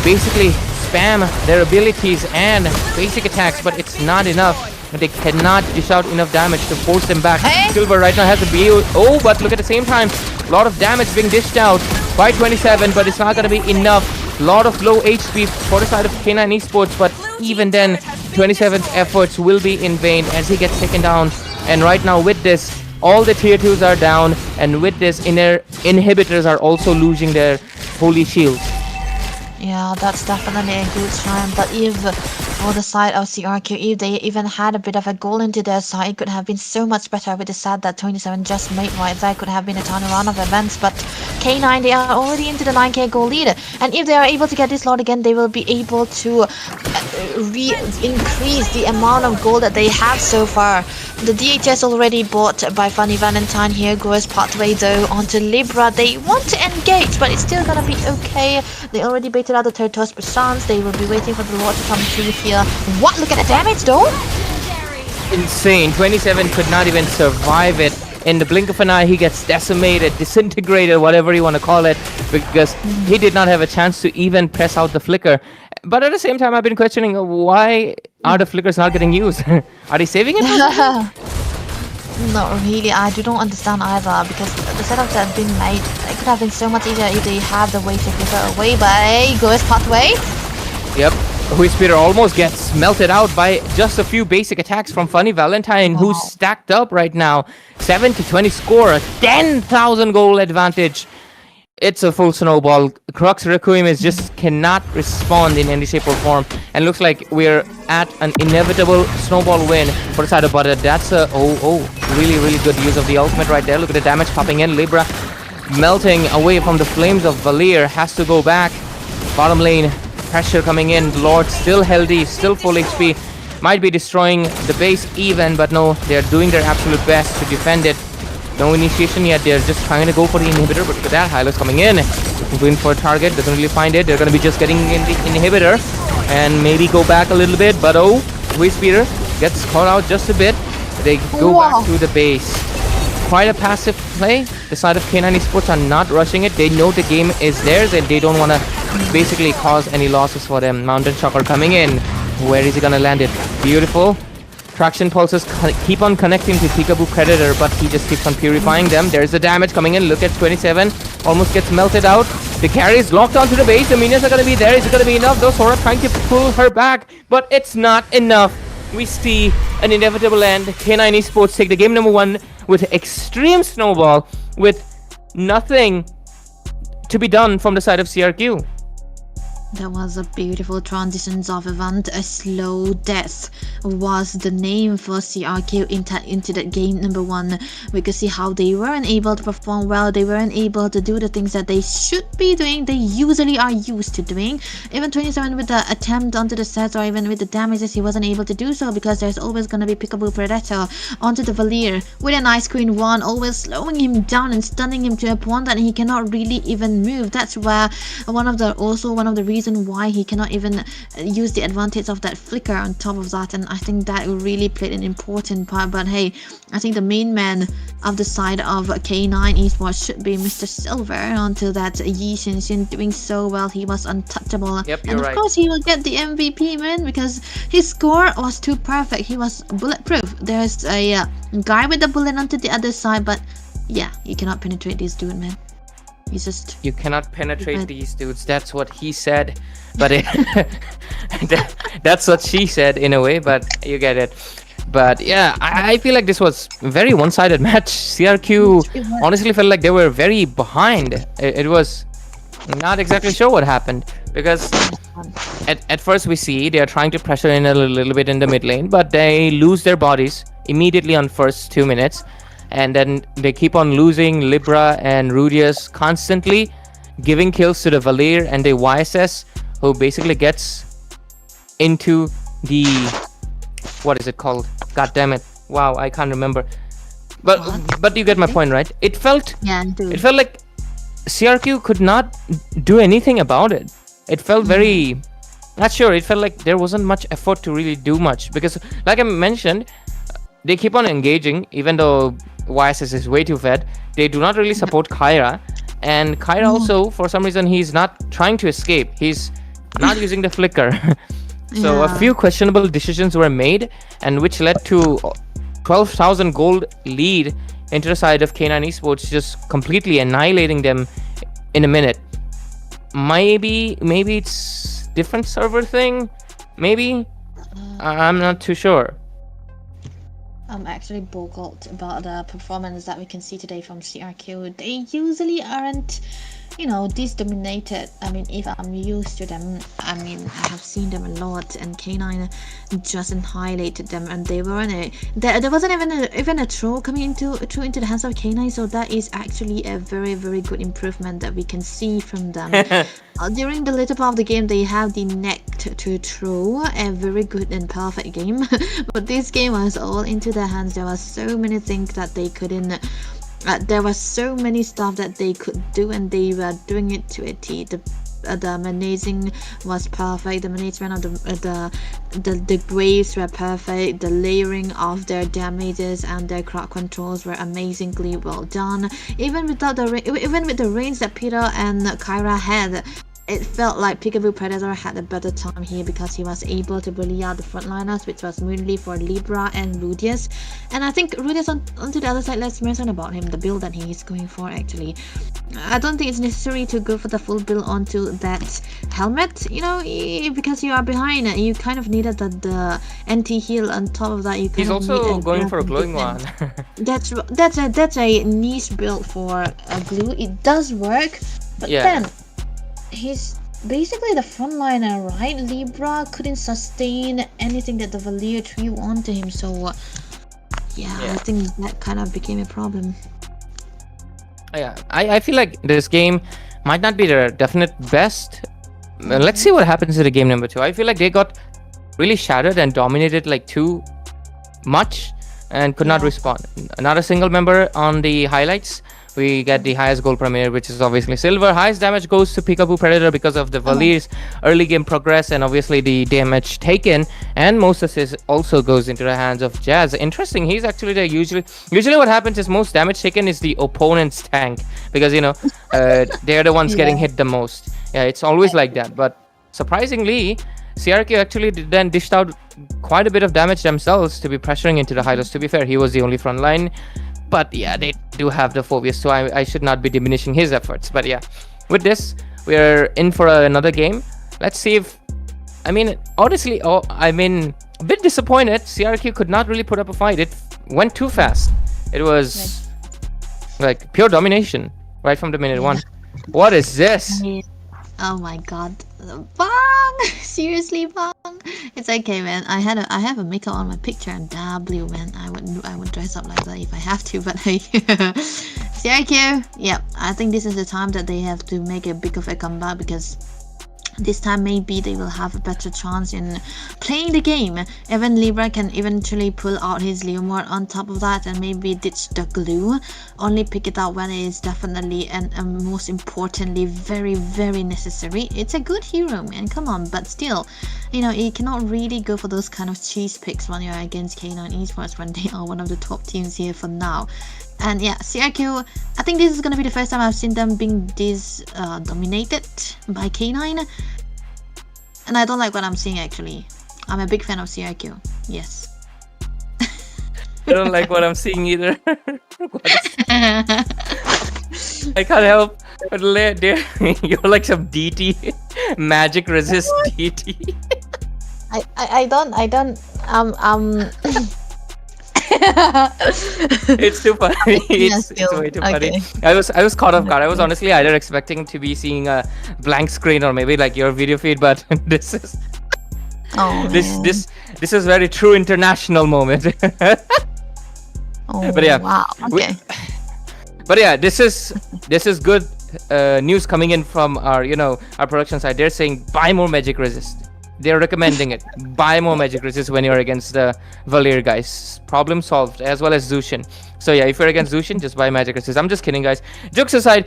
basically spam their abilities and basic attacks, but it's not enough. They cannot dish out enough damage to force them back. Silver right now has a BO, but look at the same time, a lot of damage being dished out by 27, but it's not going to be enough. A lot of low HP for the side of K9 Esports, but even then, 27's efforts will be in vain as he gets taken down. And right now with this, all the tier 2s are down, and with this, inner inhibitors are also losing their holy shields. Yeah, that's definitely a good sign. But if for the side of CRQ, if they even had a bit of a goal into their side, it could have been so much better with the set that 27 just made right there. Could have been a turnaround of events, but K9, they are already into the 9k goal lead. And if they are able to get this lot again, they will be able to increase the amount of gold that they have so far. The DHS already bought by Funny Valentine. Here goes Pathway though onto Libra. They want to engage, but it's still gonna be okay. They already baited out the Turtles Persons. They will be waiting for the Lord to come through here. What? Look at the damage though! Insane. 27 could not even survive it. In the blink of an eye, he gets decimated, disintegrated, whatever you want to call it, because he did not have a chance to even press out the flicker. But at the same time, I've been questioning why are the flickers not getting used? Are they saving it? Not really, I don't understand either, because the setup that has been made, it could have been so much easier if they have the way to flicker away by Goes Pathway. Yep, Whisperer almost gets melted out by just a few basic attacks from Funny Valentine, who's stacked up right now. 7-20 score, a 10,000 goal advantage. It's a full snowball. Crux Requiem is just cannot respond in any shape or form, and looks like we're at an inevitable snowball win for the side of Butter. That's a really good use of the ultimate right there. Look at the damage popping in. Libra melting away from the flames of Valir, has to go back. Bottom lane pressure coming in. Lord still healthy, still full HP, might be destroying the base even, but no, they're doing their absolute best to defend it. No initiation yet, they're just trying to go for the inhibitor, but look at that, Hylos coming in. Going for a target, doesn't really find it. They're going to be just getting in the inhibitor and maybe go back a little bit, but Whisperer gets caught out just a bit. They go back to the base. Quite a passive play. The side of K9 Esports are not rushing it. They know the game is theirs and they don't want to basically cause any losses for them. Mountain Shocker coming in. Where is he going to land it? Beautiful. Traction pulses keep on connecting to Peekaboo Predator, but he just keeps on purifying them. There's the damage coming in. Look at 27. Almost gets melted out. The carry is locked onto the base. The minions are going to be there. Is it going to be enough? Though Sora trying to pull her back, but it's not enough. We see an inevitable end. K9 Esports take the game number 1 with extreme snowball, with nothing to be done from the side of CRQ. That was a beautiful transitions of event. A slow death was the name for CRQ into that game number 1. We could see how they weren't able to perform well. They weren't able to do the things that they should be doing. They usually are used to doing. Even 27 with the attempt onto the set, or even with the damages, he wasn't able to do so because there's always going to be Peekaboo Predator onto the Valier with a nice Queen 1, always slowing him down and stunning him to a point that he cannot really even move. That's where one of the reasons why he cannot even use the advantage of that flicker on top of that, and I think that really played an important part. But hey, I think the main man of the side of K9 Esports should be Mr. Silver onto that Yi Xin doing so well. He was untouchable. Yep, and of course he will get the MVP, man, because his score was too perfect. He was bulletproof. There's a guy with the bullet onto the other side, but yeah, you cannot penetrate this dude, man. You cannot penetrate these dudes. That's what he said, but that's what she said in a way. But you get it. But yeah, I feel like this was a very one-sided match. CRQ honestly felt like they were very behind. It was not exactly sure what happened, because at first we see they are trying to pressure in a little bit in the mid lane, but they lose their bodies immediately on first 2 minutes. And then they keep on losing Libra and Rudius constantly, giving kills to the Valier and the YSS, who basically gets into the... what is it called? God damn it. Wow, I can't remember. But you get my point, right? It felt like CRQ could not do anything about it. It felt very... not sure. It felt like there wasn't much effort to really do much. Because, like I mentioned, they keep on engaging, even though YSS is way too fed. They do not really support Kyra, and Kyra also, for some reason, he's not trying to escape. He's not using the flicker. So a few questionable decisions were made, and which led to 12,000 gold lead into the side of K9 Esports, just completely annihilating them in a minute. Maybe it's different server thing. Maybe I'm not too sure. I'm actually boggled about the performance that we can see today from CRQ. They usually aren't, this dominated. I mean, if I'm used to them, I mean, I have seen them a lot, and K9 just annihilated them, and they weren't there wasn't even a throw coming into the hands of K9, so that is actually a very, very good improvement that we can see from them. During the later part of the game, they have the neck to throw, a very good and perfect game. But this game was all into their hands. There were so many things that they couldn't. There was so many stuff that they could do, and they were doing it to a T. The managing was perfect. The management of the graves were perfect. The layering of their damages and their crowd controls were amazingly well done. Even with the range that Peter and Kyra had, it felt like Peekaboo Predator had a better time here, because he was able to bully out the frontliners, which was mainly for Libra and Rudius. And I think Rudius onto the other side, let's mention about him, the build that he is going for actually. I don't think it's necessary to go for the full build onto that helmet, because you are behind. You kind of needed the anti-heal on top of that. He's also going for a glowing one. That's a niche build for a glue. It does work, but then he's basically the frontliner, right? Libra couldn't sustain anything that the Valier threw onto him, so I think that kind of became a problem. Yeah, I feel like this game might not be the definite best. Let's see what happens in the game number 2. I feel like they got really shattered and dominated like too much and could not respond. Not a single member on the highlights. We get the highest gold per minute, which is obviously Silver. Highest damage goes to Peekaboo Predator because of the Valir's early game progress and obviously the damage taken. And most assist also goes into the hands of Jazz. Interesting, he's actually the usually what happens is most damage taken is the opponent's tank, because they're the ones getting hit the most. Yeah, it's always like that. But surprisingly, CRQ actually then dished out quite a bit of damage themselves to be pressuring into the Hylos. To be fair, he was the only front line. But yeah, they do have the Phobius, so I should not be diminishing his efforts. But yeah, with this, we're in for another game. Let's see if, I mean, honestly, a bit disappointed. CRQ could not really put up a fight. It went too fast. It was like pure domination right from the minute one. What is this? Oh my god. Bang! Seriously, bang! It's okay, man. I have a makeup on my picture and W, man. I would dress up like that if I have to, but CRQ, yeah, I think this is the time that they have to make a big of a comeback, because this time maybe they will have a better chance in playing the game. Even Libra can eventually pull out his Leomord on top of that and maybe ditch the glue. Only pick it out when it is definitely and most importantly very, very necessary. It's a good hero, man, come on, but still, you know, you cannot really go for those kind of cheese picks when you're against K9 Esports when they are one of the top teams here for now. And yeah, CRQ, I think this is going to be the first time I've seen them being this dominated by K9. And I don't like what I'm seeing, actually. I'm a big fan of CRQ. Yes. I don't like what I'm seeing either. I can't help but you're like some DT. Magic resist DT. I don't It's too funny. It's way too funny. I was caught off guard. I was honestly either expecting to be seeing a blank screen or maybe like your video feed, but this is this is very true international moment. But yeah, wow. Okay. But yeah, this is good news coming in from our our production side. They're saying buy more magic resist. They're recommending it. Buy more magic resist when you're against the Valir guys. Problem solved, as well as Zushin. So yeah, if you're against Zushin, just buy magic resist. I'm just kidding, guys. Jokes aside,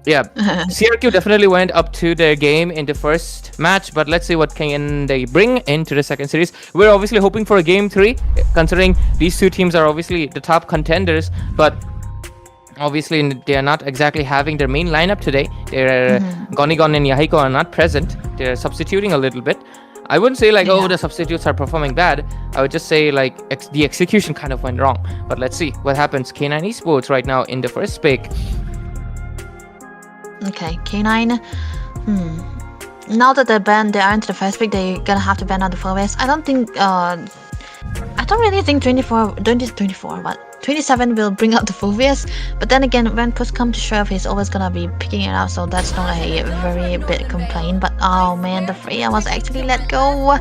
yeah, CRQ definitely went up to their game in the first match, but let's see what can they bring into the second series. We're obviously hoping for a game 3, considering these two teams are obviously the top contenders, but obviously they are not exactly having their main lineup today. They're Gonigon and Yahiko are not present. They're substituting a little bit. I wouldn't say like, oh, the substitutes are performing bad. I would just say like the execution kind of went wrong. But let's see what happens. K9 Esports right now in the first pick. Okay, K9. Now that they're banned, they are into the first pick, they're gonna have to ban out the forwards. I don't really think 27 will bring out the Fulvius, but then again, when push comes to shove, he's always gonna be picking it up, so that's not a very big complaint. But oh man, the Freya was actually let go.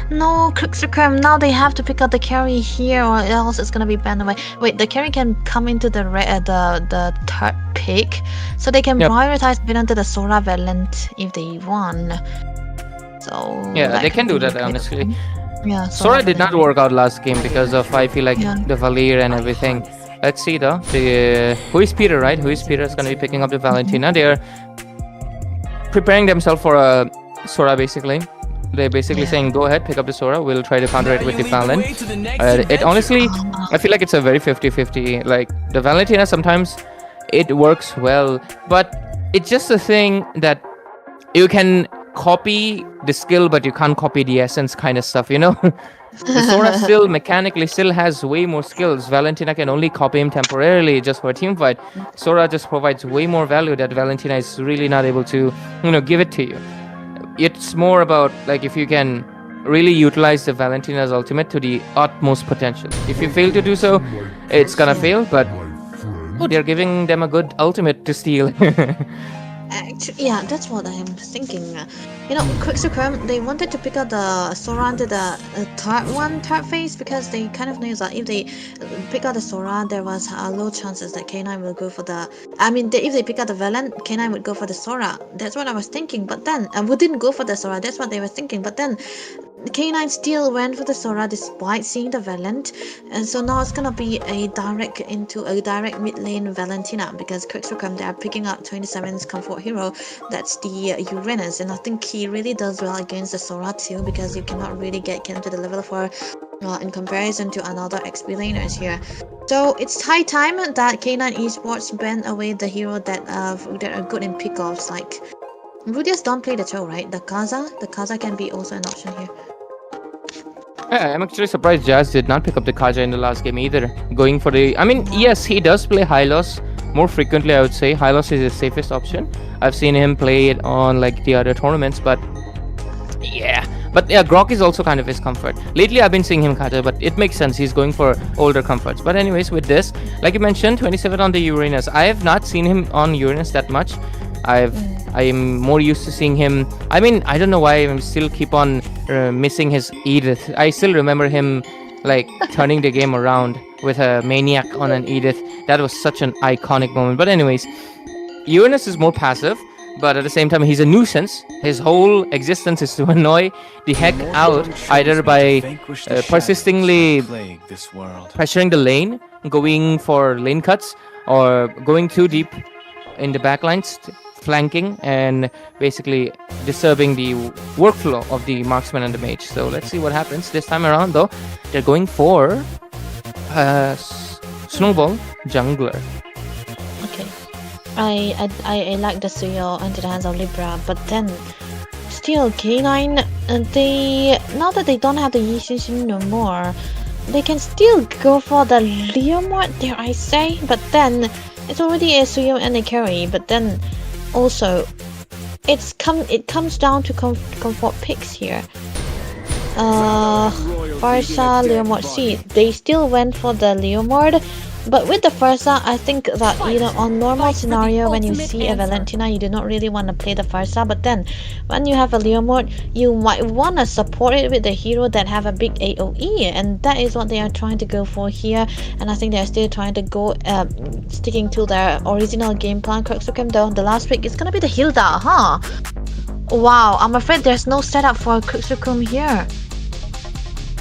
No, Crixicrum, now they have to pick out the carry here, or else it's gonna be banned away. Wait, the carry can come into the third pick, so they can prioritize Villain to the Sora Valiant if they want. So yeah, they can do that honestly. Yeah, Sora did not work out last game because of, I feel like, the Valir and everything. Let's see though. Who is Peter, right? Who is Peter is going to be picking up the Valentina. They're preparing themselves for a Sora, basically. They're basically saying, go ahead, pick up the Sora. We'll try to counter it with the Valen. It honestly, I feel like it's a very 50-50. Like, the Valentina, sometimes it works well. But it's just a thing that you can copy the skill, but you can't copy the essence kind of stuff, The Sora still mechanically has way more skills. Valentina can only copy him temporarily just for a team fight. Sora just provides way more value that Valentina is really not able to, give it to you. It's more about like if you can really utilize the Valentina's ultimate to the utmost potential. If you fail to do so, it's gonna fail, but they're giving them a good ultimate to steal. Actually, yeah, that's what I'm thinking. Crixicrum, they wanted to pick out the Sora into the third phase, because they kind of knew that if they pick out the Sora, there was low chances that K9 will go for the... if they pick out the Valen, K9 would go for the Sora. That's what I was thinking, but then... we didn't go for the Sora, that's what they were thinking, but then... K9 still went for the Sora despite seeing the Valent, and so now it's gonna be a direct mid lane Valentina, because Crixicrum, they are picking up 27's comfort hero, that's the Uranus, and I think he really does well against the Sora too, because you cannot really get him to the level 4 in comparison to another XP laners here. So it's high time that K9 Esports ban away the hero that are good in pickoffs, like Rudius don't play the Cho, right? The Kaza can be also an option here. Yeah, I'm actually surprised Jazz did not pick up the Kaja in the last game either. Going for the... yes, he does play Hylos, more frequently, I would say Hylos is his safest option. I've seen him play it on like the other tournaments, but yeah. But yeah, Grok is also kind of his comfort. Lately, I've been seeing him Kata, but it makes sense. He's going for older comforts. But anyways, with this, like you mentioned, 27 on the Uranus. I have not seen him on Uranus that much. I'm more used to seeing him. I mean, I don't know why I'm still keep on missing his Edith. I still remember him like turning the game around with a maniac on an Edith. That was such an iconic moment. But anyways, Uranus is more passive. But at the same time, he's a nuisance. His whole existence is to annoy the heck out, either by persistently pressuring the lane, going for lane cuts, or going too deep in the backlines, flanking, and basically disturbing the workflow of the marksman and the mage. So let's see what happens. This time around, though, they're going for Snowball Jungler. I like the Suyo into the hands of Libra, but then still K9, now that they don't have the Yixin no more, they can still go for the Leomord, dare I say, but then it's already a Suyo and a carry, but then also it comes down to comfort picks here. Farsa, Leomord, see, they still went for the Leomord. But with the Farsa, I think that, you know, on normal scenario, when you see a Valentina, you do not really want to play the Farsa. But then, when you have a Leomord, you might want to support it with a hero that have a big AoE. And that is what they are trying to go for here. And I think they're still trying to go, sticking to their original game plan. Kurtsukim, though, the last pick is going to be the Hilda, huh? Wow, I'm afraid there's no setup for Kurtsukim here.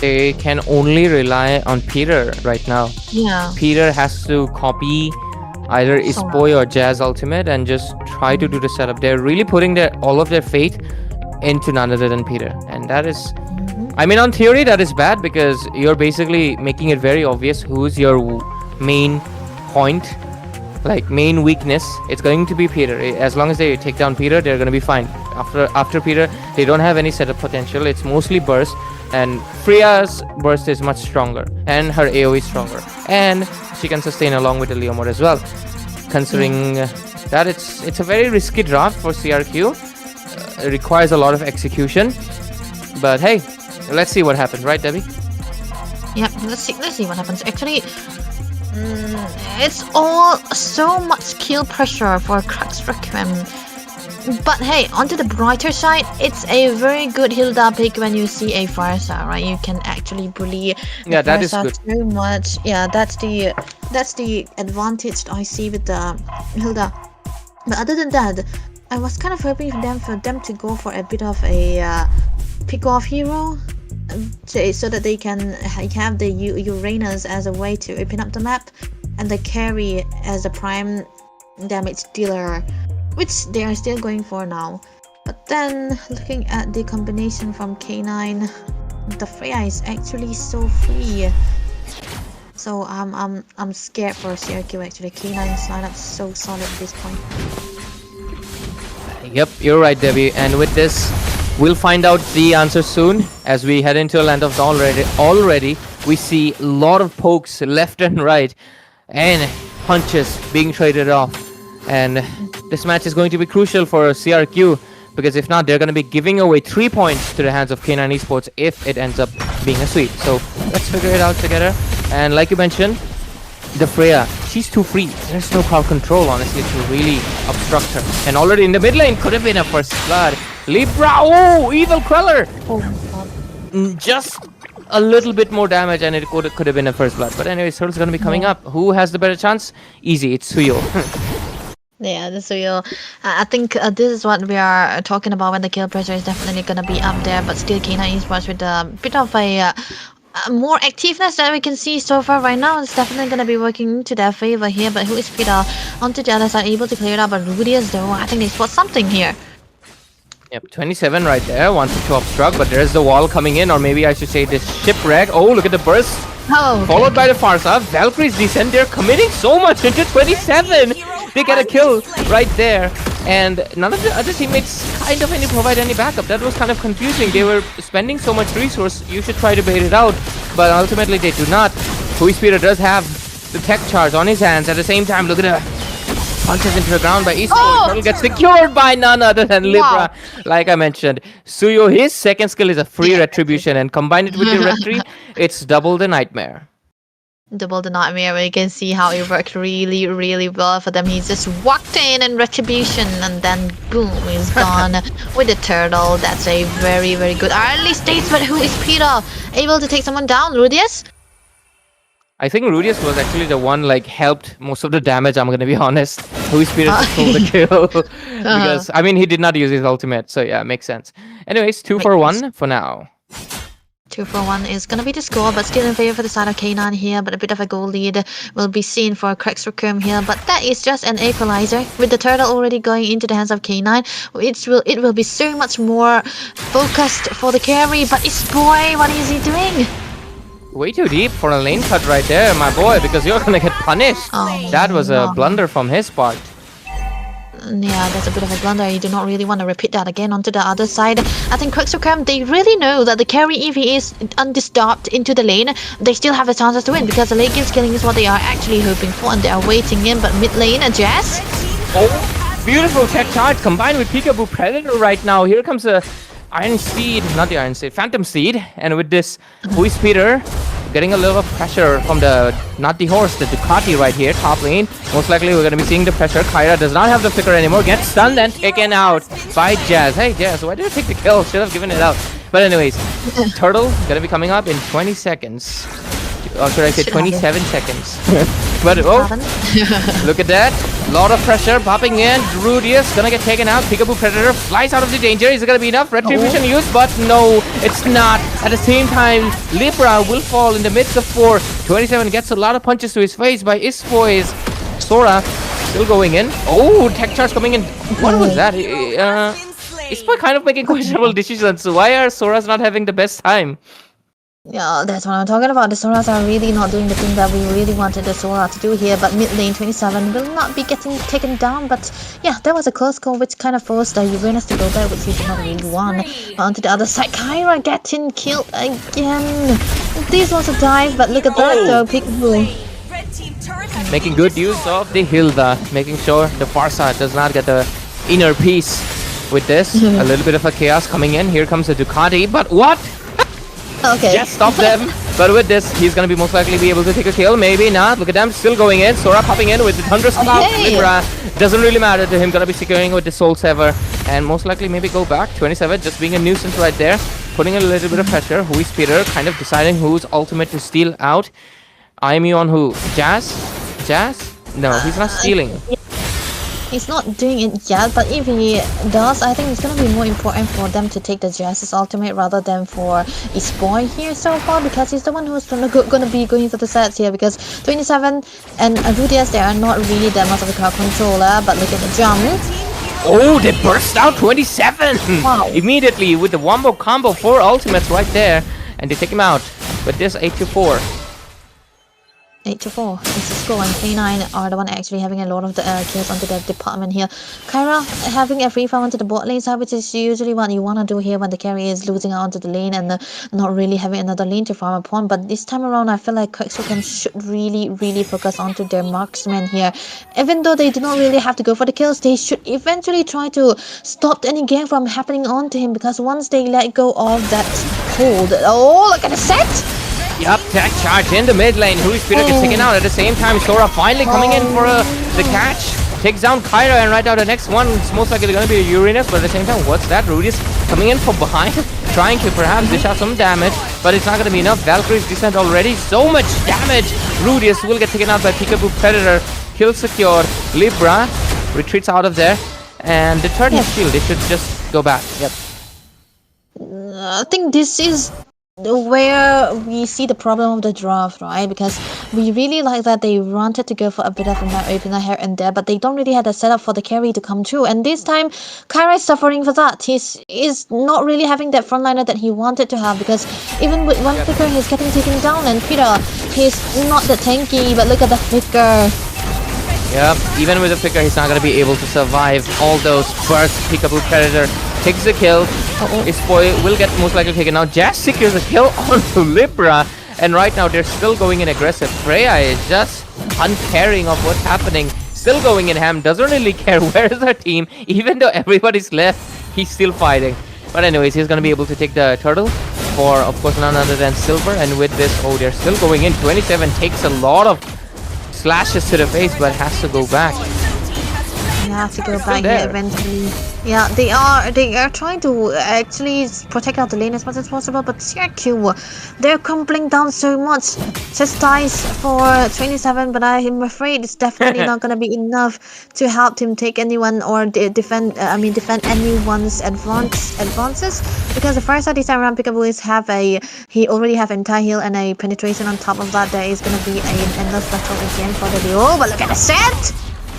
They can only rely on Peter right now. Yeah. Peter has to copy either Ispoy or Jazz Ultimate and just try to do the setup. They're really putting all of their faith into none other than Peter. And that is... I mean, on theory, that is bad because you're basically making it very obvious who's your main point, like main weakness. It's going to be Peter. As long as they take down Peter, they're going to be fine. After Peter, they don't have any setup potential. It's mostly burst. And Freya's burst is much stronger, and her AoE is stronger, and she can sustain along with the Leomord as well. Considering that it's a very risky draft for CRQ, it requires a lot of execution. But hey, let's see what happens, right, Debbie? Yep, let's see what happens. Actually, it's all so much kill pressure for Crux Requiem. But hey, onto the brighter side, it's a very good Hilda pick when you see a Farsa, right? You can actually bully that Farsa is good. so much. Yeah, that's the advantage I see with the Hilda. But other than that, I was kind of hoping for them to go for a bit of a pick-off hero, so that they can have the Uranus as a way to open up the map, and the carry as a prime damage dealer, which they are still going for now. But then, looking at the combination from K9, the Freya is actually so free. So I'm scared for CRQ actually. K9's lineup so solid at this point. Yep, you're right, Debbie. And with this, we'll find out the answer soon as we head into a Land of Dawn already. We see a lot of pokes left and right, and punches being traded off. And this match is going to be crucial for CRQ, because if not, they're going to be giving away 3 points to the hands of K9 Esports if it ends up being a sweep. So let's figure it out together. And like you mentioned, the Freya, she's too free. There's no crowd control, honestly, to really obstruct her. And already in the mid lane could have been a first blood. Libra, oh, Evil Queller! Oh my god. Just a little bit more damage and it could have been a first blood. But anyways, Turtle's going to be coming up. Who has the better chance? Easy, it's Suyo. Yeah, the Suyo. I think this is what we are talking about, when the kill pressure is definitely going to be up there, but still K9 Esports with a bit of a more activeness that we can see so far right now. It's definitely going to be working into their favor here, but who is Peter onto the other side, able to clear it up, but Rudius though, I think they spot something here. Yep, 27 right there, wants to obstruct, but there's the wall coming in, or maybe I should say this shipwreck. Oh, look at the burst. Oh, okay. Followed by the Farsa. Valkyrie's descent, they're committing so much into 27. They get a kill right there. And none of the other teammates kind of provide any backup. That was kind of confusing. They were spending so much resource. You should try to bait it out. But ultimately they do not. Huispira does have the tech charge on his hands. At the same time, look at the punches into the ground by Eastboy. Turtle gets secured by none other than Libra. Like I mentioned, Suyo, his second skill is a free retribution, and combine it with the retreat, it's double the nightmare. Double the nightmare, where you can see how it worked really, really well for them. He just walked in and retribution, and then boom, he's gone with the turtle. That's a very, very good early stage. But who is Peter? Able to take someone down, Rudius? I think Rudius was actually the one like helped most of the damage. I'm gonna be honest. Who is Peter to pull the kill? Because I mean he did not use his ultimate, so yeah, makes sense. Anyways, 2 for 1 for now. 2 for 1 is gonna be the score, but still in favor for the side of K9 here. But a bit of a goal lead will be seen for Krexracum here. But that is just an equalizer. With the turtle already going into the hands of K9, it will be so much more focused for the carry. But Eastboy, what is he doing? Way too deep for a lane cut right there, my boy, because you're gonna get punished. That was a blunder from his part. Yeah, that's a bit of a blunder. You do not really want to repeat that again onto the other side. I think Krexracum, they really know that the carry, if he is undisturbed into the lane, they still have the chances to win, because the late game scaling is what they are actually hoping for, and they are waiting in. But mid lane, Jazz. Oh, beautiful tech charge combined with Peekaboo Predator right now. Here comes a Iron Seed, not the Iron Seed, Phantom Seed, and with this, who is Peter? Getting a little pressure from the, not the horse, the Ducati right here, top lane. Most likely we're going to be seeing the pressure. Kyra does not have the flicker anymore, gets stunned and taken out by Jazz. Hey Jazz, why did you take the kill? Should have given it out. But anyways, Turtle going to be coming up in 20 seconds. Or should I say 27 seconds? But oh, look at that. Lot of pressure popping in. Rudius gonna get taken out. Peekaboo Predator flies out of the danger. Is it gonna be enough? Retribution used, but no, it's not. At the same time, Libra will fall in the midst of 4. 27 gets a lot of punches to his face by Eastboy's Sora. Still going in. Oh, tech charge coming in. What was that? Eastboy kind of making questionable decisions. Why are Soras not having the best time? Yeah, that's what I'm talking about. The Soras are really not doing the thing that we really wanted the Sora to do here. But mid lane 27 will not be getting taken down. But yeah, that was a close call, which kind of forced the Uranus to go back, which he did not really want. Onto the other side, Kyra getting killed again. This was a dive, but look at that though, Peekaboo. Making good use of the Hilda, making sure the Farsa does not get the inner piece with this. A little bit of a chaos coming in. Here comes the Ducati, but what? Okay. Just stop them. But with this, he's gonna be most likely be able to take a kill. Maybe not. Look at them still going in. Sora popping in with the Thunderous Cloud. Libra doesn't really matter to him. Gonna be securing with the Soul Sever. And most likely maybe go back. 27 just being a nuisance right there. Putting a little bit of pressure. Who is Peter? Kind of deciding whose ultimate to steal out. IMU on who? Jazz? Jazz? No, he's not stealing. He's not doing it yet, but if he does, I think it's going to be more important for them to take the Jazz's ultimate rather than for Eastboy here so far, because he's the one who's going to be going for the sets here, because 27 and Rudius, they are not really that much of a crowd controller, but look at the jump. Oh, they burst out 27! Wow. Immediately with the wombo combo, 4 ultimates right there, and they take him out with this 8-4. 8-4 is the score, and K9 are the one actually having a lot of the kills onto that department here. Kyra having a free farm onto the bot lane side, which is usually what you want to do here when the carry is losing out onto the lane and not really having another lane to farm upon. But this time around, I feel like Krexracum should really focus onto their marksman here. Even though they do not really have to go for the kills, they should eventually try to stop any game from happening onto him, because once they let go of that hold, oh, look at the set! Yup, tech charge in the mid lane. Who is Peter gets taken out at the same time. Sora finally coming in for the catch. Takes down Kyra, and right now the next one is most likely going to be a Uranus, but at the same time, what's that? Rudius coming in from behind, trying to perhaps dish out some damage, but it's not going to be enough. Valkyrie's descent already. So much damage. Rudius will get taken out by Peekaboo Predator. Kill secured. Libra retreats out of there, and deterred his shield. They should just go back. Yep. I think this is where we see the problem of the draft, right? Because we really like that they wanted to go for a bit of a map opener here and there, but they don't really have the setup for the carry to come through. And this time, Kyra is suffering for that. He's not really having that frontliner that he wanted to have, because even with one flicker, he's getting taken down. And Peter, he's not that tanky, but look at the flicker. Yep, even with a flicker, he's not going to be able to survive all those bursts. Peekaboo Predator takes the kill. Eastboy will get most likely taken out. Jazz secures a kill onto Libra, and right now they're still going in aggressive. Freya is just uncaring of what's happening. still going in ham, doesn't really care where is her team. Even though everybody's left, he's still fighting. But anyways, he's gonna be able to take the turtle for, of course, none other than Silver. And with this, oh, they're still going in. 27 takes a lot of slashes to the face, but has to go back. You have to go back here eventually. Yeah, they are trying to actually protect out the lane as much as possible, but CRQ, they're crumbling down so much. Just dies for 27, but I'm afraid it's definitely not gonna be enough to help him take anyone or defend anyone's advances, because the first side this time around Peekaboo is he already have entire heal and a penetration. On top of that, there is gonna be an endless battle again for the duo. But look at the set.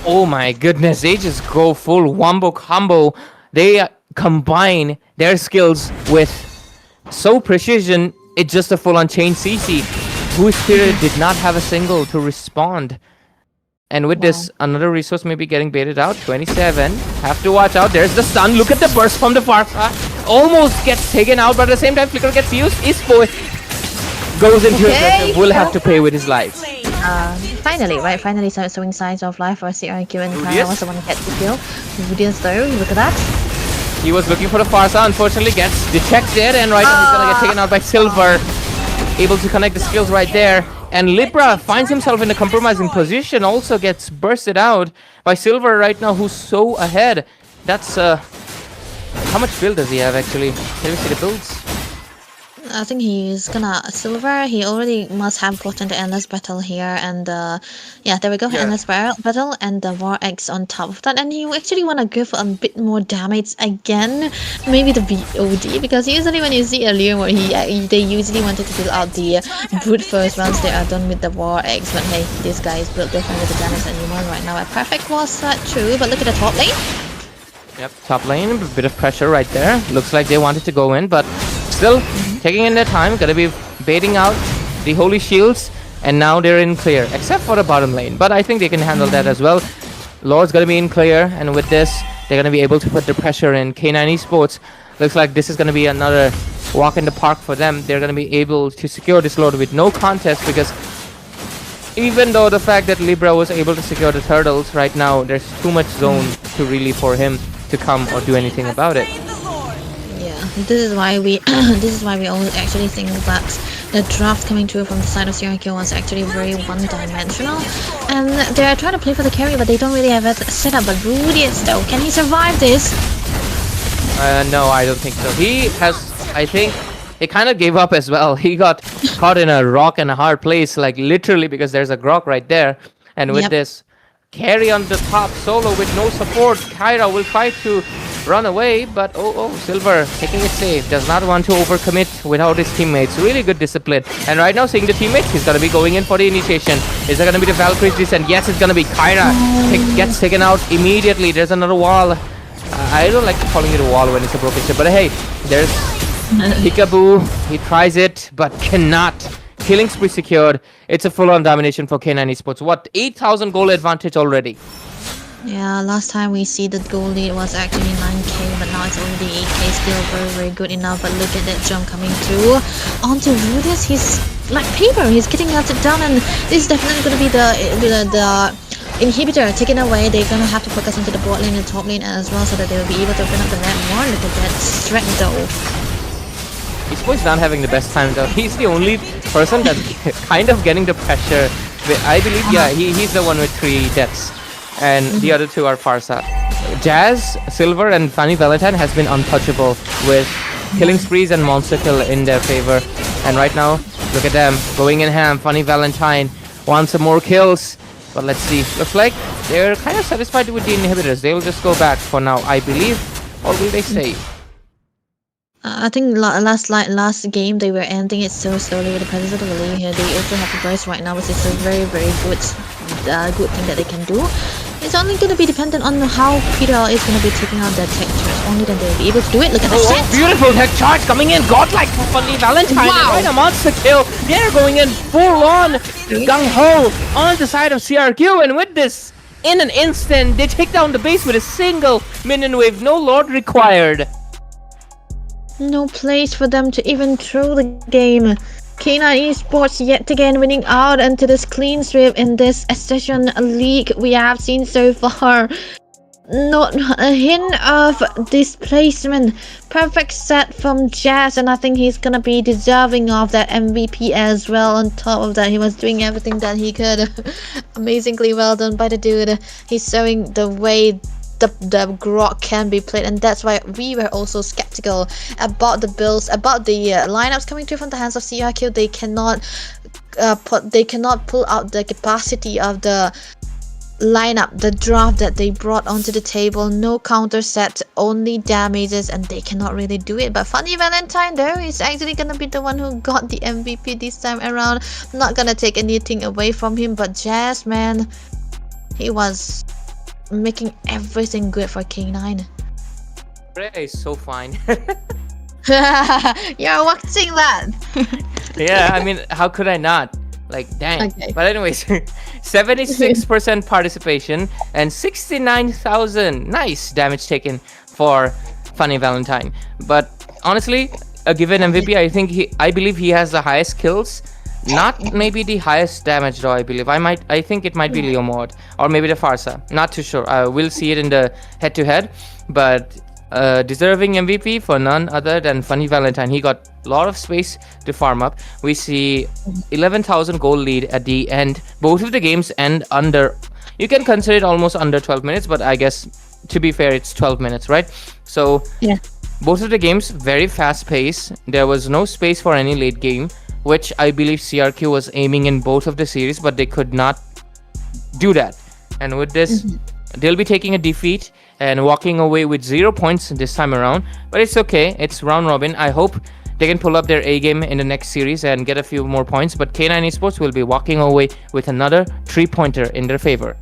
Oh my goodness, they just go full wombo combo. They combine their skills with so precision, it's just a full-on chain CC. Whose Spirit did not have a single to respond. And with this, another resource may be getting baited out. 27, have to watch out. There's the stun. Look at the burst from the far side. Almost gets taken out, but at the same time, Flicker gets used. Ispo goes into aggressive, will have to pay with his life. Finally, right? Finally showing signs of life for CRQ, and Kyra was the one who gets the kill. Rudius though, look at that. He was looking for the Farsa, unfortunately gets detected, and right now he's gonna get taken out by Silver. Able to connect the skills right there. And Libra finds himself in a compromising position, also gets bursted out by Silver right now, who's so ahead. That's, how much build does he have actually? Can we see the builds? I think he's gonna Silver. He already must have gotten the endless battle here, and yeah, there we go, endless battle, and the war X on top of that. And you actually want to go for a bit more damage again, maybe the BOD, because usually when you see earlier where they usually wanted to deal out the brute first once they are done with the war X. But hey, this guy is built different with the damage anymore right now. A perfect was true, but look at the top lane. Yep, top lane, a bit of pressure right there. Looks like they wanted to go in, but still taking in their time, gonna be baiting out the holy shields, and now they're in clear, except for the bottom lane. But I think they can handle that as well. Lord's gonna be in clear, and with this, they're gonna be able to put the pressure in. K9 Esports looks like this is gonna be another walk in the park for them. They're gonna be able to secure this Lord with no contest, because even though the fact that Libra was able to secure the turtles, right now there's too much zone to really for him to come or do anything about it. This is why we all actually think that the draft coming through from the side of CRQ was actually very one-dimensional, and they're trying to play for the carry, but they don't really have it set up. But Rudius though, can he survive this? No, I don't think so. He has, I think, he kind of gave up as well. He got caught in a rock and a hard place, like literally, because there's a grok right there, and with this carry on the top solo with no support, Kyra will try to run away, but Silver taking it safe, does not want to overcommit without his teammates. Really good discipline. And right now, seeing the teammates, he's gonna be going in for the initiation. Is there gonna be the Valkyrie's descent? Yes, it's gonna be Kyra. Gets taken out immediately. There's another wall. I don't like calling it a wall when it's a broken ship, but hey, there's Peekaboo. He tries it, but cannot. Killing spree secured. It's a full-on domination for K9 Esports. What, 8,000 goal advantage already? Yeah, last time we see the goal lead was actually 9k, but now it's already 8k. Still very, very good enough. But look at that jump coming through onto Rudius. He's like paper. He's getting melted down, and this is definitely going to be the inhibitor taken away. They're going to have to focus into the bot lane and top lane as well, so that they'll be able to open up the map more. Look at that strength though. He's not having the best time though. He's the only person that's kind of getting the pressure. I believe, yeah, he's the one with 3 deaths. And the other 2 are Farsa. Jazz, Silver, and Fanny Valentine has been untouchable with killing sprees and monster kill in their favor. And right now, look at them going in ham. Fanny Valentine wants some more kills. But let's see. Looks like they're kind of satisfied with the inhibitors. They'll just go back for now, I believe. Or will they stay? I think last game they were ending it so slowly with the presence of the Willy here. They also have the burst right now, which is a very, very good thing that they can do. It's only going to be dependent on how Peter is going to be taking out their tech charge. Only then they'll be able to do it. Look at the set! Beautiful tech charge coming in. Godlike for Funny Valentine. Wow. Right, a monster kill. They're going in full on gung-ho on the side of CRQ. And with this, in an instant, they take down the base with a single minion wave. No Lord required. No place for them to even throw the game. K9 Esports yet again winning out into this clean sweep in this Accession League we have seen so far. Not a hint of displacement. Perfect set from Jazz, and I think he's gonna be deserving of that MVP as well. On top of that, he was doing everything that he could. Amazingly well done by the dude. He's showing the way the grok can be played, and that's why we were also skeptical about the builds, about the lineups coming through from the hands of CRQ. They cannot pull out the capacity of the lineup, the draft that they brought onto the table. No counter set, only damages, and they cannot really do it. But Funny Valentine though is actually gonna be the one who got the MVP this time around. I'm not gonna take anything away from him, but Jazz, man, he was making everything good for K9. Freya is so fine. You're watching that. Yeah, I mean, how could I not? Like, dang. Okay. But anyways, 76% participation and 69,000 nice damage taken for Funny Valentine. But honestly, a given MVP, I believe he has the highest kills. Not maybe the highest damage though, I believe. I think it might be Leo Mod or maybe the Farsa. Not too sure. We'll see it in the head-to-head. But deserving MVP for none other than Funny Valentine. He got a lot of space to farm up. We see 11,000 gold lead at the end. Both of the games end under, you can consider it almost under 12 minutes, but I guess to be fair, it's 12 minutes, right? So yeah, both of the games very fast pace. There was no space for any late game, which I believe CRQ was aiming in both of the series, but they could not do that. And with this, they'll be taking a defeat and walking away with 0 points this time around. But it's okay, it's round robin. I hope they can pull up their A game in the next series and get a few more points. But K9 Esports will be walking away with another 3-pointer in their favor.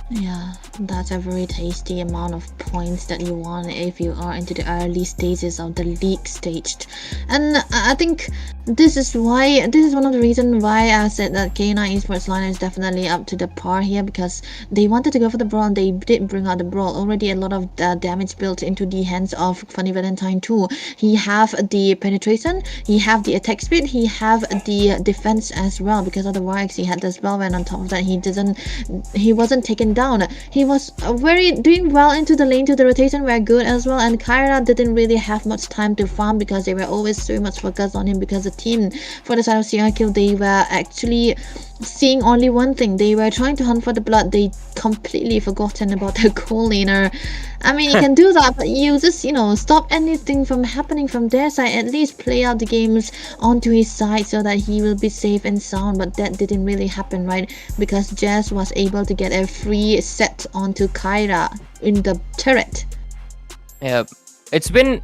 Yeah, that's a very tasty amount of points that you want if you are into the early stages of the league stage. And I think this is one of the reasons why I said that K9 Esports line is definitely up to the par here, because they wanted to go for the brawl and they did bring out the brawl. Already a lot of damage built into the hands of Funny Valentine too. He have the penetration, he have the attack speed, he have the defense as well, because otherwise he had the spell, and on top of that he wasn't taken down. He was doing well into the lane, to the rotation were good as well, and Kyra didn't really have much time to farm because they were always so much focused on him, because the team for the side of CRQ, they were actually seeing only one thing. They were trying to hunt for the blood. They completely forgotten about the goal laner. I mean, you can do that, but you just, stop anything from happening from their side. At least play out the games onto his side so that he will be safe and sound. But that didn't really happen, right? Because Jazz was able to get a free set onto Kyra in the turret. Yeah, it's been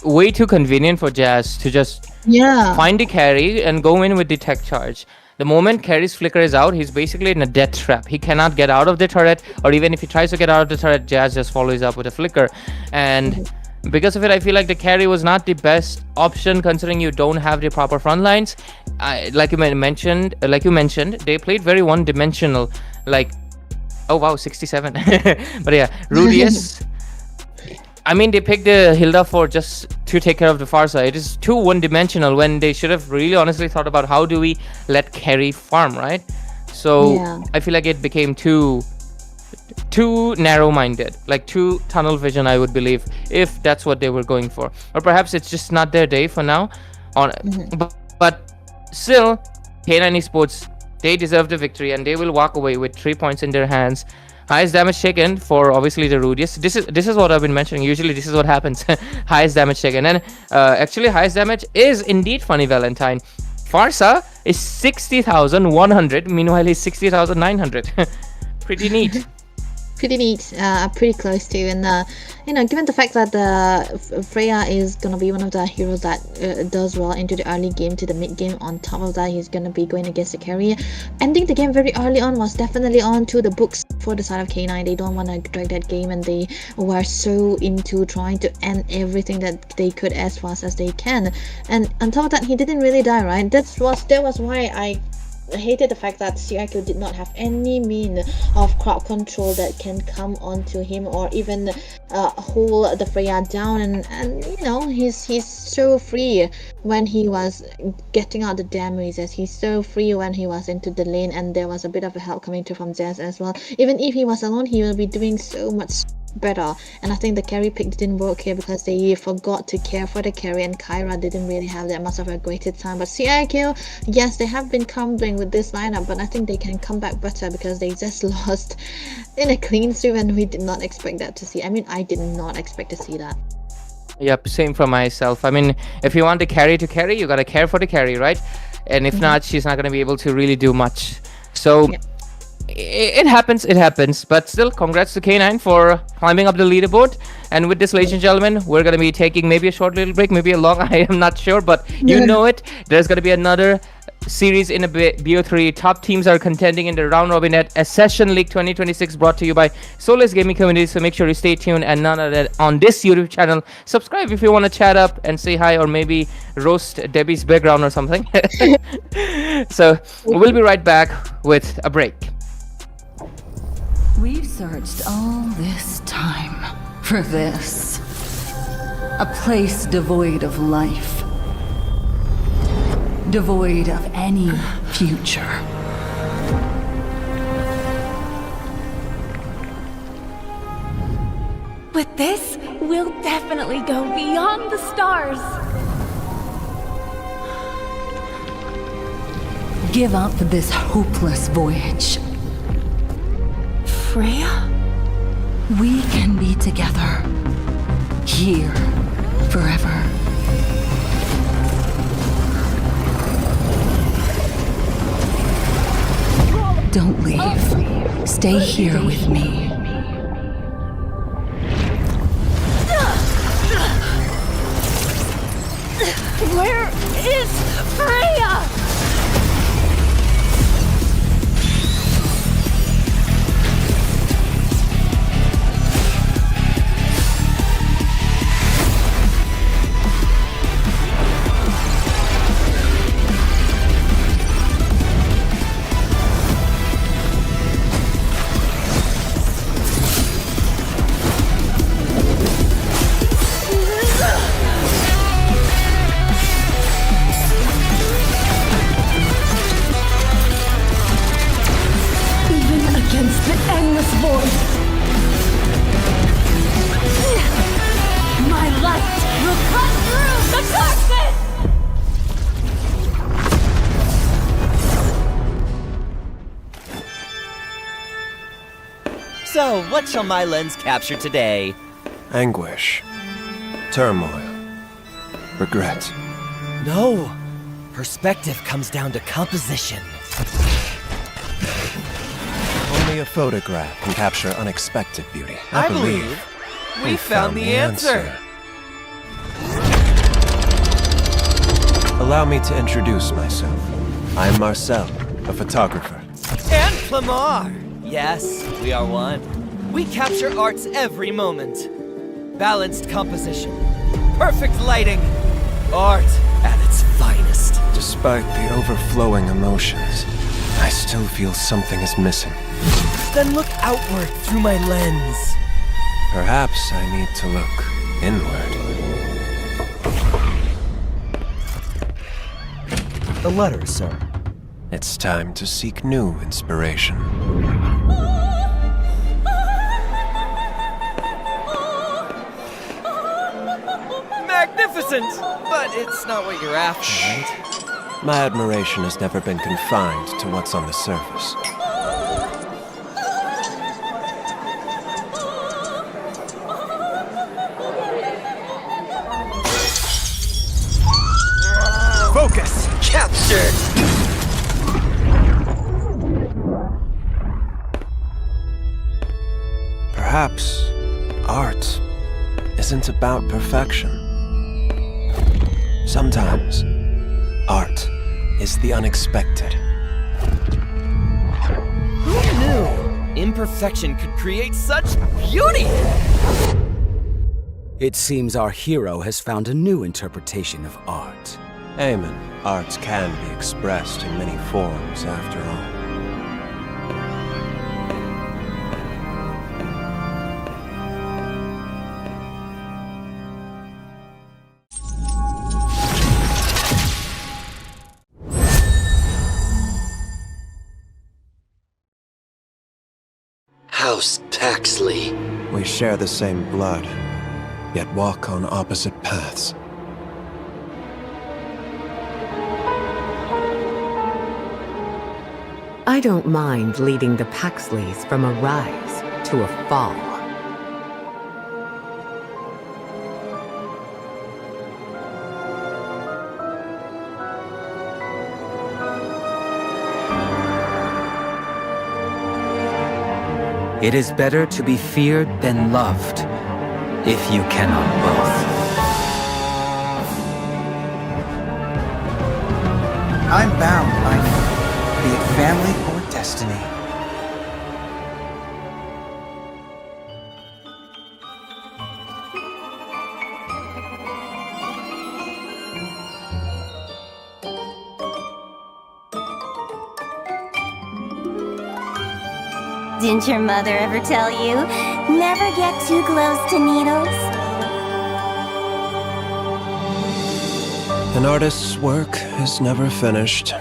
way too convenient for Jazz to just find the carry and go in with the tech charge. The moment carry's flicker is out, he's basically in a death trap. He cannot get out of the turret, or even if he tries to get out of the turret, Jazz just follows up with a flicker. And because of it, I feel like the carry was not the best option, considering you don't have the proper front lines. Like you mentioned, they played very one-dimensional. Like, oh wow, 67. But yeah, Rudius. I mean, they picked the Hilda for just to take care of the Farsa. It is too one-dimensional when they should have really honestly thought about how do we let carry farm, right? So I feel like it became too narrow-minded, like too tunnel vision, I would believe, if that's what they were going for. Or perhaps it's just not their day for now. But still, K9 Esports, they deserve the victory and they will walk away with 3 points in their hands. Highest damage taken for obviously the Rudius. This is what I've been mentioning. Usually this is what happens. Highest damage taken. And actually highest damage is indeed Funny Valentine. Farsa is 60,100. Meanwhile he's 60,900. Pretty neat. Pretty neat, pretty close to, and given the fact that Freya is gonna be one of the heroes that does well into the early game to the mid game. On top of that, he's gonna be going against the carry. Ending the game very early on was definitely on to the books for the side of K9. They don't want to drag that game, and they were so into trying to end everything that they could as fast as they can. And on top of that, he didn't really die, right? That was why I hated the fact that CIQ did not have any mean of crowd control that can come onto him or even hold the Freya down, and you know, he's so free when he was getting out the damages. He's so free when he was into the lane, and there was a bit of a help coming through from Zez as well. Even if he was alone, he will be doing so much better. And I think the carry pick didn't work here because they forgot to care for the carry, and Kyra didn't really have that much of a greater time. But CIQ, yes, they have been crumbling with this lineup, but I think they can come back better because they just lost in a clean sweep, and we did not expect that to see. I mean, I did not expect to see that. Yep, same for myself. I mean, if you want the carry to carry, you gotta care for the carry, right? And if not, she's not gonna be able to really do much. So it happens, but still, congrats to K9 for climbing up the leaderboard. And with this, ladies and gentlemen, we're gonna be taking maybe a short little break, maybe a long, I am not sure, but you know it, there's gonna be another series in a BO3. Top teams are contending in the round robin at Accession League 2026, brought to you by Solace Gaming Community. So make sure you stay tuned, and none of that on this YouTube channel. Subscribe if you want to chat up and say hi, or maybe roast Debbie's background or something. So we'll be right back with a break. We've searched all this time for this. A place devoid of life. Devoid of any future. With this, we'll definitely go beyond the stars. Give up this hopeless voyage. Freya? We can be together. Here. Forever. Don't leave. Stay here with me. Where is Freya? So, what shall my lens capture today? Anguish. Turmoil. Regret. No! Perspective comes down to composition. Only a photograph can capture unexpected beauty. I believe we found the answer. Allow me to introduce myself. I am Marcel, a photographer. And Clamar! Yes, we are one. We capture art's every moment. Balanced composition. Perfect lighting. Art at its finest. Despite the overflowing emotions, I still feel something is missing. Then look outward through my lens. Perhaps I need to look inward. The letter, sir. It's time to seek new inspiration. Magnificent! But it's not what you're after, right? My admiration has never been confined to what's on the surface. Focus! Captured! Perhaps art isn't about perfection. Sometimes, art is the unexpected. Who knew imperfection could create such beauty? It seems our hero has found a new interpretation of art. Amen. Arts can be expressed in many forms, after all. House Paxley. We share the same blood, yet walk on opposite paths. I don't mind leading the Paxleys from a rise to a fall. It is better to be feared than loved, if you cannot both. I'm bound by be it family or destiny. Didn't your mother ever tell you, never get too close to needles? An artist's work is never finished.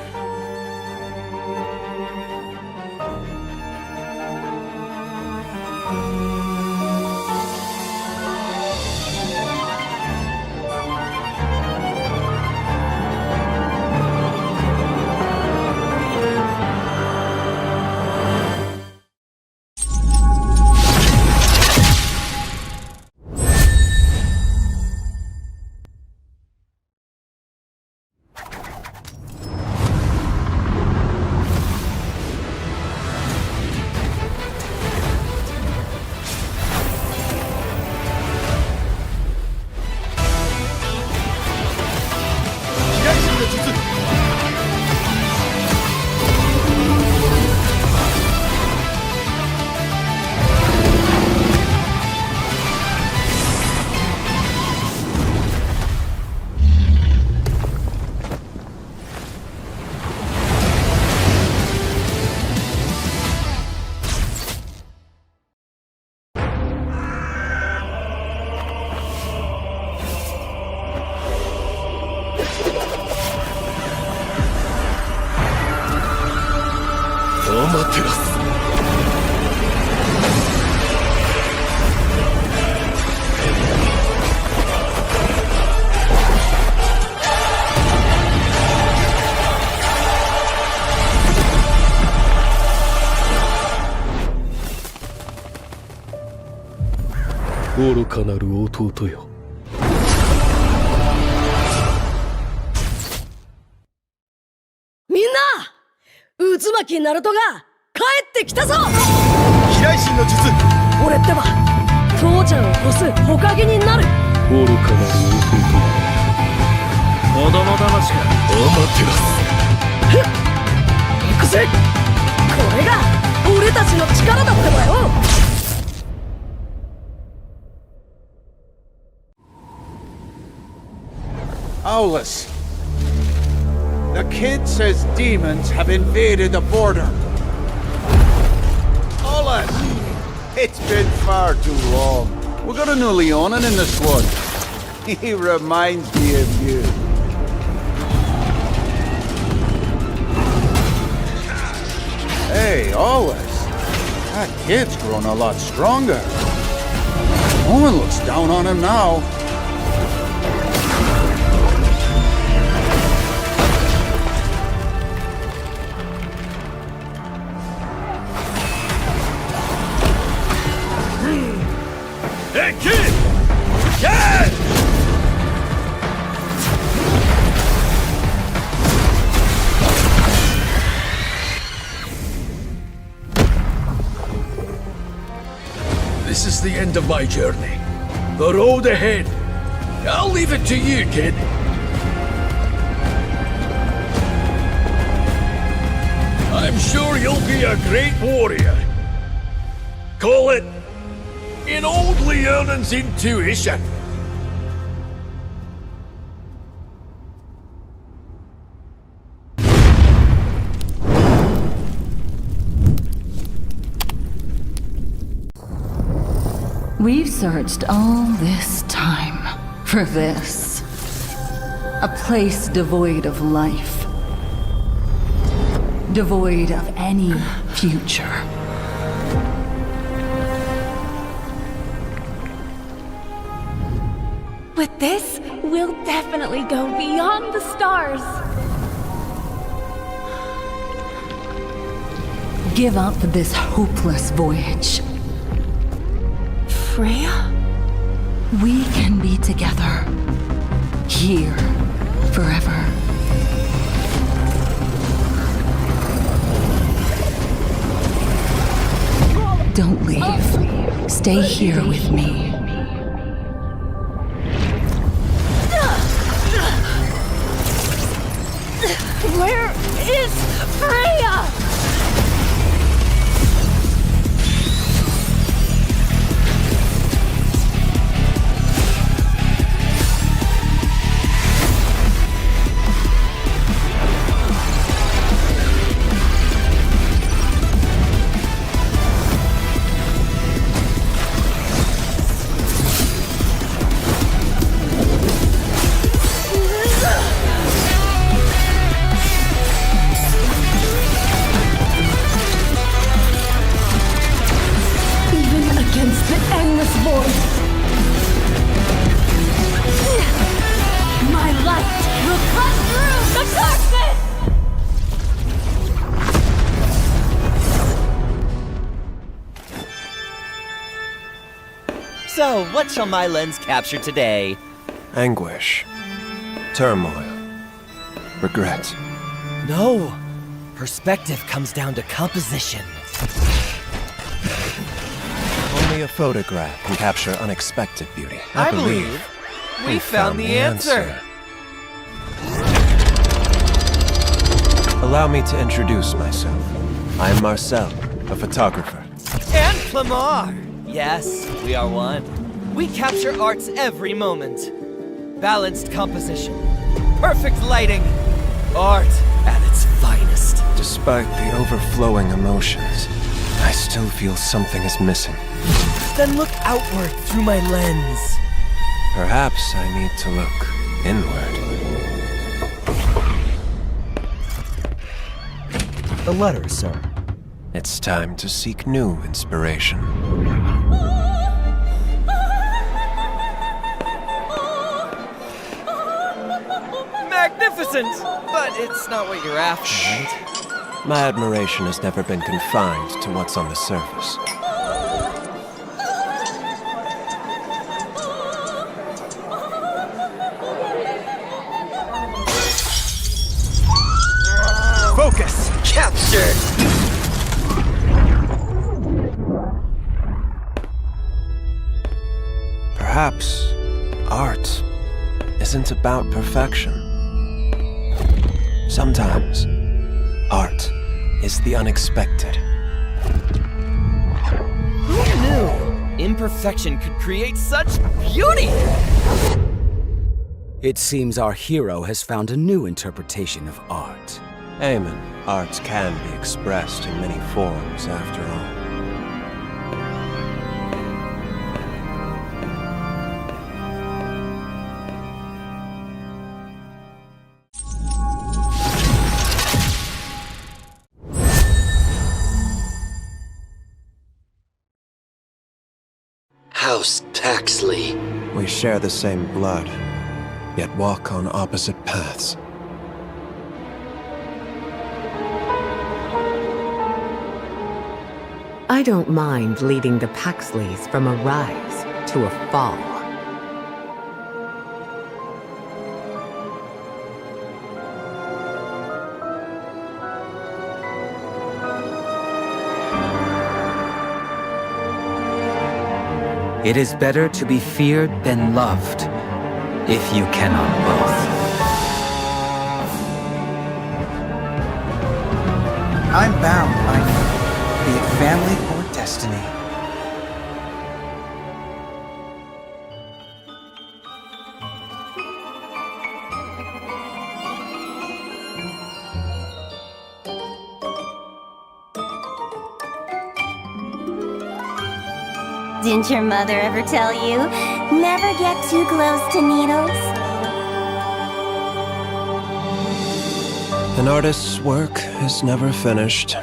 Solace. The kid says demons have invaded the border. Solace! It's been far too long. We got a new Leonin in the squad. He reminds me of you. Hey, Solace. That kid's grown a lot stronger. No one looks down on him now. Hey, kid! Kid! This is the end of my journey. The road ahead. I'll leave it to you, kid. I'm sure you'll be a great warrior. Call it in old Leonin's intuition. We've searched all this time for this. A place devoid of life. Devoid of any future. With this, we'll definitely go beyond the stars. Give up this hopeless voyage. Freya? We can be together. Here. Forever. Don't leave. Stay here with me. Where is Freya? So, what shall my lens capture today? Anguish. Turmoil. Regret. No! Perspective comes down to composition. Only a photograph can capture unexpected beauty. I believe we found the answer. Allow me to introduce myself. I am Marcel, a photographer. And Clamar! Yes, we are one. We capture art's every moment. Balanced composition. Perfect lighting. Art at its finest. Despite the overflowing emotions, I still feel something is missing. Then look outward through my lens. Perhaps I need to look inward. The letter, sir. It's time to seek new inspiration. Magnificent! But it's not what you're after, right? My admiration has never been confined to what's on the surface. Focus! Capture! Perhaps art isn't about perfection. Sometimes art is the unexpected. Who knew imperfection could create such beauty? It seems our hero has found a new interpretation of art. Amen. Art can be expressed in many forms, after all. House Paxley. We share the same blood, yet walk on opposite paths. I don't mind leading the Paxleys from a rise to a fall. It is better to be feared than loved, if you cannot both. I'm bound by fate, be it family or destiny. Didn't your mother ever tell you? Never get too close to needles. An artist's work is never finished.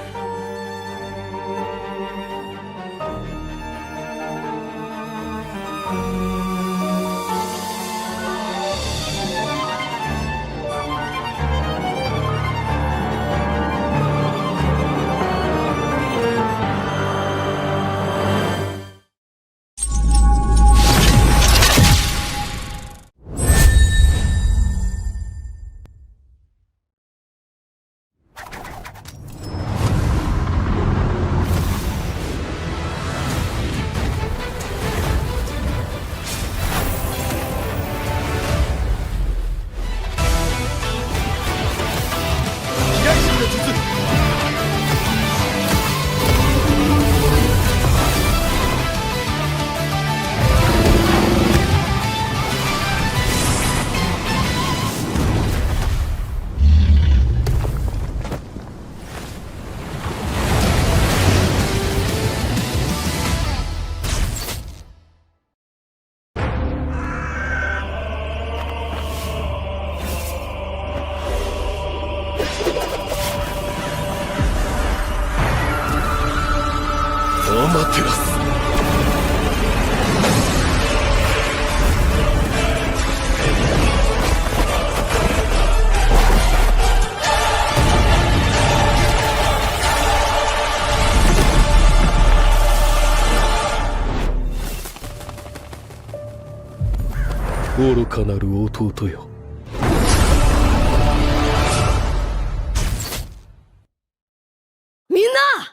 Minna!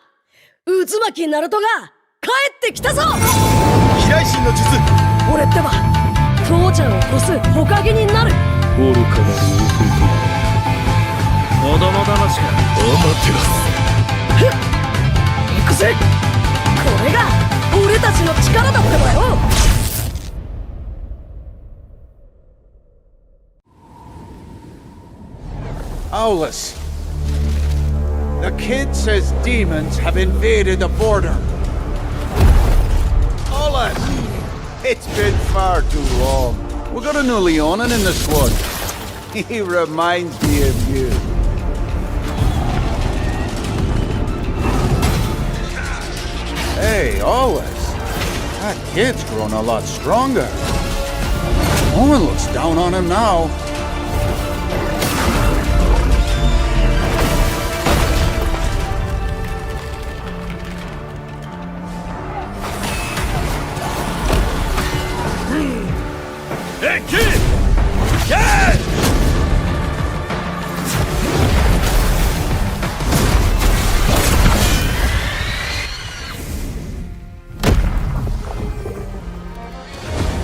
渦巻きナルトが帰ってきたぞ。飛来神の術。俺ってば父ちゃんを越す火影になる。愚かなる弟。子供騙しか。アマテラス。行くぜ。これが俺たちの力だってばよ。Owlus. The kid says demons have invaded the border. Owlus! It's been far too long. We got a new Leonin in the squad. He reminds me of you. Hey, Owlus. That kid's grown a lot stronger. No one looks down on him now. Hey, kid! Kid!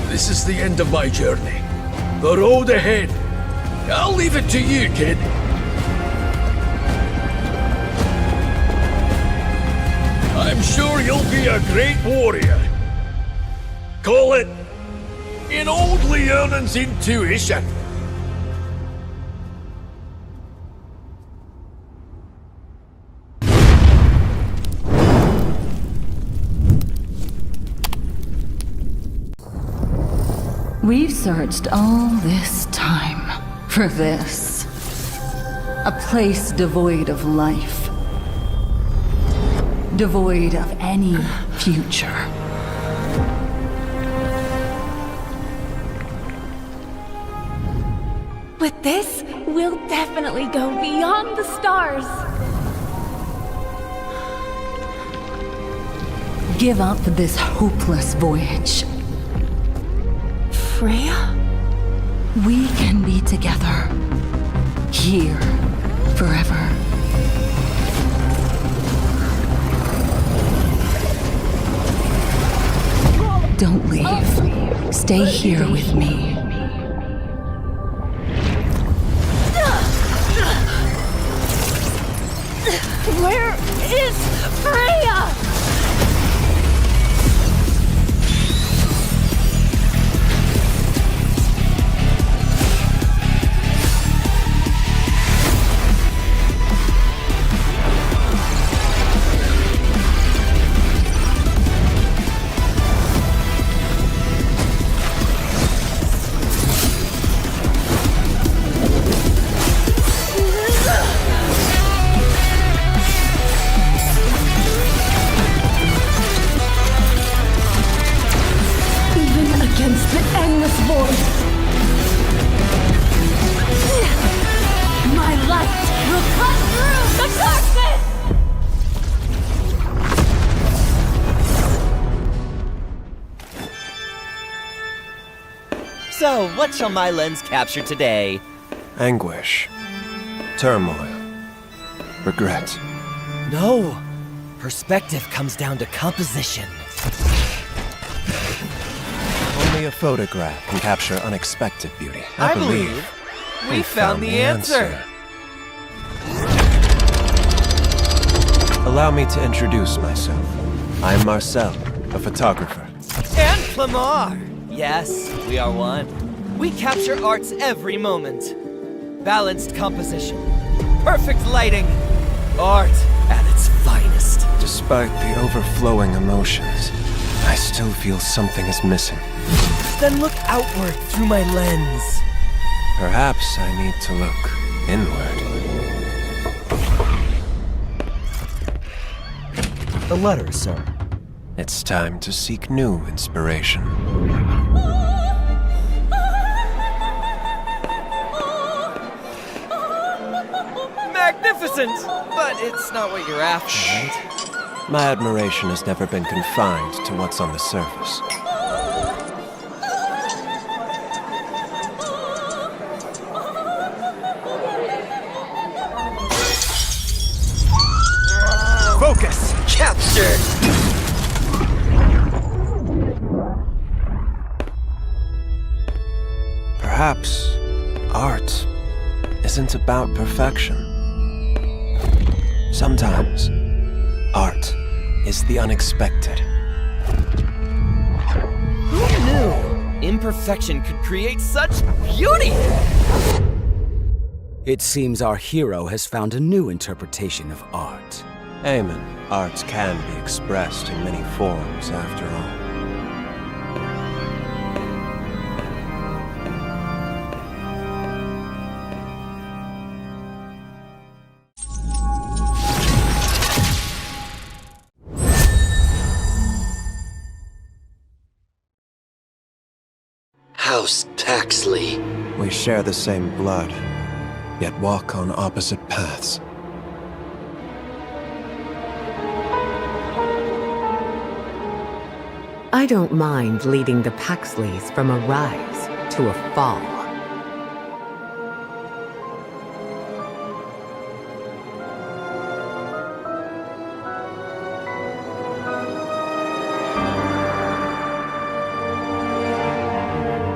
This is the end of my journey. The road ahead. I'll leave it to you, kid. I'm sure you'll be a great warrior. Call it in old Leonin's intuition. We've searched all this time for this. A place devoid of life. Devoid of any future. With this, we'll definitely go beyond the stars. Give up this hopeless voyage. Freya? We can be together. Here. Forever. Don't leave. Stay here with me. Where is Freya? void. My light will cut through the darkness! So, what shall my lens capture today? Anguish. Turmoil. Regret. No! Perspective comes down to composition. Only a photograph can capture unexpected beauty. I believe we found the answer. Allow me to introduce myself. I am Marcel, a photographer. And Clamar! Yes, we are one. We capture art's every moment. Balanced composition. Perfect lighting. Art at its finest. Despite the overflowing emotions, I still feel something is missing. Then look outward through my lens. Perhaps I need to look inward. The letter, sir. It's time to seek new inspiration. Magnificent! But it's not what you're after, right? My admiration has never been confined to what's on the surface. Focus! Capture! Perhaps art isn't about perfection. Sometimes, art is the unexpected. Who knew imperfection could create such beauty? It seems our hero has found a new interpretation of art. Amen. Art can be expressed in many forms, after all. House Taxley. We share the same blood, yet walk on opposite paths. I don't mind leading the Paxleys from a rise to a fall.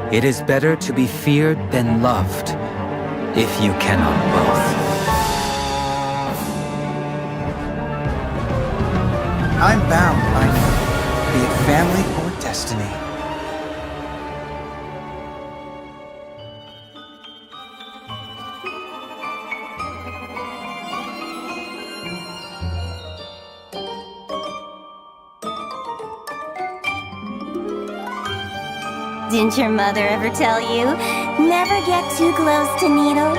It is better to be feared than loved, if you cannot both. I'm bound by fate, be it family or destiny. Didn't your mother ever tell you, never get too close to needles?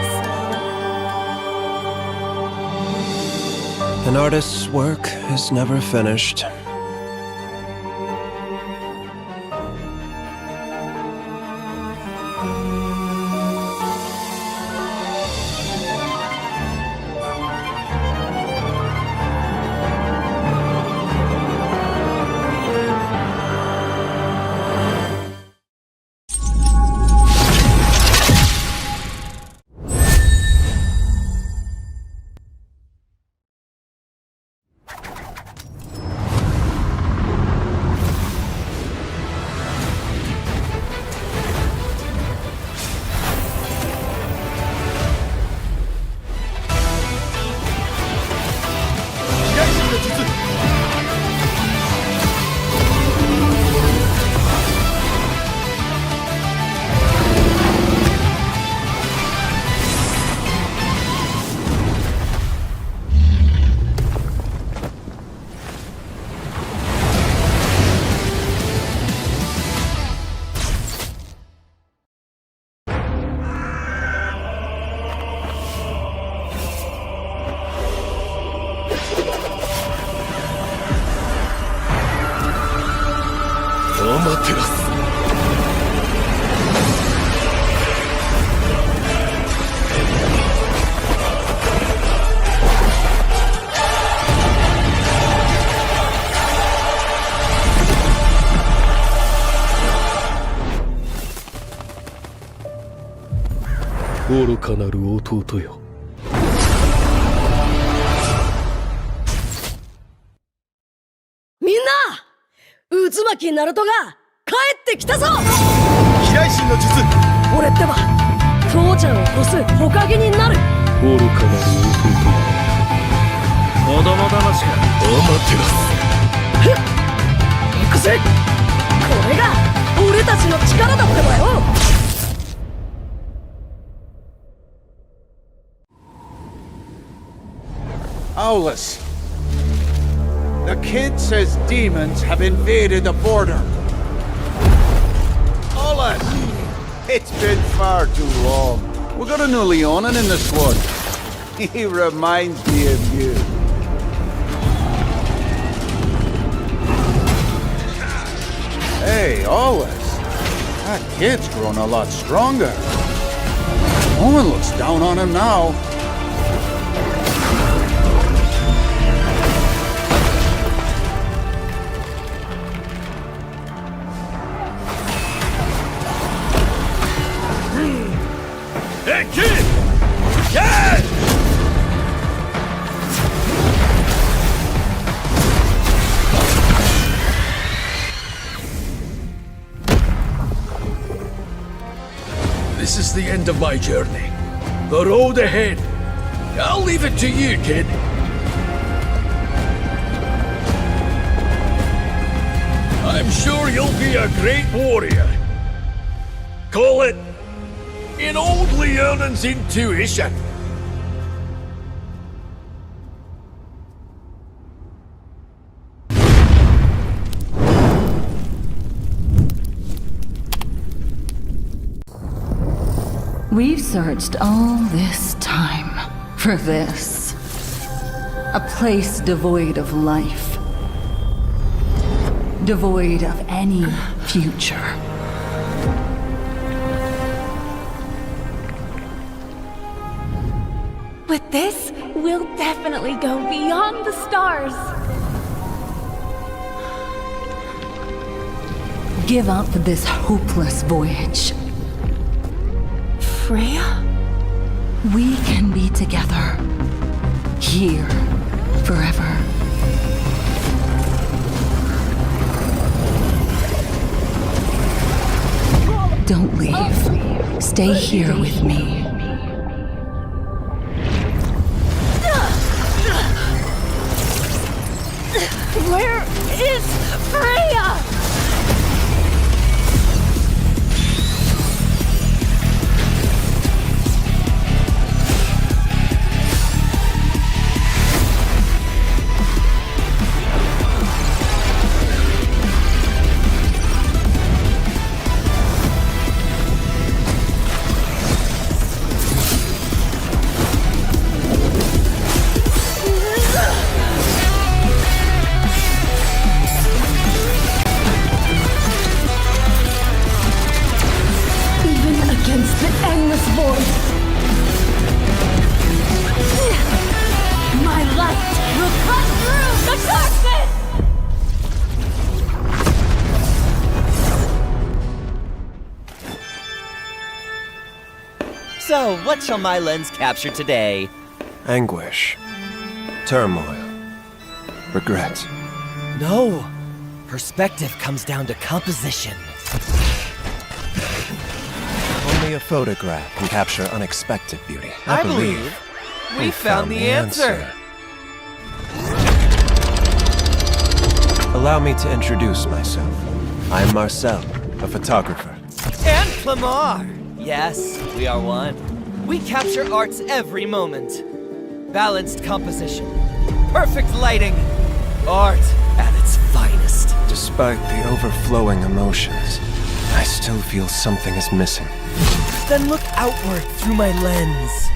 An artist's work is never finished. 愚かなる弟よ。みんな渦巻きナルトが帰ってきたぞ。飛来神の術。俺ってば父ちゃんを越す火影になる。愚かなる弟よ。子供騙しか。アマテラス。行くぜ。これが俺たちの力だってばよ。Owlus. The kid says demons have invaded the border. Owlus! It's been far too long. We got a new Leonin in the squad. He reminds me of you. Hey, Owlus. That kid's grown a lot stronger. No one looks down on him now. Hey, kid! Yeah! This is the end of my journey. The road ahead. I'll leave it to you, kid. I'm sure you'll be a great warrior. Call it in old Leonin's intuition. We've searched all this time for this. A place devoid of life. Devoid of any future. With this, we'll definitely go beyond the stars. Give up this hopeless voyage. Freya? We can be together. Here. Forever. Don't leave. Stay here with me. Where is Freya? My light will cut through the darkness! So, what shall my lens capture today? Anguish. Turmoil. Regret. No! Perspective comes down to composition. Only a photograph can capture unexpected beauty. I believe we found the answer. Allow me to introduce myself. I am Marcel, a photographer. And Clamar! Yes, we are one. We capture art's every moment. Balanced composition. Perfect lighting. Art at its finest. Despite the overflowing emotions, I still feel something is missing. Then look outward through my lens.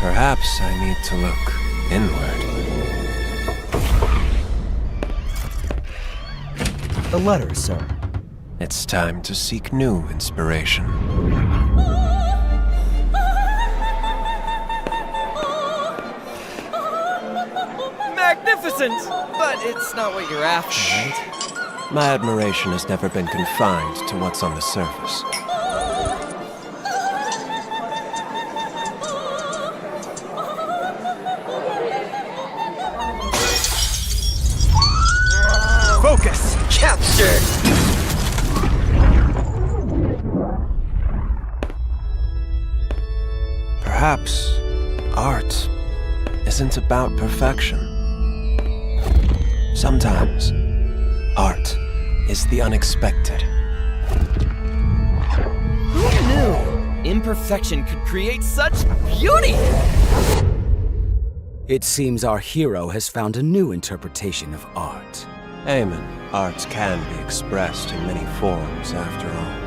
Perhaps I need to look inward. A letter, sir. It's time to seek new inspiration. Magnificent! But it's not what you're after, right? My admiration has never been confined to what's on the surface. magic! Perhaps art isn't about perfection. Sometimes art is the unexpected. Who knew imperfection could create such beauty? It seems our hero has found a new interpretation of art. Amen. Art can be expressed in many forms, after all.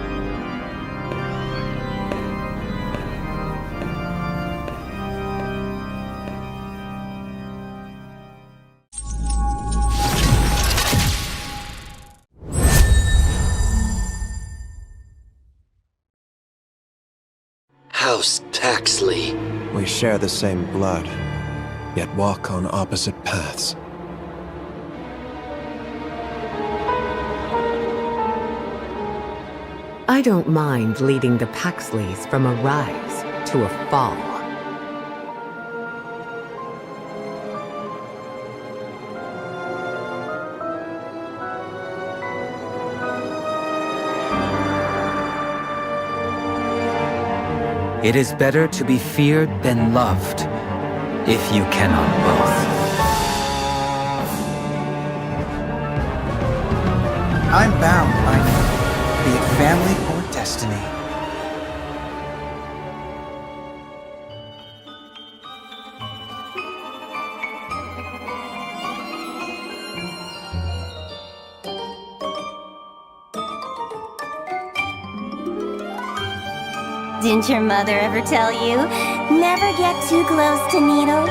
House Taxley. We share the same blood, yet walk on opposite paths. I don't mind leading the Paxleys from a rise to a fall. It is better to be feared than loved, if you cannot both. I'm bound by be it family or destiny. Didn't your mother ever tell you, never get too close to needles?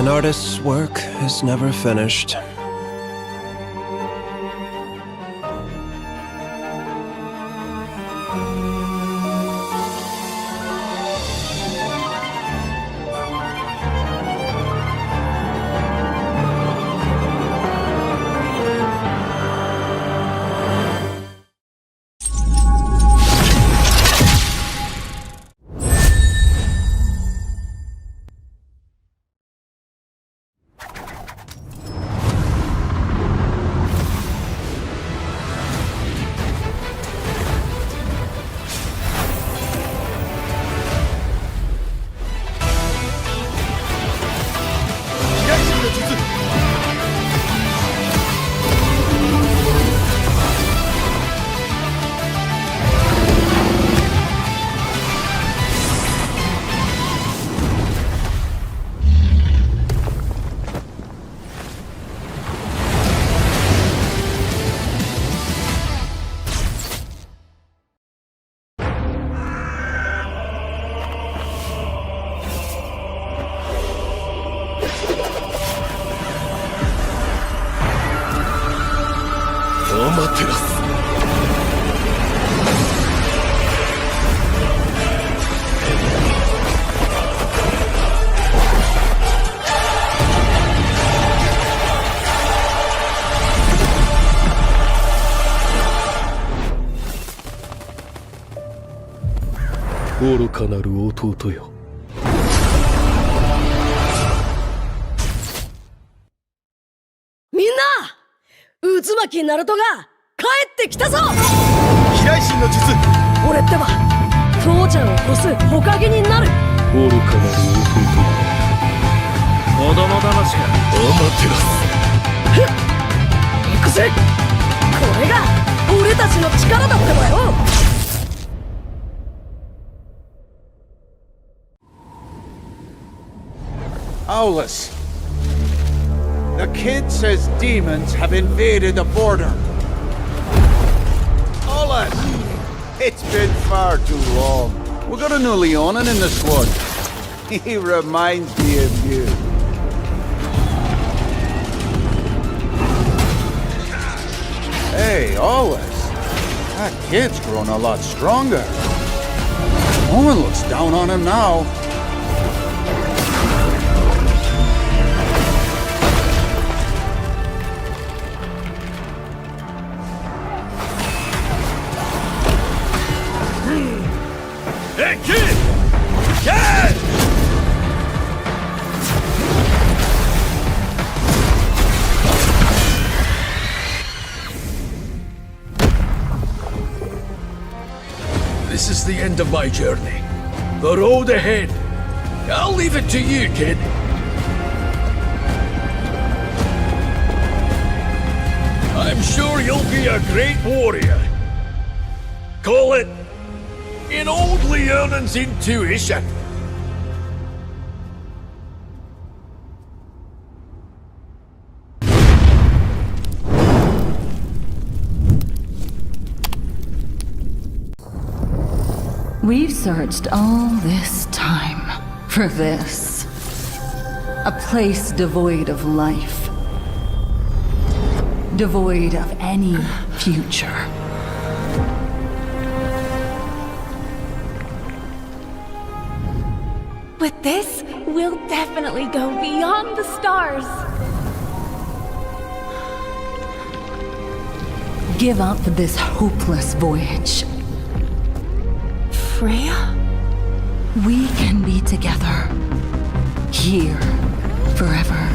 An artist's work is never finished. Solace. The kid says demons have invaded the border. Solace! It's been far too long. We got a new Leonin in the squad. He reminds me of you. Hey, Solace. That kid's grown a lot stronger. No one looks down on him now. Hey, kid! Kid! this is the end of my journey. The road ahead, I'll leave it to you, kid. I'm sure you'll be a great warrior. Call it in old Leonan's intuition. We've searched all this time for this. A place devoid of life. Devoid of any future. With this, we'll definitely go beyond the stars. Give up this hopeless voyage. Freya? We can be together. Here. Forever.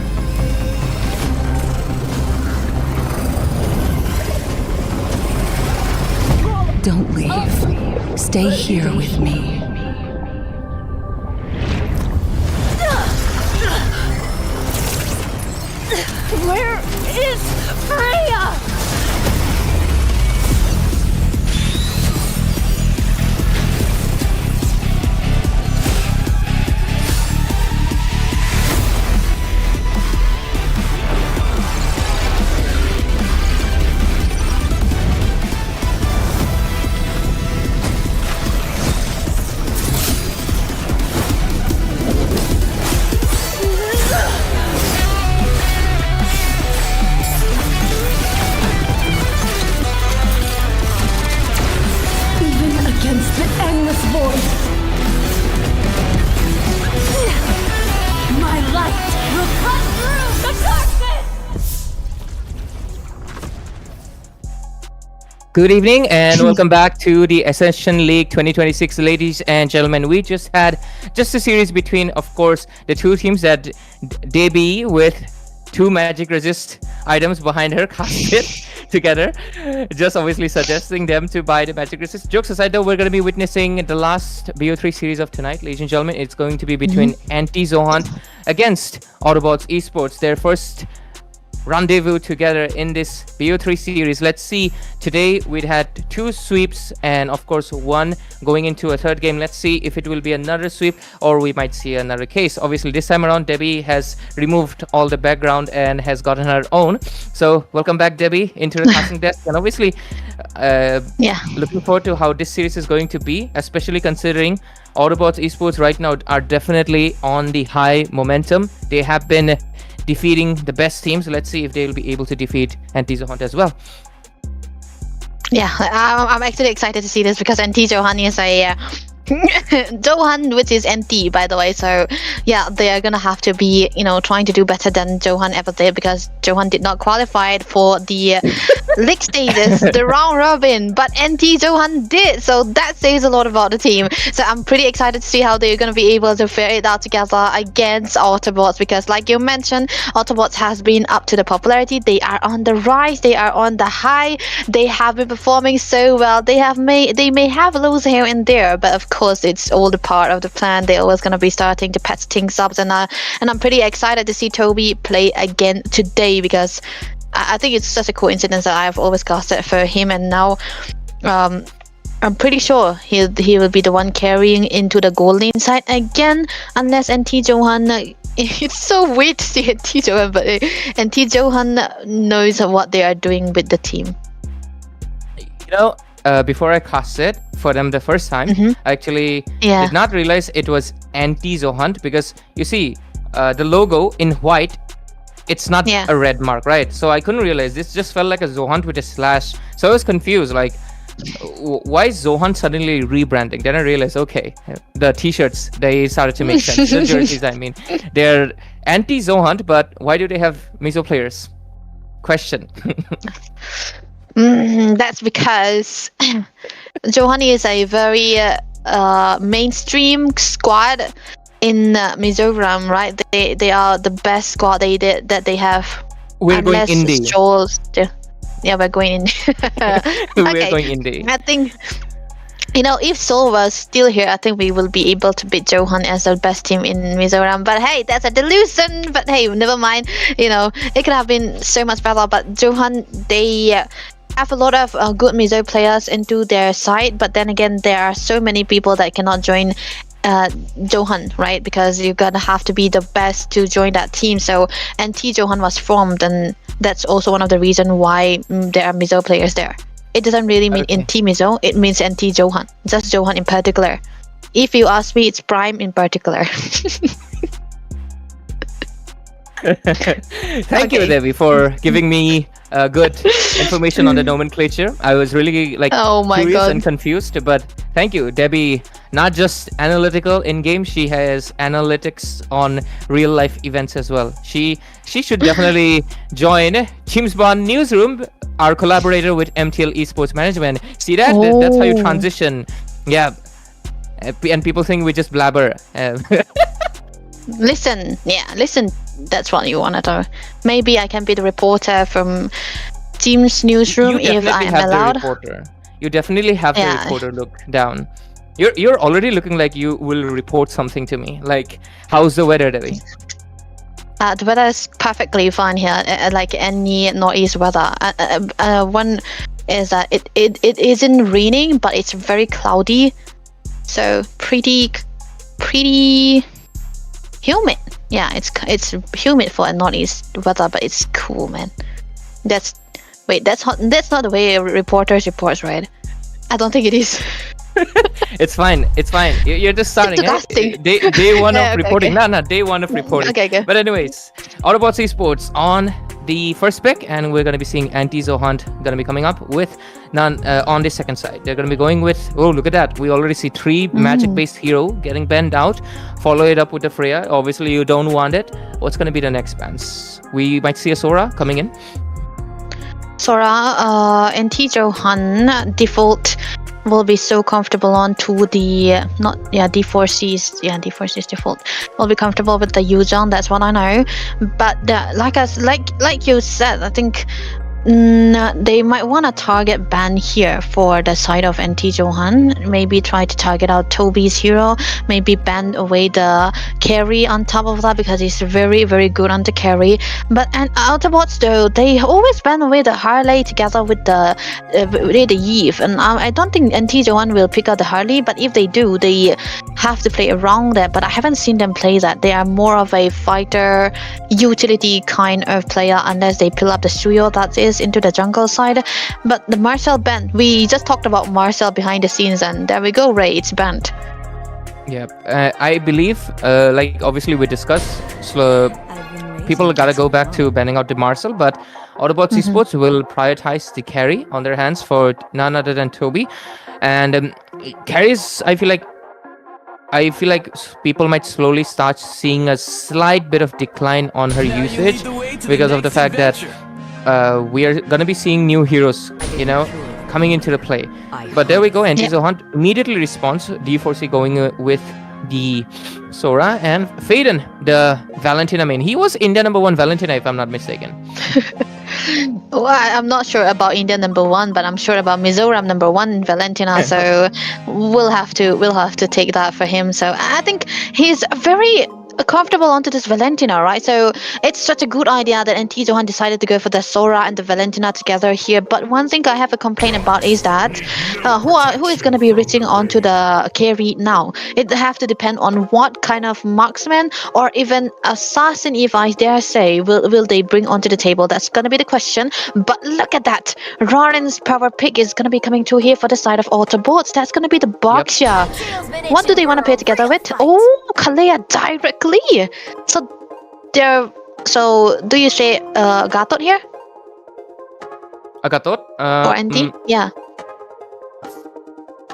Don't leave. Stay here with me. Where is Freya? Good evening and welcome back to the Accession League 2026, ladies and gentlemen. We just had a series between, of course, the two teams that Debbie with 2 magic resist items behind her casted together, just obviously suggesting them to buy the magic resist. Jokes aside though, we're going to be witnessing the last BO3 series of tonight, ladies and gentlemen. It's going to be between Anti-Zohan against Autobots Esports, their first rendezvous together in this BO3 series. Let's see, today we'd had 2 sweeps and of course 1 going into a 3rd game. Let's see if it will be another sweep or we might see another case. Obviously this time around Debbie has removed all the background and has gotten her own. So welcome back, Debbie, into the casting desk, and obviously looking forward to how this series is going to be, especially considering Autobots Esports right now are definitely on the high momentum. They have been defeating the best teams. Let's see if they'll be able to defeat Anti-Zohan as well. Yeah, I'm actually excited to see this because Anti-Zohan is a Zohan, which is NT, by the way. So yeah, they are gonna have to be, trying to do better than Zohan ever did, because Zohan did not qualify for the league status, the round robin, but Anti-Zohan did. So that says a lot about the team. So I'm pretty excited to see how they're gonna be able to fare it out together against Autobots, because like you mentioned, Autobots has been up to the popularity. They are on the rise. They are on the high. They have been performing so well. They may have lows here and there, but of course it's all the part of the plan. They're always going to be starting to patch things up, and I'm pretty excited to see Toby play again today, because I think it's such a coincidence that I've always casted for him, and now I'm pretty sure he will be the one carrying into the gold lane side again, unless Anti-Zohan. It's so weird to see Anti-Zohan, but Anti-Zohan knows what they are doing with the team. Before I cast it for them the first time, I actually did not realize it was Anti-Zohan, because you see the logo in white, it's not a red mark, right? So I couldn't realize. This just felt like a Zohan with a slash. So I was confused, like, why is Zohan suddenly rebranding? Then I realized, okay, the t-shirts, they started to make sense. The jerseys, I mean, they're Anti-Zohan, but why do they have Mizo players? Question. That's because Zohan is a very mainstream squad in Mizoram, right? They are the best squad that they have. We're going indie. Yeah, we're going indie. We're going indie. I think You know, if Seoul was still here, I think we will be able to beat Johan as the best team in Mizoram. But hey, that's a delusion. But hey, never mind. You know, it could have been so much better. But Johan, they have a lot of good Mizo players into their side. But then again, there are so many people that cannot join Johan, right? Because you're gonna have to be the best to join that team. So NT Johan was formed, and that's also one of the reasons why there are Mizo players there. It doesn't really mean NT Mizo, it means NT Johan. Just Johan in particular. If you ask me, it's Prime in particular. Thank you, Debbie, for giving me good information on the nomenclature. I was really curious and confused, but thank you, Debbie. Not just analytical in game, she has analytics on real life events as well. She should definitely join Teams Bond Newsroom, our collaborator with MTL Esports Management. See that? That's how you transition. Yeah, and people think we just blabber. Listen. That's what you want to do. Maybe I can be the reporter from Teams Newsroom if I am allowed. You definitely have the reporter look down. You're already looking like you will report something to me. Like, how's the weather, Debbie? The weather is perfectly fine here, like any northeast weather. One is that it isn't raining, but it's very cloudy, so pretty humid. Yeah, it's humid for a northeast weather, but it's cool, man. That's not the way reporters reports, right? I don't think it is. It's fine. You're just starting. Day one of reporting. No, day one of reporting. Okay. But anyways, Autobots Esports on the first pick, and we're gonna be seeing Anti-Zohunt gonna be coming up with none on the second side. They're gonna be going with, oh, look at that. We already see 3 magic-based hero getting banned out. Follow it up with the Freya. Obviously, you don't want it. What's gonna be the next bans? We might see a Sora coming in. Sora, Anti-Zohunt default will be so comfortable on to the D4C's default. Will be comfortable with the Yuzhan, that's what I know. But like you said, I think they might want to target ban here for the side of NT Johan. Maybe try to target out Toby's hero. Maybe ban away the carry on top of that, because he's very, very good on the carry. But Autobots though, they always ban away the Harley together with the Eve. And I don't think NT Johan will pick out the Harley. But if they do, they have to play around that. But I haven't seen them play that. They are more of a fighter utility kind of player, unless they pull up the Suyo that is into the jungle side. But the Marcel ban, we just talked about Marcel behind the scenes, and there we go, Ray, it's banned. Yeah, I believe, like obviously we discussed, people gotta go back to banning out the Marcel, but Autobots Esports will prioritize the carry on their hands for none other than Toby. And carries, I feel like people might slowly start seeing a slight bit of decline on her usage because of the fact that we are gonna be seeing new heroes, coming into the play. But there we go, Anti-Zohunt immediately responds, D4C going with the Sora, and Faden, the Valentina main. He was India #1 Valentina, if I'm not mistaken. Well, I'm not sure about India #1, but I'm sure about Mizoram #1 Valentina. So we'll have to take that for him. So I think he's very comfortable onto this Valentina, right? So it's such a good idea that NT Johan decided to go for the Sora and the Valentina together here. But one thing I have a complaint about is that who is going to be reaching onto the carry now? It have to depend on what kind of marksman or even assassin, if I dare say, will they bring onto the table. That's going to be the question. But look at that, Rorin's power pick is going to be coming through here for the side of Autobots. That's going to be the Boxia. What do they want to pair together with? Oh, Kalea directly. So do you say Gatot here? Gatot? Or NT? Yeah.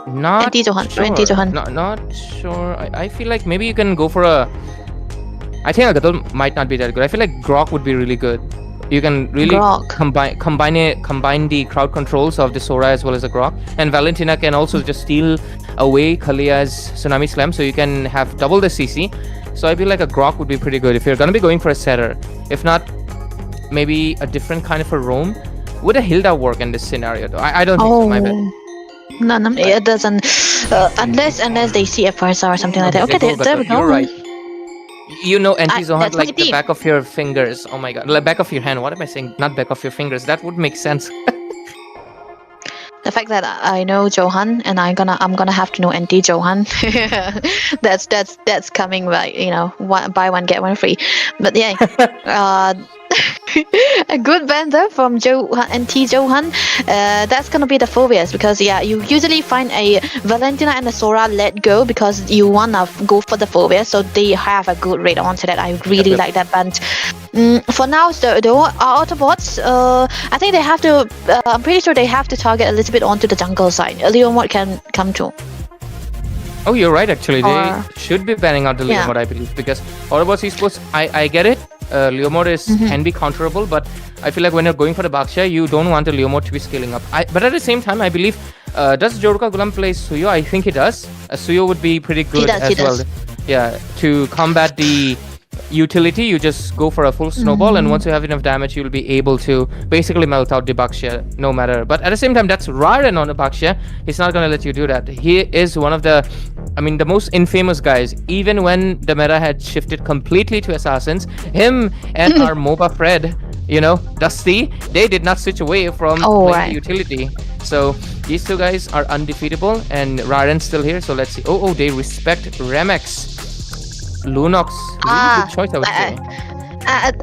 Not NT Johan. sure. NT Johan. Not sure. I feel like maybe you can go for a... I think Gatot might not be that good. I feel like Grok would be really good. You can really combine the crowd controls of the Sora as well as the Grok. And Valentina can also just steal away Kalia's Tsunami Slam, so you can have double the CC. So I feel like a Grok would be pretty good if you're gonna be going for a setter. If not, maybe a different kind of a roam. Would a Hilda work in this scenario though? I don't think so, my bad. No, it doesn't. Unless they see a Versa or something like that. Okay, there we go. You're right. You know Anti-Zohan that's my like the team. back of your fingers. Oh my god. Like back of your hand. What am I saying? Not back of your fingers. That would make sense. The fact that I know Johan and I'm gonna have to know Anti-Johan. that's coming by, you know, buy one get one free. But yeah, a good banter from Anti-Johan. That's gonna be the phobias, because yeah, you usually find a Valentina and a Sora let go because you wanna go for the phobia, so they have a good rate onto that. I really like that band. For now, though, our Autobots, I think they have to. I'm pretty sure they have to target a little bit onto the jungle side. Leomord can come too. Oh, you're right. Actually, they should be banning out the Yeah. Leomord, I believe, because Autobots esports. I get it. Leomord can be counterable, but I feel like when you're going for the Baksha, you don't want the Leomord to be scaling up. But at the same time, I believe, does Joruka Gulam play Suyo? I think he does. Suyo would be pretty good as well. Yeah, to combat the utility, you just go for a full snowball, and once you have enough damage, you'll be able to basically melt out the Baksha, no matter. But at the same time, that's Raren on the Baksha. He's not gonna let you do that. He is one of the, the most infamous guys. Even when the meta had shifted completely to assassins, him and our MOBA Fred, you know, Dusty, they did not switch away from playing utility. So these two guys are undefeatable, and Raren's still here. So let's see. Oh, they respect Remex. Lunox, really good choice, I would say.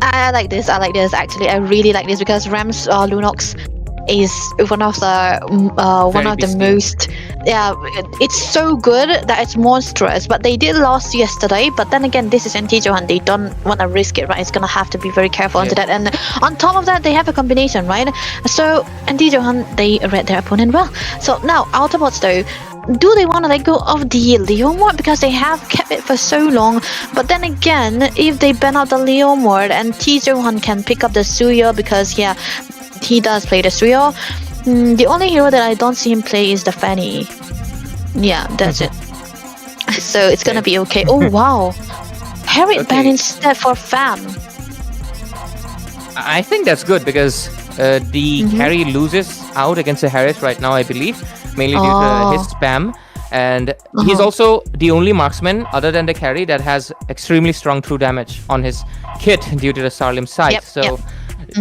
I like this. Actually, I really like this because Rams Lunox is one of the most. Yeah, it's so good that it's monstrous. But they did lost yesterday. But then again, this is Anti-Johan. They don't want to risk it, right? It's gonna have to be very careful into that. And on top of that, they have a combination, right? So Anti-Johan, they read their opponent well. So now Autobots though. Do they want to let go of the Leomord because they have kept it for so long? But then again, if they ban out the Leomord and T-Johan can pick up the Suyo, because yeah, he does play the Suyo. The only hero that I don't see him play is the Fanny. Yeah, that's it. So it's gonna be okay. Oh wow, Harriet ban instead for Fam. I think that's good because the carry loses out against the Harris right now, I believe, mainly due to his spam. And he's also the only marksman other than the carry that has extremely strong true damage on his kit due to the Starlim sight.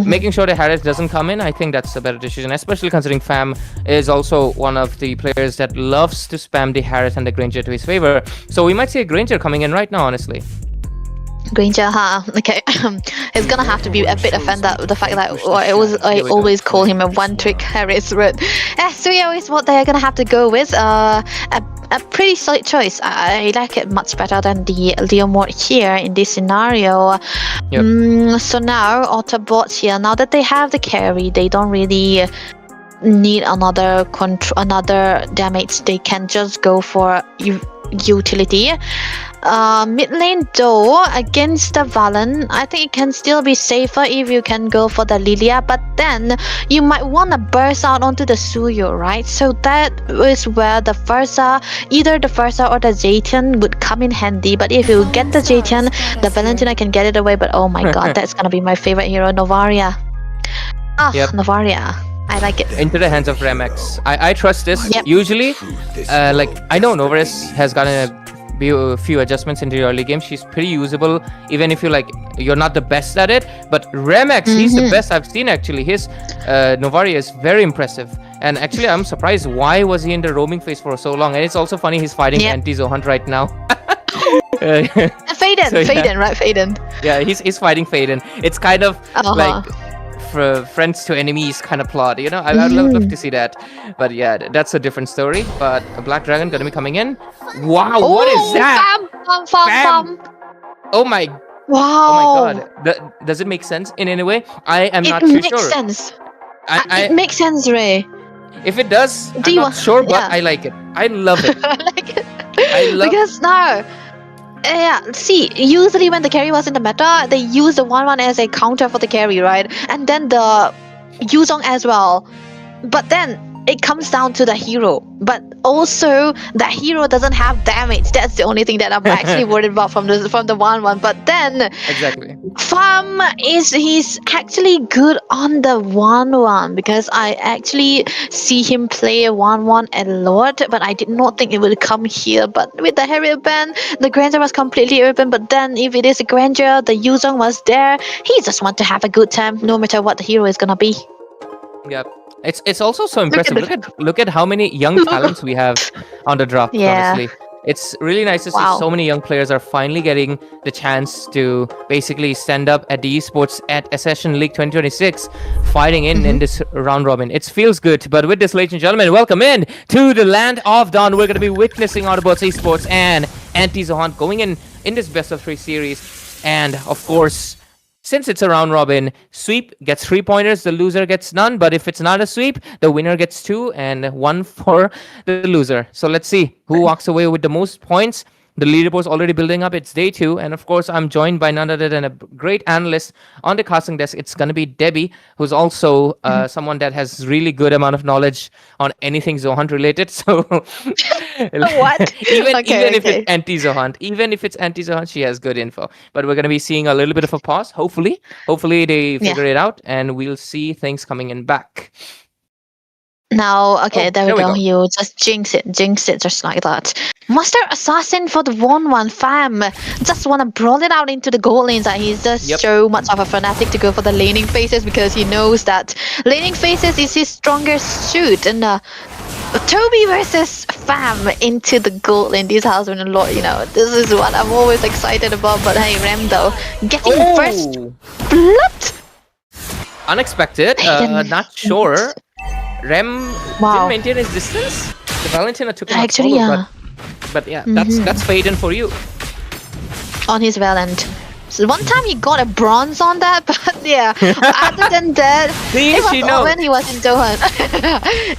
Making sure the Harris doesn't come in, I think that's a better decision, especially considering Fam is also one of the players that loves to spam the Harris and the Granger to his favor. So we might see a Granger coming in right now, honestly. Granger, okay. It's gonna have to be a bit offended with the fact that I always call him a one-trick Harris, but Suyo is what they're gonna have to go with. A pretty solid choice. I like it much better than the Leomord here in this scenario. So now Autobots here, now that they have the carry, they don't really need another damage. They can just go for utility. Mid lane though, against the Valen, I think it can still be safer if you can go for the Lilia, but then you might want to burst out onto the Suyo, right? So that is where the Versa, either the Versa or the Zaytian would come in handy. But if you get the Zaytian, the Valentina can get it away. But oh my god, that's gonna be my favorite hero, Novaria. Novaria. I like it. Into the hands of Remex. I trust this. Usually, like, I know Novaris has gotten a few adjustments in the early game. She's pretty usable, even if you're not the best at it. But Remex, he's the best I've seen actually. His Novaria is very impressive. And actually, I'm surprised why was he in the roaming phase for so long. And it's also funny he's fighting Anti-Zohan right now. Faden, right? Faden. Yeah, he's fighting Faden. It's kind of like friends to enemies kind of plot, you know. I'd love to see that, but yeah, that's a different story. But a Black Dragon gonna be coming in. Wow, what is that? Fam. Oh my. Wow. Oh my god. Does it make sense in any way? I am not too sure. It makes sense. It makes sense, Ray. If it does, I'm not sure, but I like it. I love it. I like it. I love because now. See, usually when the carry was in the meta, they use the 1-1 as a counter for the carry, right? And then the Yuzong as well. But then, it comes down to the hero, but also the hero doesn't have damage. That's the only thing that I'm actually worried about from the 1-1. But then Exactly. Farm he's actually good on the 1-1 because I actually see him play 1-1 a lot, but I did not think it would come here. But with the Harrier ban, the Granger was completely open. But then if it is a Granger, the Yuzong was there. He just want to have a good time, no matter what the hero is gonna be. Yep. It's also so impressive. Look at how many young talents we have on the drop. Yeah. Honestly, it's really nice to see so many young players are finally getting the chance to basically stand up at the esports at Accession League 2026, fighting in this round robin. It feels good. But with this, ladies and gentlemen, welcome in to the land of Dawn. We're going to be witnessing Autobots Esports and Anti-Zohan going in this best of 3 series, and of course, since it's a round robin, sweep gets 3 pointers, the loser gets none. But if it's not a sweep, the winner gets 2 and 1 for the loser. So let's see who walks away with the most points. The leaderboard's already building up. It's day 2. And of course, I'm joined by none other than a great analyst on the casting desk. It's going to be Debbie, who's also someone that has really good amount of knowledge on anything Zohan related. So what? even if it's anti-Zohan, she has good info. But we're going to be seeing a little bit of a pause. Hopefully they figure it out, and we'll see things coming in back. Now, okay, there we go. You just jinx it just like that. Master Assassin for the 1-1 fam. Just want to brawl it out into the gold lanes. And he's just so much of a fanatic to go for the laning phases because he knows that laning phases is his strongest suit. And Toby versus fam into the gold lane. This has been a lot, this is what I'm always excited about. But hey, Rem though, getting first blood. Unexpected, not sure. Rem didn't maintain his distance. The Valentina took him actually, out but yeah, that's Faden for you. On his Valent. So one time he got a bronze on that, but yeah, other than that, it was when he was in Dohan.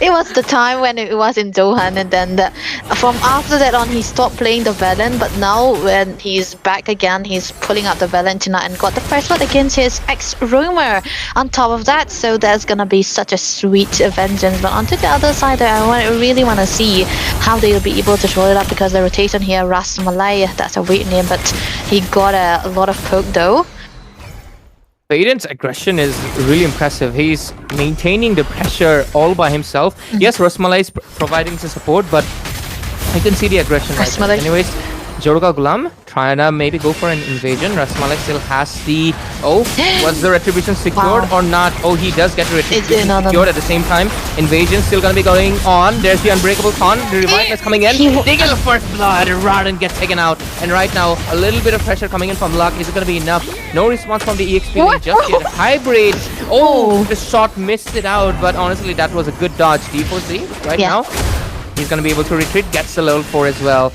It was the time when it was in Dohan, and then from after that on, he stopped playing the Valen. But now when he's back again, he's pulling out the Valentina and got the first one against his ex-roamer on top of that. So that's gonna be such a sweet vengeance. But onto the other side, I really want to see how they'll be able to roll it up because the rotation here, Ras Malay, that's a weird name, but he got a lot of poke though. Faden's aggression is really impressive. He's maintaining the pressure all by himself. Yes, Rasmalai is providing some support, but I can see the aggression right there. Anyways, Joruga Gulam trying to maybe go for an invasion. Rasmalai still has the... was the retribution secured or not? Oh, he does get the retribution secured at the same time. Invasion still gonna be going on. There's the unbreakable con. The revive is coming in. They get the first blood. Raden gets taken out. And right now, a little bit of pressure coming in from Luck. Is it gonna be enough? No response from the EXP. Just yet. Hybrid. The shot missed it out. But honestly, that was a good dodge. D4C right now. He's gonna be able to retreat. Gets the level 4 as well.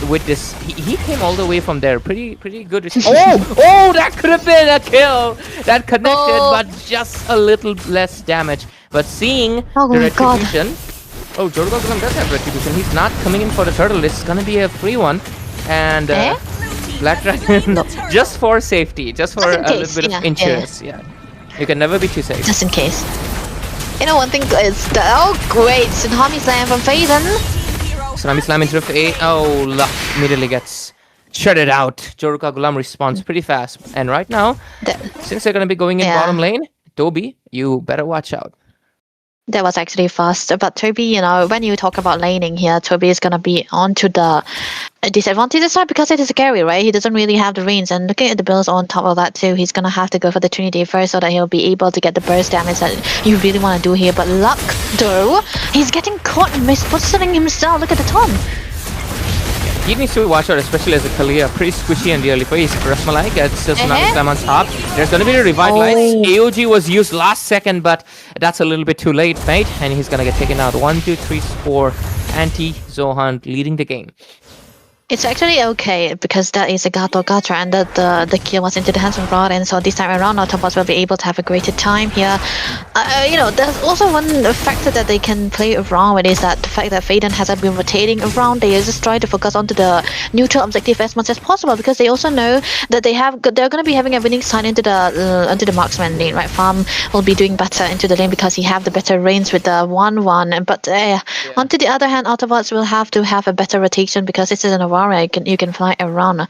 With this, he came all the way from there. Pretty good. That could have been a kill. That connected, but just a little less damage. But seeing the retribution, Joruga Gulam does have retribution. He's not coming in for the turtle. It's gonna be a free one, and Black Dragon just for safety, just for a little bit of insurance. Yeah, you can never be too safe. Just in case. One thing is great Tsunami Slam from Faden. Tsunami Slam into A. Luck immediately gets shredded out. Joruga Gulam responds pretty fast. And right now, since they're going to be going in bottom lane, Toby, you better watch out. That was actually fast. But Toby, when you talk about laning here, Toby is going to be onto the disadvantages side because it is a carry, right? He doesn't really have the range. And looking at the builds on top of that too, he's going to have to go for the Trinity first so that he'll be able to get the burst damage that you really want to do here. But Luck, though, he's getting caught mispositioning himself. Look at the Tom. He needs to watch out, especially as a Kalia. Pretty squishy in the early phase. Rasmalai gets the Tsunami Slam on top. There's going to be a revitalize. AOG was used last second, but that's a little bit too late, mate. And he's going to get taken out. 1, 2, 3, 4. Anti-Zohan leading the game. It's actually okay because that is a Gato Gacha and the kill was into the hands of Rod, and so this time around Autobots will be able to have a greater time here. There's also one factor that they can play around with is that the fact that Faden hasn't been rotating around. They just try to focus onto the neutral objective as much as possible because they also know that they're going to be having a winning side into the marksman lane, right? Farm will be doing better into the lane because he have the better range with the 1-1. But onto the other hand, Autobots will have to have a better rotation because this is an Aurora. You can fly around.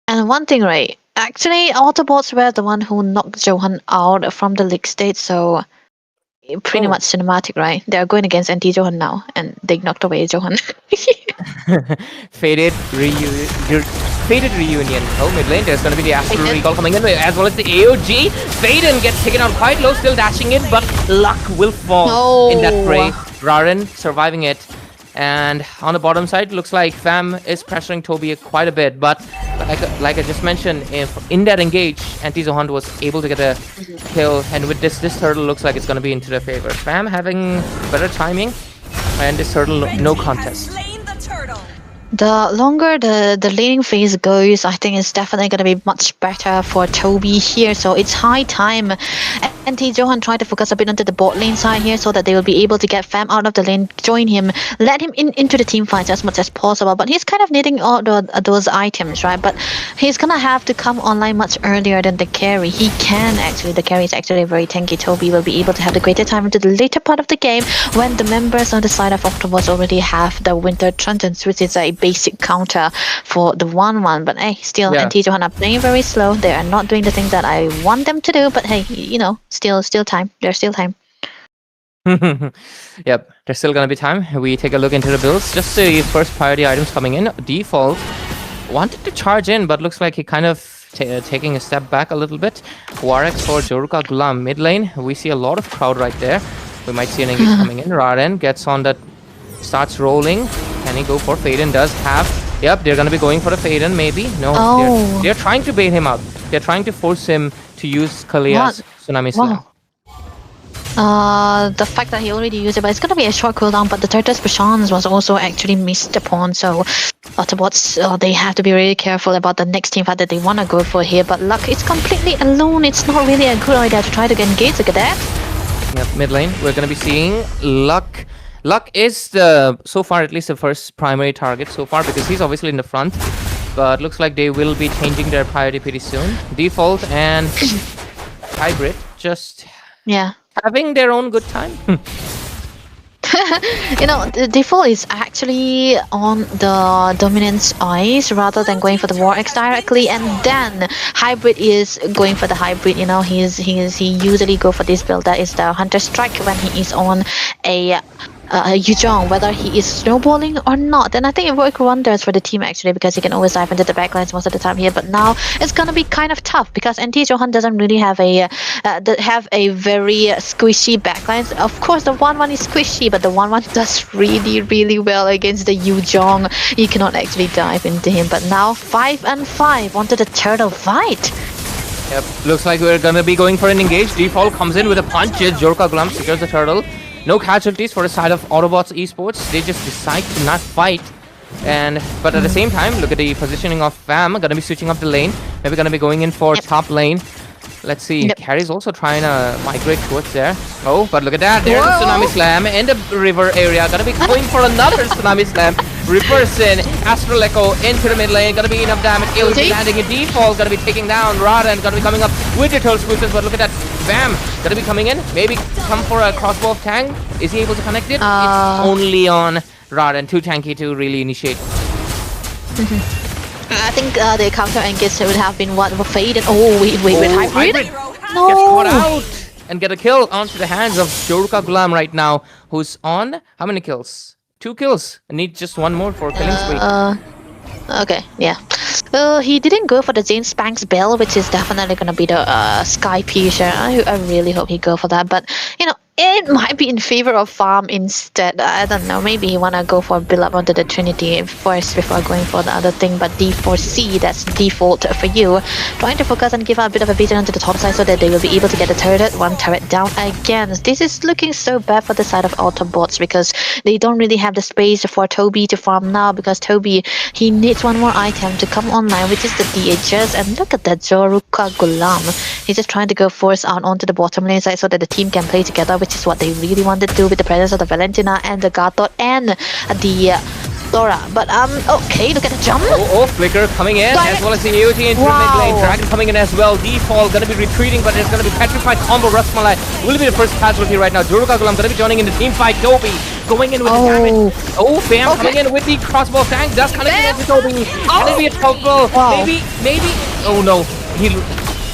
And one thing, right? Actually, Autobots were the one who knocked Johan out from the league stage, so pretty much cinematic, right? They are going against anti-Johan now, and they knocked away Johan. Faded reunion. Oh, mid lane, there's gonna be the Astral Recall coming in, as well as the AOG. Faden gets taken out quite low, still dashing in, but luck will fall in that fray. Raren surviving it. And on the bottom side, looks like Fam is pressuring Toby quite a bit, but like I just mentioned, in that engage, Anti-Zohan was able to get a kill, and with this turtle looks like it's going to be into their favor. Fam having better timing, and this turtle no contest. The longer the laning phase goes, I think it's definitely going to be much better for Toby here. So it's high time. Anti-Johan tried to focus a bit onto the bot lane side here so that they will be able to get Fam out of the lane, join him, let him into the team fights as much as possible. But he's kind of needing all those items, right? But he's going to have to come online much earlier than the carry. He can actually. The carry is actually very tanky. Toby will be able to have the greater time into the later part of the game when the members on the side of Octopus already have the Winter Truntons, which is a basic counter for the 1-1. But hey, still, Anti-Johan are playing very slow. They are not doing the things that I want them to do. But hey, still time. There's still time. Yep, there's still gonna be time. We take a look into the builds. Just the first priority items coming in. Default wanted to charge in, but looks like he kind of taking a step back a little bit. Warex for Joruka Gulam mid lane. We see a lot of crowd right there. We might see an engage coming in. Raren gets on that, starts rolling. Can he go for Faden? Does have. Yep, they're gonna be going for the Faden maybe. No, they're trying to bait him out. They're trying to force him to use Kalia's Tsunami Slam. The fact that he already used it, but it's gonna be a short cooldown, but the Turtle's Bashans was also actually missed upon, so Autobots, they have to be really careful about the next team fight that they wanna go for here, but Luck is completely alone. It's not really a good idea to try to engage the cadet. Yep, mid lane, we're gonna be seeing Luck. Luck is so far at least the first primary target so far because he's obviously in the front, but looks like they will be changing their priority pretty soon. Default and Hybrid just having their own good time. The default is actually on the Dominance Eyes rather than going for the War X directly, and then Hybrid is going for the Hybrid. He usually go for this build, that is the Hunter Strike when he is on a Yuzhong, whether he is snowballing or not. And I think it worked wonders for the team actually because he can always dive into the backlines most of the time here. But now it's gonna be kind of tough because Anti-Johan doesn't really have a very squishy backlines. Of course, the 1-1 is squishy, but the 1-1 does really well against the Yuzhong. You cannot actually dive into him. But now 5-5 onto the turtle fight. Yep, looks like we're gonna be going for an engage. Default comes in with a punch. Joruka Gulam secures the turtle. No casualties for the side of Autobots Esports. They just decide to not fight. But at the same time, look at the positioning of Fam. Gonna be switching up the lane. Maybe gonna be going in for top lane. Let's see. Carrie's also trying to migrate towards there. Oh, but look at that. There's a Tsunami Slam in the river area. Gonna be going for another Tsunami Slam. Reverse in. Astral Echo into the mid lane. Gonna be enough damage. AOG landing in default. Gonna be taking down Rada and gonna be coming up with the Turtle Squeezes. But look at that. Bam! Gonna be coming in. Maybe come for a crossbow of Tang. Is he able to connect it? It's only on Rada and too tanky to really initiate. I think the counter engage would have been what for Fade and wait, Hybrid? No! Gets caught out and get a kill onto the hands of Joruka Gulam right now, who's on how many kills? 2 kills. I need just one more for killing spree. Okay, yeah. He didn't go for the Jane Spanx Bell, which is definitely gonna be the Sky Piercer. I really hope he go for that, but It might be in favor of farm instead. I don't know. Maybe you wanna go for build up onto the Trinity first before going for the other thing. But D4C, that's default for you. Trying to focus and give out a bit of a vision onto the top side so that they will be able to get the turret. One turret down again. This is looking so bad for the side of Autobots because they don't really have the space for Toby to farm now, because Toby, he needs one more item to come online, which is the DHS. And look at that Joruka Gulam. He's just trying to go force out onto the bottom lane side so that the team can play together, which is what they really wanted to do with the presence of the Valentina and the Gatot and the Dora. But okay, look at the jump. Oh, Flicker coming in, as well as the AOT into the mid lane. Dragon coming in as well. Default gonna be retreating, but there's gonna be petrified combo. Rasmalai will be the first casualty right now. Jorukagulam gonna be joining in the team fight. Toby going in with the damage. Oh, Bam coming in with the crossbow tank. Does connect against the Toby. Can it be a trouble? Maybe. Oh no, he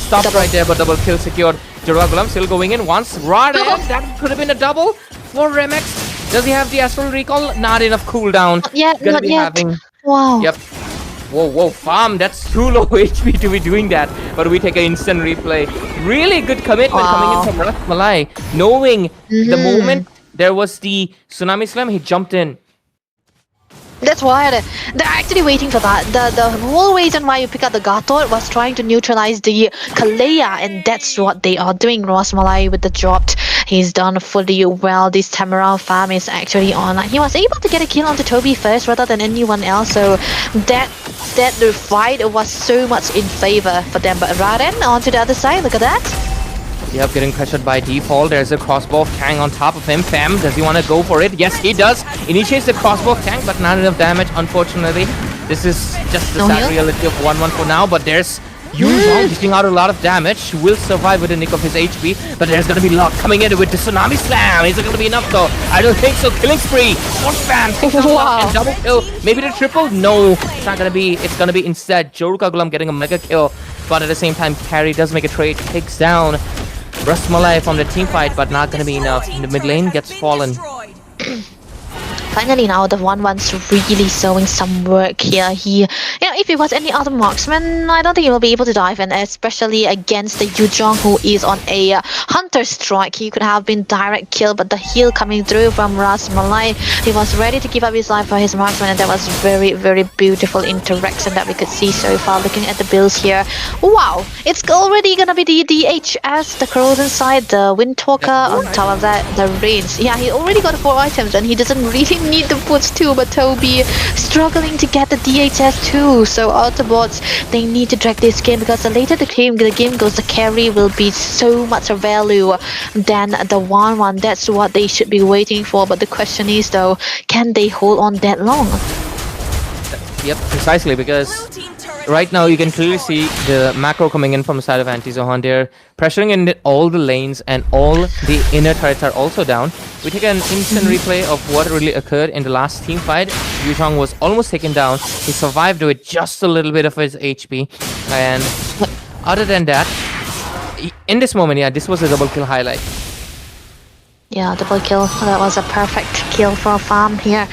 stopped right there, but double kill secured. Jorukagulam still going in once. Raden, that could have been a double for Remex. Does he have the Astral Recall? Not enough cooldown. Not yet. Wow. Yep. Whoa, farm. That's too low HP to be doing that. But we take an instant replay. Really good commitment coming in from Rasmalai. Knowing the moment there was the Tsunami Slam, he jumped in. That's why they're actually waiting for that. The whole reason why you pick up the Gatot was trying to neutralize the Kalea, and that's what they are doing. Rasmalai with the dropped. He's done fully well. This time around, farm is actually on. He was able to get a kill onto Toby first rather than anyone else, so that fight was so much in favor for them. But Raden onto the other side, look at that. Yep, getting pressured by default. There's a crossbow of Kang on top of him. Fam, does he want to go for it? Yes, he does. Initiates the crossbow of Kang, but not enough damage, unfortunately. This is just the sad reality of 1-1 for now, but there's Yuzong dishing out a lot of damage. Will survive with a nick of his HP, but there's going to be luck coming in with the Tsunami Slam. Is it going to be enough though? I don't think so. Killing spree for Fam. And double kill. Maybe the triple? No, it's not going to be. It's going to be instead Jorukagulam getting a mega kill, but at the same time, Carry does make a trade, takes down Rasmalai from the team fight, but not gonna be enough. In the mid lane gets fallen. Finally now the 1-1's really showing some work here. He, if it was any other marksman, I don't think he will be able to dive in, especially against the Yuzong, who is on a hunter strike. He could have been direct kill, but the heal coming through from Rasmalai, he was ready to give up his life for his marksman, and that was very, very beautiful interaction that we could see so far. Looking at the builds here, wow, it's already gonna be the DHS, the Crows inside, the Windtalker, on top of that, the Reigns. Yeah, he already got 4 items, and he doesn't really need the puts too, but Toby struggling to get the DHS too. So Autobots, they need to drag this game, because the later the game goes, the carry will be so much value than the 1-1. That's what they should be waiting for. But the question is though, can they hold on that long? Yep, precisely, because right now you can clearly see the macro coming in from the side of Anti-Zohan. They're pressuring in all the lanes, and all the inner turrets are also down. We take an instant replay of what really occurred in the last team fight. Yuzong was almost taken down. He survived with just a little bit of his HP. And other than that, in this moment, yeah, this was a double kill highlight. Yeah, double kill. That was a perfect kill for Farm here.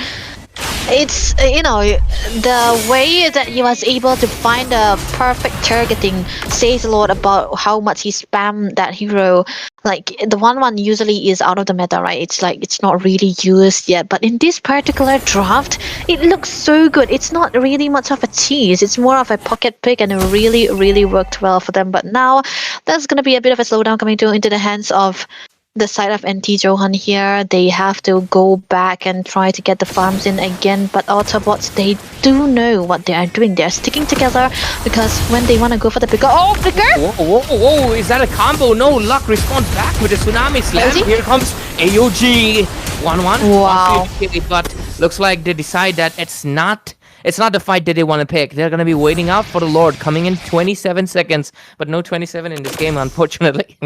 It's, the way that he was able to find a perfect targeting says a lot about how much he spammed that hero. Like, the 1-1 usually is out of the meta, right? It's like, it's not really used yet. But in this particular draft, it looks so good. It's not really much of a tease. It's more of a pocket pick, and it really, really worked well for them. But now, there's going to be a bit of a slowdown coming into the hands of the side of Anti-Zohan here. They have to go back and try to get the farms in again, but Autobots, they do know what they are doing. They are sticking together, because when they want to go for the picker, flicker! Whoa, is that a combo? No, Luck responds back with a Tsunami Slam. Here comes AOG. 1-1. Wow. But looks like they decide that it's not the fight that they want to pick. They're going to be waiting out for the Lord, coming in 27 seconds. But no 27 in this game, unfortunately.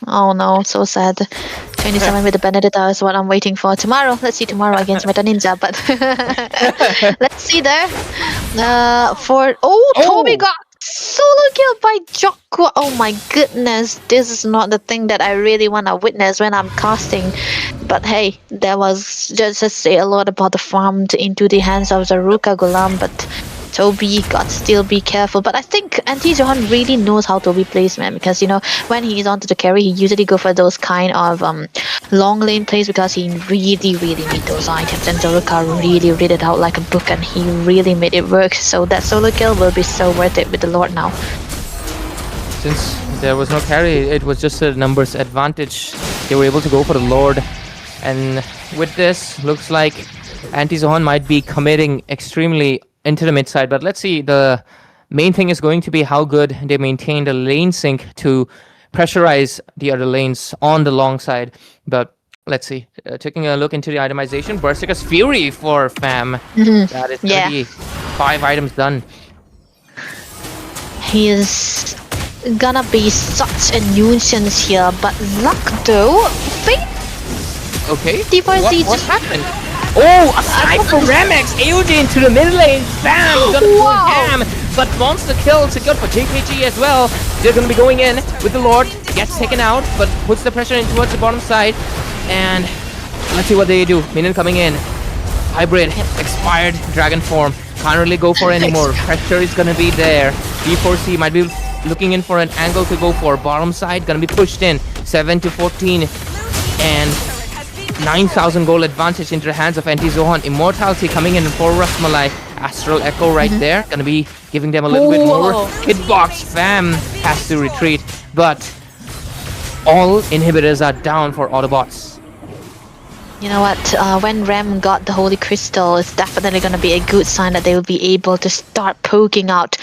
Oh no, so sad. 27 with the Benedetta is what I'm waiting for tomorrow. Let's see tomorrow against Meta Ninja, but let's see there. Toby got solo kill by Jokwa. Oh my goodness, this is not the thing that I really want to witness when I'm casting. But hey, that was just to say a lot about the farm into the hands of Zaruka Gulam, but Toby got to still be careful. But I think Anti-Zohan really knows how Toby plays, man, because when he is onto the carry, he usually go for those kind of long lane plays because he really need those items, and Zoruka really read it out like a book, and he really made it work. So that solo kill will be so worth it with the Lord now. Since there was no carry, it was just a numbers advantage. They were able to go for the Lord, and with this, looks like Anti-Zohan might be committing extremely into the mid side. But let's see, the main thing is going to be how good they maintain the lane sync to pressurize the other lanes on the long side. But let's see, taking a look into the itemization, Berserker's Fury for Fam. That is 35 items done. He is gonna be such a nuisance here, but luck though, Fate. Okay, D4C what happened? Oh, a snipe from Ramex! AOJ into the mid lane! Bam! Gonna pull Jam! But monster kill secured for JKG as well. They're gonna be going in with the Lord. Gets taken out, but puts the pressure in towards the bottom side. And let's see what they do. Minion coming in. Hybrid, expired dragon form. Can't really go for anymore. Pressure is gonna be there. D4C might be looking in for an angle to go for. Bottom side gonna be pushed in. 7 to 14. And 9,000 gold advantage into the hands of Anti-Zohan. Immortality coming in for Rasmalai. Astral Echo right there. Gonna be giving them a little bit more. Hitbox Fam has to retreat. But all inhibitors are down for Autobots. You know what, when Rem got the Holy Crystal, it's definitely going to be a good sign that they will be able to start poking out.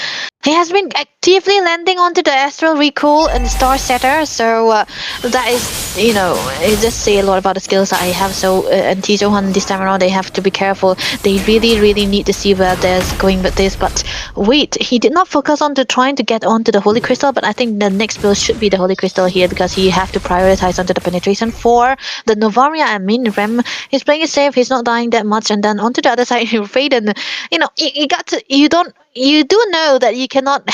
He has been actively landing onto the Astral Recall and Star Setter, so that is, you know, it just say a lot about the skills that I have. So Anti-Zohan this time around, they have to be careful. They really need to see where they're going with this. But wait, he did not focus on trying to get onto the Holy Crystal, but I think the next build should be the Holy Crystal here, because he have to prioritize onto the penetration for the Novaria. I mean, Rem, he's playing it safe, he's not dying that much, and then onto the other side, Faden, you know, you do know that you cannot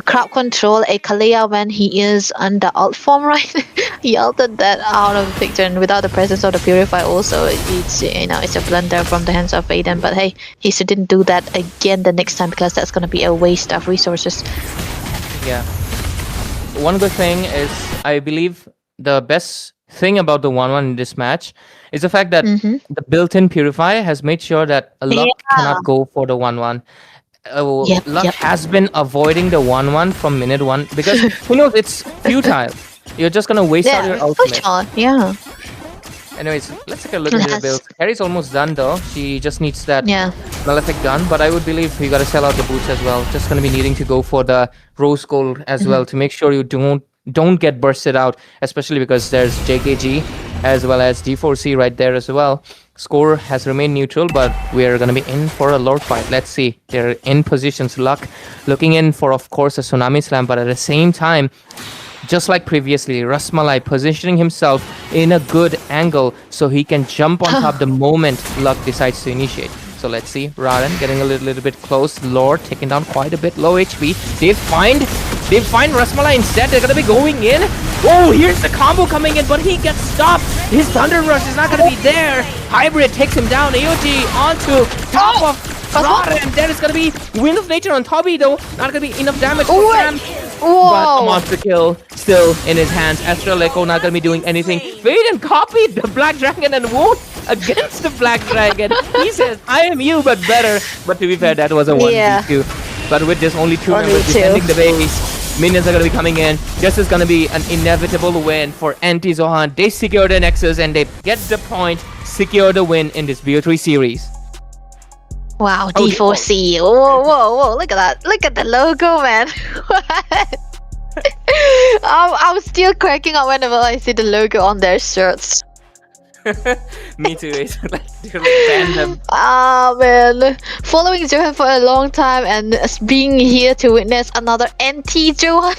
crowd control a Kalea when he is under alt form, right? He altered that out of the picture, and without the presence of the Purify also, it's, you know, it's a blunder from the hands of Faden. But hey, he shouldn't do that again the next time, because that's going to be a waste of resources. Yeah. One good thing is, I believe the best thing about the 1-1 in this match is the fact that the built-in Purify has made sure that Luck cannot go for the 1-1. Luck has been avoiding the 1-1 from minute 1, because who knows, it's futile. You're just gonna waste out your ultimate. Anyways, let's take a look at the build. Harry's almost done though. She just needs that Malefic gun, but I would believe you gotta sell out the boots as well. Just gonna be needing to go for the Rose Gold as well to make sure you don't get bursted out, especially because there's JKG as well as D4C right there as well. Score has remained neutral, but we're going to be in for a Lord fight. Let's see. They're in positions. Luck looking in for, of course, a Tsunami Slam, but at the same time, just like previously, Rasmalai positioning himself in a good angle so he can jump on top the moment Luck decides to initiate. So let's see, Raran getting a little bit close. Lord taking down quite a bit, low HP. They find Rasmalai instead. They're gonna be going in. Oh, here's the combo coming in, but he gets stopped. His Thunder Rush is not gonna be there. Hybrid takes him down. AOG onto top of Raran. There is gonna be Wind of Nature on Toby though. Not gonna be enough damage for Sam. But a monster kill still in his hands. Astral Echo not gonna be doing anything. Faden copied the Black Dragon and won against the Black Dragon. He says, I am you, but better. But to be fair, that was a 1v2. But with just only 2 members defending the base, minions are gonna be coming in. This is gonna be an inevitable win for Anti-Zohan. They secure the Nexus and they get the point, secure the win in this BO3 series. Wow, D4C. Whoa, look at that. Look at the logo, man. I'm still cracking up whenever I see the logo on their shirts. Me too. It's like random. Ah, man. Following Johan for a long time and being here to witness another anti-Johan.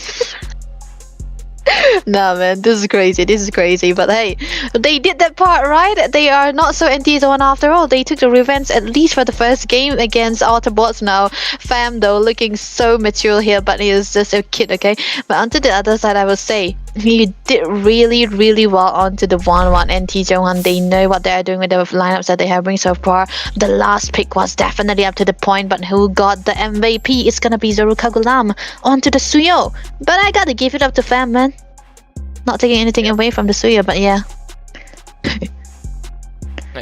Nah, man, this is crazy. But hey, they did that part right. They are not so anti-Zohan after all. They took the revenge at least for the first game against Autobots. Now Fam though looking so mature here, but he is just a kid, okay? But onto the other side, I would say he did really well onto the 1-1 anti-Zohan. They know what they are doing with the lineups that they have bring so far. The last pick was definitely up to the point, but who got the MVP is gonna be Zoruka Gulam onto the Suyo. But I gotta give it up to Fam, man. Not taking anything away from the Suya, but yeah.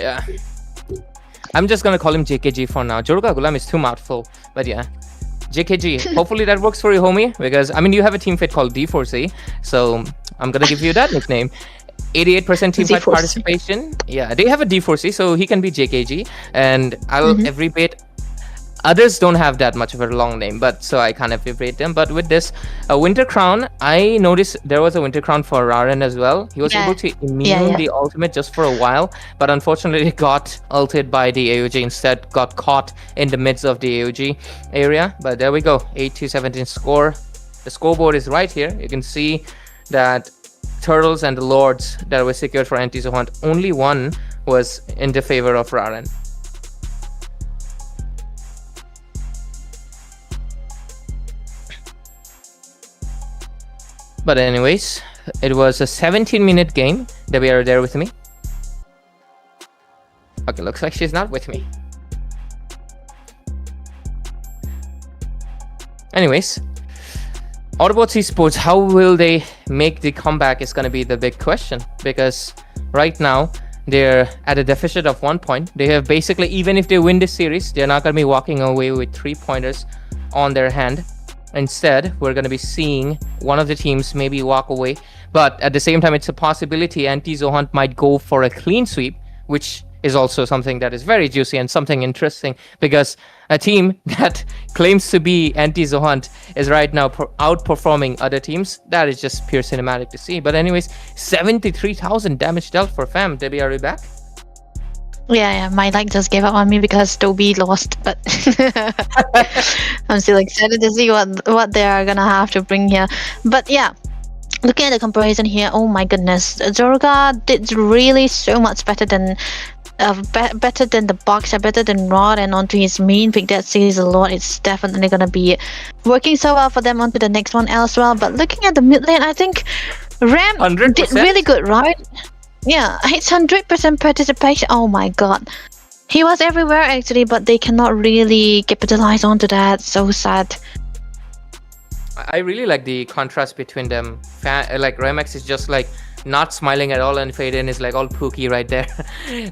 Yeah. I'm just gonna call him JKG for now. Jorga Gulam is too mouthful, but yeah. JKG. Hopefully that works for you, homie, because I mean you have a team fit called D4C, so I'm gonna give you that nickname. 88% team fight participation. Yeah, they have a D4C, so he can be JKG, and I'll abbreviate. Others don't have that much of a long name, but so I can't abbreviate them. But with this Winter Crown, I noticed there was a Winter Crown for Raren as well. He was able to immune the ultimate just for a while, but unfortunately got ulted by the AOG instead, got caught in the midst of the AOG area. But there we go, 8-17 score. The scoreboard is right here. You can see that Turtles and the Lords that were secured for Anti-Zohant, only one was in the favor of Raren. But anyways, it was a 17-minute game. Debbie, are you there with me? Okay, looks like she's not with me. Anyways, Autobots Esports, how will they make the comeback is going to be the big question. Because right now, they're at a deficit of 1 point. They have basically, even if they win this series, they're not going to be walking away with 3 pointers on their hand. Instead, we're going to be seeing one of the teams maybe walk away. But at the same time, it's a possibility Anti-Zohant might go for a clean sweep, which is also something that is very juicy and something interesting, because a team that claims to be Anti-Zohant is right now outperforming other teams. That is just pure cinematic to see. But anyways, 73,000 damage dealt for fam. Debbie, are you back? Yeah, my leg just gave up on me because Toby lost, but I'm still excited to see what they are gonna have to bring here. But yeah, looking at the comparison here, oh my goodness, Zorga did really so much better than better than the Boxer, better than Rod, and onto his main pick that sees a lot. It's definitely gonna be working so well for them onto the next one as well. But looking at the mid lane, I think Ram 100%? Did really good, right? Yeah, it's 100% participation. Oh my god. He was everywhere actually, but they cannot really capitalize onto that. So sad. I really like the contrast between them. Like Remax is just like not smiling at all, and Faden is like all pooky right there.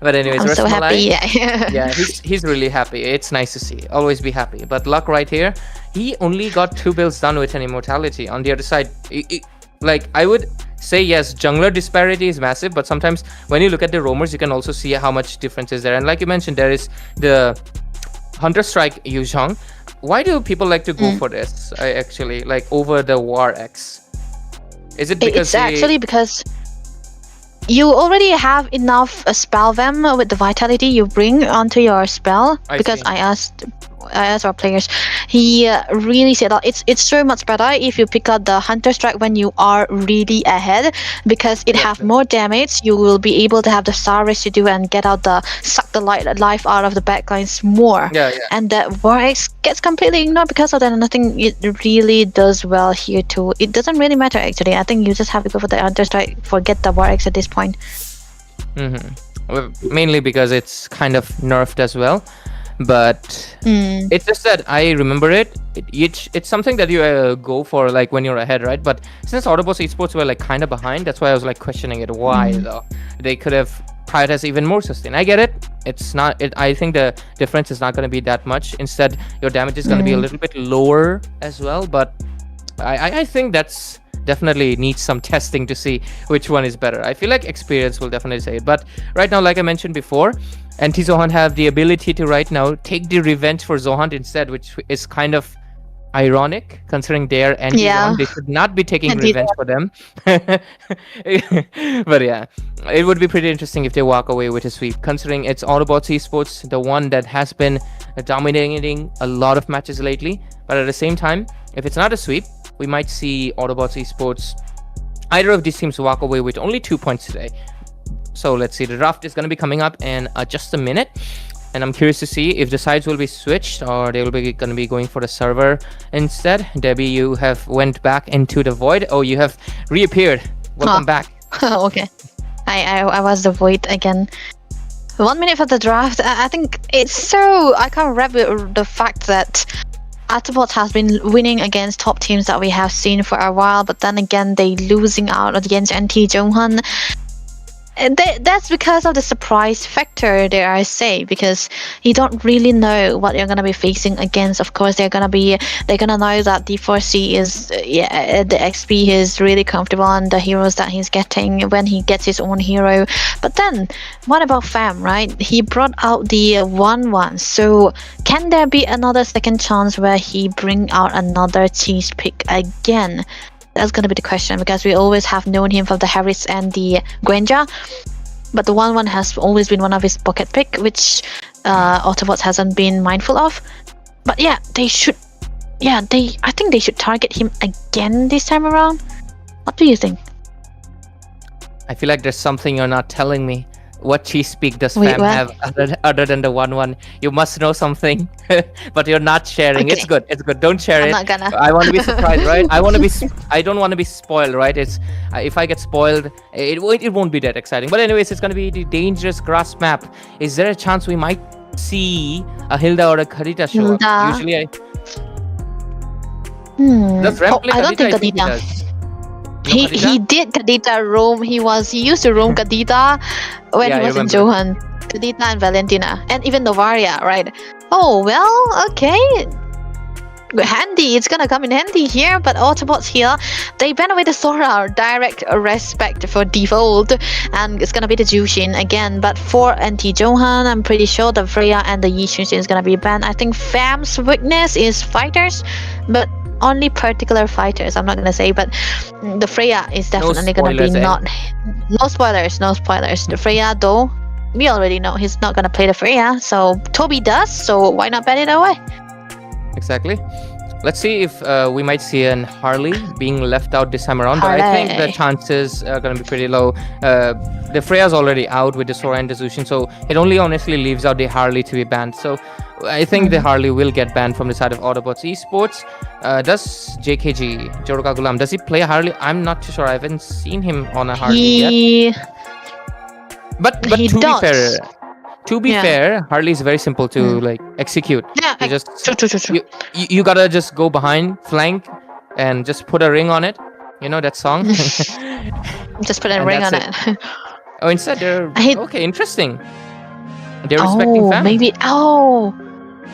But anyways, I'm so happy. Yeah, he's really happy. It's nice to see. Always be happy. But Luck right here, he only got 2 builds done with an immortality. On the other side, like I would say yes, jungler disparity is massive, but sometimes when you look at the roamers, you can also see how much difference is there. And like you mentioned, there is the Hunter Strike Yuzhong. Why do people like to go for this? Actually, like over the War X? Is it because it's actually because you already have enough spell them with the vitality you bring onto your spell. I asked our players, he really said that it's so much better if you pick up the Hunter Strike when you are really ahead, because it have more damage. You will be able to have the Star Residue and get out the suck the life out of the backlines more. And that War X gets completely ignored because of that, and I think it really does well here too. It doesn't really matter actually. I think you just have to go for the Hunter Strike, forget the War X at this point. Well, mainly because it's kind of nerfed as well. But it's just that I remember it's something that you go for like when you're ahead, right? But since Autobots Esports were like kind of behind, that's why I was like questioning it. Why though? They could have prioritized even more sustain. I get it. It's not. I think the difference is not going to be that much. Instead, your damage is going to be a little bit lower as well. But I think that's definitely needs some testing to see which one is better. I feel like experience will definitely say it. But right now, like I mentioned before, Anti-Zohant have the ability to right now take the revenge for Zohant instead, which is kind of ironic considering they're Anti-Zohant. They should not be taking revenge for them. But yeah, it would be pretty interesting if they walk away with a sweep, considering it's Autobots Esports, the one that has been dominating a lot of matches lately. But at the same time, if it's not a sweep, we might see Autobots Esports, either of these teams, walk away with only 2 points today. So let's see, the draft is going to be coming up in just a minute, and I'm curious to see if the sides will be switched or they will be going to be going for the server instead. Debbie, you have went back into the void. Oh, you have reappeared. Welcome back. Okay, I was the void again. 1 minute for the draft. I think it's so, I can't wrap the fact that Autobots has been winning against top teams that we have seen for a while, but then again they losing out against Anti-Zohant. That's because of the surprise factor, dare I say, because you don't really know what you're gonna be facing against. Of course, they're gonna know that D4C is the XP is really comfortable on the heroes that he's getting when he gets his own hero. But then, what about Fam? Right? He brought out the 1-1. So can there be another second chance where he bring out another cheese pick again? That's gonna be the question, because we always have known him from the Harris and the Gwenja, but the 1-1 has always been one of his pocket pick, which Autobots hasn't been mindful of. But yeah, I think they should target him again this time around. What do you think? I feel like there's something you're not telling me. What cheese peak does Wait, Fam what? have other than the 1-1? You must know something, but you're not sharing. Okay. It's good. It's good. Don't share I'm it. not gonna. I want to be surprised, right? I don't want to be spoiled, right? It's if I get spoiled, it won't be that exciting. But anyways, it's gonna be the dangerous grass map. Is there a chance we might see a Hilda or a Kadita show up? Hilda. Usually, does Rem play I don't think he Kadita. does. He did Kadita roam. He used to roam Kadita when Yeah, he I was in remember. Johan. Kadita and Valentina, and even Novaria, right? Oh well, okay. Handy, it's gonna come in handy here, but Autobots here, they ban away the Sora, direct respect for default, and it's gonna be the Jushin again. But for anti-Johan, I'm pretty sure the Freya and the Yishun is gonna be banned. I think Fam's weakness is fighters, but only particular fighters. I'm not gonna say, but the Freya is definitely gonna be spoilers, eh? not. No spoilers, no spoilers. The Freya though, we already know he's not gonna play the Freya, so Toby does, so why not ban it away? Exactly. Let's see if we might see an Harley being left out this time around, but I think the Harley. chances are going to be pretty low. The Freya's already out with the Sora and the Zushin, so it only honestly leaves out the Harley to be banned. So I think the Harley will get banned from the side of Autobots Esports. Does JKG, Joroka Gulam, does he play a Harley? I'm not too sure. I haven't seen him on a Harley yet. But he to does. be fair, Yeah. Harley is very simple to like execute. Yeah, You just true. you gotta just go behind, flank, and just put a ring on it. You know that song? Just put a And ring on that's it. Oh, instead they're okay. Interesting. They're Oh, respecting Fam. maybe. Oh,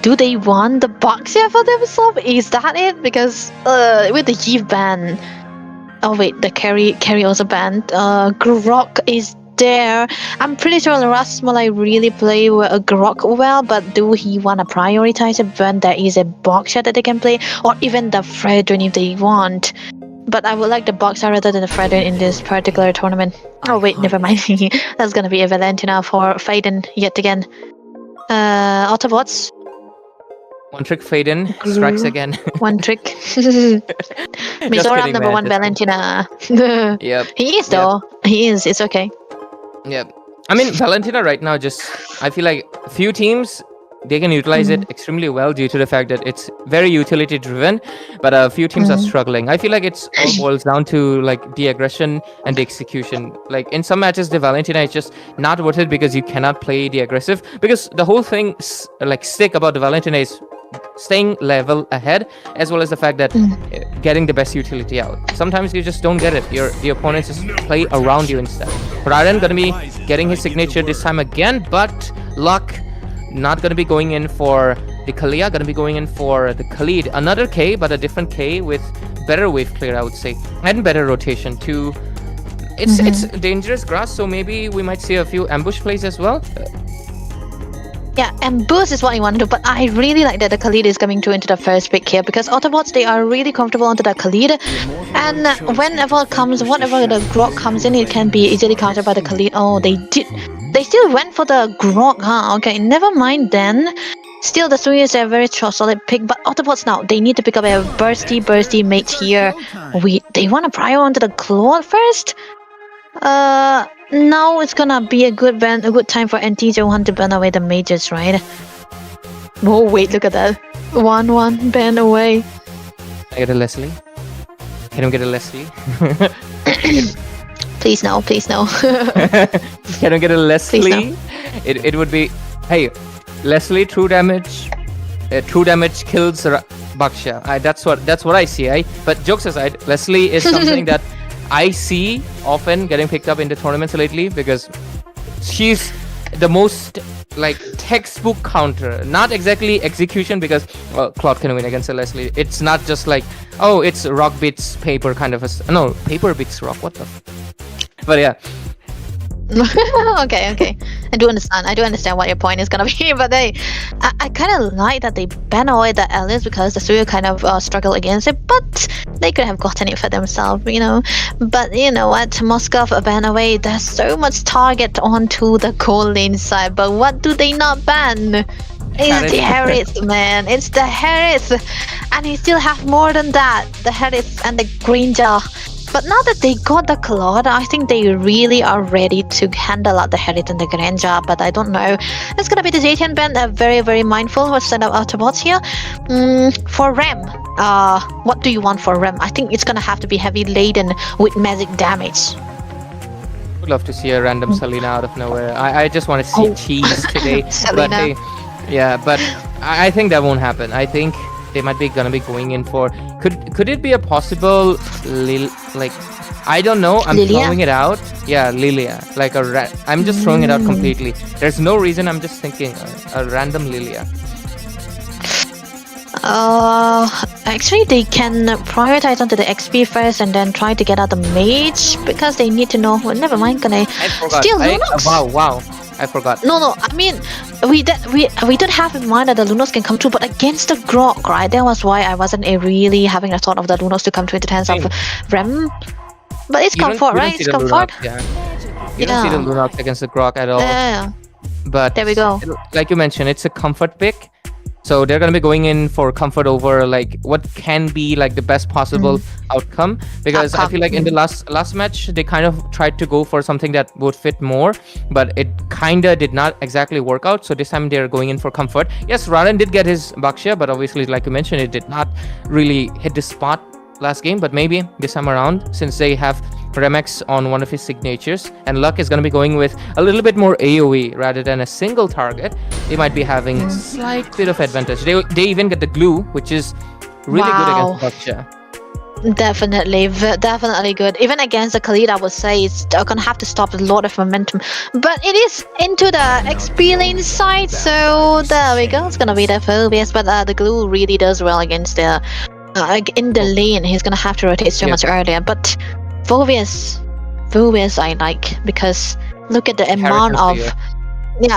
do they want the box here for themselves? Is that it? Because with the Eve ban. Oh wait, the carry also banned. Grok is there. I'm pretty sure Rasmalai really play a Grok well, but do he want to prioritize it when there is a boxer that they can play, or even the Fredrin if they want? But I would like the boxer rather than the Fredrin in this particular tournament. Oh wait, never mind. That's gonna be a Valentina for Faden yet again. Autobots. One trick Faden strikes again. One trick. Just Mizora kidding, number man. one Just kidding. Valentina. Yep. He is though. He is. It's okay. Yeah. I mean, Valentina right now I feel like a few teams, they can utilize it extremely well due to the fact that it's very utility driven, but a few teams are struggling. I feel like it's all boils down to like the aggression and the execution. Like in some matches, the Valentina is just not worth it because you cannot play the aggressive, because the whole thing like stick about the Valentina is staying level ahead, as well as the fact that getting the best utility out. Sometimes you just don't get it. The opponents just play around you instead. Raiden gonna be getting his signature this time again, but Luck not gonna be going in for the Kalia, gonna be going in for the Khalid. Another K, but a different K with better wave clear, I would say, and better rotation too. It's dangerous grass, so maybe we might see a few ambush plays as well. Yeah, and boost is what you want to do, but I really like that the Khalid is coming through into the first pick here, because Autobots, they are really comfortable onto the Khalid, and whenever it comes, whatever the Grok comes in, it can be easily countered by the Khalid. Oh, they still went for the Grok, huh? Okay, never mind then. Still, the Sui is a very solid pick, but Autobots now, they need to pick up a bursty mate here. Wait, they want to prior onto the Claw first? Now it's gonna be a good time for NT Johan to burn away the mages, right? Oh wait, look at that. 1-1 ban away. I get a Leslie. Can I get a Leslie? Please no. Can I get a Leslie? It would be, hey, Leslie true damage kills Baksha. That's what I see. But jokes aside, Leslie is something that I see often getting picked up into tournaments lately because she's the most like textbook counter, not exactly execution because Claude can win against Leslie. It's not just like, oh, it's rock beats paper kind of no, paper beats rock, what the but yeah. Okay. I do understand what your point is gonna be, but I kind of like that they ban away the alias because the studio kind of struggled against it, but they could have gotten it for themselves, you know. But you know what, Moskov ban away, there's so much target onto the gold lane side, but what do they not ban? It's the Harris, man. It's the Harris, and he still have more than that, the Harris and the Granger. But now that they got the Claude, I think they really are ready to handle out the Harris and the Granger. But I don't know. It's gonna be the JTN band. Very, very mindful. What's send out Autobots here? For Rem, what do you want for Rem? I think it's gonna have to be heavy laden with magic damage. Would love to see a random Selena out of nowhere. I just want to see cheese today. Selena. But hey, yeah, but I think that won't happen. I think they might be gonna be going in for could it be a possible like I don't know, I'm Lilia? throwing it out. Yeah, Lilia, like I'm just throwing it out completely. There's no reason, I'm just thinking a random Lilia. Actually they can prioritize onto the XP first and then try to get out the mage because they need to know. Well, never mind, can I forgot. steal Lunox? Wow, I forgot. No, I mean, we don't have in mind that the Lunox can come through, but against the Grok, right? That was why I wasn't really having a thought of the Lunox to come through the hands of Rem. But it's comfort, right? It's comfort. You don't see the Lunox against the Grok at all. Yeah. But there we go. Like you mentioned, it's a comfort pick. So they're going to be going in for comfort over like what can be like the best possible outcome, because I feel like in the last match they kind of tried to go for something that would fit more, but it kind of did not exactly work out. So this time they're going in for comfort. Yes, Raran did get his Baksha, but obviously like you mentioned, it did not really hit the spot last game. But maybe this time around, since they have Remex on one of his signatures and Luck is going to be going with a little bit more AoE rather than a single target, they might be having a slight bit of advantage. They even get the glue, which is really good against Baksha. Definitely good. Even against the Khalid, I would say it's gonna have to stop a lot of momentum. But it is into the XP lane side, so there we go. It's gonna be the Phobius, but the glue really does well against the in the lane. He's gonna have to rotate so much earlier, but Phobius I like, because look at the amount of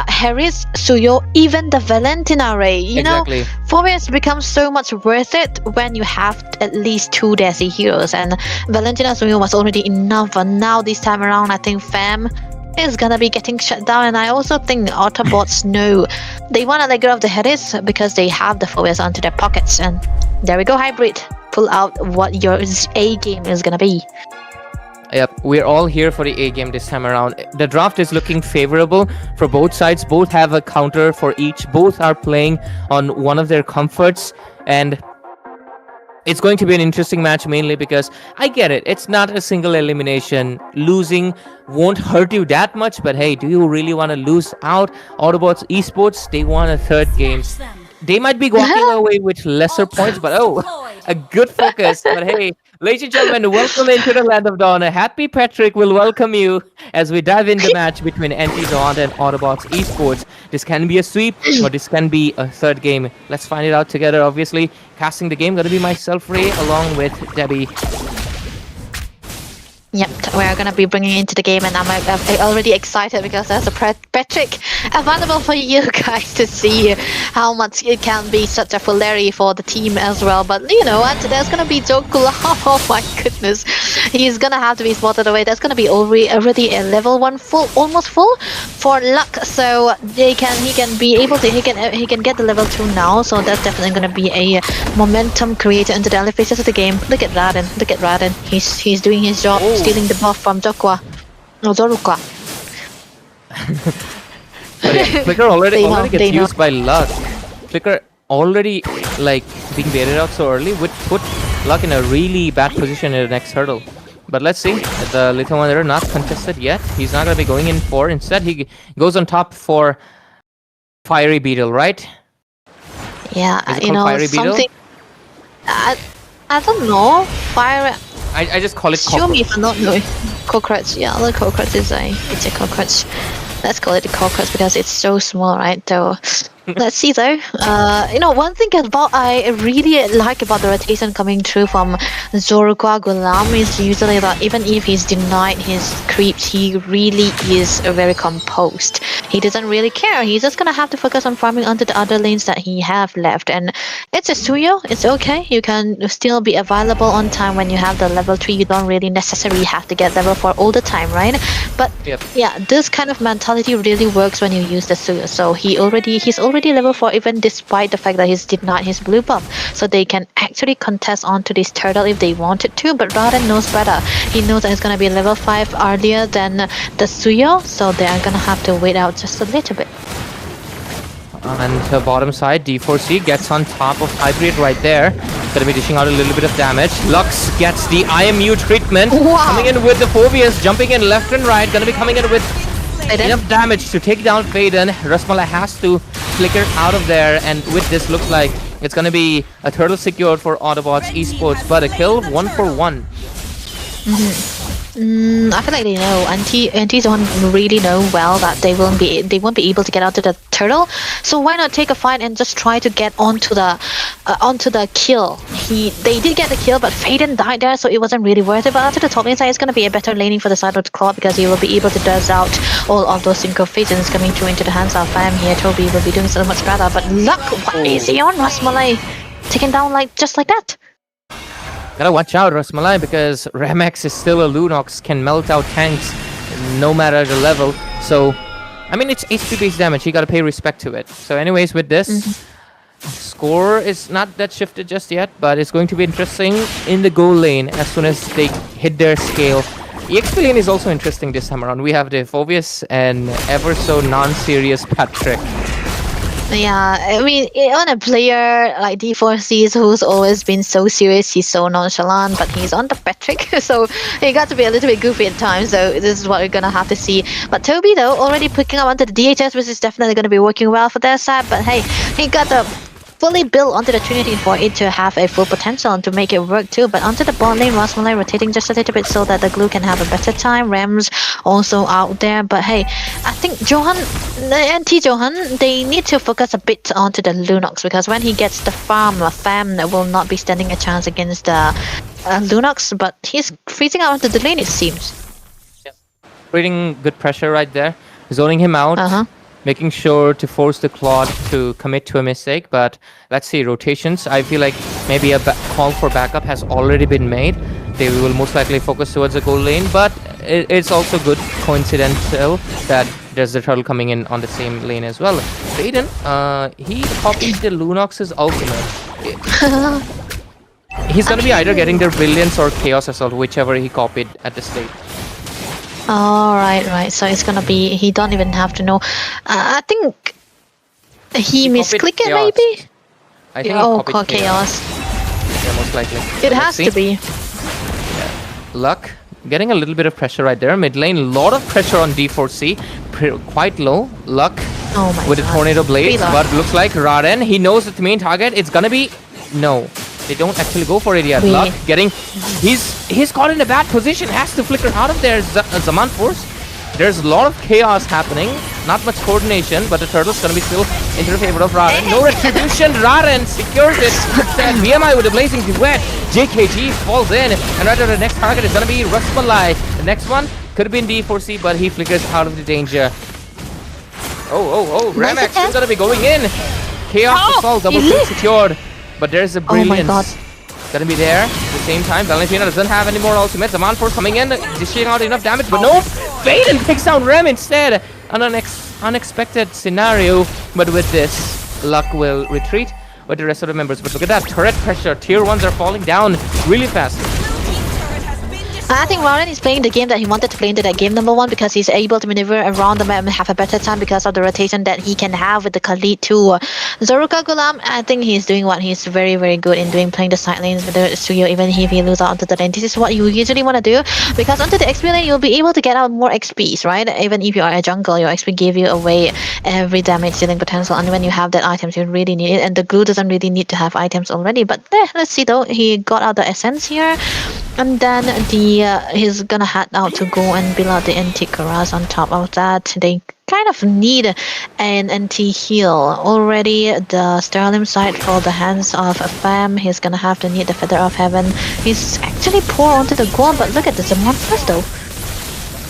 Harris, Suyo, even the Valentina Ray. You know, Phobius becomes so much worth it when you have at least 2 Desi heroes, and Valentina Suyo was already enough, and now this time around I think Fam is gonna be getting shut down. And I also think the Autobots know they wanna let go of the Harris because they have the Phobius onto their pockets. And there we go, Hybrid, pull out what your A game is gonna be. Yep, we're all here for the A game this time around. The draft is looking favorable for both sides. Both have a counter for each. Both are playing on one of their comforts, and it's going to be an interesting match, mainly because I get it. It's not a single elimination. Losing won't hurt you that much, but hey, do you really want to lose out? Autobots Esports, they won a 3rd game. They might be walking away with lesser points, but a good focus. But hey, ladies and gentlemen, welcome into the Land of Dawn. Happy Patrick will welcome you as we dive into the match between Anti-Dawn and Autobots Esports. This can be a sweep, or this can be a 3rd game. Let's find it out together, obviously. Casting the game, gonna be myself, Ray, along with Debbie. Yep, we're gonna be bringing into the game, and I'm already excited because there's a Patrick available for you guys to see how much it can be such a polarity for the team as well. But you know what? There's gonna be Jokula. Oh my goodness, he's gonna have to be spotted away. There's gonna be already a level 1 full, almost full for Luck. So he can get the level 2 now. So that's definitely gonna be a momentum creator into the early phases of the game. Look at Raden. He's doing his job. Stealing the buff from Jokwa. No, Zorukwa. Flicker already gets used by Luck. Flicker already like being baited out so early would put Luck in a really bad position in the next hurdle. But let's see. The Little Wanderer not contested yet. He's not gonna be going in for. Instead, he goes on top for Fiery Beetle, right? Yeah, you know, something. I don't know. I just call it Show me cockroach. if I'm not knowing. Cockroach, yeah, the cockroach is it's a cockroach. Let's call it a cockroach because it's so small, right? So let's see though. You know, one thing about I really like about the rotation coming through from Zorukwa Gulam is usually that even if he's denied his creeps, he really is very composed. He doesn't really care. He's just gonna have to focus on farming onto the other lanes that he have left. And it's a Suyo, it's okay. You can still be available on time when you have the level 3. You don't really necessarily have to get level 4 all the time, right? But yeah, this kind of mentality really works when you use the Suyo. So he's already level 4 even despite the fact that he's denied his blue buff. So they can actually contest onto this turtle if they wanted to, but Raden knows better. He knows that he's gonna be level 5 earlier than the Suyo, so they are gonna have to wait out just a little bit. And the bottom side, D4C gets on top of Hybrid right there. Gonna be dishing out a little bit of damage. Lux gets the IMU treatment. Coming in with the Phobias, jumping in left and right. Gonna be coming in with enough damage to take down Faden. Rasmala has to flicker out of there, and with this looks like it's gonna be a turtle secured for Autobots Esports, but a kill 1 for 1. I feel like they know. Antis don't really know well that they won't be able to get out to the turtle. So why not take a fight and just try to get onto the kill? They did get the kill, but Faden died there, so it wasn't really worth it. But after the top lane side, it's gonna be a better laning for the side of the claw because he will be able to dodge out all of those synchro phases coming through into the hands of Fam here. Toby will be doing so much better. But look, what is he on Rasmalai? Taken down just like that. Gotta watch out, Rasmalai, because Ramex is still a Lunox, can melt out tanks no matter the level. So, I mean, it's HP based damage, you gotta pay respect to it. So anyways, with this, score is not that shifted just yet, but it's going to be interesting in the goal lane as soon as they hit their scale. EXP lane is also interesting this time around. We have the Phobius and ever so non-serious Patrick. Yeah, I mean, on a player like D4C who's always been so serious, he's so nonchalant, but he's on the Patrick, so he got to be a little bit goofy at times, so this is what we're gonna have to see. But Toby, though, already picking up onto the DHS, which is definitely gonna be working well for their side, but hey, he got the fully built onto the Trinity for it to have a full potential and to make it work too. But onto the bot lane, Rasmalai rotating just a little bit so that the glue can have a better time. Rams also out there. But hey, I think Johan, NT Johan, they need to focus a bit onto the Lunox because when he gets the Fam will not be standing a chance against the Lunox, but he's freezing out onto the lane, it seems. Yeah. Creating good pressure right there, zoning him out. Making sure to force the Claude to commit to a mistake, but let's see, rotations. I feel like maybe a call for backup has already been made. They will most likely focus towards the goal lane, but it's also good coincidental that there's the turtle coming in on the same lane as well. Faden, he copied the Lunox's ultimate. He's gonna be either getting the Brilliance or Chaos Assault, whichever he copied at the stage. Oh, right. So it's gonna be, he don't even have to know. I think he misclicked it, maybe? I think he copied Chaos. Yeah, most likely. It has to be. Yeah. Luck, getting a little bit of pressure right there. Mid lane, lot of pressure on D4C. Quite low. Luck with a Tornado Blades, but looks like Raden, he knows that the main target, it's gonna be... No. They don't actually go for it yet. Luck getting... He's caught in a bad position. Has to flicker out of there. Zaman Force. There's a lot of chaos happening. Not much coordination, but the turtle's gonna be still into the favor of Raden. No retribution. Raden secures it. BMI with a blazing duet. JKG falls in. And right after the next target is gonna be Rasmalai. The next one could have been D4C, but he flickers out of the danger. Oh. Ramex is gonna be going in. Chaos Assault. Double kill secured. But there's a Brilliance gonna be there at the same time. Valentina doesn't have any more ultimates. Zaman Force coming in, dishing out enough damage, but no! Faden takes down Rem instead! An unexpected scenario, but with this, Luck will retreat with the rest of the members. But look at that, turret pressure. Tier 1s are falling down really fast. I think Raren is playing the game that he wanted to play into that game, number one, because he's able to maneuver around the map and have a better time because of the rotation that he can have with the Khalid too. Zoruka Gulam, I think he's doing what he's very, very good in doing, playing the side lanes with the Suyo, even if he loses out onto the lane. This is what you usually want to do, because onto the XP lane, you'll be able to get out more XPs, right? Even if you are a jungle, your XP give you away every damage dealing potential, and when you have that items, you really need it, and the glue doesn't really need to have items already, but let's see though, he got out the essence here, and then he's gonna head out to go and build out the Antiquaras. On top of that, they kind of need an anti-heal. Already the Sterling side for the hands of Fam, he's gonna have to need the Feather of Heaven. He's actually poor onto the Golem, but look at this Zaman first though.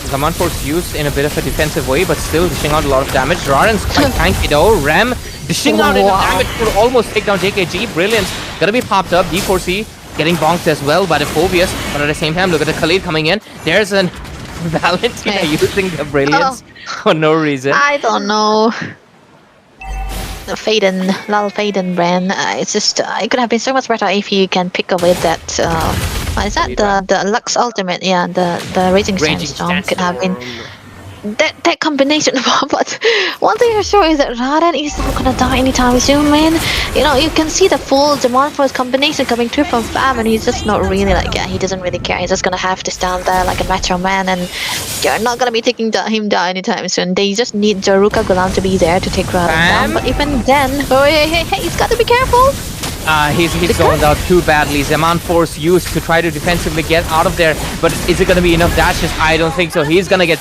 Zaman Force used in a bit of a defensive way, but still dishing out a lot of damage. Raren's quite tanky though. Rem dishing out enough damage to almost take down JKG. Brilliant. Gonna be popped up. D4C getting bonked as well by the Phobius, but at the same time, look at the Khalid coming in. There's an Valentina using the brilliance for no reason. I don't know. The Faden brand. It's just it could have been so much better if you can pick away that. What is that? The Lux Ultimate? Yeah, the Raging Sandstorm could have been. That combination, but one thing for sure is that Raren is not gonna die anytime soon, man. You know, you can see the full Demand Force combination coming through from Fam, and he's just not really like, yeah, he doesn't really care. He's just gonna have to stand there like a macho man, and you're not gonna be taking him down anytime soon. They just need Jaruka Gulam to be there to take Raren down, but even then, oh hey, he's gotta be careful. He's zoned out too badly. Zaman Force used to try to defensively get out of there, but is it gonna be enough dashes? I don't think so. He's gonna get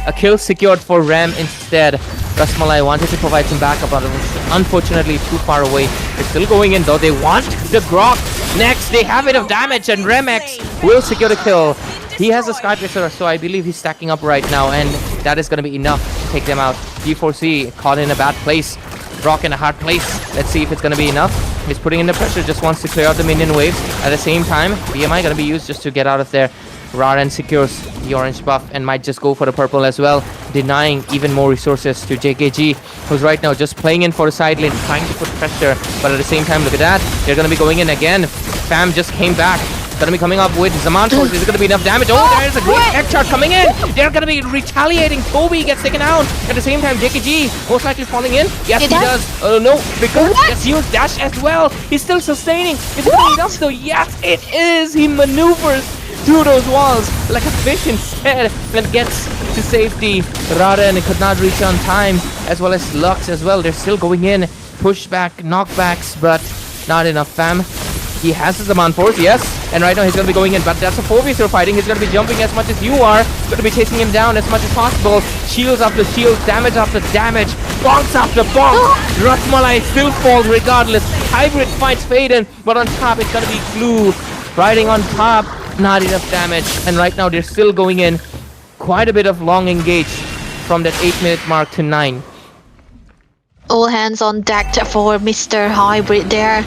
a kill secured for Ram instead. Rasmalai wanted to provide some backup, but it was unfortunately too far away. They're still going in though. They want the Grok. Next, they have enough damage, and Remex will secure the kill. He has a Skytracer, so I believe he's stacking up right now, and that is going to be enough to take them out. D4C caught in a bad place. Grok in a hard place. Let's see if it's going to be enough. He's putting in the pressure, just wants to clear out the minion waves. At the same time, BMI going to be used just to get out of there. Raren secures the orange buff and might just go for the purple as well, denying even more resources to JKG, who's right now just playing in for the side lane, trying to put pressure, but at the same time, look at that, they're going to be going in again. Fam just came back, going to be coming up with Zaman Force. Is it going to be enough damage? Oh, there's a great tech charge coming in. They're going to be retaliating. Toby gets taken out. At the same time, JKG most likely falling in. Yes, he does. No, because yes, he was dash as well. He's still sustaining. Is it going to be enough though? Yes, it is. He maneuvers through those walls like a fish instead and gets to safety. Raren could not reach on time, as well as Lux as well. They're still going in. Pushback, knockbacks, but not enough. Fam. He has his Zaman Force, yes, and right now he's going to be going in, but that's a Phobius you're fighting. He's going to be jumping as much as you are, going to be chasing him down as much as possible. Shields after shields, damage after damage, bonks after bonks. Rasmalai still falls regardless. Hybrid fights Faden, but on top it's going to be Glue. Riding on top, not enough damage, and right now they're still going in. Quite a bit of long engage from that 8-minute mark to 9. All hands on deck for Mr. Hybrid there.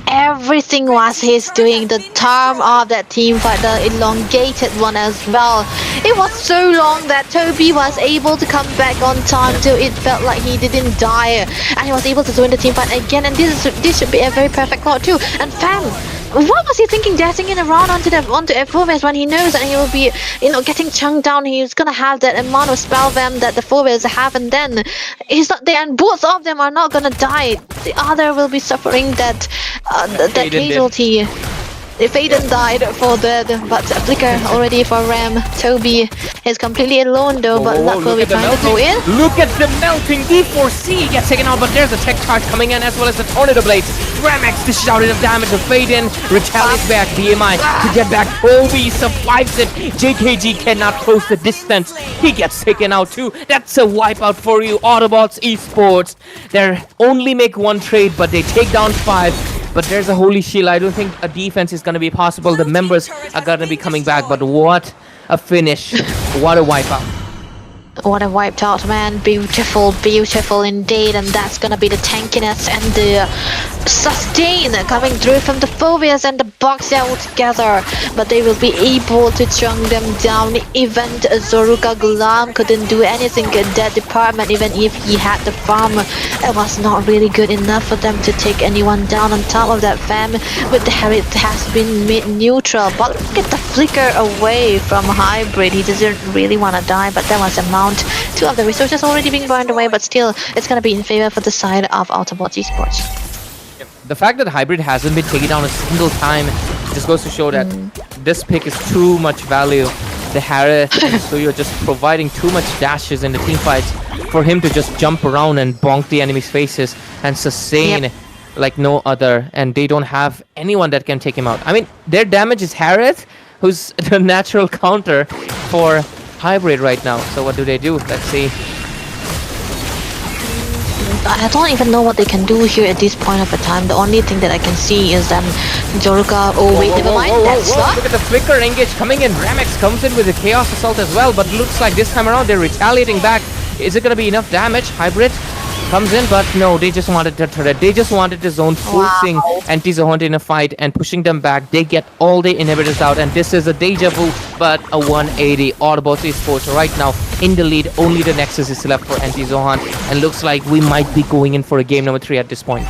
Everything was his doing. The term of that team fight, the elongated one as well. It was so long that Toby was able to come back on time till it felt like he didn't die, and he was able to join the team fight again. And this should be a very perfect call too. And Fam, what was he thinking, dashing in around onto Phobius when he knows that he will be, getting chunked down? He's gonna have that amount of spell vamp that the Phobius have, and then he's not there, and both of them are not gonna die. The other will be suffering that casualty. Faden died for that, but Flicker already for Ram. Toby is completely alone though, but Luck will be trying to go in. Look at the melting. D4C gets taken out, but there's a tech charge coming in as well as the Tornado Blades. Ramex dishes out enough damage to Faden. Retaliates back. BMI to get back. Toby survives it. JKG cannot close the distance. He gets taken out too. That's a wipeout for you, Autobots Esports. They only make one trade, but they take down 5. But there's a Holy Shield. I don't think a defense is going to be possible. The members are going to be coming back. But what a finish. What a wipeout. What a wiped out, man. Beautiful, beautiful indeed. And that's gonna be the tankiness and the sustain coming through from the phobias and the box out together. But they will be able to chunk them down. Even Zoruka Gulam couldn't do anything in that department, even if he had the farm. It was not really good enough for them to take anyone down. On top of that, fam, with the Harriet has been made neutral. But look at the flicker away from Hybrid. He doesn't really want to die, but that was a mount. Two of the resources already being burned away, but still, it's going to be in favor for the side of Autobot Esports. The fact that Hybrid hasn't been taken down a single time just goes to show that this pick is too much value. The Harith and Suyo just providing too much dashes in the team fights for him to just jump around and bonk the enemy's faces and sustain like no other. And they don't have anyone that can take him out. I mean, their damage is Harith, who's the natural counter for Hybrid right now. So what do? Let's see. I don't even know what they can do here at this point of the time. The only thing that I can see is Zoruka. Oh wait, never mind. That's not. Look at the flicker engage coming in. Ramex comes in with a chaos assault as well, but looks like this time around they're retaliating back. Is it gonna be enough damage? Hybrid comes in, but no, they just wanted the turret. They just wanted the zone, forcing Anti-Zohant in a fight and pushing them back. They get all the inhibitors out, and this is a deja vu, but a 180. Autobots Esports right now in the lead. Only the Nexus is left for Anti-Zohant, and looks like we might be going in for a game number 3 at this point.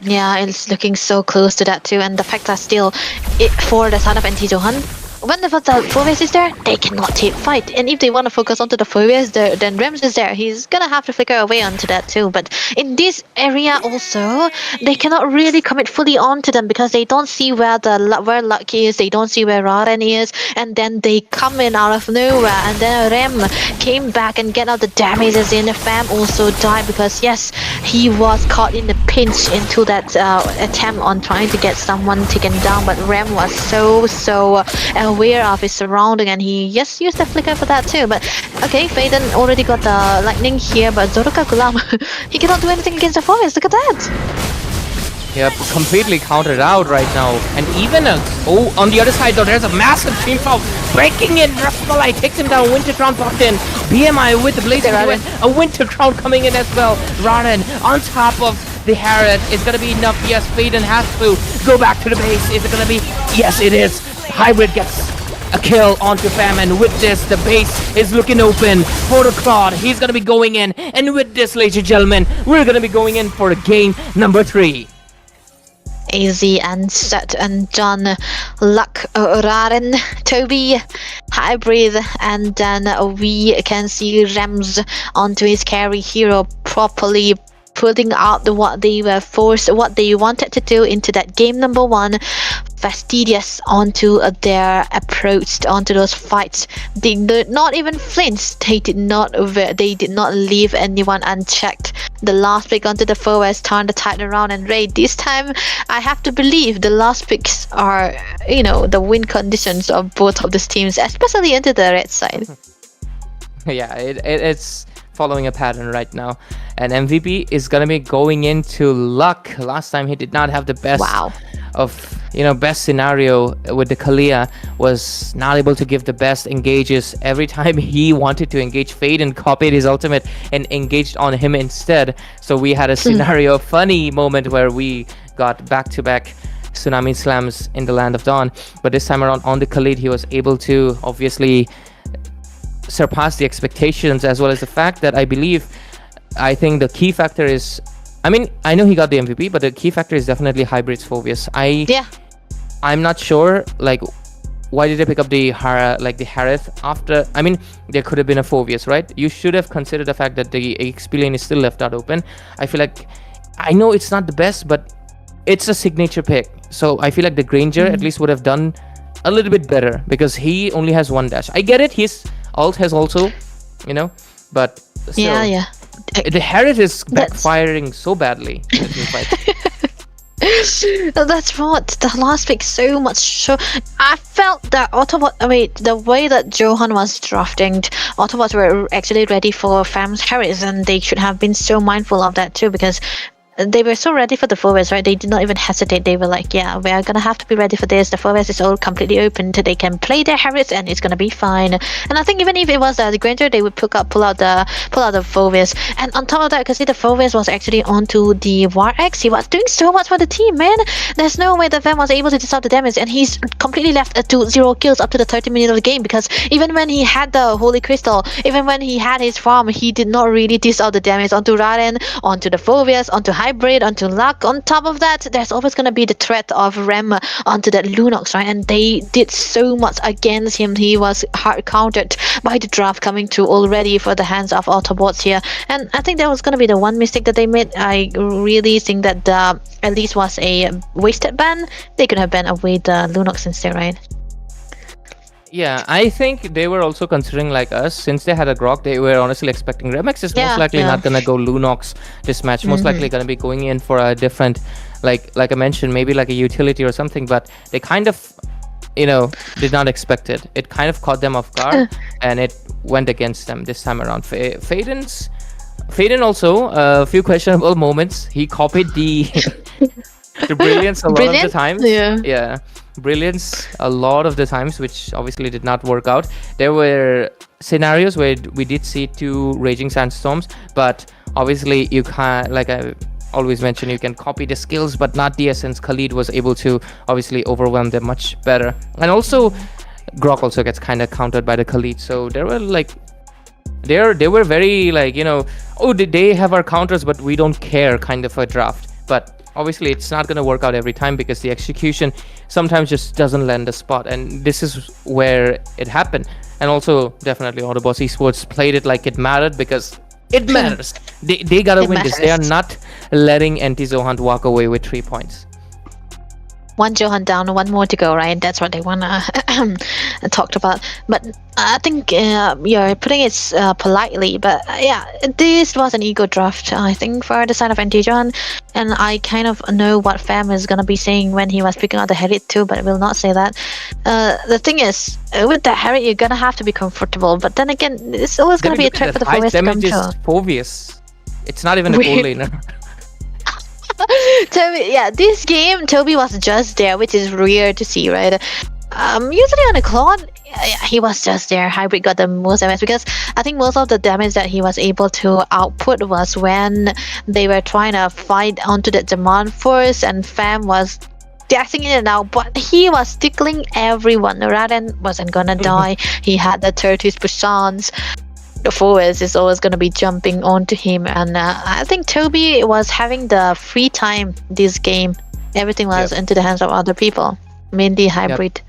Yeah, it's looking so close to that too, and the fact that still, for the side of Anti-Zohant, whenever the Phobias is there, they cannot take fight. And if they want to focus onto the Phobias, then Rems is there. He's gonna have to flicker away onto that too. But in this area also, they cannot really commit fully onto them because they don't see where Luck is, they don't see where Raren is, and then they come in out of nowhere. And then Rem came back and get out the damages in. Fam also died because yes, he was caught in the pinch into that attempt on trying to get someone taken down. But Rem was so aware of his surrounding, and he just used the flicker for that too. But okay, Faden already got the lightning here, but Zoruka Gulam, he cannot do anything against the forest. Look at that. Yep, completely countered out right now. And even on the other side though, there's a massive team foul breaking in. Rasmalai takes him down. Winter Crown popped in. BMI with the blazing UN. A Winter Crown coming in as well. Raren on top of the Harriet. Is gonna be enough? Yes, Faden has to go back to the base. Is it gonna be? Yes, it is. Hybrid gets a kill onto Fam, and with this, the base is looking open for the Claude. He's gonna be going in, and with this, ladies and gentlemen, we're gonna be going in for game number 3. AZ and Set and John, Luck, Raren, Toby, Hybrid, and then we can see Rems onto his carry hero properly putting out what they were forced, what they wanted to do into that game number 1. Fastidious onto their approach onto those fights. They did not even flinch. They did not leave anyone unchecked. The last pick onto the foe has turned the tide around, and Ray, this time I have to believe the last picks are, the win conditions of both of these teams, especially into the red side. Yeah, it's following a pattern right now, and MVP is gonna be going into Luck. Last time he did not have the best best scenario with the Kalia, was not able to give the best engages. Every time he wanted to engage Fade and copied his ultimate and engaged on him instead. So we had a scenario, funny moment where we got back-to-back Tsunami Slams in the Land of Dawn, but this time around on the Khalid he was able to obviously surpass the expectations, as well as the fact that I think the key factor is, I know he got the MVP, but the key factor is definitely Hybrid's Phobias. I'm not sure, why did they pick up the Harith after? There could have been a Phobias, right? You should have considered the fact that the XP lane is still left out open. I know it's not the best, but it's a signature pick. So I feel like the Granger at least would have done a little bit better, because he only has 1 dash. I get it, his ult has also, but still. Yeah. The Harith is backfiring so badly in the team fight. That's what the last pick so much. I felt that the way that Johan was drafting, Autobots were actually ready for Fam's Harris, and they should have been so mindful of that too, because they were so ready for the forwards, right? They did not even hesitate. They were like, yeah, we are gonna have to be ready for this. The forwards is all completely open, so they can play their Harriets and it's gonna be fine. And I think even if it was the Granger, they would pull out the forwards. And on top of that, because the forwards was actually onto the War X, he was doing so much for the team, man. There's no way that Van was able to disrupt the damage, and he's completely left to 0 kills up to the 30 minutes of the game, because even when he had the Holy Crystal, even when he had his farm, he did not really dish out the damage onto Raden, onto the Phobias, onto Hybrid, onto Luck. On top of that, there's always going to be the threat of Rem onto that Lunox, right? And they did so much against him. He was hard countered by the draft coming through already for the hands of Autobots here. And I think that was going to be the one mistake that they made. I really think that at least was a wasted ban. They could have banned away the Lunox instead, right? Yeah, I think they were also considering like us, since they had a Grok, they were honestly expecting Remix is most likely not gonna go Lunox this match, most likely gonna be going in for a different, like I mentioned, maybe like a utility or something, but they kind of, did not expect it. It kind of caught them off guard, and it went against them this time around. Faden also, a few questionable moments. He copied the Brilliance a lot of the times. Yeah. Brilliance a lot of the times, which obviously did not work out. There were scenarios where we did see 2 Raging Sandstorms, but obviously you can't, like I always mention, you can copy the skills but not the essence. Khalid was able to obviously overwhelm them much better, and also Grok also gets kind of countered by the Khalid. So there were like they were very like, oh, did they have our counters but we don't care kind of a draft. But obviously it's not going to work out every time, because the execution sometimes just doesn't land a spot, and this is where it happened. And also definitely Autobots Esports played it like it mattered, because it matters. They gotta win this. They are not letting NT Zohan walk away with 3 points. 1 Johan down, 1 more to go, right? That's what they wanna talked about. But I think you're putting it politely, but yeah, this was an ego draft, I think, for the side of NT Johan, and I kind of know what Fam is gonna be saying when he was picking out the Harriet too, but I will not say that. The thing is, with the Harriet, you're gonna have to be comfortable, but then again, it's always gonna be a threat for the Phobias to come through. Phobias. It's not even a goal laner. Toby, this game Toby was just there, which is rare to see, right? Usually on a Claude, he was just there. Hybrid got the most damage, because I think most of the damage that he was able to output was when they were trying to fight onto the demand force, and Fam was dashing in and out, but he was tickling everyone. Raden wasn't gonna die. He had the Turtis Puissance. The forwards is always going to be jumping onto him, and I think Toby was having the free time this game. Everything was into the hands of other people, mainly Hybrid.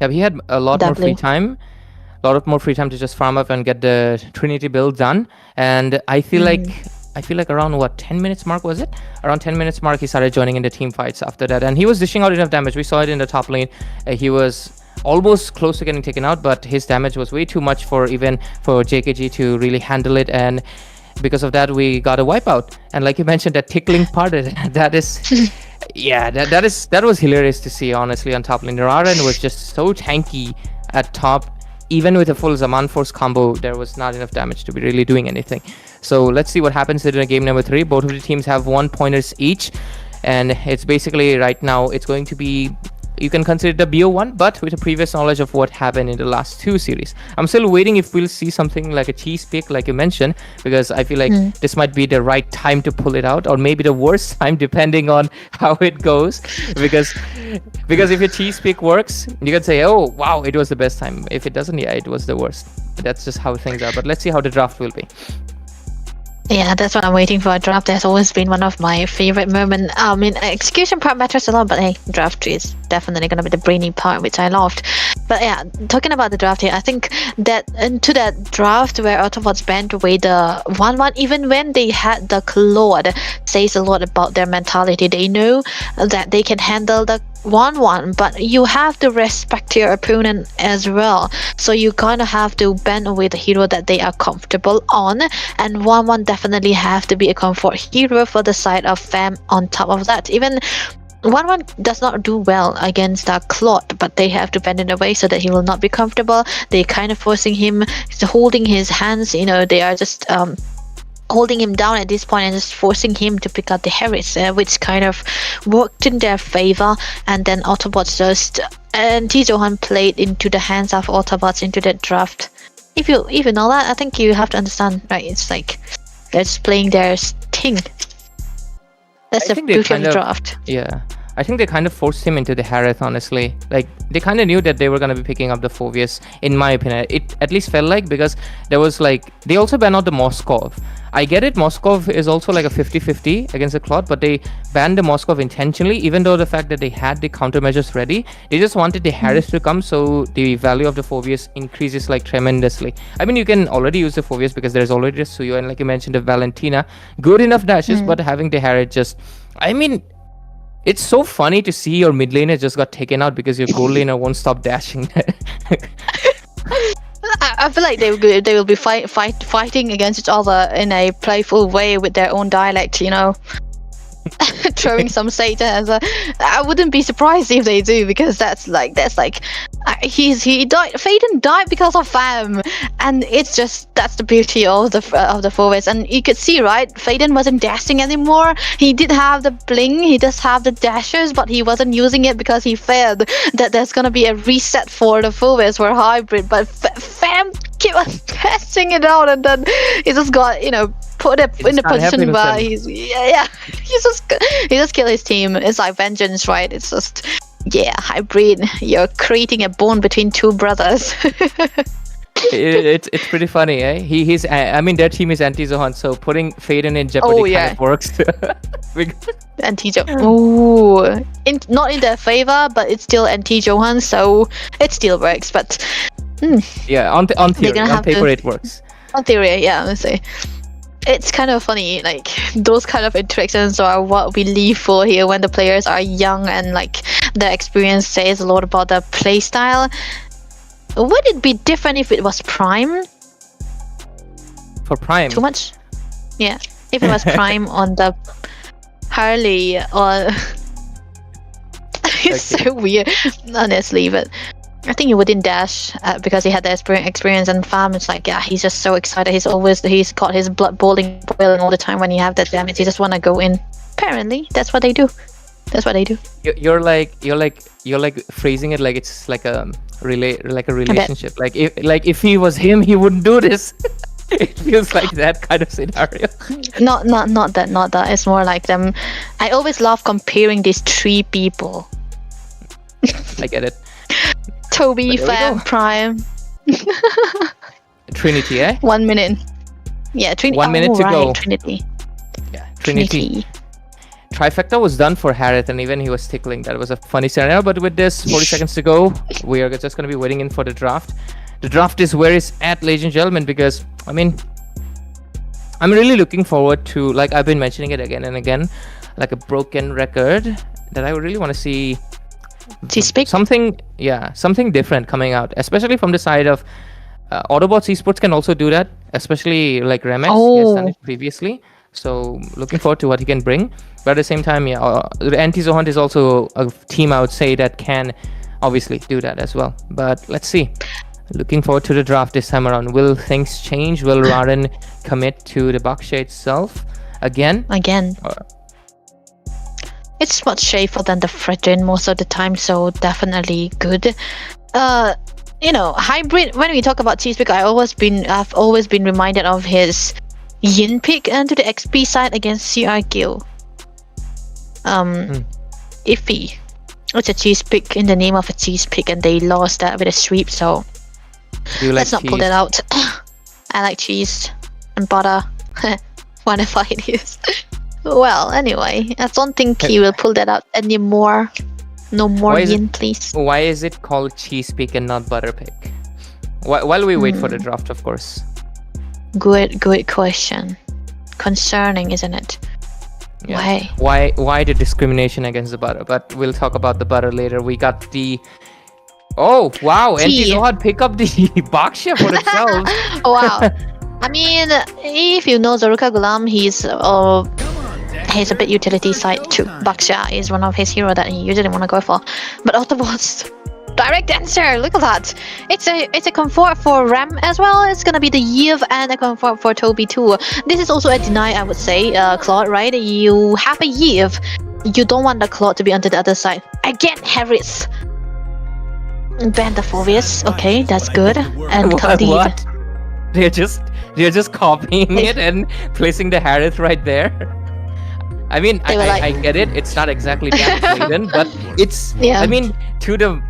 He had a lot more free time, to just farm up and get the Trinity build done. And I feel like around 10 minutes mark was it? Around 10 minutes mark, he started joining in the team fights after that, and he was dishing out enough damage. We saw it in the top lane. He was almost close to getting taken out, but his damage was way too much for JKG to really handle it, and because of that we got a wipeout. And like you mentioned, that tickling part, that was hilarious to see, honestly. On top lane, Raren was just so tanky at top. Even with a full Zaman Force combo, there was not enough damage to be really doing anything. So let's see what happens in game number 3. Both of the teams have 1 pointers each, and it's basically right now it's going to be, you can consider it a BO1, but with a previous knowledge of what happened in the last 2 series. I'm still waiting if we'll see something like a cheese pick, like you mentioned, because I feel like this might be the right time to pull it out, or maybe the worst time, depending on how it goes. Because if your cheese pick works, you can say, oh wow, it was the best time. If it doesn't, it was the worst. That's just how things are. But let's see how the draft will be. Yeah, that's what I'm waiting for. A draft has always been one of my favorite moments. I mean, execution part matters a lot, but hey, draft is definitely going to be the brainy part, which I loved. But yeah, talking about the draft here, I think that into that draft where Autobots banned away the 1-1, even when they had the Claude, says a lot about their mentality. They know that they can handle the 1-1, but you have to respect your opponent as well. So you kind of have to ban away the hero that they are comfortable on, and 1-1 definitely have to be a comfort hero for the side of Fam. On top of that, even 1-1 does not do well against Claude, but they have to bend it away so that he will not be comfortable. They kind of forcing him, holding his hands, they are just holding him down at this point and just forcing him to pick up the Harris, which kind of worked in their favor. And then Autobots just Johan played into the hands of Autobots into that draft. If you know that, I think you have to understand, right? It's like they're just playing their thing. That's the beauty of the draft. Yeah. I think they kind of forced him into the Harith, honestly. Like, they kind of knew that they were going to be picking up the Phoveus, in my opinion. It at least felt like, because there was like, they also banned out the Moskov. I get it, Moskov is also like a 50-50 against the Clot, but they banned the Moskov intentionally, even though the fact that they had the countermeasures ready. They just wanted the Harith to come, so the value of the Phoveus increases like tremendously. I mean, you can already use the Phoveus because there's already a Suyo, and like you mentioned, the Valentina. Good enough dashes, but having the Harith just, I mean, it's so funny to see your mid laner just got taken out because your gold laner won't stop dashing. I feel like they will be fighting against each other in a playful way with their own dialect, you know. Throwing some Satan as a, I wouldn't be surprised if they do, because that's like he died. Faden died because of fam, and it's just, that's the beauty of the Phoveus. And you could see, right, Faden wasn't dashing anymore. He did have the bling, he does have the dashes, but he wasn't using it because he feared that there's gonna be a reset for the Phoveus for hybrid. But fam keep on testing it out, and then he just got, you know, put it in the position where he just killed his team. It's like vengeance, right? It's just, yeah, hybrid. You're creating a bond between two brothers. It's pretty funny, eh? He's I mean, their team is anti-Zohan, so putting Faden in jeopardy kind of works. Anti-Johan. Oh, not in their favor, but it's still anti-Johan, so it still works. But yeah, on theory, on paper it works. On theory, yeah, let's say. It's kind of funny, like those kind of interactions are what we live for here when the players are young, and like the experience says a lot about the play style. Would it be different if it was Prime? For Prime? Too much? Yeah. If it was Prime on the Harley, or it's so weird, honestly, but I think he wouldn't dash because he had the experience, and Farm, it's like, yeah, he's just so excited. He's got his blood boiling all the time when you have that damage. He just want to go in. Apparently, that's what they do. That's what they do. You're like phrasing it like it's like a relationship. Like if he was him, he wouldn't do this. It feels like that kind of scenario. Not that. It's more like them. I always love comparing these three people. I get it. Toby, Fam, Prime. Trinity, eh? 1 minute. Yeah, Trinity. 1 minute to go. Trinity. Yeah, Trinity. Trifecta was done for Harith, and even he was tickling. That was a funny scenario. But with this, 40 seconds to go, we are just going to be waiting in for the draft. The draft is where it's at, ladies and gentlemen, because, I mean, I'm really looking forward to, like I've been mentioning it again and again, like a broken record, that I really want to see something different coming out, especially from the side of Autobots esports can also do that, especially like Remex. He has done it previously, so looking forward to what he can bring. But at the same time, Anti-Zohan is also a team, I would say, that can obviously do that as well. But let's see. Looking forward to the draft this time around. Will things change? Will Raren commit to the Baksha itself again? It's much safer than the Fredrin most of the time, so definitely good. You know, hybrid. When we talk about Cheese Pick, I've always been reminded of his Yin pick into the XP side against CR Gil. Iffy. It's a cheese pick in the name of a cheese pick, and they lost that with a sweep. So let's not pull that out. I like cheese and butter. Whatever it is. Well, anyway, I don't think he will pull that out anymore. No more Yin, please. Why is it called cheese pick and not butter pick? While we wait for the draft, of course. Good question. Concerning, isn't it? Yeah. Why the discrimination against the butter? But we'll talk about the butter later. We got the... Oh, wow. Anti-Zohan pick up the Baksha for themselves. Wow. I mean, if you know Zaruka Gulam, he's a bit utility side too. Baksha is one of his heroes that he usually want to go for. But Autobots direct answer. Look at that. It's a comfort for Rem as well. It's gonna be the Eve and a comfort for Toby too. This is also a deny, I would say, Claude, right? You have a Eve. You don't want the Claude to be on the other side. Again, Harris. Ban the Phobius. Okay, that's good. And Khalid. What? They're just copying it and placing the Harith right there. I mean, I get it. It's not exactly Dan but it's. Yeah. I mean, to the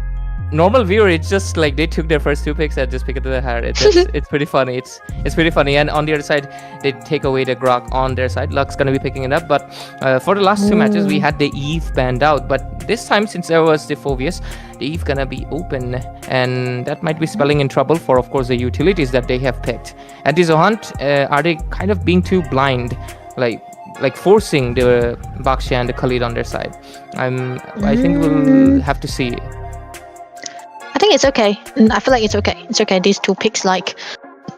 normal viewer, it's just like they took their first 2 picks and just pick it to the Harith. It's pretty funny. It's pretty funny. And on the other side, they take away the Grok on their side. Luck's gonna be picking it up. But for the last 2 matches, we had the Eve banned out. But this time, since there was the Phobius, the Eve gonna be open, and that might be spelling in trouble for, of course, the utilities that they have picked. And the Zohant, are they kind of being too blind, like forcing the Baksha and the Khalid on their side? I think we'll have to see. I think it's okay. I feel like it's okay. It's okay. These 2 picks, like,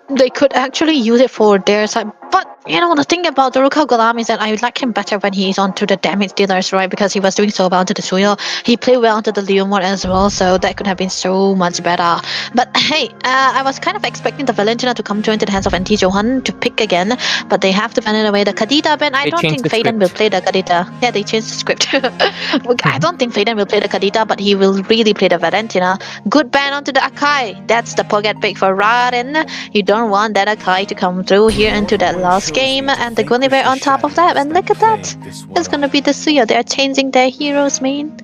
they could actually use it for their side. But, you know, the thing about the Ruka Golem is that I like him better when he's onto the damage dealers, right? Because he was doing so well to the Suyo. He played well onto the Leomord as well, so that could have been so much better. But hey, I was kind of expecting the Valentina to come to into the hands of NT Johan to pick again, but they have to ban it away the Kadita ban. I don't think Faden will play the Kadita. Yeah, they changed the script. I don't think Faden will play the Kadita, but he will really play the Valentina. Good ban onto the Akai. That's the pocket pick for Rarin. You don't want that Akai to come through here into that last game, and the Guinevere on top of that. And look at that. It's gonna be the Suya. They're changing their heroes, man.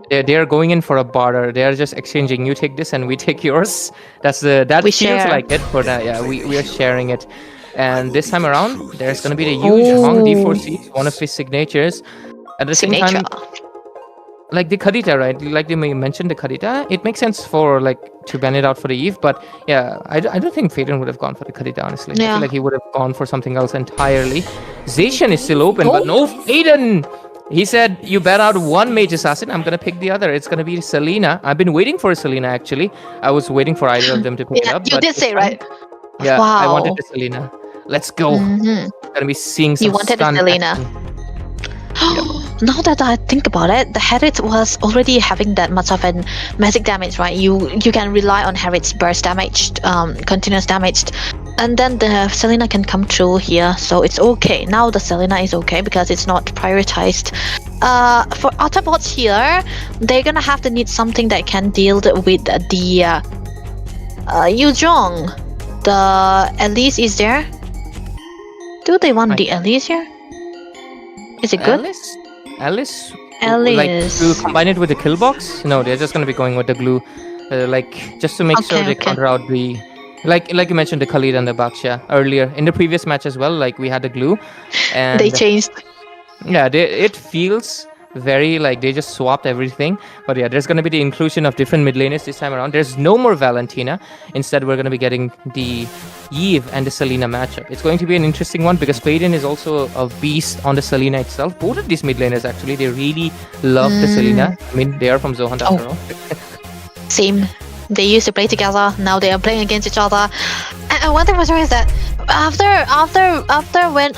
They're going in for a barter. They're just exchanging. You take this and we take yours. That feels share. like it for that. Yeah, we are sharing it. And this time around, there's gonna be the huge Hong D4C, one of his signatures. At the same time, like the Kadita, right? Like they mentioned the Kadita, it makes sense for to ban it out for the Eve, but yeah, I don't think Faden would have gone for the Kadita, honestly. I feel like he would have gone for something else entirely. Zacian is still open, but no Faden! He said, you bet out 1 mage assassin, I'm gonna pick the other. It's gonna be Selena. I've been waiting for Selena, actually. I was waiting for either of them to pick it up. You did say, right? Yeah, wow. I wanted the Selena. Let's go. Gonna be seeing some You wanted the Selena. Now that I think about it, the Harith was already having that much of a magic damage, right? You can rely on Harith's burst damage, continuous damage, and then the Selena can come through here, so it's okay. Now the Selena is okay because it's not prioritized. For Autobots here, they're gonna have to need something that can deal with the Yuzhong. The Elise is there. Do they want the Elise here? Is it good? Alice? Alice. Like to combine it with the kill box? No, they're just gonna be going with the glue, just to make sure they counter out the, like you mentioned, the Khalid and the Baksha earlier in the previous match as well. Like we had the glue, and they changed. Yeah, it feels very like they just swapped everything. But yeah, there's gonna be the inclusion of different mid laners this time around. There's no more Valentina. Instead, we're gonna be getting the Eve and the Selena matchup. It's going to be an interesting one because Faden is also a beast on the Selena itself. Both of these mid laners actually, they really love the Selena. I mean, they are from Zohan after all. Same. They used to play together. Now they are playing against each other. And one thing was is that after when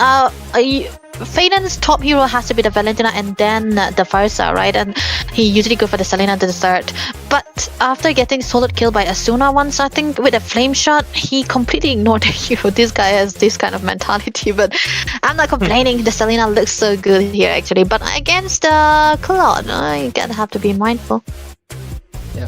Faden's top hero has to be the Valentina and then the Farsa, right? And he usually go for the Selena to the start. But after getting solid kill by Asuna once, I think with a flame shot, he completely ignored the hero. This guy has this kind of mentality, but I'm not complaining. The Selena looks so good here actually. But against Claude, you gotta have to be mindful. Yeah.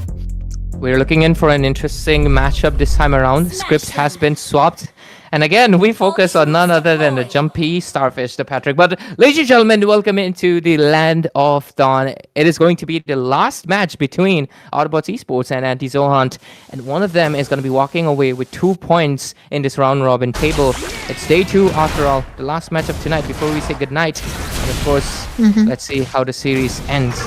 We're looking in for an interesting matchup this time around. Script has been swapped. And again, we focus on none other than the jumpy starfish, the Patrick. But ladies and gentlemen, welcome into the Land of Dawn. It is going to be the last match between Autobots Esports and Anti-Zohant. And one of them is going to be walking away with 2 points in this round-robin table. It's day 2 after all, the last match of tonight before we say goodnight. And of course, let's see how the series ends.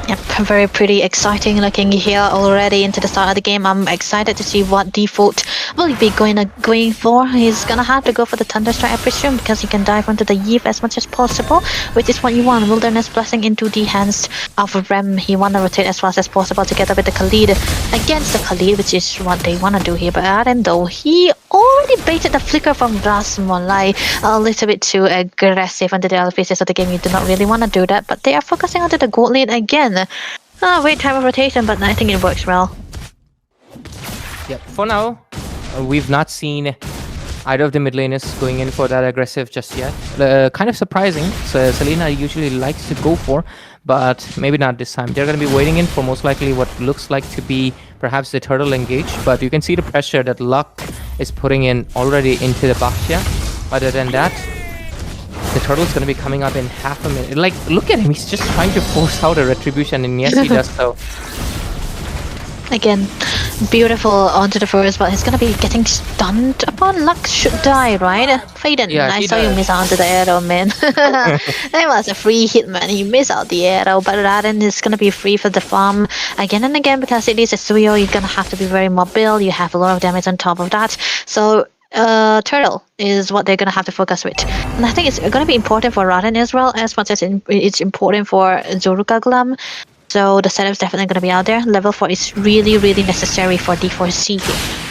Yep, very pretty exciting looking here already into the start of the game. I'm excited to see what default will be going for. He's gonna have to go for the Thunderstrike, I presume, because he can dive onto the Eve as much as possible, which is what you want. Wilderness Blessing into the hands of Rem. He wanna rotate as fast as possible together with the Khalid against the Khalid, which is what they wanna do here. But Aren, though, he already baited the flicker from Rasmolai a little bit too aggressive under the early phases of the game. You do not really wanna do that, but they are focusing onto the gold lane again. Wait, time of rotation, but I think it works well. Yep. For now, we've not seen either of the mid laners going in for that aggressive just yet. Kind of surprising. So Selena usually likes to go for, but maybe not this time. They're going to be waiting in for most likely what looks like to be perhaps the turtle engage, but you can see the pressure that Luck is putting in already into the Baxia. Other than that, the turtle's going to be coming up in half a minute. Like, look at him. He's just trying to force out a retribution, and yes, he does so. Again, beautiful onto the first, but he's gonna be getting stunned upon. Luck should die, right? Faden, Yeah, I he saw you does. miss out onto the arrow, man. That was a free hit, man. He missed out the arrow, but Raden is gonna be free for the farm again and again because it is a Suyo. You're gonna have to be very mobile. You have a lot of damage on top of that. So turtle is what they're gonna have to focus with, and I think it's gonna be important for Raden as well, as much as it's important for Zoruka Glam. So the setup is definitely going to be out there. Level 4 is really, really necessary for D4C here.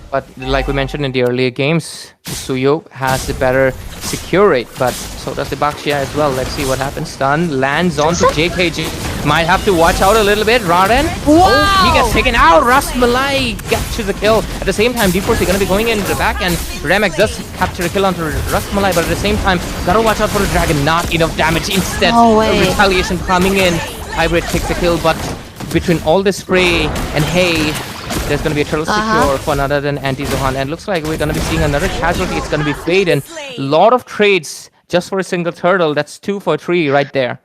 But like we mentioned in the earlier games, Suyo has the better secure rate, but so does the Baxia as well. Let's see what happens. Stun lands onto JKG. Might have to watch out a little bit. Raden. Wow! Oh, he gets taken out. Rasmalai gets the kill. At the same time, D4C going to be going into the back, and Remex does capture a kill onto Rasmalai, but at the same time, gotta watch out for the dragon. Not enough damage. Instead, retaliation coming in. Hybrid takes the kill, but between all the spray and hay, there's going to be a turtle secure for none other than Anti-Zohan. And looks like we're going to be seeing another casualty. It's going to be Fade, and a lot of trades just for a single turtle. That's 2 for 3 right there.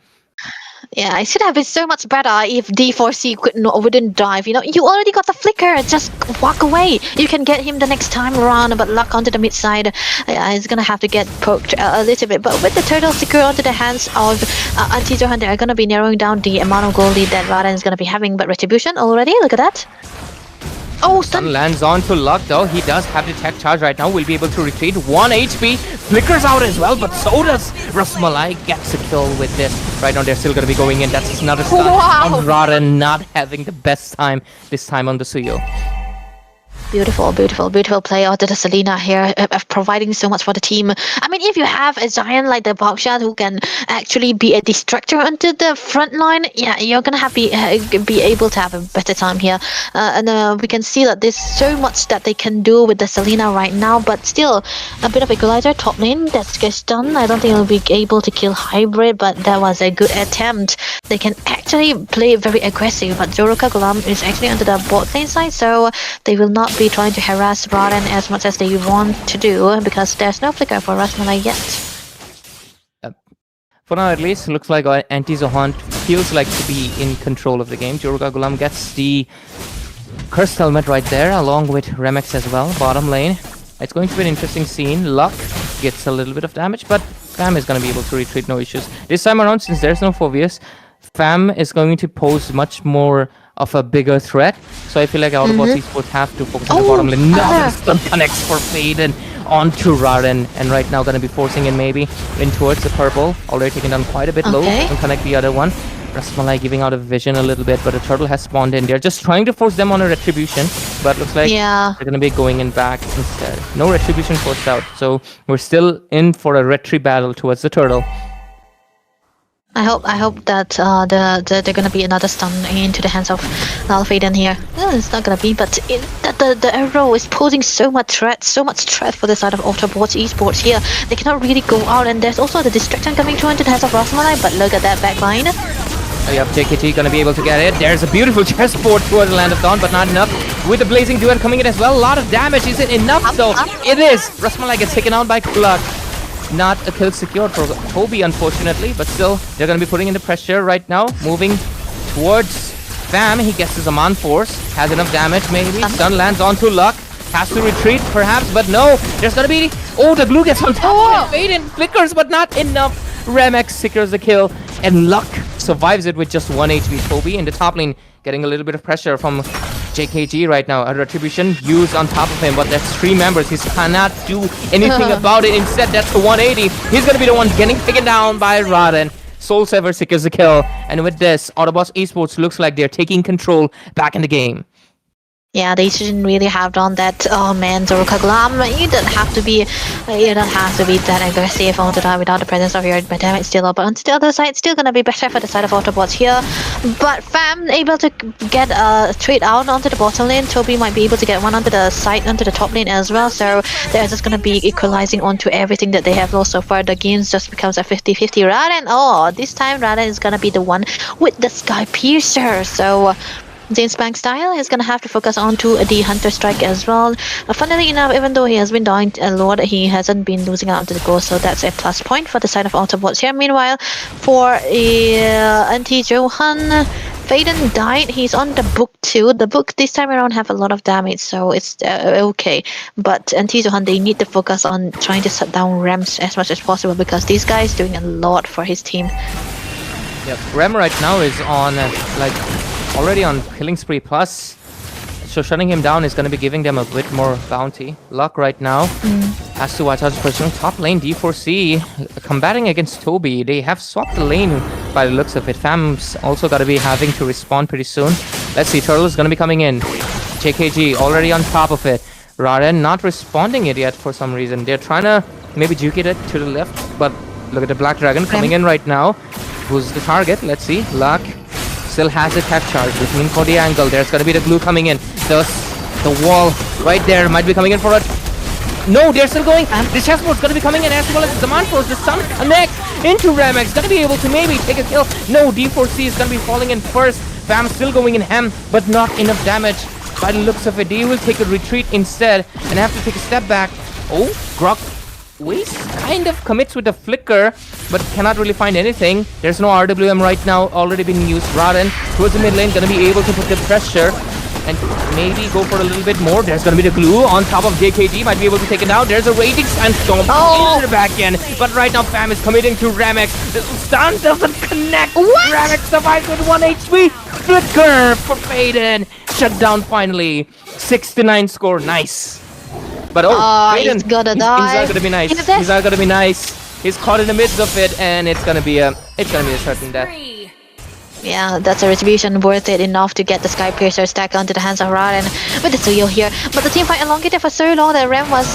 Yeah, it should have been so much better if D4C wouldn't dive. You know, you already got the flicker. Just walk away. You can get him the next time around, but Luck onto the mid side. He's gonna have to get poked a little bit. But with the turtle secure onto the hands of Anti-Zohan, they're gonna be narrowing down the amount of gold lead that Raden is gonna be having. But Retribution already, look at that. Oh, Stun lands on to Luck though. He does have the tech charge right now. Will be able to retreat. 1 HP. Flickers out as well, but so does Rasmalai. Gets a kill with this. Right now they're still going to be going in. That's another stun. Wow. And Raden not having the best time this time on the Suyo. Beautiful, beautiful, beautiful play out to the Selena here, providing so much for the team. I mean, if you have a giant like the Boxshot who can actually be a distractor onto the front line, yeah, you're gonna have be able to have a better time here. And we can see that there's so much that they can do with the Selena right now, but still a bit of equalizer top lane that gets done. I don't think it'll be able to kill Hybrid, but that was a good attempt. They can actually play very aggressive, but Zoruka Glam is actually under the bot lane side, so they will not be trying to harass Raden as much as they want to do because there's no flicker for Rasmalai yet. For now at least, looks like Anti-Zohan feels like to be in control of the game. Zoruka Gulam gets the Cursed Helmet right there along with Remex as well, bottom lane. It's going to be an interesting scene. Luck gets a little bit of damage, but Fam is going to be able to retreat, no issues. This time around, since there's no Phobius, Fam is going to pose much more of a bigger threat. So I feel like Autobots Esports have to focus on the bottom lane. Now stun connects for Fade and onto Raden, and right now gonna be forcing in maybe in towards the purple. Already taken down quite a bit low and connect the other one. Rasmalai giving out a vision a little bit, but the turtle has spawned in. They're just trying to force them on a retribution, but looks like they're gonna be going in back instead. No retribution forced out, so we're still in for a retri battle towards the turtle. I hope that they're gonna be another stun into the hands of Faden here. No, it's not gonna be, but the arrow is posing so much threat for the side of Autobots Esports here. They cannot really go out, and there's also the distraction coming through into the hands of Rasmalai, but look at that backline. Yep, JKT gonna be able to get it. There's a beautiful chessboard towards the Land of Dawn, but not enough. With the Blazing Duet coming in as well, a lot of damage. Is it enough though? It is! Rasmalai gets taken out by Kulak. Not a kill secured for Kobe, unfortunately, but still, they're going to be putting in the pressure right now. Moving towards Fam. He gets his Aman Force. Has enough damage, maybe. Stun lands onto Luck. Has to retreat, perhaps, but no. There's going to be... Oh, the glue gets on top of it. Fade flickers, but not enough. Remex secures the kill, and Luck survives it with just 1 HP. Kobe in the top lane, getting a little bit of pressure from JKG right now. A retribution used on top of him, but that's 3 members. He cannot do anything about it. Instead, that's the 180. He's going to be the one getting taken down by Raden. Soul Sever secures the kill. And with this, Autobots Esports looks like they're taking control back in the game. Yeah, they shouldn't really have done that. Oh man, Zoruka Glam, you don't have to be that aggressive onto that without the presence of your damage dealer. But on the other side, still gonna be better for the side of Autobots here. But Fam able to get a trade out onto the bottom lane. Toby might be able to get one onto the side, onto the top lane as well. So they're just gonna be equalizing onto everything that they have lost so far. The games just becomes a 50-50. Raden, oh, this time Raden is gonna be the one with the Sky Piercer. So James Bank style is gonna have to focus on to the Hunter Strike as well. Funnily enough, even though he has been dying a lot, he hasn't been losing out to the goal, so that's a plus point for the side of Autobots here. Meanwhile, for anti-Johan, Faden died. He's on the book too. The book this time around have a lot of damage, so it's okay. But anti-Johan, they need to focus on trying to shut down Rams as much as possible because this guy is doing a lot for his team. Yep, Rem right now is on already on killing spree plus, so shutting him down is going to be giving them a bit more bounty. Luck right now has to watch out for top lane. D4C combating against Toby. They have swapped the lane by the looks of it. Fam's also got to be having to respawn pretty soon. Let's see, Turtle is going to be coming in. JKG already on top of it. Raden not responding it yet for some reason. They're trying to maybe juke it to the left, but look at the Black Dragon coming in right now. Who's the target? Let's see. Luck still has a tech charge, looking for the angle. There's gonna be the glue coming in. The wall right there might be coming in for it. No, they're still going. The chessboard's gonna be coming in as well as the Demand Force. The Sun connect into Ramex. Gonna be able to maybe take a kill. No, D4C is gonna be falling in first. Bam still going in ham, but not enough damage. By the looks of it, they will take a retreat instead and have to take a step back. Oh, Grok Waste kind of commits with the flicker, but cannot really find anything. There's no RWM right now, already being used. Raden towards the mid lane, gonna be able to put the pressure and maybe go for a little bit more. There's gonna be the glue on top of JKG, might be able to take it down. There's a Raging Sandstorm into the back end, but right now Fam is committing to Ramex. The stun doesn't connect. What? Ramex survives with 1 HP. Flicker for Faden. Shut down finally. 6-9 score, nice. But he's gonna die. He's not gonna be nice. He's not gonna be nice. He's caught in the midst of it, and it's gonna be a certain death. Yeah, that's a retribution worth it enough to get the Sky Piercer stack onto the hands of Raden with the Suyo here. But the team fight elongated for so long that Rem was,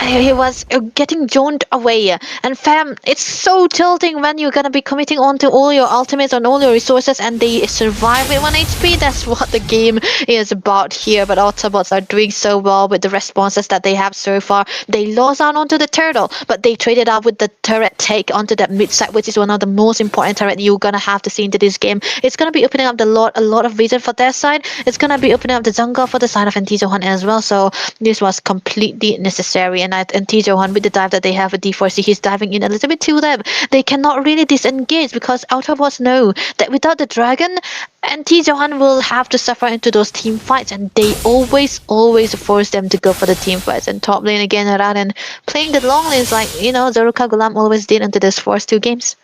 he was getting zoned away. And Fam, it's so tilting when you're gonna be committing onto all your ultimates and all your resources and they survive with 1 HP. That's what the game is about here. But Autobots are doing so well with the responses that they have so far. They lost out onto the turtle, but they traded out with the turret take onto that mid side, which is one of the most important turret you're gonna have to see into this game. It's gonna be opening up a lot of vision for their side. It's gonna be opening up the jungle for the side of Anti-Johan as well. So this was completely necessary. And Anti-Johan with the dive that they have with D4C, he's diving in a little bit too deep. They cannot really disengage because Autobots know that without the dragon, Anti-Johan will have to suffer into those team fights, and they always force them to go for the team fights. And top lane again, Raden playing the long lanes like Zoruka Gulam always did into this first 2 games.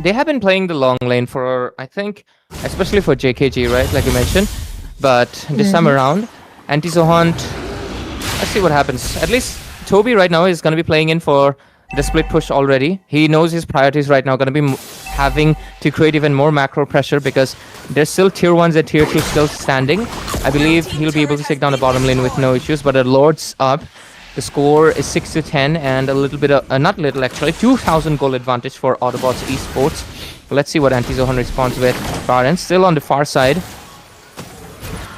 They have been playing the long lane for, I think, especially for JKG, right? Like you mentioned. But this time around, Anti-Johan, let's see what happens. At least Toby right now is going to be playing in for the split push already. He knows his priorities right now. Going to be having to create even more macro pressure because there's still tier 1s and tier 2s still standing. I believe he'll be able to take down the bottom lane with no issues, but the Lord's up. The score is 6-10 and a little bit of, not little actually, 2,000 goal advantage for Autobots Esports. Let's see what Anti-Zohan responds with. Raden still on the far side.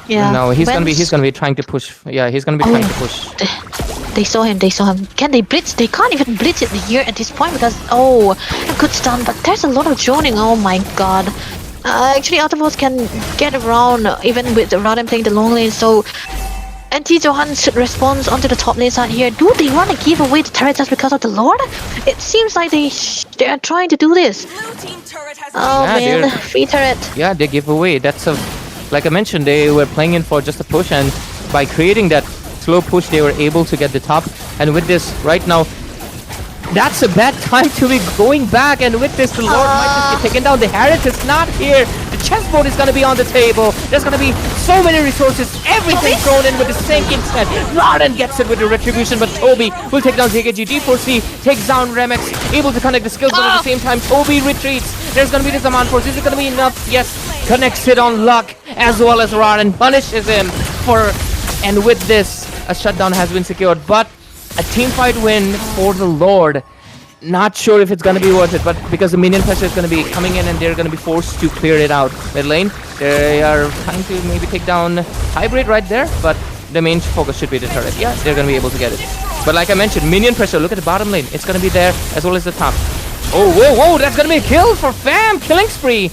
Yeah. No, he's gonna be trying to push. Yeah, he's gonna be trying to push. They saw him. Can they blitz? They can't even blitz it here at this point because a good stun. But there's a lot of droning. Oh my god. Actually, Autobots can get around even with Raden playing the long lane. So Anti-Johan's response onto the top lane side here. Do they want to give away the turret just because of the Lord? It seems like they are trying to do this. Free turret. Yeah, they give away. That's like I mentioned, they were playing in for just a push, and by creating that slow push, they were able to get the top. And with this right now, that's a bad time to be going back. And with this, the Lord might just get taken down. The Harris is not here. The chessboard is going to be on the table. There's going to be so many resources. Everything thrown in with the sink instead. Raden gets it with the retribution, but Toby will take down JKG. D4C takes down Remex, able to connect the skills, but at the same time, Toby retreats. There's going to be this Demand Force. Is it going to be enough? Yes. connects it on Luck as well as Raran punishes him and with this, a shutdown has been secured, but a teamfight win for the Lord. Not sure if it's going to be worth it, but because the minion pressure is going to be coming in and they're going to be forced to clear it out. Mid lane, they are trying to maybe take down Hybrid right there, but the main focus should be the turret. Yeah, they're going to be able to get it. But like I mentioned, minion pressure, look at the bottom lane. It's going to be there as well as the top. Oh, whoa, that's going to be a kill for Fam. Killing spree.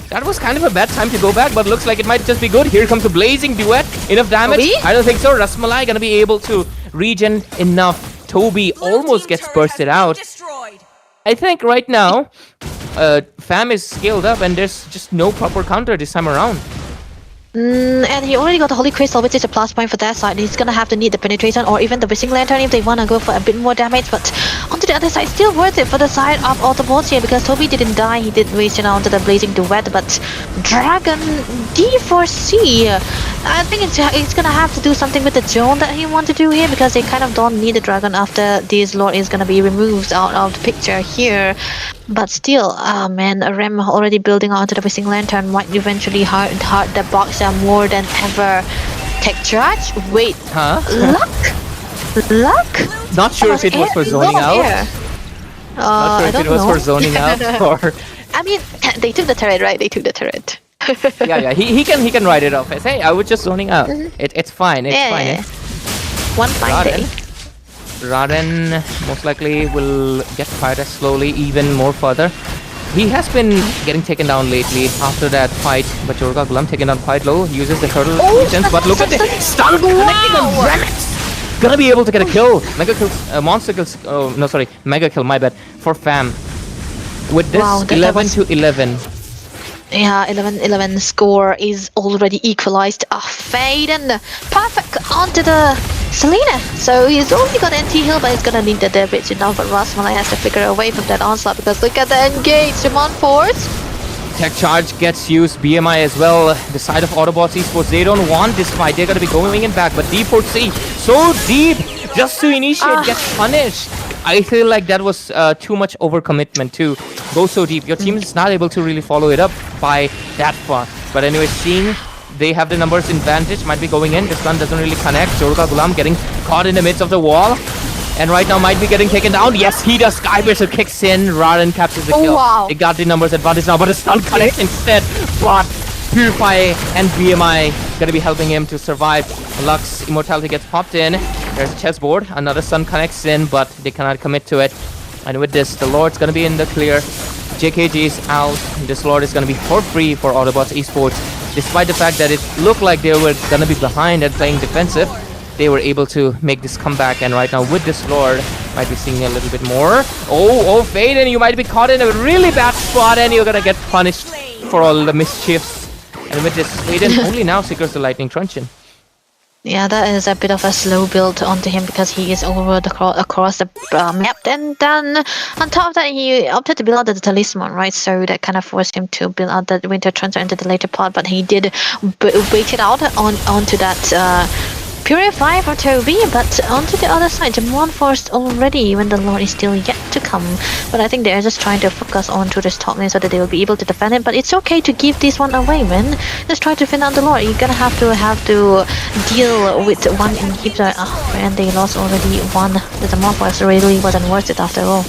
That was kind of a bad time to go back, but looks like it might just be good. Here comes the blazing duet. Enough damage? Toby? I don't think so. Rasmalai going to be able to regen enough. Toby almost gets bursted out. I think right now, Fam is scaled up and there's just no proper counter this time around. And he already got the Holy Crystal, which is a plus point for that side. He's gonna have to need the penetration or even the Wishing Lantern if they wanna go for a bit more damage. But onto the other side, still worth it for the side of Autobots here because Toby didn't die. He did waste it onto the Blazing Duet, but Dragon D4C. I think it's gonna have to do something with the zone that he wants to do here because they kind of don't need the Dragon after this Lord is gonna be removed out of the picture here. But still, man, Rem already building onto the Wishing Lantern might eventually hurt the Boxer more than ever. Tech charge? Wait, Luck? Not sure if it was for zoning out. Not sure if it was for zoning out or... I mean, they took the turret, right? They took the turret. yeah, he can write it off as, hey, I was just zoning out. It's fine, it's fine. One fine day. Raden most likely will get fired slowly even more further. He has been getting taken down lately after that fight, but Jorga Gulam taken down quite low, uses the turtle agents, but look at the stun connecting on Rex! Gonna be able to get a kill. Mega kills, monster kills, oh no sorry, mega kill, my bad, for Fam. With this 11 to 11. Yeah, 11-11 score is already equalized. Faden, perfect onto the Selena. So he's only got anti-heal, but he's gonna need the damage enough. But Rasmalai has to flicker away from that onslaught because look at the engage. Demon Force. Tech charge gets used, BMI as well. The side of Autobots Esports, they don't want this fight. They're gonna be going in back, but D4C so deep just to initiate gets punished. I feel like that was too much overcommitment to go so deep. Your team is not able to really follow it up by that far. But anyway, seeing they have the numbers advantage, might be going in. The stun doesn't really connect. Jorka Gulam getting caught in the midst of the wall. And right now might be getting taken down. Yes, he does. Skyburster kicks in. Raran captures the kill. Wow. They got the numbers advantage now, but the stun connects instead. But Purify and BMI gonna be helping him to survive. Lux Immortality gets popped in. There's a chessboard. Another stun connects in, but they cannot commit to it. And with this, the Lord's gonna be in the clear. JKG is out. This Lord is gonna be for free for Autobots Esports. Despite the fact that it looked like they were gonna be behind and playing defensive, they were able to make this comeback. And right now with this Lord, might be seeing a little bit more. Oh, Faden, you might be caught in a really bad spot and you're gonna get punished for all the mischiefs. And with this, Faden only now secures the Lightning Truncheon. Yeah, that is a bit of a slow build onto him because he is over across the map. And then on top of that, he opted to build out the Talisman, right? So that kind of forced him to build out the Winter Transfer into the later part. But he did wait it out onto that Purify for Toby, but onto the other side, Jamon forced already when the Lord is still yet to come. But I think they're just trying to focus onto this top lane so that they will be able to defend it. But it's okay to give this one away, man. Just try to defend out the Lord. You're gonna have to deal with one inhibitor. Oh man, they lost already one. The Jamon force really wasn't worth it after all.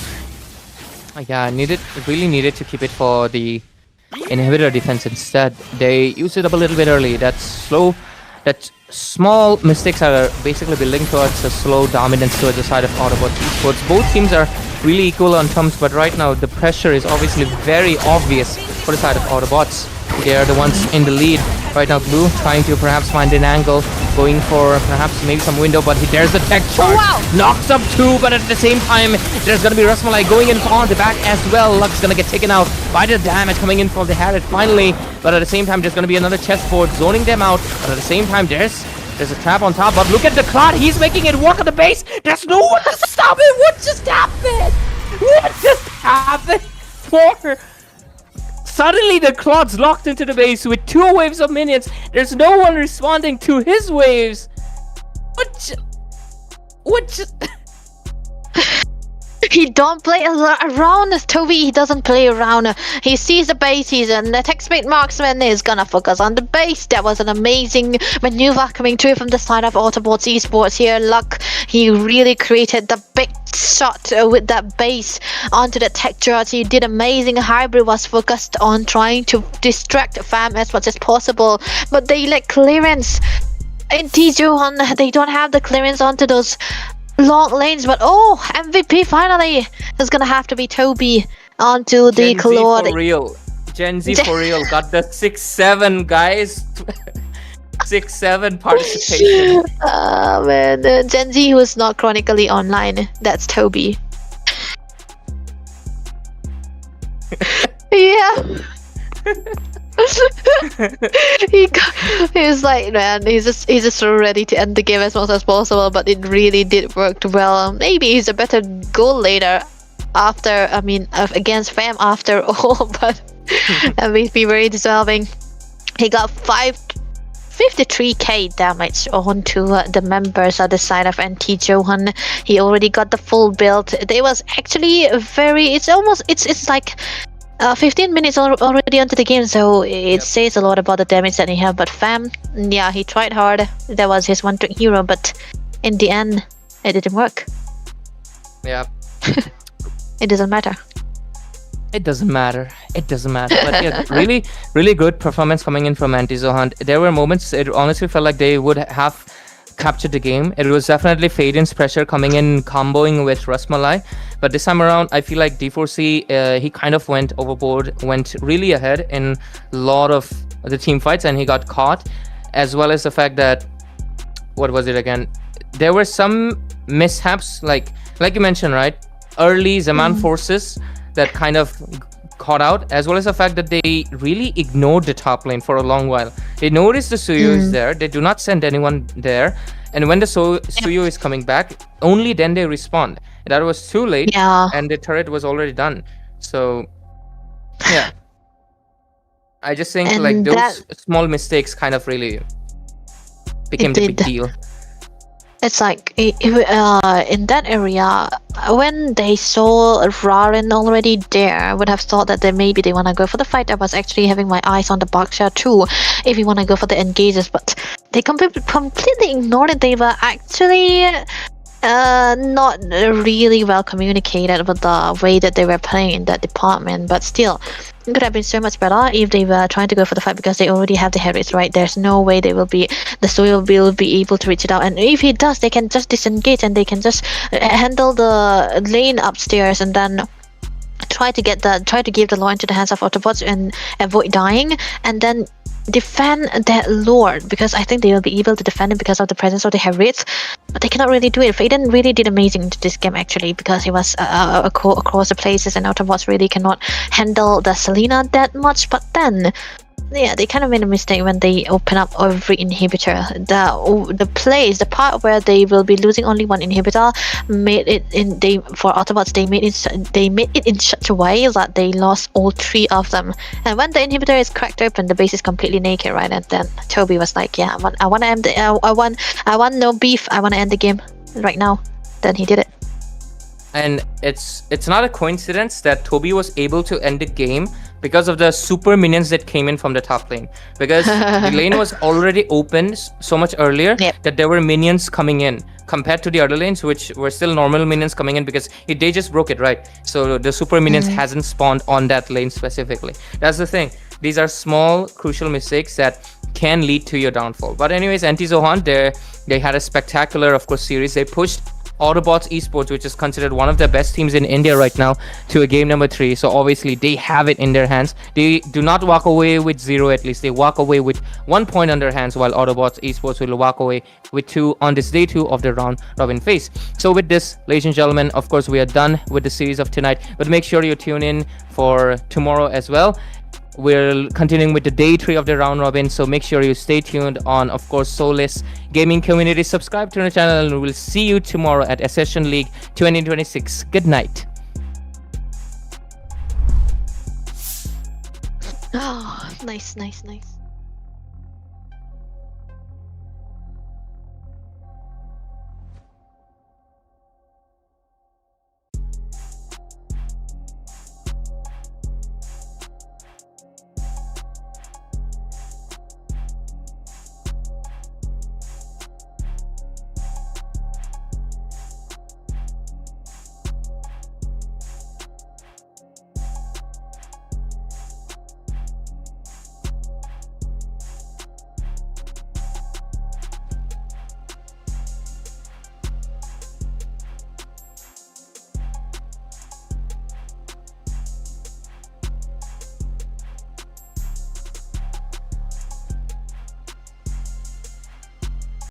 Yeah, really needed to keep it for the inhibitor defense instead. They used it up a little bit early. That's slow. That small mistakes are basically building towards a slow dominance towards the side of Autobots Esports. Both teams are really equal on terms, but right now the pressure is obviously very obvious for the side of Autobots. They are the ones in the lead. Right now Blue trying to perhaps find an angle, going for perhaps maybe some window, but there's the tech charge. Knocks up two, but at the same time there's gonna be Rasmalai going in on the back as well. Luck's gonna get taken out by the damage coming in from the Harriet finally, but at the same time there's gonna be another chessboard zoning them out, but at the same time there's a trap on top. But look at the Clot, he's making it work at the base. There's no one to stop it. What just happened? What just happened? Suddenly the Clot's locked into the base with two waves of minions. There's no one responding to his waves. What just... He don't play around, Toby. He doesn't play around. He sees the base. He's an attack-speed marksman. He's gonna focus on the base. That was an amazing maneuver coming through from the side of Autobots Esports here. Luck. He really created the big shot with that base onto the tech charge. He did amazing. Hybrid was focused on trying to distract Fam as much as possible, but they lack clearance. In T-Johan, they don't have the clearance onto those long lanes, but MVP finally is gonna have to be Toby onto the Claude. For real. Gen Z for real. Got the 6-7, guys. 6-7 participation. Man, Gen Z who is not chronically online. That's Toby. Yeah. He's like, man, he's just so ready to end the game as much as possible, but it really did work well. Maybe he's a better goal later against Fam after all, but MVP very deserving. He got 53k damage onto the members at the side of NT Johan. He already got the full build. They was actually it's like 15 minutes already onto the game, so it says a lot about the damage that he have. But Fam, yeah, he tried hard. That was his one-trick hero, but in the end, it didn't work. Yeah. It doesn't matter. It doesn't matter. But yeah, really, really good performance coming in from Anti-Zohan. There were moments it honestly felt like they would have captured the game. It was definitely Faden's pressure coming in, comboing with Rasmalai. But this time around, I feel like D4C, he kind of went overboard, went really ahead in a lot of the team fights, and he got caught. As well as the fact that, what was it again? There were some mishaps, like you mentioned, right? Early Zaman forces that kind of caught out, as well as the fact that they really ignored the top lane for a long while. They noticed the Suyo is there, they do not send anyone there, and when the Suyo is coming back, only then they respond. That was too late, and the turret was already done. So, yeah. I just think like those small mistakes kind of really became the big deal. It's like in that area, when they saw Raren already there, I would have thought that maybe they want to go for the fight. I was actually having my eyes on the Baksha too, if you want to go for the engages, but they completely ignored it. They were actually not really well communicated with the way that they were playing in that department, but still, it could have been so much better if they were trying to go for the fight, because they already have the head race, right? There's no way the Soil will be able to reach it out, and if he does, they can just disengage and they can just handle the lane upstairs and then try to give the lore into the hands of Autobots and avoid dying, and then defend that lord, because I think they will be able to defend it because of the presence of the Herits, but they cannot really do it. Faden really did amazing to this game actually, because he was across the places, and Autobots really cannot handle the Selena that much. But then, yeah, they kind of made a mistake when they open up every inhibitor. The part where they will be losing only one inhibitor, for Autobots they made it in such a way that they lost all three of them. And when the inhibitor is cracked open, the base is completely naked, right? And then Toby was like, "Yeah, I want to end. I want no beef. I want to end the game right now." Then he did it. And it's not a coincidence that Toby was able to end the game because of the super minions that came in from the top lane. Because the lane was already open so much earlier that there were minions coming in compared to the other lanes, which were still normal minions coming in because they just broke it, right? So the super minions hasn't spawned on that lane specifically. That's the thing. These are small, crucial mistakes that can lead to your downfall. But anyways, Anti-Zohan, they had a spectacular, of course, series. They pushed Autobots Esports, which is considered one of the best teams in India right now, to a game number 3. So obviously they have it in their hands. They do not walk away with 0, at least. They walk away with 1 point on their hands, while Autobots Esports will walk away with 2 on this day 2 of the round robin phase. So with this, ladies and gentlemen, of course, we are done with the series of tonight. But make sure you tune in for tomorrow as well. We're continuing with the day 3 of the round robin, so make sure you stay tuned on, of course, Solace Gaming Community. Subscribe to the channel, and we'll see you tomorrow at Accession League 2026. Good night. Oh, nice.